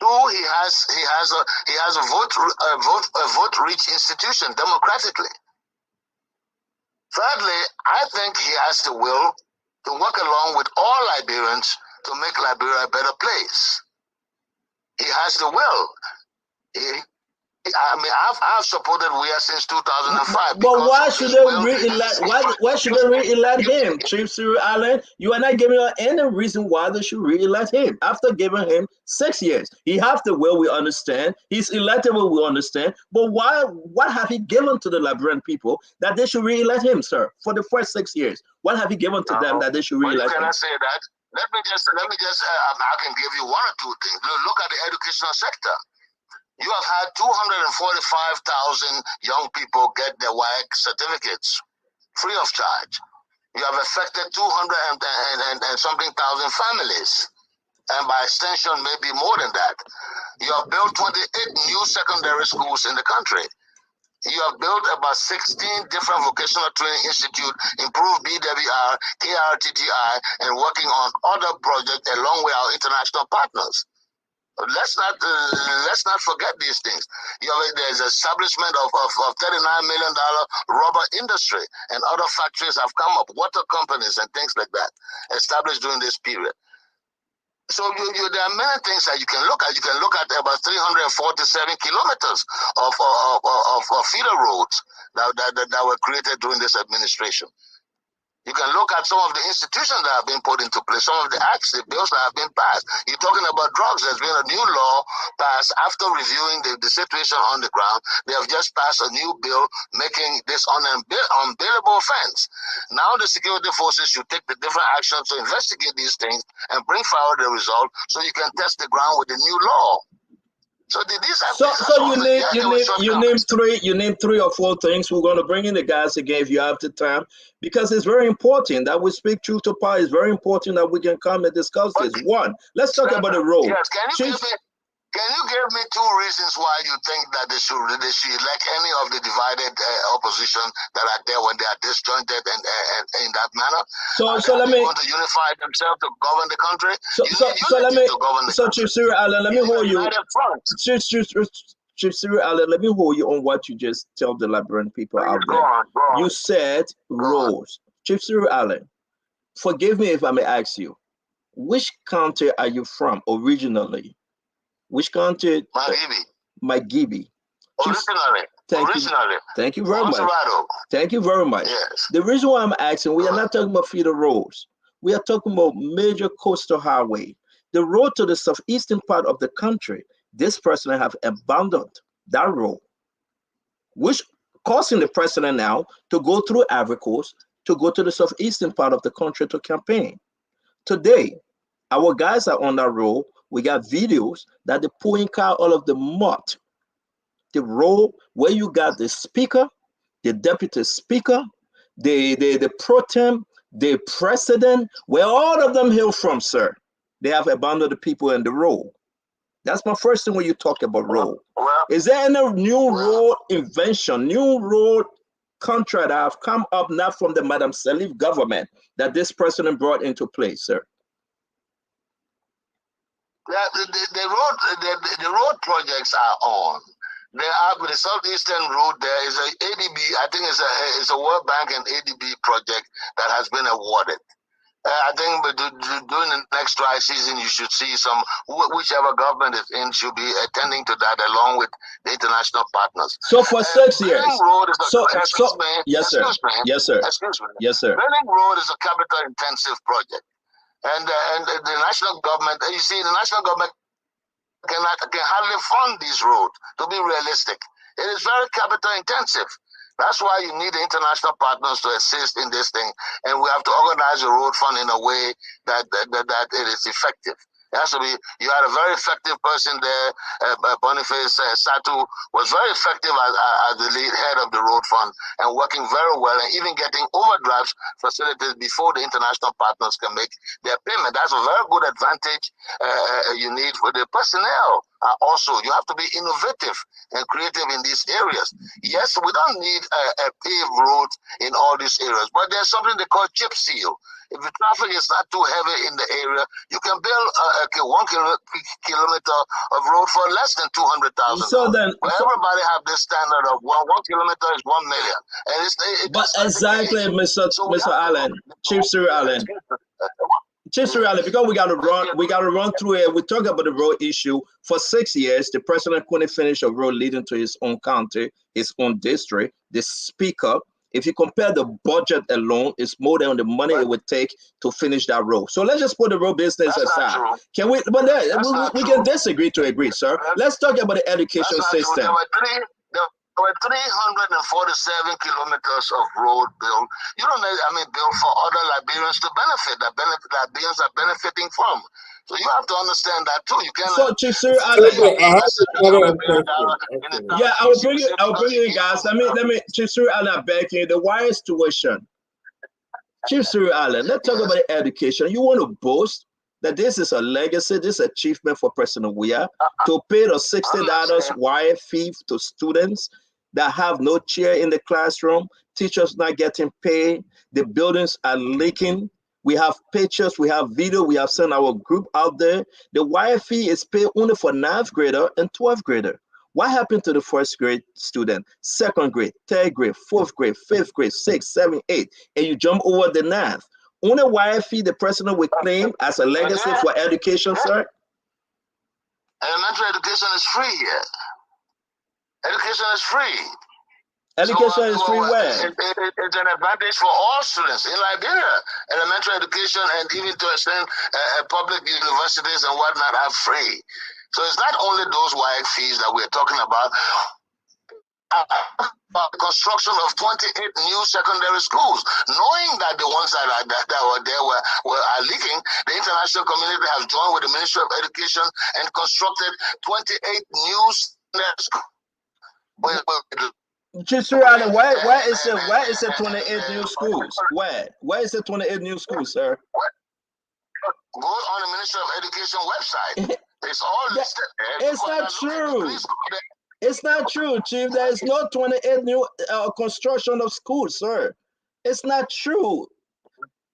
Two, he has a vote-rich institution democratically. Thirdly, I think he has the will to work along with all Liberians to make Liberia a better place. He has the will. I've supported Weah since 2005. But why should they re-elect? Why should they re-elect him, Chief Cyril Allen? You are not giving us any reason why they should re-elect him after giving him 6 years. He has the will, we understand. He's electable, we understand. But why? What have he given to the Liberian people that they should re-elect him, sir, for the first 6 years? What have he given to them that they should re-elect him? Can I say that? Let me just. I can give you one or two things. Look at the educational sector. You have had 245,000 young people get their WAEC certificates free of charge. You have affected 200 and something thousand families, and by extension, maybe more than that. You have built 28 new secondary schools in the country. You have built about 16 different vocational training institutes, improved BWR, KRTTI, and working on other projects along with our international partners. Let's not forget these things. There's establishment of $39 million rubber industry, and other factories have come up, water companies and things like that, established during this period. So there are many things that you can look at. You can look at about 347 kilometers of feeder roads that were created during this administration. You can look at some of the institutions that have been put into place, some of the acts, the bills that have been passed. You're talking about drugs. There's been a new law passed after reviewing the situation on the ground. They have just passed a new bill making this unbailable offense. Now the security forces should take the different actions to investigate these things and bring forward the result so you can test the ground with the new law. So you name three or four things. We're going to bring in the guys again if you have the time, because it's very important that we speak truth to power. It's very important that we can come and discuss this. One, let's talk about the road. Yes, can you give me two reasons why you think that they should elect any of the divided opposition that are there when they are disjointed and in that manner? So let me want to unify themselves to govern the country. Chief Cyril Allen, let me hold you. Chief Cyril Allen, let me hold you on what you just tell the Liberian people out there. Go on. You said roads. Chief Cyril Allen, forgive me if I may ask you, which county are you from originally? Which country? Magibi. Originally. Thank you very much. Thank you very much. Yes. The reason why I'm asking, we are not talking about feeder roads. We are talking about major coastal highway. The road to the southeastern part of the country, this president have abandoned that road, which causing the president now to go through Ivory Coast to go to the southeastern part of the country to campaign. Today, our guys are on that road. We got videos that they're pulling out all of the mud. The road where you got the speaker, the deputy speaker, the pro tem, the president, where all of them hail from, sir, they have abandoned the people in the road. That's my first thing when you talk about road. Is there any new road invention, new road contract that have come up now from the Madam Salif government that this president brought into place, sir? The road projects are on. There are the southeastern road. There is a ADB. I think it's a World Bank and ADB project that has been awarded. I think during the next dry season, you should see whichever government is in should be attending to that along with the international partners. So for 6 years. Yes, sir. Yes, sir. Excuse me. Yes, sir. Building road is a capital intensive project. And the national government, you see, the national government can hardly fund these roads, to be realistic. It is very capital intensive. That's why you need the international partners to assist in this thing, and we have to organize the road fund in a way that it is effective. It has to be. You had a very effective person there. Boniface Satu was very effective as the lead head of the road fund and working very well, and even getting overdrafts facilities before the international partners can make their payment. That's a very good advantage you need for the personnel. Also, you have to be innovative and creative in these areas. Yes, we don't need a paved road in all these areas, but there's something they call chip seal. If the traffic is not too heavy in the area, you can build 1 kilometer of road for less than 200,000. So then, everybody have this standard of 1 kilometer is 1 million, and but exactly, Mr. Allen, Chief Sir Allen. Chief Sir Allen, because we got to run through it. We talk about the road issue for 6 years. The president couldn't finish a road leading to his own county, his own district. The speaker, if you compare the budget alone, it's more than the money it would take to finish that road. So let's just put the road business aside. Can we? But we can disagree to agree, sir. Let's talk about the education system. There were 347 kilometers of road built. You don't know, built for other Liberians to benefit, that Liberians are benefiting from. So you have to understand that too. You can't. So, Chief Sir, I will bring you in, guys. Let me, Chief Sir Allen, back in the wires tuition. Chief Sir Allen, let's talk about education. You want to boast that this is a legacy, this achievement for President Weah to pay the $60 wire fee to students that have no chair in the classroom, teachers not getting paid, the buildings are leaking. We have pictures, we have video, we have sent our group out there. The wire fee is paid only for 9th grader and 12th grader. What happened to the 1st grade student, 2nd grade, 3rd grade, 4th grade, 5th grade, 6th, 7th, 8th, and you jump over the 9th? Only wire fee the president would claim as a legacy for education, sir? Elementary education is free here. Education is free. Education is free where? It's an advantage for all students in Liberia. Elementary education and even to extent public universities and whatnot are free. So it's not only those wire fees that we're talking about. The construction of 28 new secondary schools, knowing that the ones that were there are leaking, the international community has joined with the Ministry of Education and constructed 28 new secondary schools. Chief Sir Allen, where is it 28 new schools? Where is it 28 new schools, sir? Go on the Ministry of Education website. It's all listed there. It's not true. It's not true, Chief. There is no 28 new construction of schools, sir. It's not true.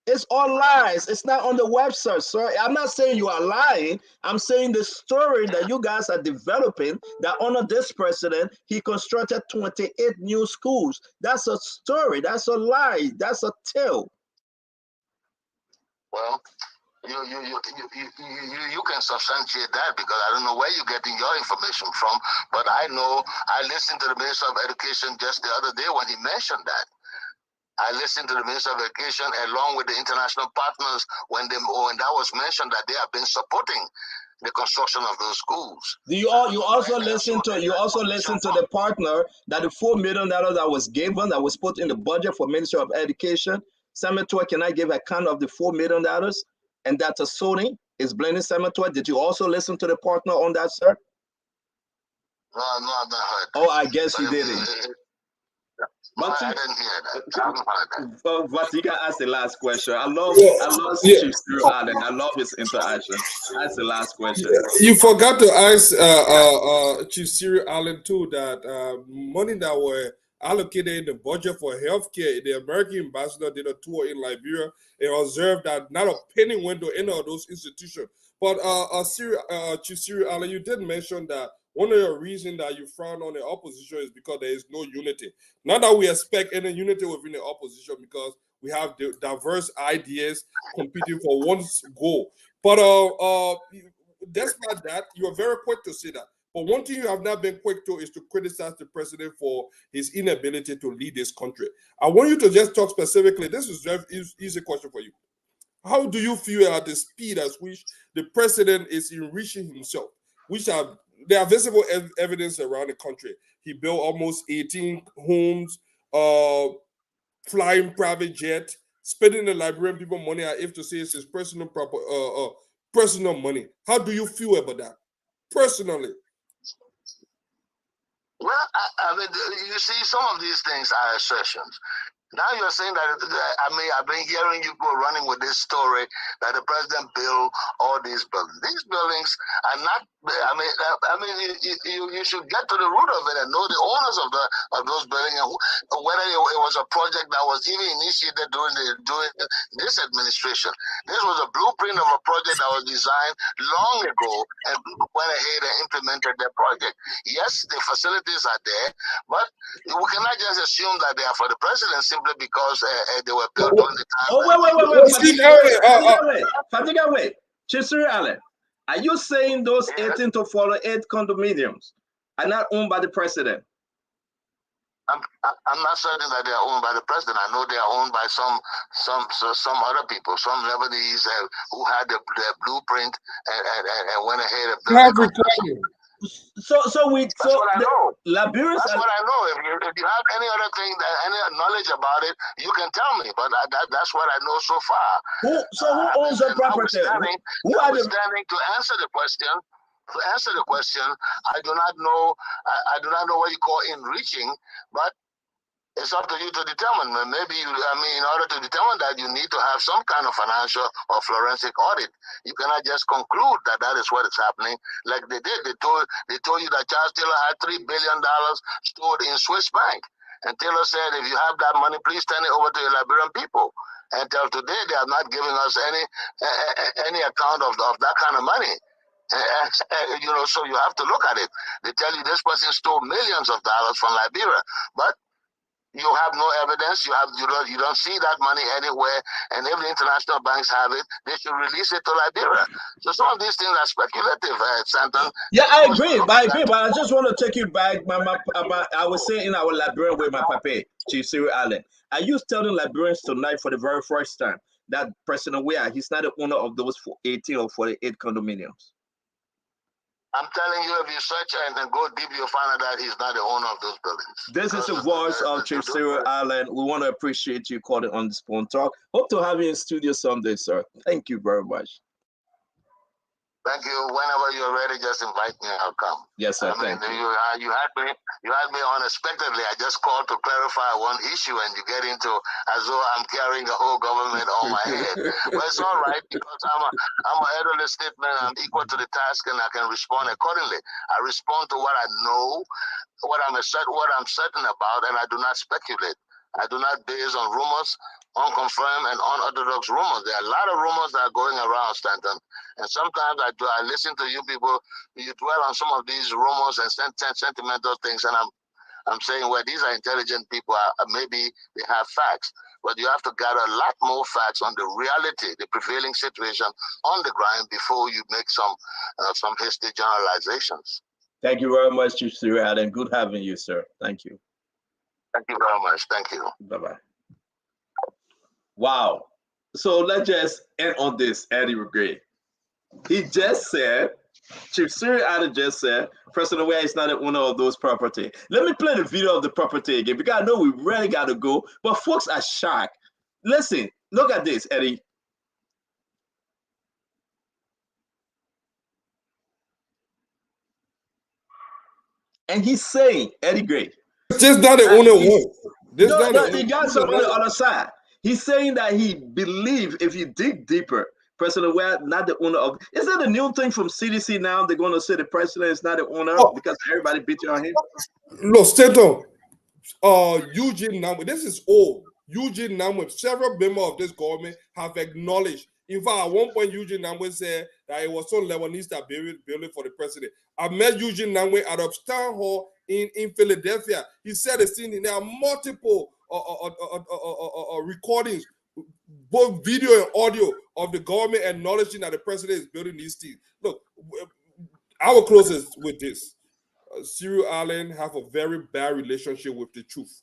It's all lies. It's not on the website, sir. I'm not saying you are lying. I'm saying the story that you guys are developing that under this president, he constructed 28 new schools. That's a story. That's a lie. That's a tale. Well, you can substantiate that because I don't know where you're getting your information from, but I know I listened to the Minister of Education just the other day when he mentioned that. I listened to the Minister of Education along with the international partners when that was mentioned that they have been supporting the construction of those schools. You also listen to the partner that the $4 million that was given, that was put in the budget for Ministry of Education. Senator, can I give account of the $4 million? And that's a Sony is blaming Senator. Did you also listen to the partner on that, sir? No, I've not heard. Oh, I guess you didn't. But I didn't hear that. I haven't heard that. but you can ask the last question. I Yeah, love yeah. Chief Cyril Allen. I love his interaction. That's the last question. You forgot to ask Chief Cyril Allen too that money that were allocated in the budget for healthcare. The American ambassador did a tour in Liberia and observed that not a penny went to any of those institutions. But Chief Cyril Allen, you did mention that one of the reasons that you frown on the opposition is because there is no unity. Not that we expect any unity within the opposition, because we have diverse ideas competing for one goal. But despite that, you are very quick to say that. But one thing you have not been quick to is to criticize the president for his inability to lead this country. I want you to just talk specifically. This is a very easy question for you. How do you feel at the speed at which the president is enriching himself? There are visible evidence around the country. He built almost 18 homes, flying private jet, spending the Liberian people money. I have to say it's his personal money. How do you feel about that personally? Well, I mean, you see, some of these things are assertions. Now you're saying that, I've been hearing you go running with this story that the president built all these buildings. These buildings are not, you should get to the root of it and know the owners of those buildings, and whether it was a project that was even initiated during this administration. This was a blueprint of a project that was designed long ago, and people went ahead and implemented their project. Yes, the facilities are there, but we cannot just assume that they are for the president simply because they were built during the time. Oh, wait. Fatiga, wait. Chief Cyril Allen, are you saying those 18 to 48 condominiums are not owned by the president? I'm not certain that they are owned by the president. I know they are owned by some other people, some Lebanese who had their blueprint and went ahead and built it. That's what I know. Liberians That's what I know. If you have any other thing, any knowledge about it, you can tell me. But that's what I know so far. Who owns the property? Notwithstanding, to answer the question, I do not know. I do not know what you call enriching, but it's up to you to determine. Maybe in order to determine that, you need to have some kind of financial or forensic audit. You cannot just conclude that is what is happening, like they did. They told you that Charles Taylor had $3 billion stored in Swiss bank, and Taylor said, if you have that money, please turn it over to the Liberian people. Until today, they are not giving us any account of that kind of money. So you have to look at it. They tell you this person stole millions of dollars from Liberia, but you have no evidence. You don't see that money anywhere. And if the international banks have it, they should release it to Liberia. So some of these things are speculative, Santon. Yeah, I agree. But I just want to take you back. I was saying in our Liberian way, my papa, Chief Cyril Allen. Are you telling Liberians tonight for the very first time that President Weah, he's not the owner of those 18 or 48 condominiums? I'm telling you, if you search and go deep, you'll find out that he's not the owner of those buildings. This is the voice of Chief Cyril Allen. We want to appreciate you calling on the Spoon Talk. Hope to have you in studio someday, sir. Thank you very much. Thank you. Whenever you're ready, just invite me. I'll come. Yes, sir. Thank you. You had me unexpectedly. I just called to clarify one issue, and you get into as though I'm carrying the whole government on my head. But it's all right, because I'm an elderly statesman. I'm equal to the task, and I can respond accordingly. I respond to what I know, what I'm certain about, and I do not speculate. I do not base on rumors, unconfirmed and unorthodox rumors. There are a lot of rumors that are going around, Stanton. And sometimes I listen to you people, you dwell on some of these rumors and sentimental things, and I'm saying, well, these are intelligent people. Maybe they have facts, but you have to gather a lot more facts on the reality, the prevailing situation on the ground before you make some hasty generalizations. Thank you very much, Chief Cyril Allen. Good having you, sir. Thank you. Thank you very much. Thank you. Bye-bye. Wow. So let's just end on this, Eddie Gray. He just said, Chief Cyril Allen just said, President Weah is not the owner of those property. Let me play the video of the property again, because I know we really got to go, but folks are shocked. Listen, look at this, Eddie. And he's saying, Eddie Gray, just not the owner one. This No, not no, the he got some on the other side. He's saying that he believes if you dig deeper, President Ware not the owner of. Is that a new thing from CDC now? They're going to say the president is not the owner because everybody beat on him. No, Stato. Eugene Namwe, this is old. Eugene Namwe, several members of this government have acknowledged. In fact, at one point, Eugene Namwe said that it was some Lebanese that building for the president. I met Eugene Namwe at Uptown Hall in Philadelphia. He said there are multiple recordings, both video and audio, of the government acknowledging that the president is building these things. Look, I will close this with this. Cyril Allen have a very bad relationship with the truth.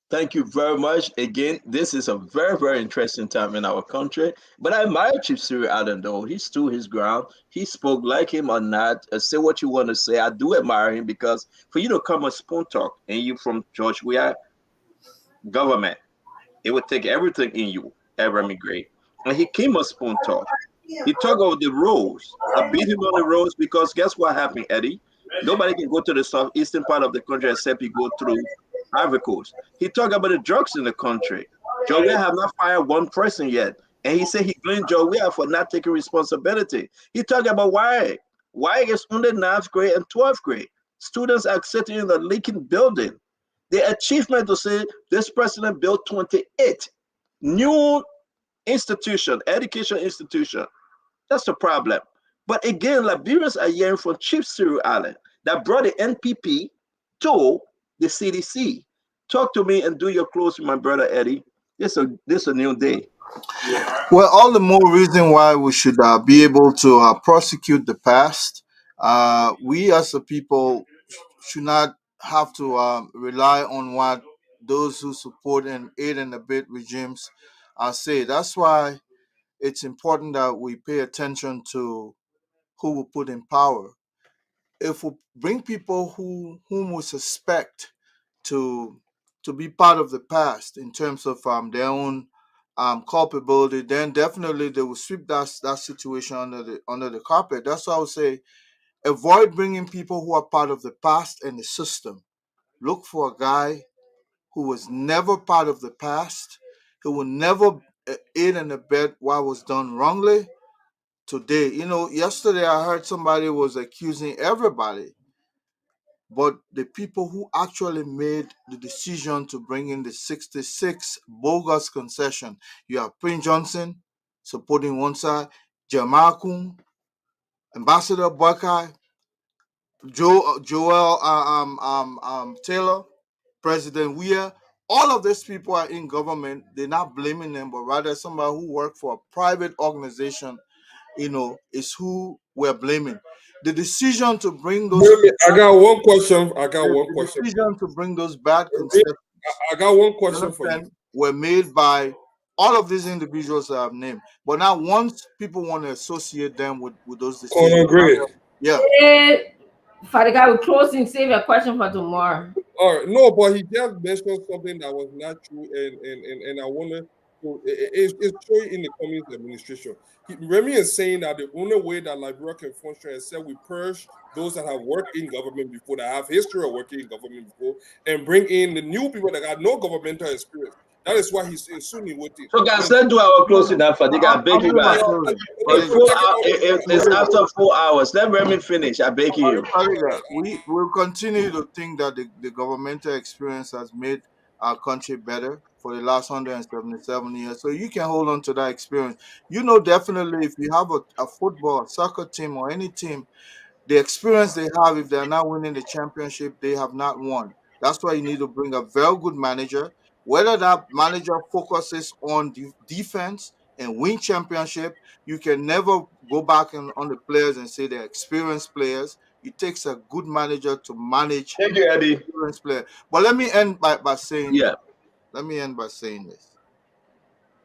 Thank you very much. Again, this is a very, very interesting time in our country. But I admire Chief Cyril Allen, though. He stood his ground. He spoke, like him or not. Say what you want to say. I do admire him because for you to come on Spoon Talk and you from George, we are government. It would take everything in you, ever immigrate. And he came on Spoon Talk. He talked about the roads. I beat him on the roads because guess what happened, Eddie? Nobody can go to the southeastern part of the country except you go through Ivory Coast. He talked about the drugs in the country. Joe Weah have not fired one person yet. And he said he blamed Joe Weah for not taking responsibility. He talked about why. Why is only 9th grade and 12th grade. Students are sitting in a leaking building. The achievement to say this president built 28 new education institution. That's the problem. But again, Liberians are hearing from Chief Cyril Allen that brought the NPP to the CDC. Talk to me and do your closing, my brother Eddie. This is a new day. Well, all the more reason why we should be able to prosecute the past. We as a people should not have to rely on what those who support and aid and abet regimes say. That's why it's important that we pay attention to who we put in power. If we bring people whom we suspect to be part of the past in terms of their own culpability, then definitely they will sweep that situation under the carpet. That's why I would say avoid bringing people who are part of the past and the system. Look for a guy who was never part of the past, who will never aid and abet what was done wrongly. Today, yesterday I heard somebody was accusing everybody, but the people who actually made the decision to bring in the 66 bogus concession. You have Prince Johnson supporting one side, Jamakun, Ambassador Buckeye, Joel Taylor, President Weah. All of these people are in government. They're not blaming them, but rather somebody who worked for a private organization, is who we're blaming. The decision to bring those. I got one question. The decision to bring those bad concessions. I got one question for you. Were made by all of these individuals that I've named, but now once people want to associate them with those decisions, yeah. Father God, we're closing. Save your question for tomorrow. All right, no, but he just mentioned something that was not true, and I wonder. It's showing in the Cummings administration. Remy is saying that the only way that Liberia can function is that we purge those that have worked in government before, that have history of working in government before, and bring in the new people that got no governmental experience. That is why he's assuming with it. So guys, let's do our closing now for the guy. Beg you guys. It's after 4 hours. Let Remy finish. I beg you. We will continue to think that the governmental experience has made our country better for the last 177 years. So you can hold on to that experience. Definitely if you have a football, a soccer team, or any team, the experience they have, if they're not winning the championship, they have not won. That's why you need to bring a very good manager. Whether that manager focuses on defense and win championship, you can never go back on the players and say they're experienced players. It takes a good manager to manage experienced players. But let me end by saying Let me end by saying this.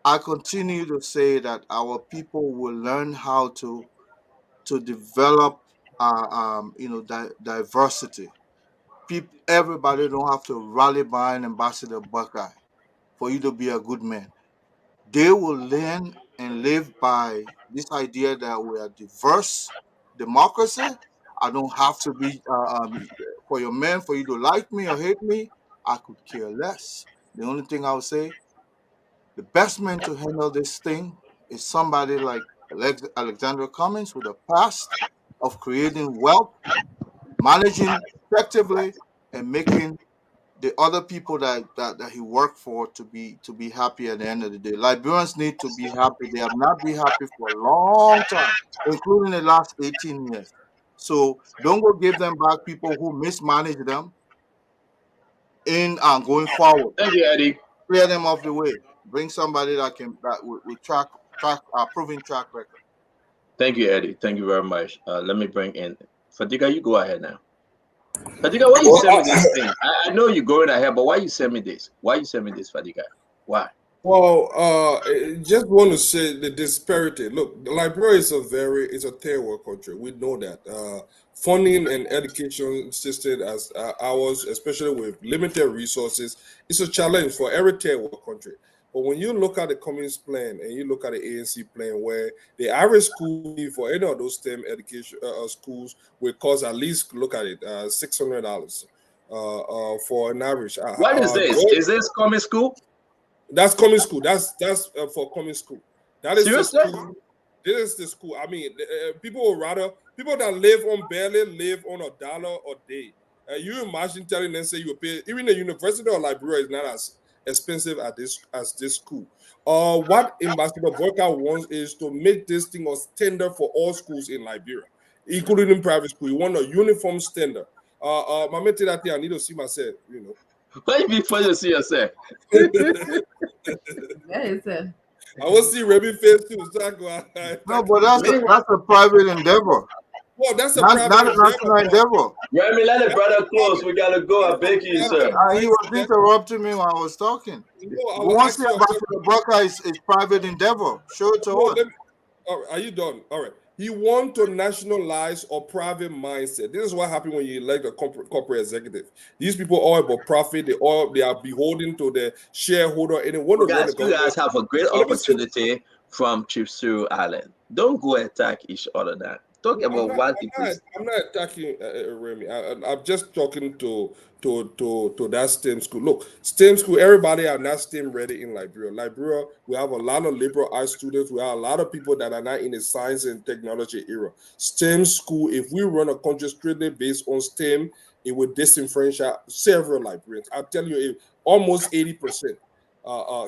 I continue to say that our people will learn how to develop diversity. Everybody don't have to rally behind Ambassador Buckeye for you to be a good man. They will learn and live by this idea that we are diverse democracy. I don't have to be for your man for you to like me or hate me. I could care less. The only thing I would say, the best man to handle this thing is somebody like Alexander Cummings with a past of creating wealth, managing effectively, and making the other people that he worked for to be happy at the end of the day. Liberians need to be happy. They have not been happy for a long time, including the last 18 years. So don't go give them back people who mismanage them in and going forward. Thank you, Eddie. Clear them off the way. Bring somebody that with proven track record. Thank you, Eddie. Thank you very much. Let me bring in Fadiga. You go ahead now. Fadiga, why you send me this thing? I know you're going ahead, but why you send me this? Why you send me this, Fadiga? Why? Well, just want to say the disparity. Look, Liberia is a third world country. We know that. Funding and education system as ours, especially with limited resources, is a challenge for every third world country. But when you look at the Communist plan and you look at the ANC plan, where the average school fee for any of those STEM education schools will cost at least, look at it, $600 for an average. What is this? Is this common school? That's coming school. That's for coming school. That is Seriously? the school. This is the school. I mean, people would rather people that live on barely live on $1 a day. You imagine telling them say you pay even the University of Liberia is not as expensive as this school. What Ambassador Volker wants is to make this thing a standard for all schools in Liberia, including private school. You want a uniform standard. My mate that thing, I need to see myself. You know. Why before you see yourself? I will see Remy face too. No, but that's a private endeavor. Well, that's a private endeavor. Remy, let the brother close. We gotta go. I beg you, sir. He was interrupting me when I was talking. Once the Ambassador Broker is private endeavor, show it to us. Are you done? All right. He wants to nationalize or private mindset. This is what happens when you elect a corporate executive. These people all about profit. They are beholden to the shareholder, and they want to run the government. You guys have a great opportunity from Chief Cyril Island. Don't go attack each other now. Talk about what I'm not attacking Remy. I'm just talking to that STEM school. Look, STEM school, everybody are not STEM ready in Liberia. Liberia, we have a lot of liberal arts students. We have a lot of people that are not in the science and technology era. STEM school, if we run a country strictly based on STEM, it would disenfranchise several Liberians. I'll tell you, almost 80%.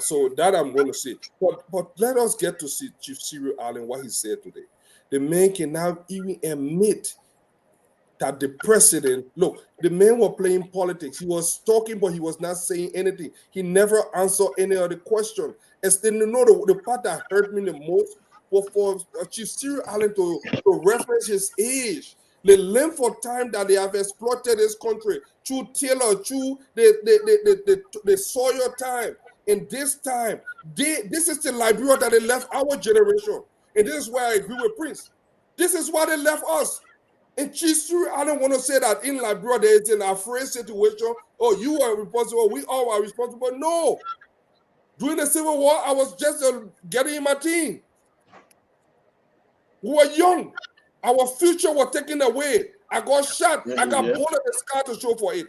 So that I'm going to say. But let us get to see Chief Cyril Allen, what he said today. The man cannot even admit that the president, look, the man was playing politics. He was talking, but he was not saying anything. He never answered any of the question. And then, you know, the part that hurt me the most was for Chief Cyril Allen to reference his age, the length of time that they have exploited this country through Taylor, through the Sawyer time. And this time, this is the Liberia that they left our generation. And this is where I agree with Prince. This is why they left us. And Chief Cyril, I don't want to say that in Liberia there is an afraid situation. Oh, you are responsible. We all are responsible. No. During the Civil War, I was just getting in my team. We were young. Our future was taken away. I got shot. I got bullet and scar to show for it.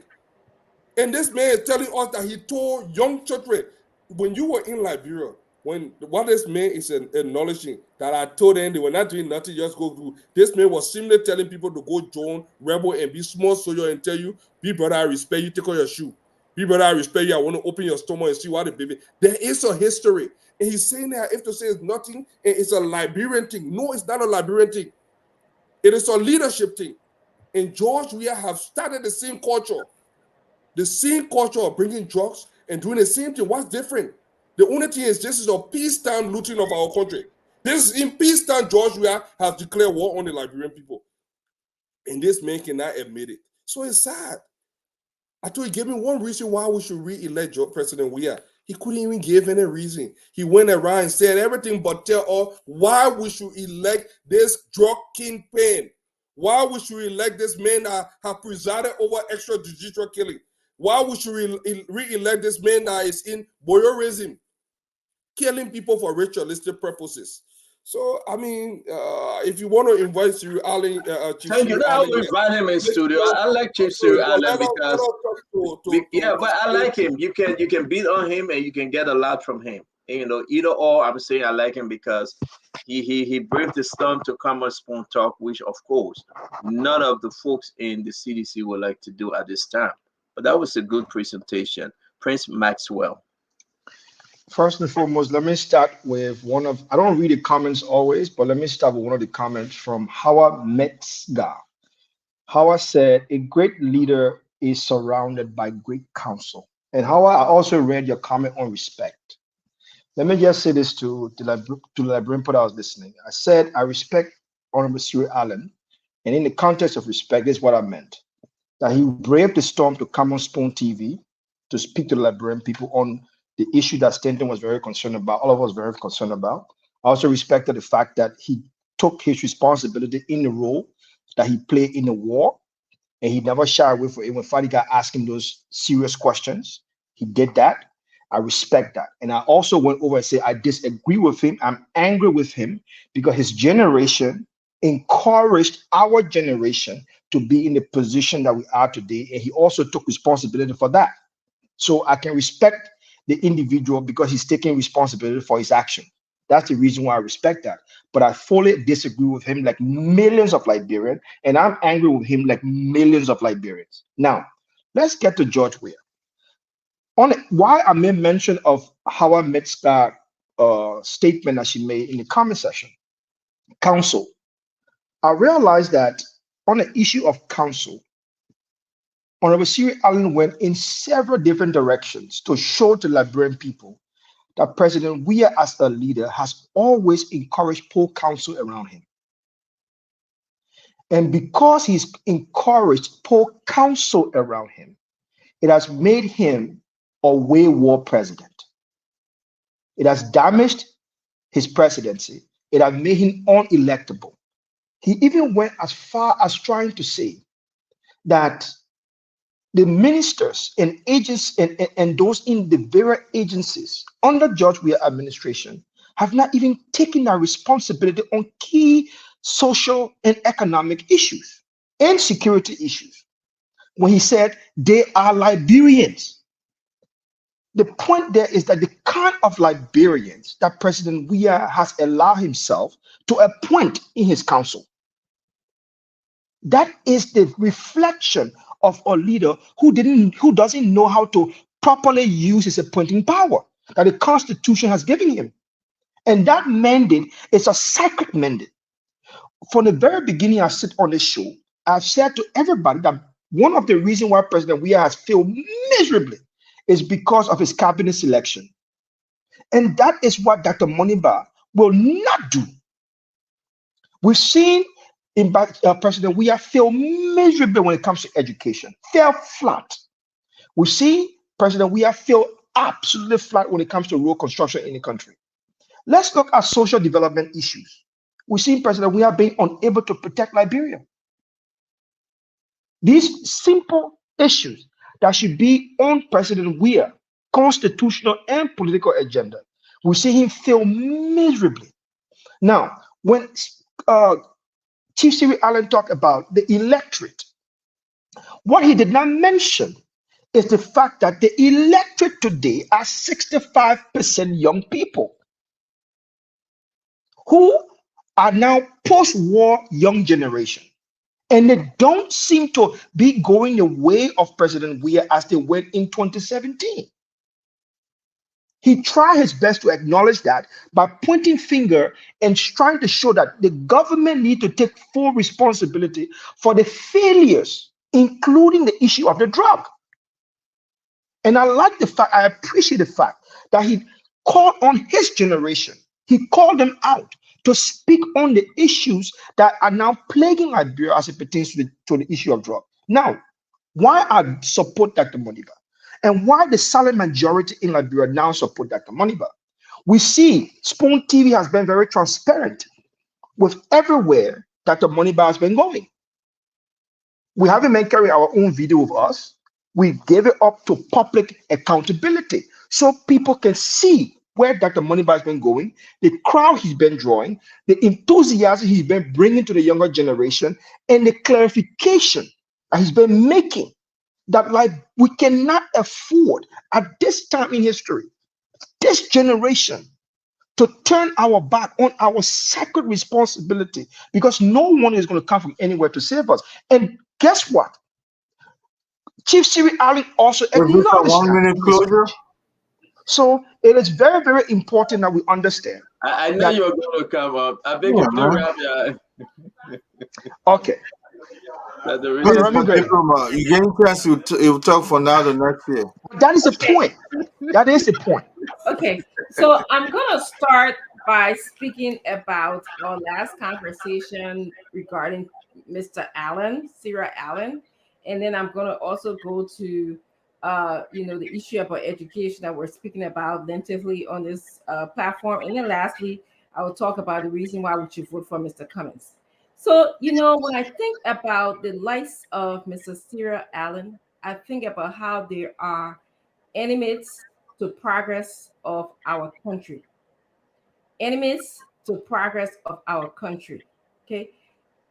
And this man is telling us that he told young children, when you were in Liberia, what this man is acknowledging that I told them they were not doing nothing, just go through. This man was simply telling people to go join rebel and be small soldier and tell you, be brother, I respect you, take off your shoe. Be brother, I respect you, I want to open your stomach and see what the baby. There is a history. And he's saying that if to say it's nothing, and it's a Liberian thing. No, it's not a Liberian thing. It is a leadership thing. And George, we have started the same culture. The same culture of bringing drugs and doing the same thing. What's different? The only thing is this is a peacetime looting of our country. This is in peacetime, George, we have declared war on the Liberian people. And this man cannot admit it. So it's sad. I told you, give me one reason why we should re-elect President Weah. He couldn't even give any reason. He went around and said everything but tell us why we should elect this drug kingpin. Why we should elect this man that have presided over extrajudicial killing. Why we should re-elect this man that is in voyeurism, killing people for ritualistic purposes. So I mean, if you want to invite Siri Allen, Chief Thank you. Siri Now Allen, we invite him in let studio. us I like Chief know. Sir But Allen let us because talk to yeah, but I like explain. him. You can beat on him and you can get a lot from him. And, you know, either or, I'm saying I like him because he braved the storm to come on Spoon Talk, which of course none of the folks in the CDC would like to do at this time. But that was a good presentation, Prince Maxwell. First and foremost, let me start with one of, I don't read the comments always, but let me start with one of the comments from Howard Metzger. Howard said, a great leader is surrounded by great counsel. And Howard, I also read your comment on respect. Let me just say this to the librarian that was listening. I said, I respect Honorable Sir Allen. And in the context of respect, this is what I meant. That he braved the storm to come on Spoon TV to speak to the Liberian people on the issue that Stanton was very concerned about, all of us very concerned about. I also respected the fact that he took his responsibility in the role that he played in the war, and he never shied away from it. When Fadi got asked him those serious questions, he did that. I respect that. And I also went over and said, I disagree with him. I'm angry with him because his generation encouraged our generation to be in the position that we are today. And he also took responsibility for that. So I can respect the individual because he's taking responsibility for his action. That's the reason why I respect that. But I fully disagree with him like millions of Liberians, and I'm angry with him like millions of Liberians. Now, let's get to George Weah. On why I made mention of Howard Metzger statement that she made in the comment section, counsel. I realized that on the issue of counsel, Honorable Sir Allen went in several different directions to show to Liberian people that President Weah, as a leader, has always encouraged poor counsel around him. And because he's encouraged poor counsel around him, it has made him a wayward president. It has damaged his presidency. It has made him unelectable. He even went as far as trying to say that the ministers and agents and those in the various agencies under George Weah administration have not even taken their responsibility on key social and economic issues and security issues. When he said they are Liberians, the point there is that the kind of Liberians that President Weah has allowed himself to appoint in his council, that is the reflection of a leader who doesn't know how to properly use his appointing power that the Constitution has given him. And that mandate is a sacred mandate. From the very beginning, I sit on this show, I've said to everybody that one of the reasons why President Weah has failed miserably is because of his cabinet selection. And that is what Dr. Moniba will not do. We've seen President Weah fail miserably when it comes to education, fail flat. We see President Weah fail absolutely flat when it comes to road construction in the country. Let's look at social development issues. We see President Weah being unable to protect Liberia. These simple issues that should be on President Weah, constitutional and political agenda, we see him fail miserably. Now, when Chief Siri Allen talked about the electorate, what he did not mention is the fact that the electorate today are 65% young people who are now post-war young generation. And they don't seem to be going the way of President Weah as they went in 2017. He tried his best to acknowledge that by pointing finger and trying to show that the government need to take full responsibility for the failures, including the issue of the drug. And I appreciate the fact that he called on his generation. He called them out to speak on the issues that are now plaguing Liberia as it pertains to the issue of drug. Now, why I support Dr. Moniba and why the silent majority in Liberia now support Dr. Moniba. We see Spoon TV has been very transparent with everywhere Dr. Moniba has been going. We haven't been carrying our own video with us. We gave it up to public accountability so people can see where Dr. Moniba has been going, the crowd he's been drawing, the enthusiasm he's been bringing to the younger generation, and the clarification that he's been making that like we cannot afford at this time in history, this generation, to turn our back on our sacred responsibility, because no one is going to come from anywhere to save us. And guess what? Chief Siri Allen also Is this a acknowledged that 1 minute in his closure? speech. So it is very, very important that we understand. I know that, you're going to come up. I beg Yeah, you, please man. wrap your. okay. That's the Please, reason. Let me go ahead. Diploma, you get a chance, you talk for now the next year. That is the Okay. point. That is the point. Okay, so I'm gonna start by speaking about our last conversation regarding Mr. Allen, Sarah Allen, and then I'm gonna also go to the issue about education that we're speaking about lengthily on this platform, and then lastly, I will talk about the reason why we should vote for Mr. Cummings. So, when I think about the likes of Mr. Sarah Allen, I think about how there are enemies to progress of our country. Enemies to progress of our country. Okay.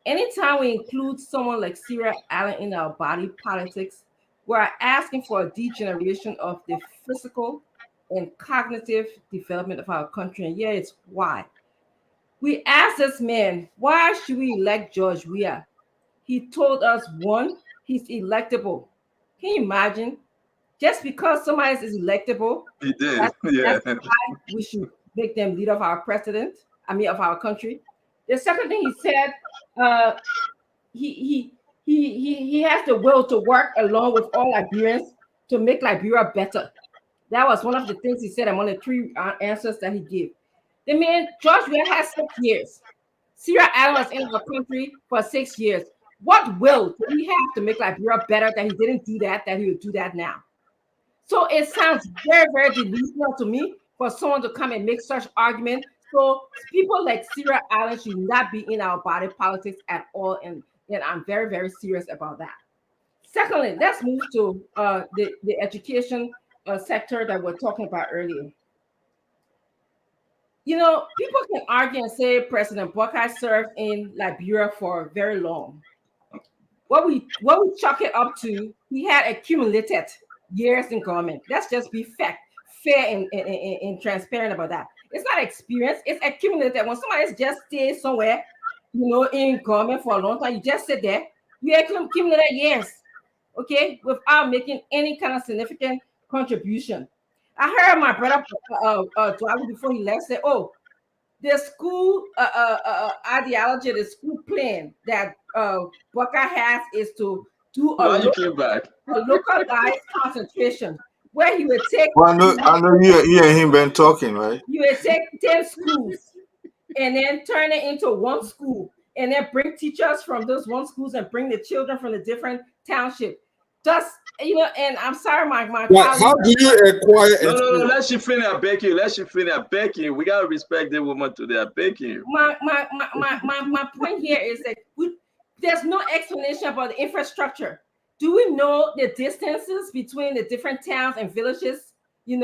Anytime we include someone like Sarah Allen in our body politics, we're asking for a degeneration of the physical and cognitive development of our country. And yeah, it's why. We asked this man, why should we elect George Weah? He told us, one, he's electable. Can you imagine? Just because somebody is electable, He did. that's Yeah. why we should make them leader of our president. Of our country. The second thing he said, he has the will to work along with all Liberians to make Liberia better. That was one of the things he said among the three answers that he gave. The man, George Weah, has 6 years. Sarah Allen was in our country for 6 years. What will do he have to make Liberia better that he didn't do that he would do that now? So it sounds very, very delusional to me for someone to come and make such argument. So people like Sarah Allen should not be in our body politics at all, and I'm very, very serious about that. Secondly, let's move to the education sector that we're talking about earlier. People can argue and say President Buckeye served in Liberia for very long. What we chalk it up to, he had accumulated years in government. Let's just be fair and transparent about that. It's not experience, it's accumulated. When somebody just stays somewhere, in government for a long time, you just sit there, you accumulated years, okay, without making any kind of significant contribution. I heard my brother before he left say, "Oh, the school ideology, the school plan that Buckeye has is to do Why you came back? a localized concentration where he would take." Well, I know you and him been talking, right? You would take 10 schools and then turn it into one school, and then bring teachers from those one schools and bring the children from the different township. And I'm sorry, my Well, how do you acquire No, experience? let she finish. I beg you. Let she finish. I beg you. We gotta respect the woman today. I beg you. My point here is that there's no explanation about the infrastructure. Do we know the distances between the different towns and villages, in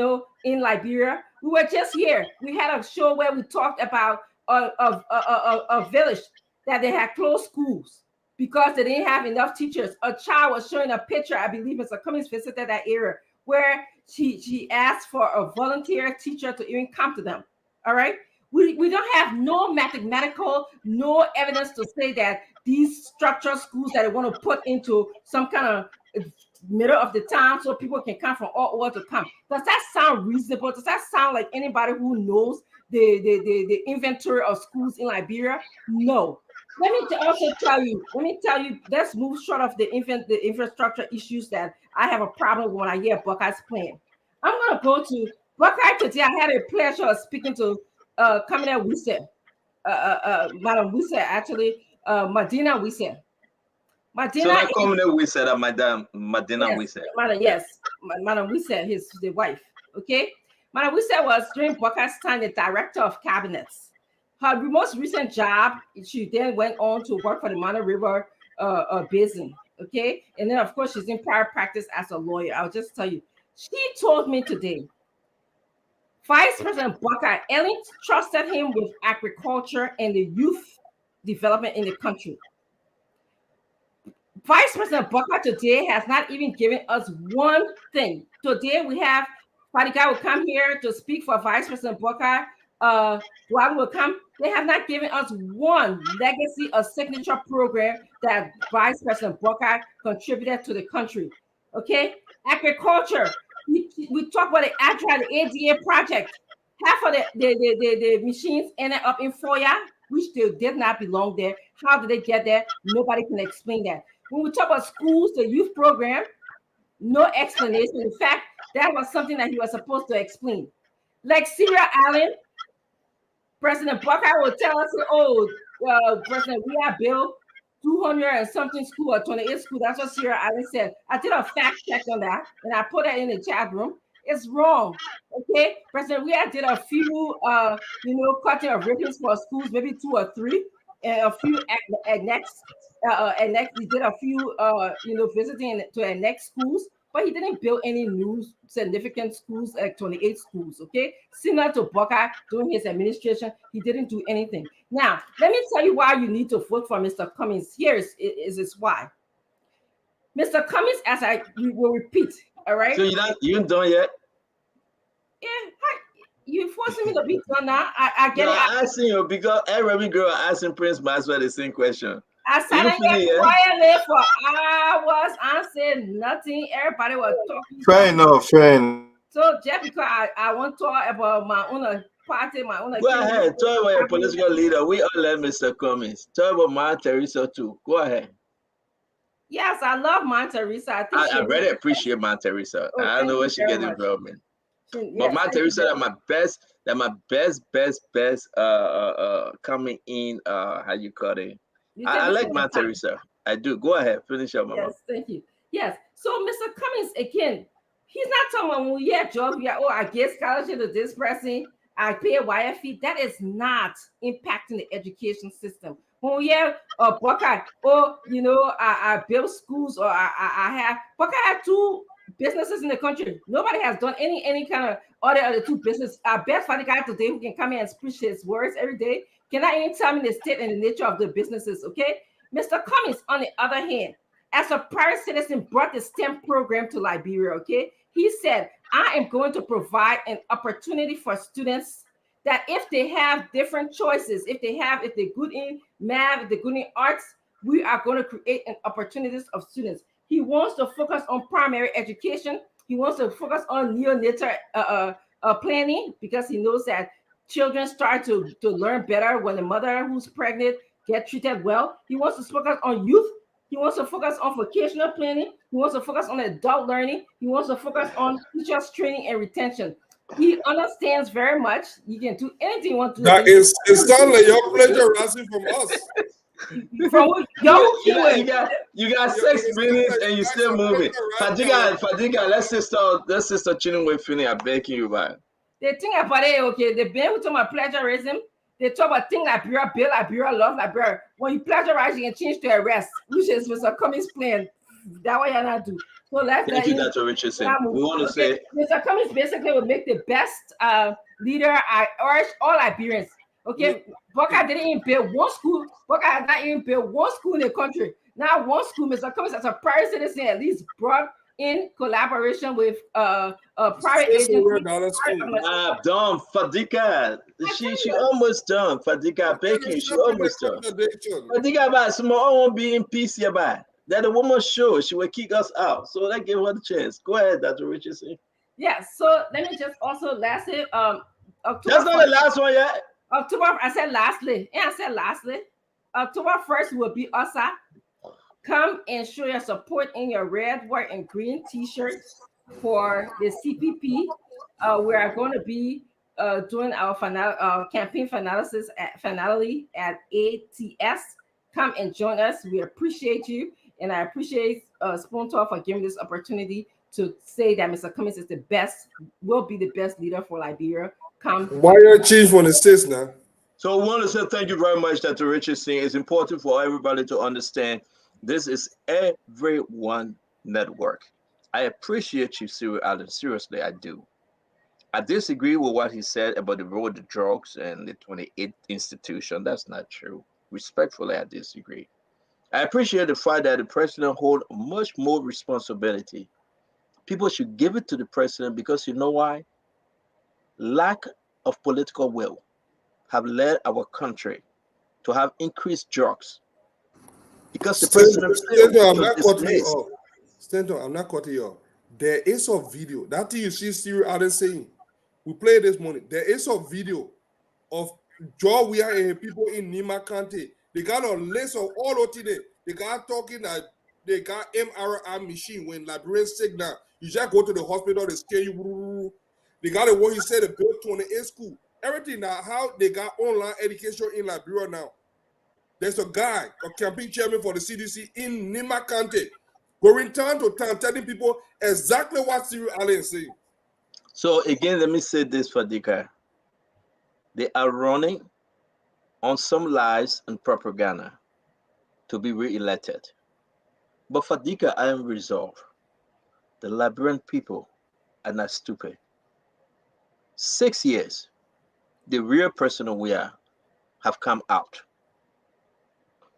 Liberia? We were just here. We had a show where we talked about a village that they had closed schools because they didn't have enough teachers. A child was showing a picture, I believe Mr. Cummings visited that area, where she asked for a volunteer teacher to even come to them. All right. We don't have no mathematical, no evidence to say that these structured schools that they want to put into some kind of middle of the town so people can come from all over to come. Does that sound reasonable? Does that sound like anybody who knows the inventory of schools in Liberia? No. Let me also tell you, let's move short of the infrastructure issues that I have a problem when I hear Buckeye's plan. I'm going to go to Buckeye today. I had a pleasure of speaking to Kamina Wise, Madam Wise, actually, Madina Wise. Madina, so that Kamina Wise, that Madina Wise. Madam Wise, the wife. Okay, Madam Wise was during Buckeye's time the director of cabinets. Her most recent job, she then went on to work for the Mana River Basin. Okay, and then of course she's in private practice as a lawyer. I'll just tell you, she told me today, Vice President Buckeye Ellen trusted him with agriculture and the youth development in the country. Vice President Buckeye today has not even given us one thing. Today we have Fadika will come here to speak for Vice President Buckeye. Duane will come. They have not given us one legacy or signature program that Vice President Buckeye contributed to the country. Okay, agriculture. We talk about the ADA project. Half of the machines ended up in Foya, which they did not belong there. How did they get there? Nobody can explain that. When we talk about schools, the youth program, no explanation. In fact, that was something that he was supposed to explain. Like Sierra Island, President Buckeye will tell us, oh, President, we have built 200 and something school or 28 school. That's what Sierra Island said. I did a fact check on that, and I put that in the chat room. It's wrong. Okay, President, we did a few, cutting of ribbons for schools, maybe 2 or 3, and a few next. He did a few, visiting to our next schools, but he didn't build any new significant schools, like 28 schools. Okay, similar to Buckeye during his administration, he didn't do anything. Now, let me tell you why you need to vote for Mr. Cummings. Here is why. Mr. Cummings, as we will repeat. All right. So you ain't done yet? Yeah, you forcing me to be done now. I get it. I'm asking you because every girl asking Prince Maxwell the same question. I sat there quietly for hours. I said nothing. Everybody was talking. Fair enough. So just because I want to talk about my own party, my own. Go ahead. Talk about your political leader. We all let Mr. Cummings. Talk about Ma Teresa too. Go ahead. Yes, I love Ma Teresa. I really appreciate Ma Teresa. Oh, I don't know what she gets involved in. But Ma Teresa, that my best coming in, how you call it? I like Ma Teresa. I do. Go ahead. Finish up, Mama. Yes, thank you. Yes. So Mr. Cummings, again, he's not talking about when we have jobs, I get scholarship to this person, I pay a wire fee. That is not impacting the education system. When we have Buckeye, I build schools, or Buckeye have 2 businesses in the country. Nobody has done any kind of other 2 businesses. I bet for the guy today who can come here and preach his words every day cannot even tell me the state and the nature of the businesses. Okay, Mr. Cummings, on the other hand, as a private citizen, brought the STEM program to Liberia. Okay, he said, I am going to provide an opportunity for students that if they have different choices, if they're good in math, if they're good in arts, we are going to create an opportunities of students. He wants to focus on primary education. He wants to focus on neonatal planning, because he knows that children start to learn better when the mother who's pregnant get treated well. He wants to focus on youth. He wants to focus on vocational planning. He wants to focus on adult learning. He wants to focus on teachers training and retention. He understands very much. You can do anything you want to do. That is, it sounds like your pleasure rising from us. You got 6 minutes and you still moving. Fadiga, let's sister chilling with Finney. I'm begging you, man. They think about it, okay. They've been able to my plagiarism. They talk about things like Liberia, love Liberia. When you plagiarize, you can change to arrest, which is Mr. Cummings' plan. That way you're not do. So thank you, Dr. Richardson. We want to say Mr. Cummings basically will make the best leader. I urge all Liberians. Okay, Buckeye didn't even build 1 school. Buckeye has not even built 1 school in the country. Now 1 school, Mr. Cummings, as a private citizen, at least brought in collaboration with private agencies. Done, Fadika. She almost done. Fadika, begging you, she almost done. Fadika, about small won't be in peace here, by that the woman show she will kick us out. So let's give her the chance. Go ahead, Dr. Richardson. Yeah. So let me just also lastly, that's not the last one yet. October, I said lastly. Yeah, I said lastly. October 1st will be OSA. Come and show your support in your red, white, and green t-shirts for the CPP. We are going to be doing our campaign finale at ATS. Come and join us. We appreciate you, and I appreciate Spoon Talk for giving this opportunity to say that Mr. Cummings is the best, will be the best leader for Liberia. Come. Why you change from the states now? So we want to say thank you very much, Dr. Richardson. It's important for everybody to understand this is everyone network. I appreciate you, Cyril Allen. Seriously, I do. I disagree with what he said about the road to drugs and the 28th institution. That's not true. Respectfully, I disagree. I appreciate the fact that the president holds much more responsibility. People should give it to the president because you know why? Lack of political will have led our country to have increased drugs because the president failed. Stanton, He I'm was not cutting you disgraced. off. Stanton, I'm not cutting you off. There is a video. That thing you see Cyril Allen saying. We played this morning. There is a video of Joe Weah and people in Nima County. They got a list of all of today. They got talking that they got MRI machine when Liberians sick now. You just go to the hospital, they scare you. They got a what he said, they built 28 school. Everything now, how they got online education in Liberia now. There's a guy, a campaign chairman for the CDC in Nima County, going town to town telling people exactly what Cyril Allen is saying. So again, let me say this, Fadika. They are running on some lies and propaganda to be re-elected. But Fadika, I am resolved. The Liberian people are not stupid. 6 years, the real President Weah have come out.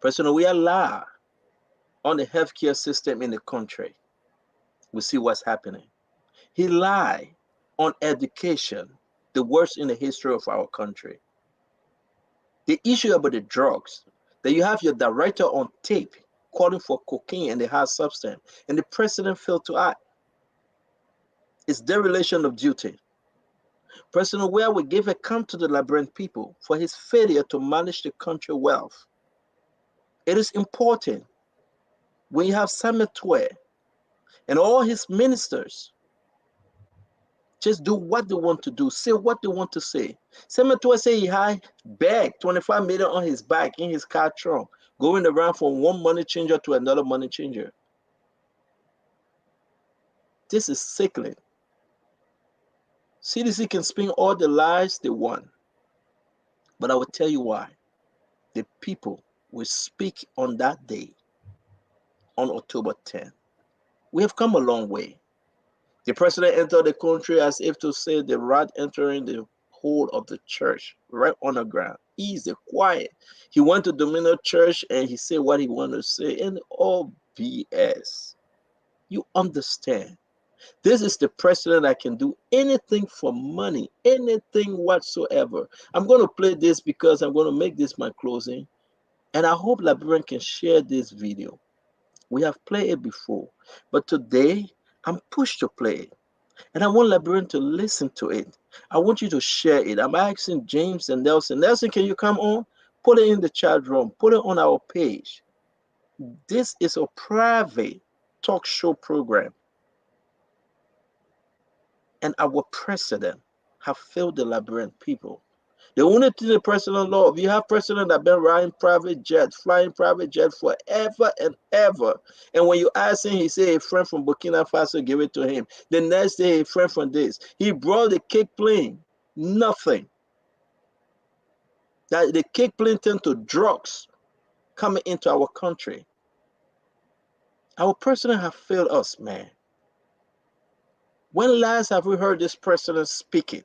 President Weah lied on the healthcare system in the country. We see what's happening. He lied on education, the worst in the history of our country. The issue about the drugs, that you have your director on tape calling for cocaine and the hard substance, and the president failed to act. It's dereliction of duty. President Weah will give account to the Liberian people for his failure to manage the country wealth. It is important when you have Samuel Twe and all his ministers just do what they want to do, say what they want to say. Samuel Twe say he had bag 25 million on his back in his car trunk, going around from one money changer to another money changer. This is sickening. CDC can spin all the lies they want, but I will tell you why. The people will speak on that day, on October 10th. We have come a long way. The president entered the country as if to say the rat entering the hole of the church, right on the ground. Easy, quiet. He went to Domino Church and he said what he wanted to say, and all BS. You understand? This is the president that can do anything for money, anything whatsoever. I'm going to play this because I'm going to make this my closing. And I hope Liberian can share this video. We have played it before, but today I'm pushed to play it. And I want Liberian to listen to it. I want you to share it. I'm asking James and Nelson. Nelson, can you come on? Put it in the chat room. Put it on our page. This is a private talk show program. And our president have failed the Liberian people. The only thing the president love, you have president that been riding private jet, flying private jet forever and ever. And when you ask him, he say a friend from Burkina Faso give it to him. The next day, a friend from this. He brought the cake plane. Nothing. That the cake plane turned to drugs coming into our country. Our president have failed us, man. When last have we heard this president speaking?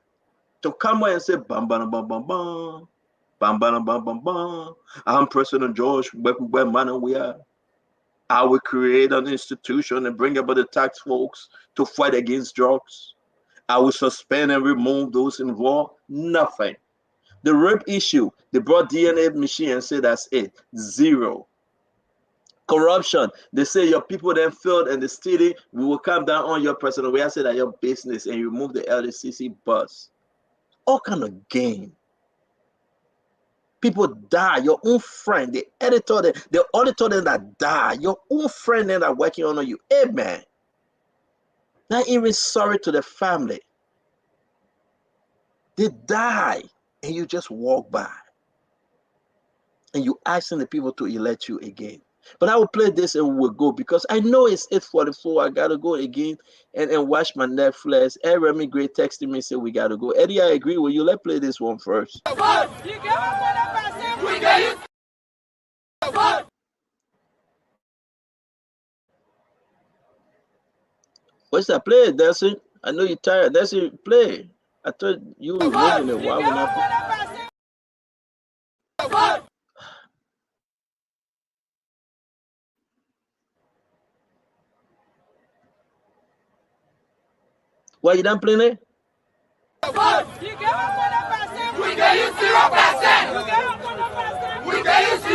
To come out and say, bam, bam, bam, bam, bam, bam, bam, bam, bam, bam. I'm President George, where man we are. I will create an institution and bring about the tax folks to fight against drugs. I will suspend and remove those involved. Nothing. The rape issue, they brought DNA machine and said that's it. Zero. Corruption, they say your people then failed and the city, we will come down on your president. We have said that your business and you remove the LDCC bus. All kind of game. People die. Your own friend, the editor, the auditor that die. Your own friend that are working on you. Hey man. Not even sorry to the family. They die. And you just walk by. And you asking the people to elect you again. But I will play this and we'll go because I know it's 8:44. I gotta go again and watch my Netflix. Ed Remy Great texting me say we gotta go. Eddie, I agree with you. Let's play this one first. What's that? Play it, Delcy. I know you're tired. Delcy, play. I thought you were removing it. Why would not? Why you done playing it? We can use 0%. We can use 0%.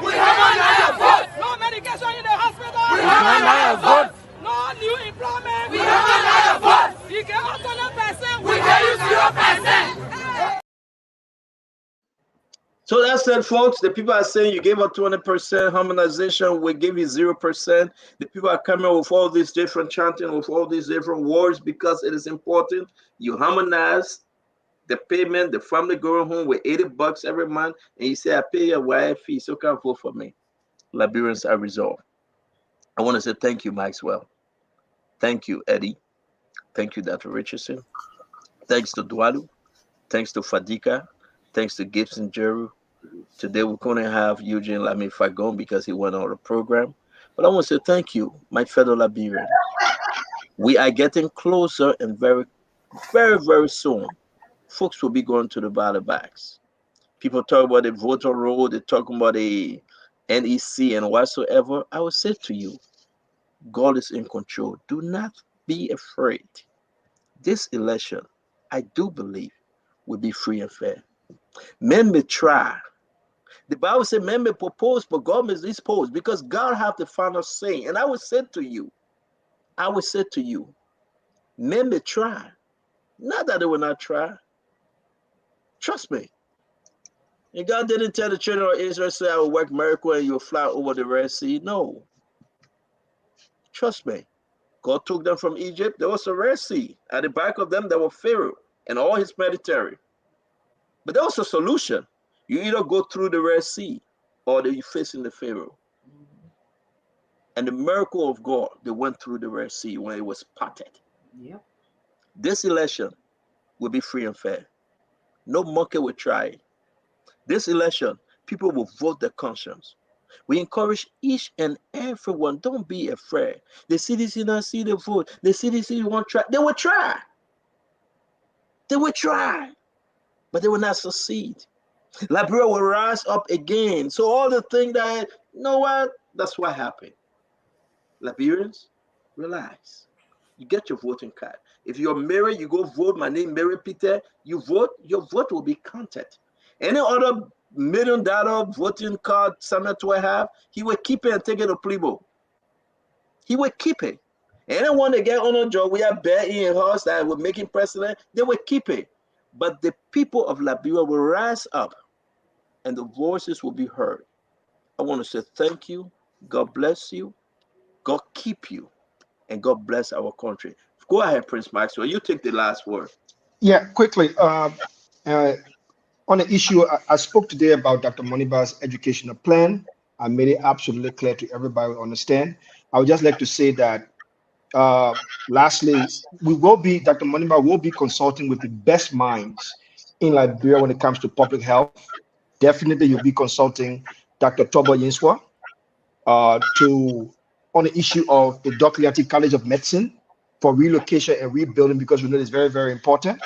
We harmonize our vote. No medication in the hospital. We harmonize our vote. No new employment. We harmonize our vote. You can use 100%. We can use 0%. So that's it, folks. The people are saying you gave us 20% harmonization, we give you 0%. The people are coming with all these different chanting, with all these different words, because it is important. You harmonize the payment, the family going home with $80 every month, and you say, I pay your wife fee, so can vote for me. Liberians are resolved. I want to say thank you, Maxwell. Thank you, Eddie. Thank you, Dr. Richardson. Thanks to Dwalu. Thanks to Fadika. Thanks to Gibson Jeru. Today we're going to have Eugene Lamy Fagon because he went on the program. But I want to say thank you, my fellow Liberians. We are getting closer, and very, very, very soon, folks will be going to the ballot box. People talk about the voter roll, they talk about the NEC and whatsoever. I will say to you, God is in control. Do not be afraid. This election, I do believe, will be free and fair. Men may try. The Bible says men may propose, but God may dispose, because God have the final say. And I will say to you, men may try. Not that they will not try. Trust me. And God didn't tell the children of Israel, say, I will work miracle and you'll fly over the Red Sea. No. Trust me. God took them from Egypt. There was a Red Sea. At the back of them, there was Pharaoh and all his military. But there was a solution. You either go through the Red Sea or you're facing the Pharaoh. And the miracle of God, they went through the Red Sea when it was parted. Yep. This election will be free and fair. No monkey will try it. This election, people will vote their conscience. We encourage each and everyone, don't be afraid. The CDC not see the vote. The CDC won't try. They will try. They will try. But they will not succeed. Liberia will rise up again. So all the things that, you know what? That's what happened. Liberians, relax. You get your voting card. If you're married, you go vote. My name Mary Peter. You vote, your vote will be counted. Any other $1 million voting card Senator will have, he will keep it and take it to Plebo. He will keep it. Anyone that get on a job, we have bear in house that will make him president, they will keep it. But the people of Liberia will rise up and the voices will be heard. I want to say thank you. God bless you. God keep you. And God bless our country. Go ahead, Prince Maxwell. You take the last word. Yeah, quickly. On the issue, I spoke today about Dr. Moniba's educational plan. I made it absolutely clear to everybody to understand. I would just like to say that, lastly, Dr. Moniba will be consulting with the best minds in Liberia when it comes to public health. Definitely, you'll be consulting Dr. Tobo Yinswa on the issue of the Dokleyati College of Medicine for relocation and rebuilding, because we know it's very, very important.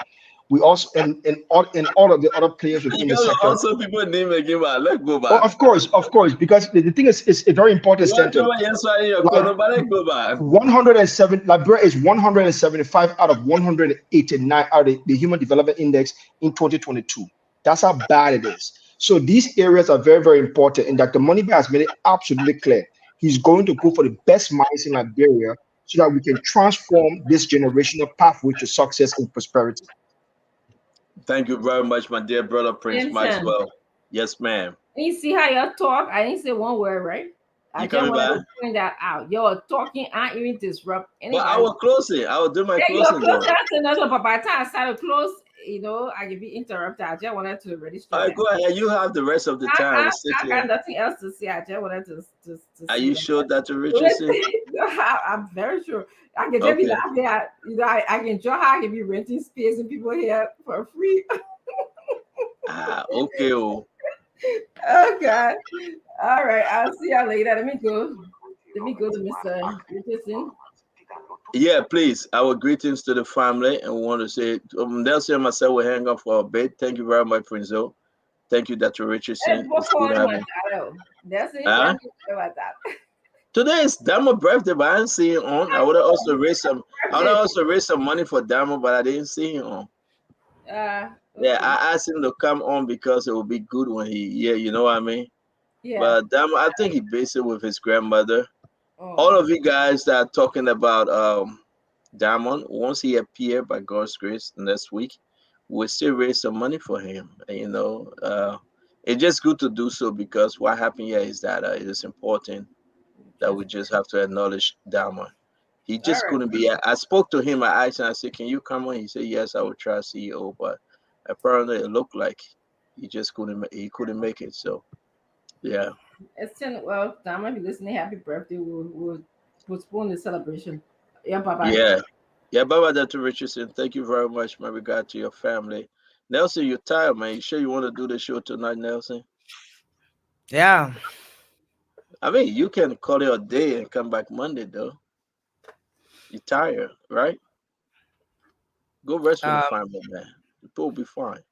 We also and all of the other players within the sector. Also, people name again, let's go back. Oh, of course, because the thing is, it's very important. Let's go back. 107, Liberia is 175 out of 189 out of the Human Development Index in 2022. That's how bad it is. So these areas are very, very important. And Dr. Moniba has made it absolutely clear. He's going to go for the best minds in Liberia so that we can transform this generational pathway to success and prosperity. Thank you very much, my dear brother, Prince Maxwell. Yes, ma'am. You see how y'all talk? I didn't say one word, right? I just wanted to point that out. Y'all talking, I even disrupt anybody. But I will close it. I will do my closing. That's another, but by the time I start to close, I can be interrupted. I just wanted to register. All right, go ahead. You have the rest of the time. I got nothing else to say. I just wanted to Are you sure, Dr. Richardson? I'm very sure. I can just be laughing at, I can enjoy how I can be renting space and people here for free. Okay. Oh, God. All right. I'll see y'all later. Let me go to Mr. Richardson. Yeah, please. Our greetings to the family, and we want to say Nelson and myself will hang up for a bit. Thank you very much, Prince. Thank you, Dr. Let's Richardson. go It's good for having. That's it. Huh? About that. Today is Damo birthday, but I didn't see him on. I would have also raised some. I would have also raised some money for Damo, but I didn't see him on. Okay. Yeah, I asked him to come on because it would be good when he. Yeah, you know what I mean. Yeah. But Damo, I think he based it with his grandmother. Oh. All of you guys that are talking about Diamond, once he appear by God's grace next week, we'll still raise some money for him. And, it's just good to do so because what happened here is that it is important that we just have to acknowledge Diamond. He just couldn't be. I spoke to him. I asked him. I said, "Can you come on?" He said, "Yes, I will try CEO." But apparently, it looked like he just couldn't. He couldn't make it. So, yeah. It's 10. Well, Diamond, if you're listening, happy birthday. We'll postpone the celebration. Yeah, bye-bye. Yeah. Yeah, Baba Dr. Richardson, thank you very much. My regard to your family. Nelson, you're tired, man. You sure you want to do the show tonight, Nelson? Yeah. I mean, you can call it a day and come back Monday, though. You're tired, right? Go rest with the family, man. People will be fine.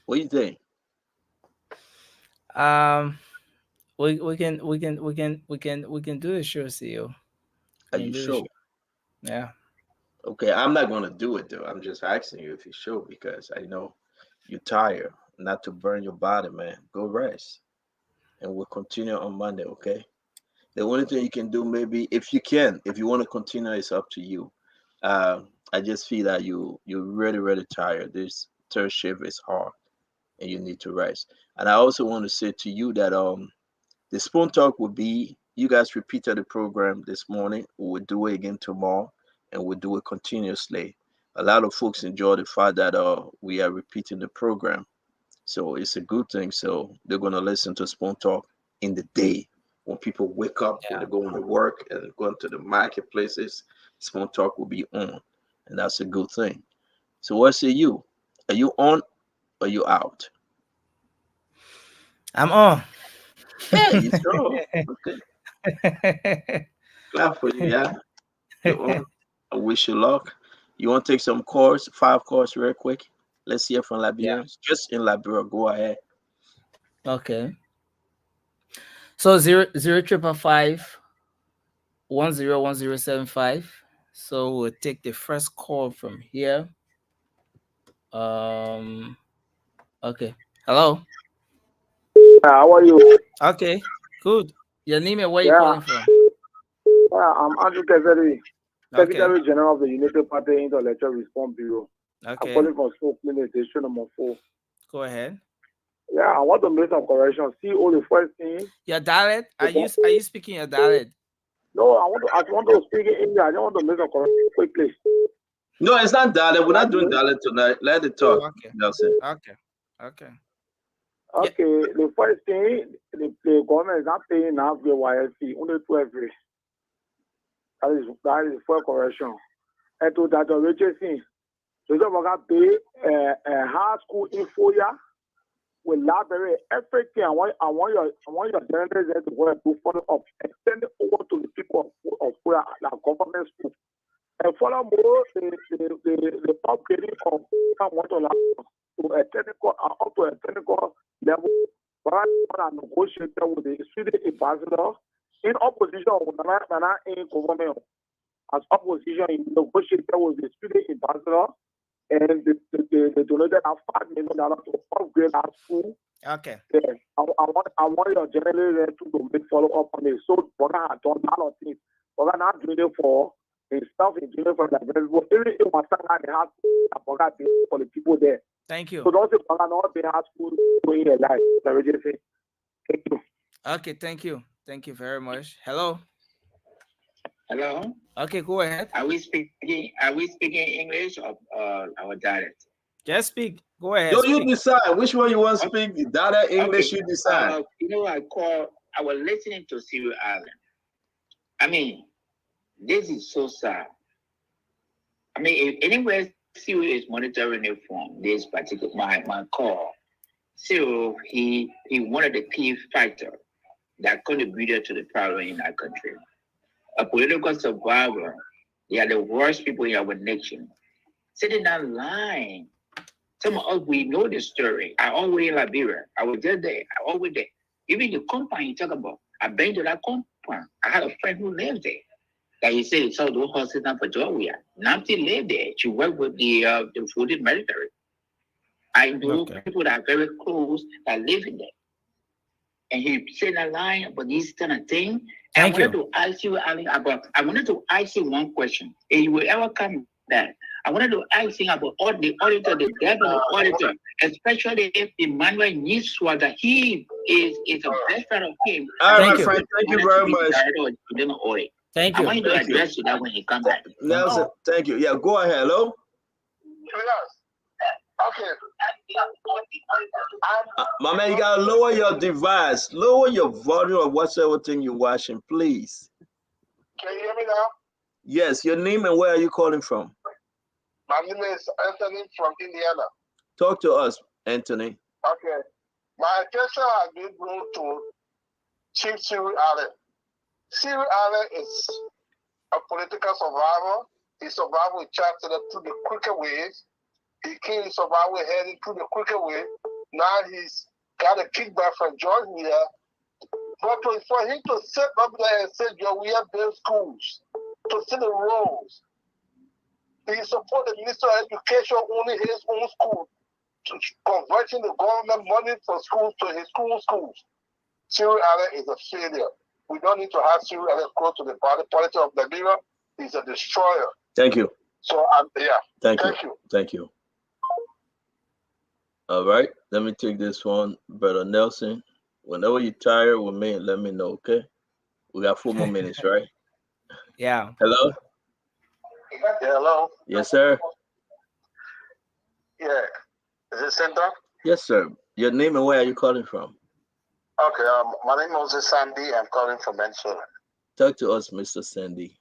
What do you think? We can do the show, CEO. Are you sure? Yeah. Okay, I'm not gonna do it though. I'm just asking you if you're sure because I know you're tired. Not to burn your body, man. Go rest, and we'll continue on Monday. Okay. The only thing you can do, maybe if you want to continue, it's up to you. I just feel that you're really really tired. This third shift is hard, and you need to rest. And I also want to say to you that the spoon talk will be. You guys repeated the program this morning. We'll do it again tomorrow, and we'll do it continuously. A lot of folks enjoy the fact that we are repeating the program, so it's a good thing. So they're gonna listen to spoon talk in the day when people wake up, when they're going to work and going to the marketplaces. Spoon talk will be on, and that's a good thing. So what say you? Are you on or you out? I'm on. Yeah, you sure? Okay. Glad for you, yeah. You're on. I wish you luck. You want to take some calls, 5 calls real quick? Let's hear from Liberians. Just in Liberia. Go ahead. Okay. So 00555101075. So we'll take the first call from here. Okay. Hello. How are you? Okay. Good. Your name and where you calling from? I'm Andrew Kezeri, Okay. Secretary General of the United Party Intellectual Response Bureau. Okay. I'm calling from Spokane Station number 4. Go ahead. Yeah, I want to make some corrections. See, all the first thing. Your dialect? Are you speaking your dialect? No, I want to speak in English. I don't want to make some corrections quickly. No, it's not dialect. We're not doing dialect tonight. Let it talk. Okay. Nelson. Okay. Okay. Okay, the first thing, the government is not paying now the YSC, only 12 days. That is the first correction. And to Dr. Richardson, so we're going to pay high school info with library, everything. I want your journalists to go and do follow up, extend it over to the people of where like government school. And furthermore, the upgrading of I want to a technical up to a technical level, but I negotiated with the student ambassador in opposition with in government. As opposition in negotiated with the student ambassador, and the donated $5 million to upgrade our school. Okay. Yeah, I want your journalists to make follow up on it. So we're gonna done a lot of things. We're not doing it for stuff in doing for the even if we start at the house, for the people there. Thank you. So don't say we're not being asked to doing it like the Thank you. Okay, thank you. Thank you very much. Hello. Hello. Okay, go ahead. Are we speaking English or our dialect? Just speak. Go ahead. No, you decide which one you want to speak. The dialect English, okay. You decide. I was listening to Sierra Island. I mean, this is so sad. I mean, if anywhere Cyril is monitoring it from this particular my call, Cyril, he one of the key factors that contributed to the problem in our country. a political survivor. They are the worst people in our nation. Sitting down lying. Some of us, we know the story. I always in Liberia. I was just there. I always there. Even the compound you talk about, I've been to that compound. I had a friend who lived there. Like you said, so the hospital for Georgia. Nancy lived there. She worked with the food military. I know people that are very close that live in there. And he said a line about this kind of thing. And I wanted to ask you, Ali, I wanted to ask you one question. If you will ever come back, I wanted to ask you about all the auditor, the devil auditor, especially if Emmanuel Niswa, that he is a best friend of him. All right, my friend, thank you very much. Thank I you. want you to address you that when he comes back. Nelson, thank you. Yeah, go ahead. Hello? Okay. My man, you gotta lower your device, lower your volume of whatever thing you're watching, please. Can you hear me now? Yes, your name and where are you calling from? My name is Anthony from Indiana. Talk to us, Anthony. Okay. My attention has been drawn to Chief Cyril Allen. Cyril Allen is a political survivor. He survived with Chancellor through the crooked ways. He came to survive with heading through the crooked way. Now he's got a kickback from George Weah. But for him to sit up there and say, George Weah build schools, to see the roads, he support the Minister of Education only his own school, to converting the government money for schools to his schools. Cyril Allen is a failure. We don't need to have Cyril Allen go to the body politics of Liberia. He's a destroyer. Thank you. So Thank you. Thank you. All right, let me take this one, Brother Nelson. Whenever you're tired with me, let me know, okay? We got 4 more minutes, right? Yeah. Hello? Yeah, hello? Yes, sir. Yeah. Is it Center? Yes, sir. Your name and where are you calling from? Okay, my name is Sandy. I'm calling from Minnesota. Talk to us, Mr. Sandy.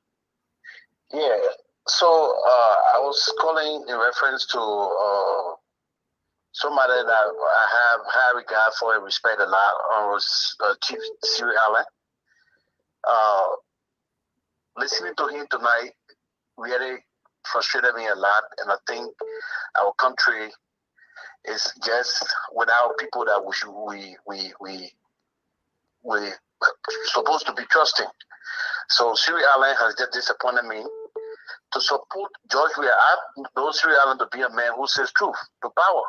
Yeah. So I was calling in reference to somebody that I have high regard for and respect a lot, was Chief Cyril Allen. Listening to him tonight really frustrated me a lot, and I think our country is just without people that we supposed to be trusting. So Cyril Allen has just disappointed me. To support George Weah, I know Cyril Allen to be a man who says truth to power.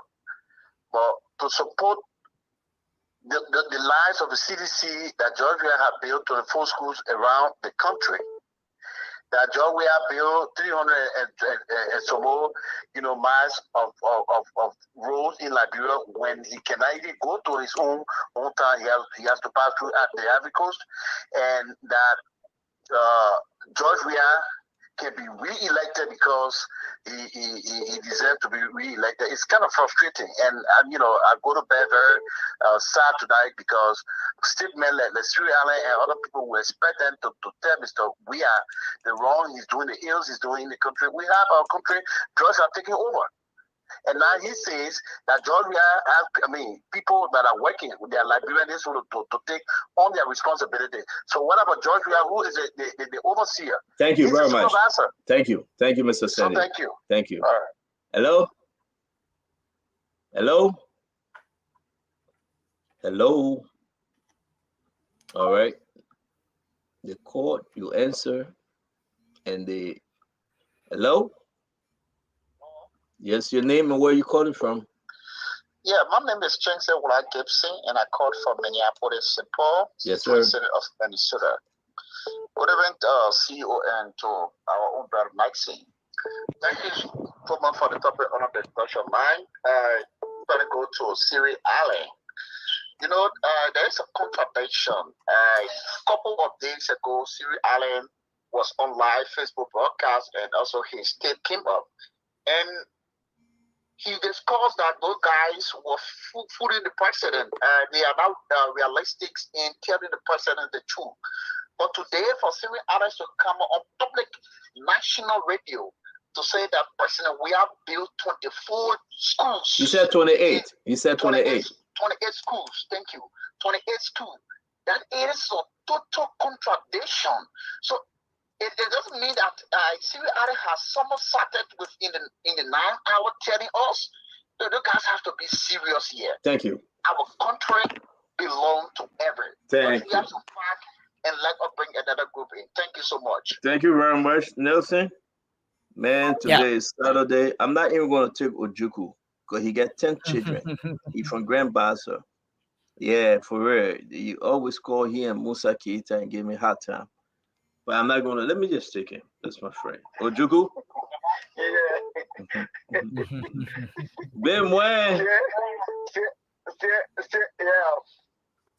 But to support the lives of the CDC that George Weah had built to the 4 schools around the country, that George Weah built 300 and so more, miles of roads in Liberia when he cannot even go to his own town. He has to pass through at the Ivory Coast, and that George Weah can be re-elected because he deserves to be re-elected. It's kind of frustrating, and I go to bed very sad tonight because statement like Cyril Allen and other people will expect them to tell Mr. Weah the wrong he's doing, the ills he's doing in the country. We have our country, drugs are taking over. And now he says that George Weah has, people that are working with their Liberians to take on their responsibility. So what about George Weah, who is the overseer? Thank you very much. Supervisor. Thank you, Mr. Sandy. So thank you. Thank you. All right. Hello? Hello? Hello? All right. The court, you answer, and hello? Yes, your name and where you calling from? Yeah, my name is Chengse Wula Gibson, and I called from Minneapolis, St. Paul, yes, sir. City of Minnesota. Good evening, CEO, and to our own brother Maxine. Thank you so much for the topic on the discussion of mine. I'm going to go to Cyril Allen. There is a contradiction. A couple of days ago, Cyril Allen was on live Facebook broadcast, and also his state came up. And he discussed that those guys were fooling the president. They are now realistic in telling the president the truth. But today, for Cyril Allen to come on public national radio to say that President, we have built 24 schools. You said 28. You said 28. 28 schools. Thank you. 28 schools. That is a total contradiction. So it doesn't mean that Syria has somersaulted within the 9 hour telling us that you guys have to be serious here. Thank you. Our country belongs to everyone. Thank we have to fight and let us bring another group in. Thank you so much. Thank you very much, Nelson. Man, today is Saturday. I'm not even going to take Ojuku because he got 10 children. He's from Grand Bassa. Yeah, for real. You always call him Musa Keita and give me hard time. But I'm not going to. Let me just take him. That's my friend. Ojuku? Yeah. Ben Wayne. Yeah.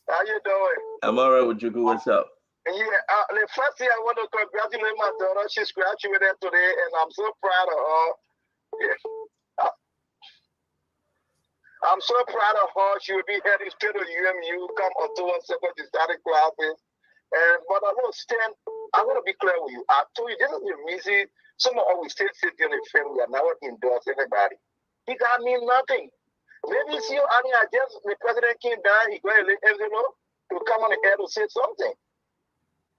How you doing? I'm all right, Ojuku. What's up? Yeah, the first thing I want to congratulate my daughter. She's graduated today, and I'm so proud of her. Yeah. I'm so proud of her. She will be heading straight to UMU, come October 2nd to start classes. But I'm going to be clear with you. I told you, this is the reason some of us will still sit in the family and never endorse anybody. He got me nothing. Maybe see you, the president came down, he got a little envelope to come on the air to say something.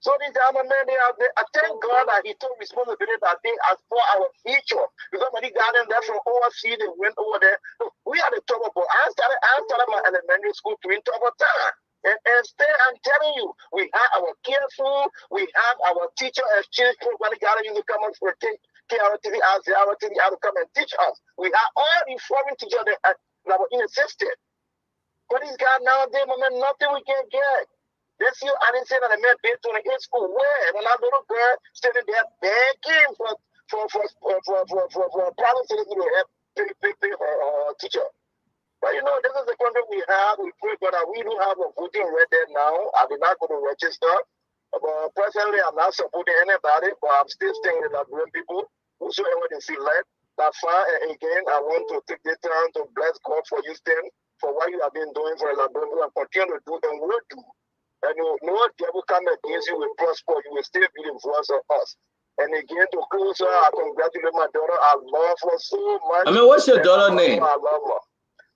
So these other men, they are there. I thank God that he took responsibility that they as for our future. Because when he got them there from overseas, they went over there. We had a trouble, but I started my elementary school to trouble time. And still, I'm telling you, we have our careful, we have our teacher exchange program. They got to come and take KRTV, RTV, to come and teach us. We have all the foreign teachers that were in the system. But these guys nowadays, man, nothing we can get. This year, I didn't say that I met been to the school. Where? When that little girl sitting there begging for problems to help pay her teacher. But you know, this is the country we have. We pray God that we do have a voting right there now. I did not go to register. But personally, I'm not supporting anybody, but I'm still staying with the Liberian people. Whosoever they select, that's fine. And again, I want to take this time to bless God for you, Stan, for what you have been doing for Liberia and continue to do and will do. And no devil come against you will prosper. You will still be the voice of us. And again, to close her, I congratulate my daughter. I love her so much. I mean, what's your daughter's name? I love her.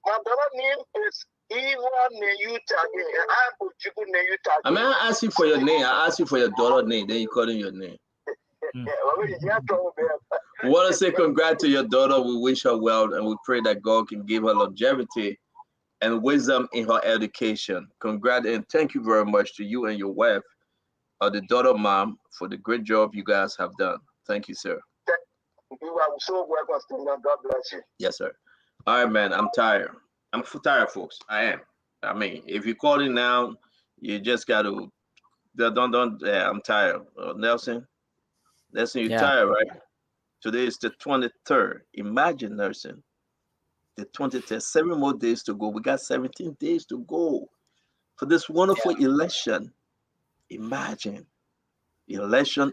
My daughter's name is Eva Neyutagi, and I'm Uchiku Neyutagi. I mean, I asked you for your name. I asked you for your daughter's name. Then you call in your name. We want to say congrats to your daughter. We wish her well, and we pray that God can give her longevity and wisdom in her education. Congrats and thank you very much to you and your wife, the daughter mom, for the great job you guys have done. Thank you, sir. You are so welcome, Stephen. God bless you. Yes, sir. All right, man. I'm tired. I'm tired, folks. I am. I mean, if you call it now, you just got to. Don't. Yeah, I'm tired. Nelson, you're tired, right? Today is the 23rd. Imagine, Nelson. The 23rd, 7 more days to go. We got 17 days to go for this wonderful election. Imagine, election.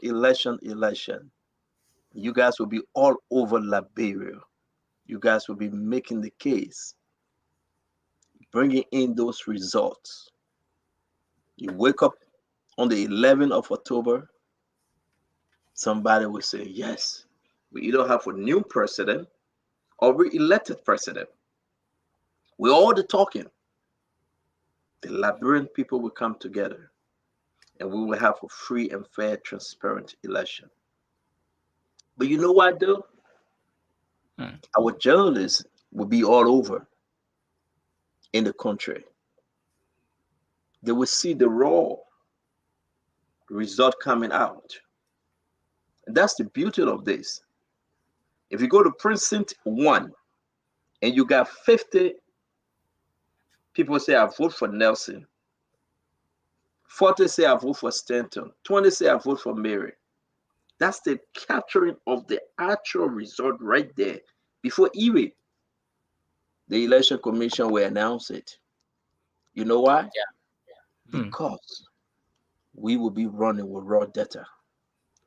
You guys will be all over Liberia. You guys will be making the case, bringing in those results. You wake up on the 11th of October, somebody will say, yes, we either have a new president or we elected president. We're all the talking. The Liberian people will come together and we will have a free and fair, transparent election. But you know what, though? Our journalists will be all over in the country. They will see the raw result coming out. And that's the beauty of this. If you go to precinct 1 and you got 50 people say I vote for Nelson, 40 say I vote for Stanton, 20 say I vote for Mary. That's the capturing of the actual result right there before even the election commission will announce it. You know why? Because we will be running with raw data.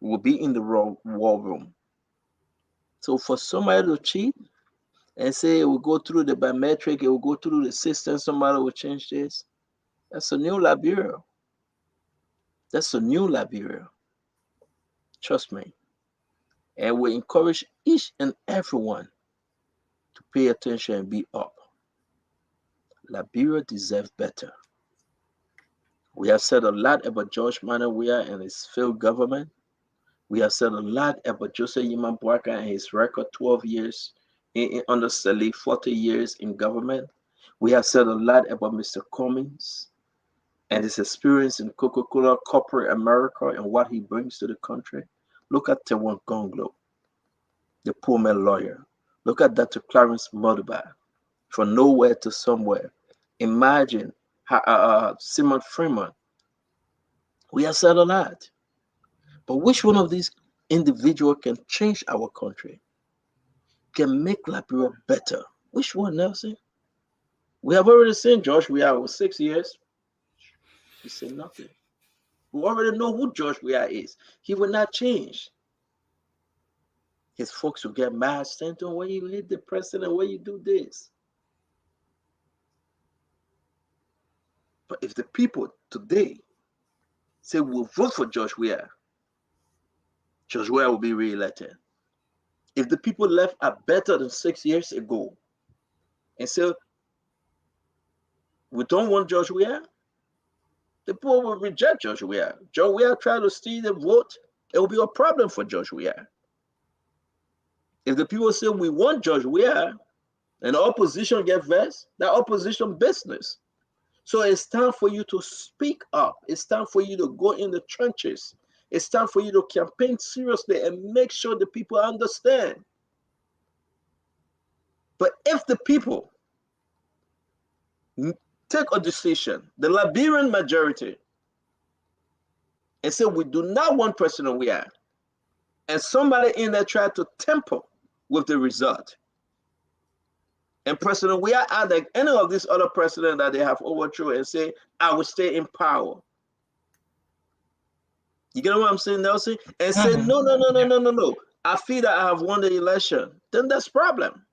We will be in the raw war room. So for somebody to cheat and say it will go through the biometric, it will go through the system, somebody will change this, that's a new Liberia. That's a new Liberia. Trust me. And we encourage each and everyone to pay attention and be up. Liberia deserves better. We have said a lot about George Manawia and his failed government. We have said a lot about Joseph Yima Boaka and his record, 12 years under Selig, 40 years in government. We have said a lot about Mr. Cummings and his experience in Coca-Cola corporate America and what he brings to the country. Look at Tewan Gonglo, the poor man lawyer. Look at Dr. Clarence Moduba, from nowhere to somewhere. Imagine Simon Freeman. We have said a lot. But which one of these individuals can change our country, can make Liberia better? Which one, Nelson? We have already seen George Weah with 6 years. He said nothing. We already know who George Weah is. He will not change. His folks will get mad, Stanton, why you hit the president, why you do this? But if the people today say we'll vote for George Weah will be re-elected. If the people left are better than 6 years ago and say we don't want George Weah, the people will reject George Weah. George Weah try to steal the vote, it will be a problem for George Weah. If the people say we want George Weah and the opposition get vexed, that opposition business. So it's time for you to speak up. It's time for you to go in the trenches. It's time for you to campaign seriously and make sure the people understand. But if the people take a decision, the Liberian majority, and say we do not want President Weah, and somebody in there try to tamper with the result, and President Weah add like any of these other presidents that they have overthrown and say, I will stay in power. You get what I'm saying, Nelson? And say, no. I feel that I have won the election. Then that's problem.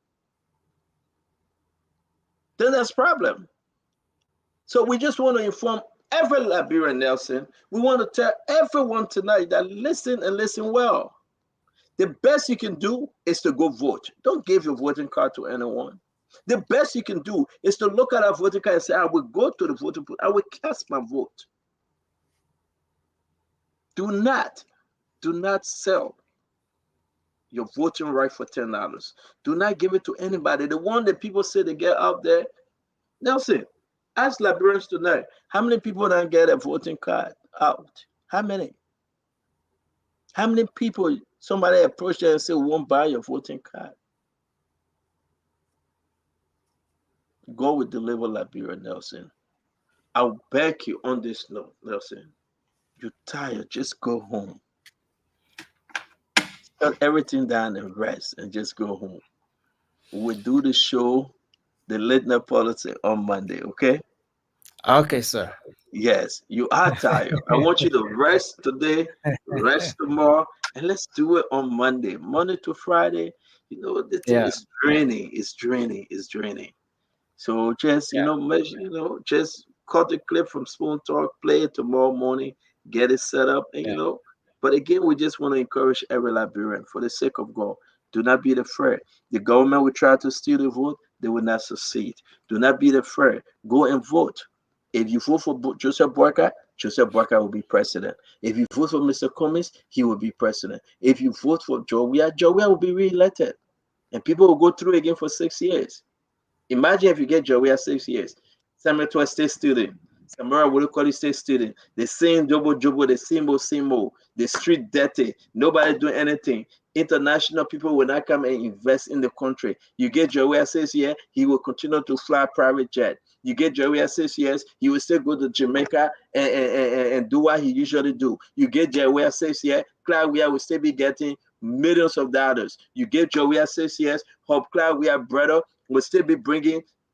So we just want to inform every Liberian, Nelson. We want to tell everyone tonight that listen and listen well. The best you can do is to go vote. Don't give your voting card to anyone. The best you can do is to look at our voting card and say, I will go to the voting booth. I will cast my vote. Do not sell your voting right for $10. Do not give it to anybody. The one that people say they get out there. Nelson, ask Liberians tonight, how many people don't get a voting card out? How many? How many people somebody approached you and said, we won't buy your voting card? God will deliver Liberia, Nelson. I'll beg you on this note, Nelson. You're tired, just go home. Shut everything down and rest and just go home. We'll do the show, the Late Night Politics, on Monday, okay? Okay, sir. Yes, you are tired. I want you to rest today, rest tomorrow, and let's do it on Monday. Monday to Friday, you know, the thing is draining. It's draining. So just, just cut the clip from Spoon Talk, play it tomorrow morning, get it set up, and but again, we just want to encourage every Liberian, for the sake of God, do not be afraid. The government will try to steal the vote, they will not succeed. Do not be afraid. Go and vote. If you vote for Joseph Boaka will be president. If you vote for Mr. Cummings, he will be president. If you vote for Joe Weah will be re-elected. And people will go through again for 6 years. Imagine if you get Joe Weah 6 years. Samuel Toy state student. Samara Wolokoli state student. The same jobo, the simo, the street dirty. Nobody doing anything. International people will not come and invest in the country. You get Joe Weah 6 years, he will continue to fly private jet. You get Joe Weah 6 years, he will still go to Jamaica and do what he usually do. You get Joe Weah 6 years, Clark Weah will still be getting millions of dollars. You get Joe Weah 6 years, Hope Clark Weah brother will still be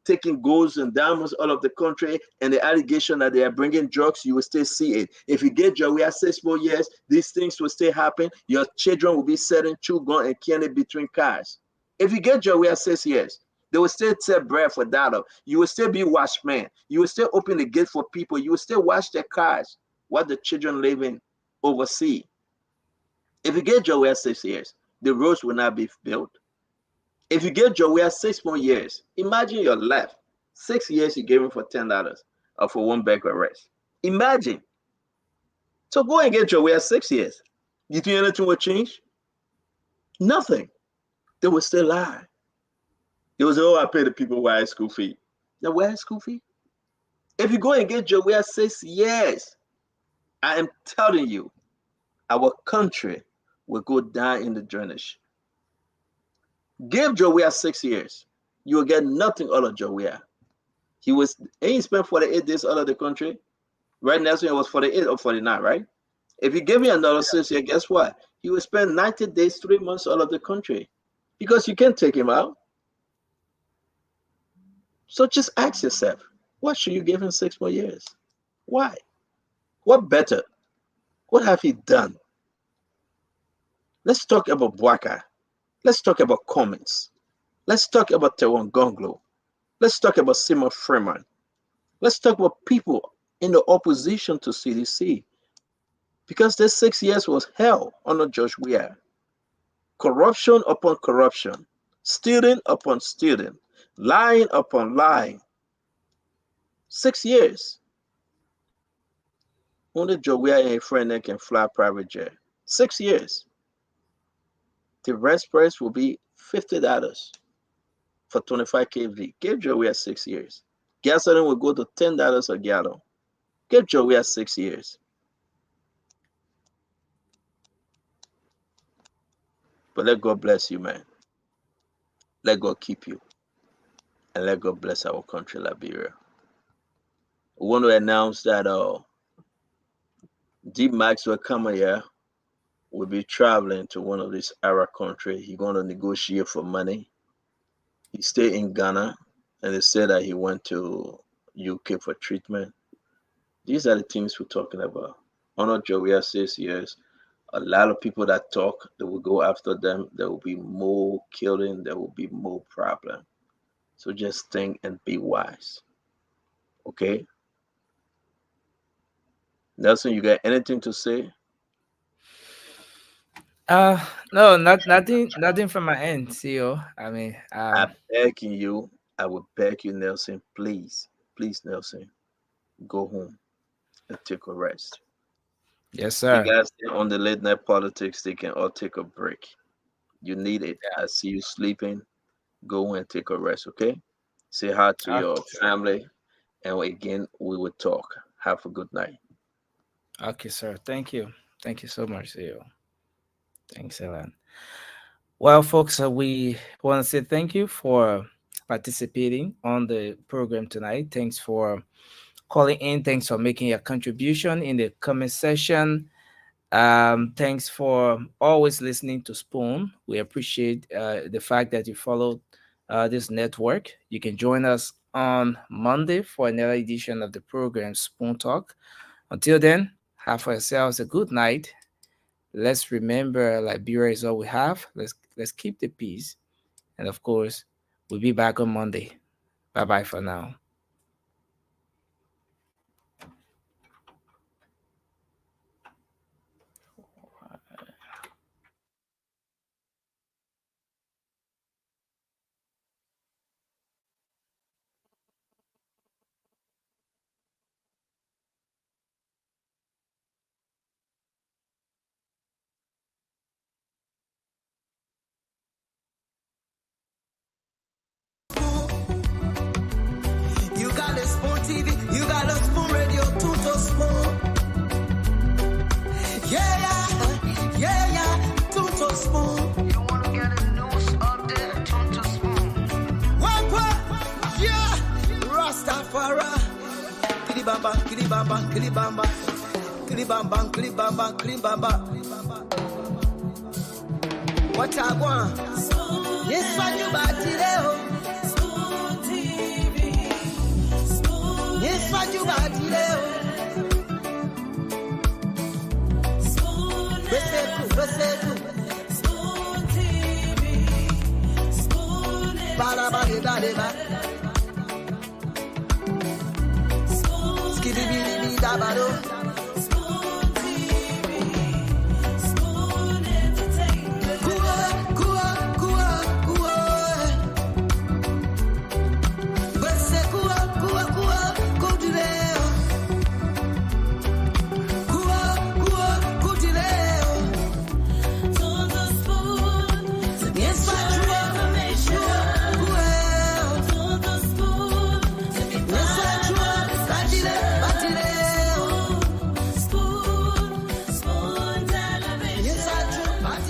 taking golds and diamonds out of the country, and the allegation that they are bringing drugs, you will still see it. If you get Joe Weah 6 more years, these things will still happen. Your children will be selling chew gum and candy between cars. If you get Joe Weah 6 years, they will still sell bread for $1. You will still be watchman. You will still open the gate for people. You will still wash their cars while the children living overseas. If you get Joe Weah 6 years, the roads will not be built. If you get Joe Weah 6 more years, imagine you're left. 6 years you gave him for $10 or for one bag of rice. Imagine. So go and get Joe Weah 6 years. You think anything will change? Nothing. They will still lie. They will say, oh, I pay the people why school fee. Now, where is school fee? If you go and get your way 6 years, I am telling you, our country will go down in the drainage. Give Jowiah 6 years. You will get nothing out of Jowiah. He spent 48 days out of the country. Right now, so it was 48 or 49, right? If you give me another 6 years, guess what? He will spend 90 days, 3 months out of the country. Because you can't take him out. So just ask yourself, why should you give him 6 more years? Why? What better? What have he done? Let's talk about Bwaka. Let's talk about Cummins. Let's talk about Tewan Gonglo. Let's talk about Simon Freeman. Let's talk about people in the opposition to CDC. Because this 6 years was hell under George Weah. Corruption upon corruption. Stealing upon stealing. Lying upon lying. 6 years. Only George Weah and a friend that can fly private jet. 6 years. The rest price will be $50 for 25 kV. Give Jowiah 6 years. Gasoline will go to $10 a gallon. Give Jowiah 6 years. But let God bless you, man. Let God keep you. And let God bless our country, Liberia. We want to announce that D. Maxwell Kamaya will be traveling to one of these Arab countries. He's going to negotiate for money. He stayed in Ghana, and they said that he went to UK for treatment. These are the things we're talking about. Honor Jowiah 6 years. A lot of people that talk, they will go after them. There will be more killing. There will be more problem. So just think and be wise. Okay? Nelson, you got anything to say? No, nothing from my end, CEO. I mean, I'm begging you. I will beg you, Nelson, please, Nelson, go home and take a rest. Yes, sir. You guys on the late night politics, they can all take a break. You need it. I see you sleeping. Go and take a rest, okay? Say hi to your family, and again, we will talk. Have a good night. Okay, sir. Thank you. Thank you so much, CEO. Thanks, Alan. Well, folks, we want to say thank you for participating on the program tonight. Thanks for calling in. Thanks for making your contribution in the comment section. Thanks for always listening to Spoon. We appreciate the fact that you followed this network. You can join us on Monday for another edition of the program Spoon Talk. Until then, have for yourselves a good night. Let's remember Liberia is all we have. Let's keep the peace. And of course, we'll be back on Monday. Bye-bye for now. You got a Spoon Radio, Tuto Spoon. Yeah, Tuto Spoon. You want to get the news update, Tuto Spoon. What? Yeah, Rastafari. Kilibamba, kilibamba, kilibamba. Kilibamba, kilibamba, kilibamba. What I want? Yes, what you about today? Yes, what you got today? Spoon TV, Spoon Skibidi dabado.